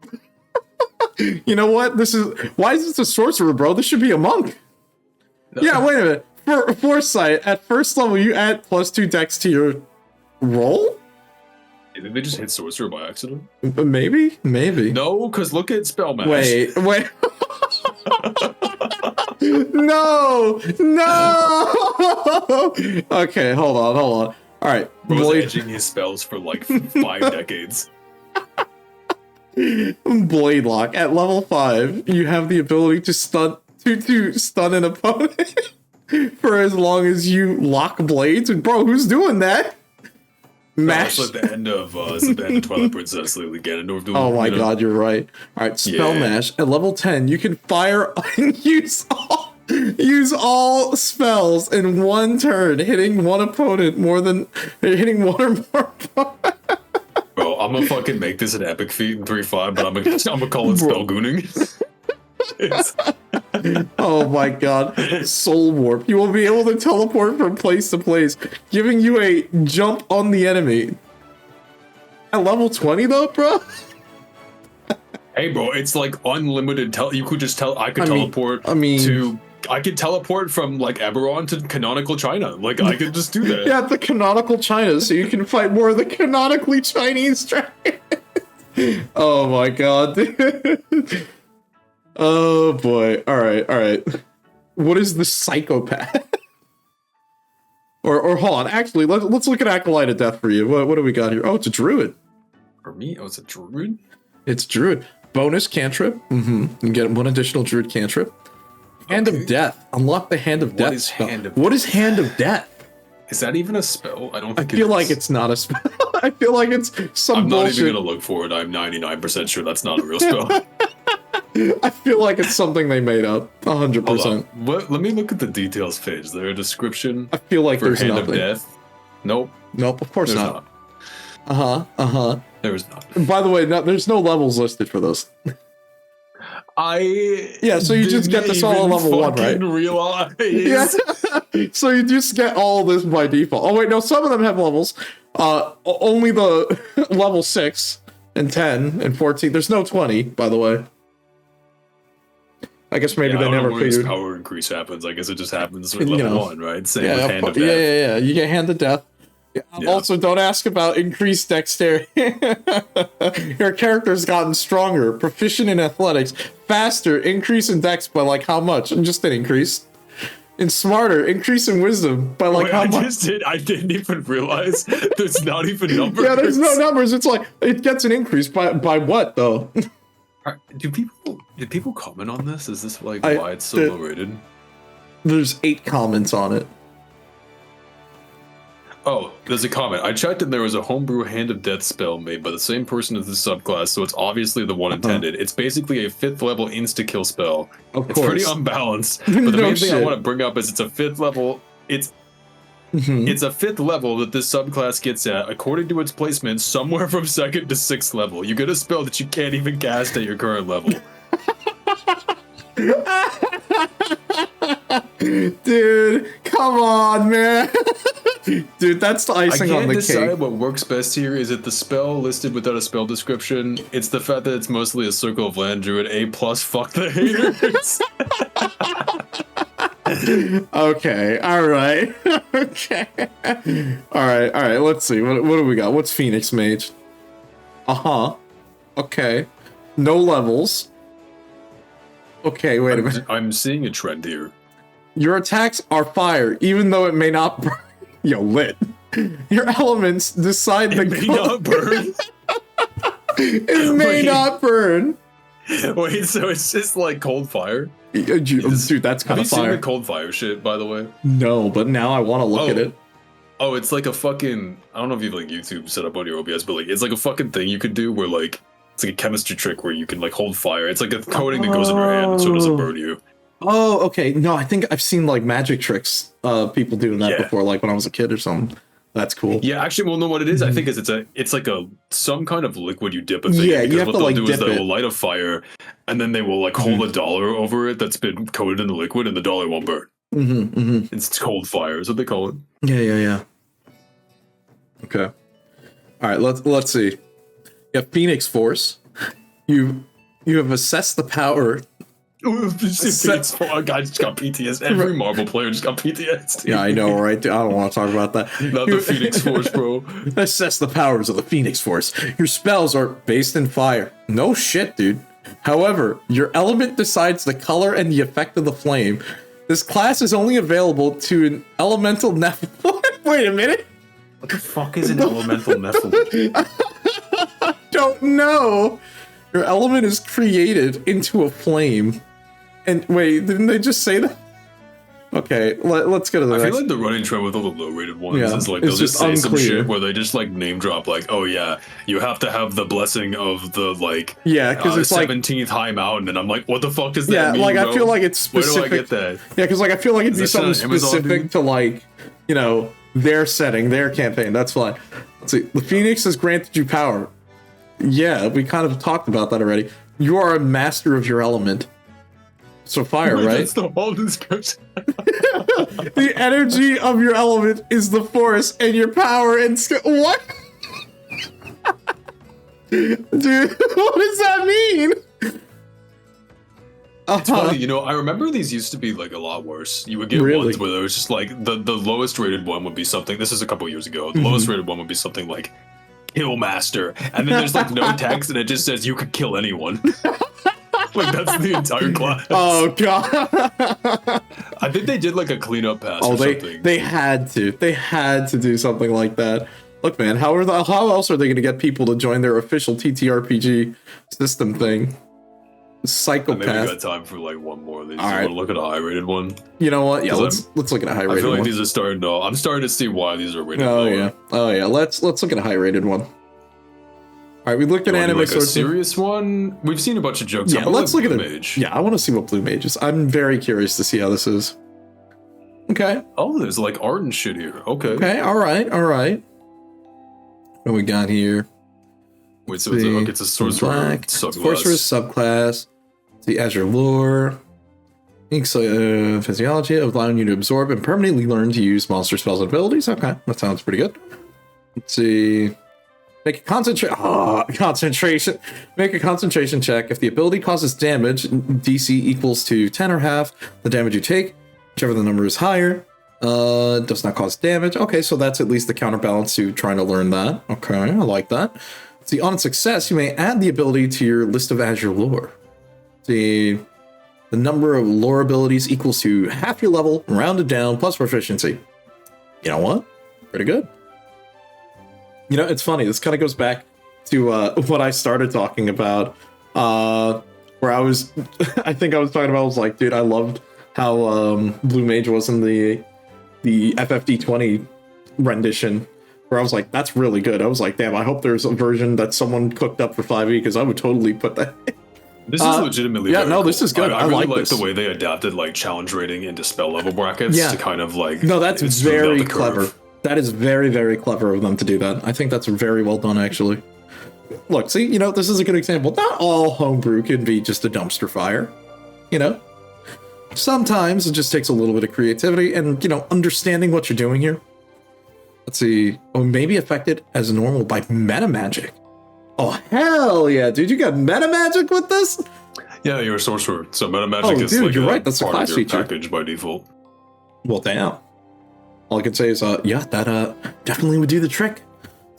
Speaker 1: You know what? Why is this a sorcerer, bro? This should be a monk. No. Yeah, wait a minute. For foresight, at first level, you add +2 dex to your roll?
Speaker 2: Did they just hit sorcerer by accident?
Speaker 1: Maybe.
Speaker 2: No, because look at spell mash.
Speaker 1: Wait. No. Okay, hold on. All right.
Speaker 2: Bro's edging his spells for like 5 decades.
Speaker 1: Blade lock at level 5. You have the ability to stun an opponent for as long as you lock blades. And bro, who's doing that? Mash.
Speaker 2: It's like the end of Twilight Princess, Lily Ganondorf doing.
Speaker 1: Oh my god, you're right. All right, spell mash at level 10. You can fire and use all spells in one turn, hitting one or more.
Speaker 2: Bro, I'm gonna fucking make this an epic feat in 3.5, but I'm gonna call it spell gooning.
Speaker 1: Oh my god. Soul warp. You will be able to teleport from place to place, giving you a jump on the enemy. At level 20 though, bro?
Speaker 2: Hey, bro, it's like unlimited. You could just I could teleport from like Eberron to canonical China. Like I could just do that.
Speaker 1: Yeah, the canonical China, so you can fight more of the canonically Chinese dragons. Oh my god, dude. Oh boy. Alright. What is the psychopath? or hold on, actually, let's look at Acolyte of Death for you. What do we got here? Oh, it's a druid.
Speaker 2: For me? Oh, it's a druid?
Speaker 1: It's druid. Bonus cantrip. You get one additional druid cantrip. Hand of Death. Unlock the Hand of Death. What is Hand of Death?
Speaker 2: Is that even a spell? I don't think
Speaker 1: I feel like it's not a spell. I feel like it's some bullshit.
Speaker 2: I'm not even gonna look for it. I'm 99% sure that's not a real spell.
Speaker 1: I feel like it's something they made up. 100%.
Speaker 2: Let me look at the details page. Is there a description?
Speaker 1: I feel like there's
Speaker 2: Hand
Speaker 1: nothing.
Speaker 2: of Death? Nope.
Speaker 1: Of course not.
Speaker 2: There's not.
Speaker 1: By the way, there's no levels listed for those. Yeah, so you just get this all at level 1, right?
Speaker 2: Realize.
Speaker 1: Yeah. So you just get all this by default. Oh wait, no, some of them have levels. Only the level 6 and 10 and 14. There's no 20, by the way. I guess maybe they never figured.
Speaker 2: Power increase happens. I guess it just happens with level 1, right? Same with Hand of Death.
Speaker 1: Yeah. You get Hand of Death. Also, don't ask about increased dexterity. Your character's gotten stronger, proficient in athletics, faster, increase in dex by like how much? Just an increase. And smarter, increase in wisdom by like how much?
Speaker 2: I didn't even realize there's not even numbers.
Speaker 1: Yeah, there's no numbers. It's like it gets an increase by what though?
Speaker 2: Did people comment on this? Is this like why it's so low rated?
Speaker 1: There's 8 comments on it.
Speaker 2: Oh, there's a comment. I checked and there was a homebrew Hand of Death spell made by the same person as the subclass, so it's obviously the one intended. It's basically a 5th level insta-kill spell.
Speaker 1: Of
Speaker 2: course. It's pretty unbalanced, but the main thing I want to bring up is it's a 5th level. It's a 5th level that this subclass gets at, according to its placement, somewhere from 2nd to 6th level. You get a spell that you can't even cast at your current level.
Speaker 1: Dude, come on, man. Dude, that's the icing on the cake. I can't decide
Speaker 2: what works best here. Is it the spell listed without a spell description? It's the fact that it's mostly a Circle of Land Druid. A+, fuck the haters.
Speaker 1: Okay, alright. Okay. Alright, let's see. What do we got? What's Phoenix Mage? Okay. No levels. Okay, wait a minute.
Speaker 2: I'm seeing a trend here.
Speaker 1: Your attacks are fire, even though it may not burn. Yo, lit. Your elements decide
Speaker 2: it may not burn.
Speaker 1: It may not burn.
Speaker 2: Wait, so it's just like cold fire?
Speaker 1: Dude, that's kind of fire.
Speaker 2: Have you seen the cold fire shit, by the way?
Speaker 1: No, but now I want to look at it.
Speaker 2: Oh, it's like a fucking... I don't know if you've like YouTube set up on your OBS, but like it's like a fucking thing you could do where like... It's like a chemistry trick where you can like hold fire. It's like a coating that goes in your hand so it doesn't burn you.
Speaker 1: Oh, okay. No, I think I've seen like magic tricks, people doing that before, like when I was a kid or something. That's cool.
Speaker 2: Yeah, actually, well, no, what it is, I think is it's like some kind of liquid you dip a thing in.
Speaker 1: Yeah, you have to like dip it.
Speaker 2: Is they will light a fire, and then they will like hold a dollar over it that's been coated in the liquid, and the dollar won't burn. It's cold fire, is what they call it.
Speaker 1: Yeah. Okay. All right. Let's see. You have Phoenix Force. You have assessed the power.
Speaker 2: Oh, God, just got PTSD. Every Marvel player just got PTSD.
Speaker 1: Yeah, I know, right? I don't want to talk about that.
Speaker 2: Not the Phoenix Force, bro.
Speaker 1: Assess the powers of the Phoenix Force. Your spells are based in fire. No shit, dude. However, your element decides the color and the effect of the flame. This class is only available to an elemental Nephilim. Wait a minute.
Speaker 2: What the fuck is an elemental Nephilim?
Speaker 1: I don't know. Your element is created into a flame. And wait, didn't they just say that? Okay, let's go to the next.
Speaker 2: I feel like the running trend with all the low-rated ones is like they'll just say some shit where they just like name drop like, oh yeah, you have to have the blessing of the like
Speaker 1: because it's
Speaker 2: 17th high mountain, and I'm like, what the fuck does that mean?
Speaker 1: Yeah, like
Speaker 2: bro?
Speaker 1: I feel like it's specific.
Speaker 2: Where do I get that?
Speaker 1: Yeah, because like I feel like it'd be something specific to like, you know, their setting, their campaign. That's fine. Let's see. The Phoenix has granted you power. Yeah, we kind of talked about that already. You are a master of your element. So fire, right?
Speaker 2: That's the whole description.
Speaker 1: The energy of your element is the force, and your power and what? Dude, what does that mean?
Speaker 2: It's funny, you know, I remember these used to be like a lot worse. You would get ones where there was just like the lowest rated one would be something. This is a couple years ago. The lowest rated one would be something like Kill Master, and then there's like no text, and it just says you could kill anyone. Like that's the entire class.
Speaker 1: Oh god!
Speaker 2: I think they did like a cleanup pass.
Speaker 1: Oh,
Speaker 2: or something.
Speaker 1: They had to. They had to do something like that. Look, man, how else are they going to get people to join their official ttrpg system thing? Psychopath.
Speaker 2: Maybe we got time for like one more. They just
Speaker 1: want
Speaker 2: to look at a high rated one.
Speaker 1: You know what? Yeah, let's look at a high rated one.
Speaker 2: I feel like these are starting to. I'm starting to see why these are rated.
Speaker 1: Oh yeah. Let's look at a high rated one. All right, we looked at anime
Speaker 2: like a serious one. We've seen a bunch of jokes.
Speaker 1: Yeah, let's look at
Speaker 2: Blue Mage.
Speaker 1: Yeah, I want to see what Blue Mage is. I'm very curious to see how this is. Okay.
Speaker 2: Oh, there's like art and shit here. Okay.
Speaker 1: Okay. All right. What do we got here?
Speaker 2: Wait, so it's a sorcerer subclass.
Speaker 1: Sorcerer's subclass. The Azure Lore. Physiology, allowing you to absorb and permanently learn to use monster spells and abilities. Okay, that sounds pretty good. Let's see. Make a concentration. Make a concentration check. If the ability causes damage, DC equals to 10 or half the damage you take, whichever the number is higher. Does not cause damage. Okay, so that's at least the counterbalance to trying to learn that. Okay, I like that. See, on success, you may add the ability to your list of Azure Lore. See, the number of lore abilities equals to half your level, rounded down, plus proficiency. You know what? Pretty good. You know, it's funny. This kind of goes back to what I started talking about, where I was, I think I was talking about, I was like, dude, I loved how Blue Mage was in the FFD20 rendition, where I was like, that's really good. I was like, damn, I hope there's a version that someone cooked up for 5e, because I would totally put that in.
Speaker 2: This is legitimately
Speaker 1: this is good.
Speaker 2: I really like the way they adapted like challenge rating into spell level brackets to kind of like
Speaker 1: that's very clever. That is very, very clever of them to do that. I think that's very well done, actually. Look, see, you know, this is a good example. Not all homebrew can be just a dumpster fire, you know? Sometimes it just takes a little bit of creativity and, you know, understanding what you're doing here. Let's see. Oh, maybe affected as normal by meta magic. Oh, hell yeah, dude. You got meta magic with this?
Speaker 2: Yeah, you're a sorcerer. So meta magic is like
Speaker 1: you're right. That's a class feature
Speaker 2: package by default.
Speaker 1: Well, damn. All I can say is, yeah, that definitely would do the trick.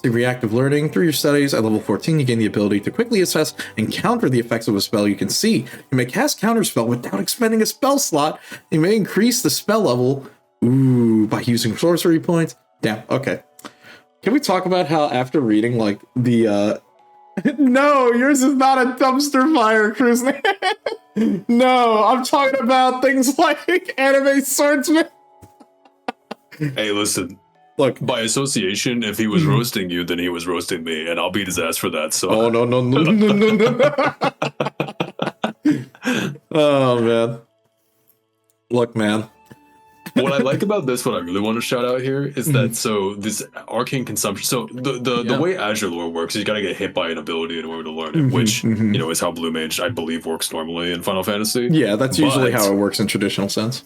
Speaker 1: The reactive learning. Through your studies at level 14, you gain the ability to quickly assess and counter the effects of a spell you can see. You may cast counterspell without expending a spell slot. You may increase the spell level by using sorcery points. Damn, okay. Can we talk about how after reading, like, the, No, yours is not a dumpster fire, Cruz. No, I'm talking about things like anime swordsman.
Speaker 2: Hey, listen.
Speaker 1: Look,
Speaker 2: by association, if he was roasting you, then he was roasting me, and I'll beat his ass for that. So.
Speaker 1: Oh no. Oh man. Look, man.
Speaker 2: What I like about this, what I really want to shout out here, is that so this arcane consumption. So the way Azure Lore works is you got to get hit by an ability in order to learn it, which you know is how Blue Mage I believe works normally in Final Fantasy.
Speaker 1: Yeah, that's usually how it works in traditional sense.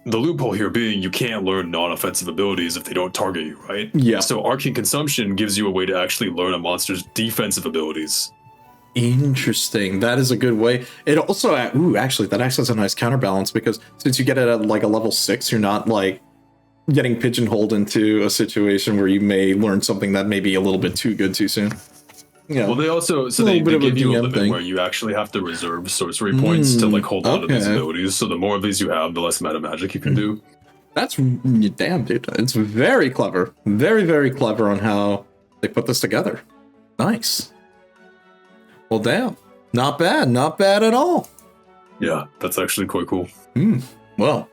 Speaker 2: The loophole here being you can't learn non-offensive abilities if they don't target you, right?
Speaker 1: Yeah.
Speaker 2: So arcane consumption gives you a way to actually learn a monster's defensive abilities.
Speaker 1: Interesting. That is a good way. It also, actually, that acts as a nice counterbalance because since you get it at like a level 6, you're not like getting pigeonholed into a situation where you may learn something that may be a little bit too good too soon. Yeah.
Speaker 2: Well, they also they give you a limit where you actually have to reserve sorcery points to like hold on to these abilities. So the more of these you have, the less meta magic you can do.
Speaker 1: That's damn, dude. It's very clever. Very, very clever on how they put this together. Nice. Well, damn. Not bad. Not bad at all.
Speaker 2: Yeah, that's actually quite cool.
Speaker 1: Well,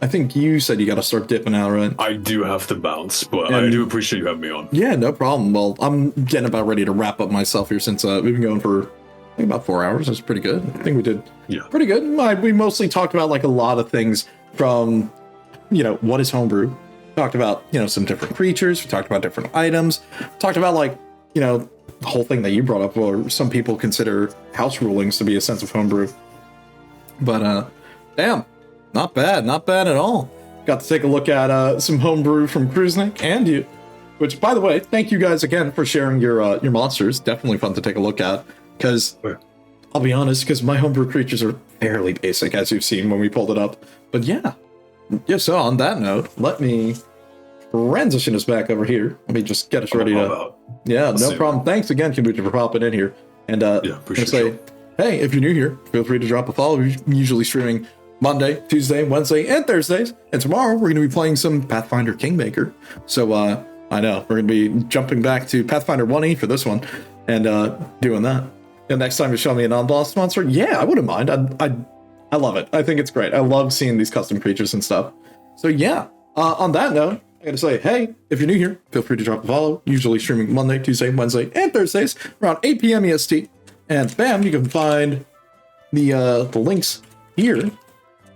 Speaker 1: I think you said you got to start dipping out, right?
Speaker 2: I do have to bounce, but I do appreciate you having me on.
Speaker 1: Yeah, no problem. Well, I'm getting about ready to wrap up myself here since we've been going for I think about 4 hours. That's pretty good. I think we did pretty good. We mostly talked about like a lot of things from, you know, what is homebrew. Talked about, you know, some different creatures. We talked about different items. Talked about like, you know, whole thing that you brought up, where some people consider house rulings to be a sense of homebrew. But damn, not bad at all. Got to take a look at some homebrew from Kruznik and you, which, by the way, thank you guys again for sharing your monsters. Definitely fun to take a look at, because I'll be honest, because my homebrew creatures are fairly basic, as you've seen when we pulled it up. But yeah, so on that note, let me transition us back over here. Let me just get us ready to... Yeah, no problem. Thanks again, Kombucha, for popping in here. And appreciate it. Hey, if you're new here, feel free to drop a follow. We're usually streaming Monday, Tuesday, Wednesday, and Thursdays. And tomorrow, we're going to be playing some Pathfinder Kingmaker. So, I know, we're going to be jumping back to Pathfinder 1E for this one and doing that. And next time you show me a non-boss monster, yeah, I wouldn't mind. I love it. I think it's great. I love seeing these custom creatures and stuff. So, yeah, on that note, I gotta say, hey, if you're new here, feel free to drop a follow. Usually streaming Monday, Tuesday, Wednesday, and Thursdays around 8 p.m. EST. And bam, you can find the links here.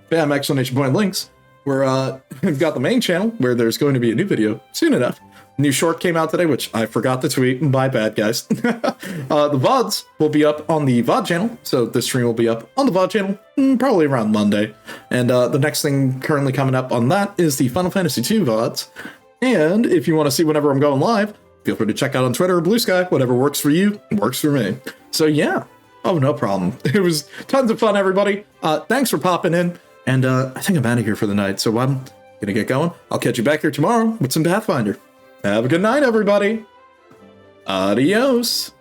Speaker 1: Bam, exclamation point links. Where we've got the main channel where there's going to be a new video soon enough. New short came out today, which I forgot to tweet. My bad, guys. The VODs will be up on the VOD channel. So this stream will be up on the VOD channel probably around Monday. And the next thing currently coming up on that is the Final Fantasy II VODs. And if you want to see whenever I'm going live, feel free to check out on Twitter or Blue Sky. Whatever works for you, works for me. So yeah. Oh, no problem. It was tons of fun, everybody. Thanks for popping in. And I think I'm out of here for the night. So I'm going to get going. I'll catch you back here tomorrow with some Pathfinder. Have a good night, everybody. Adios.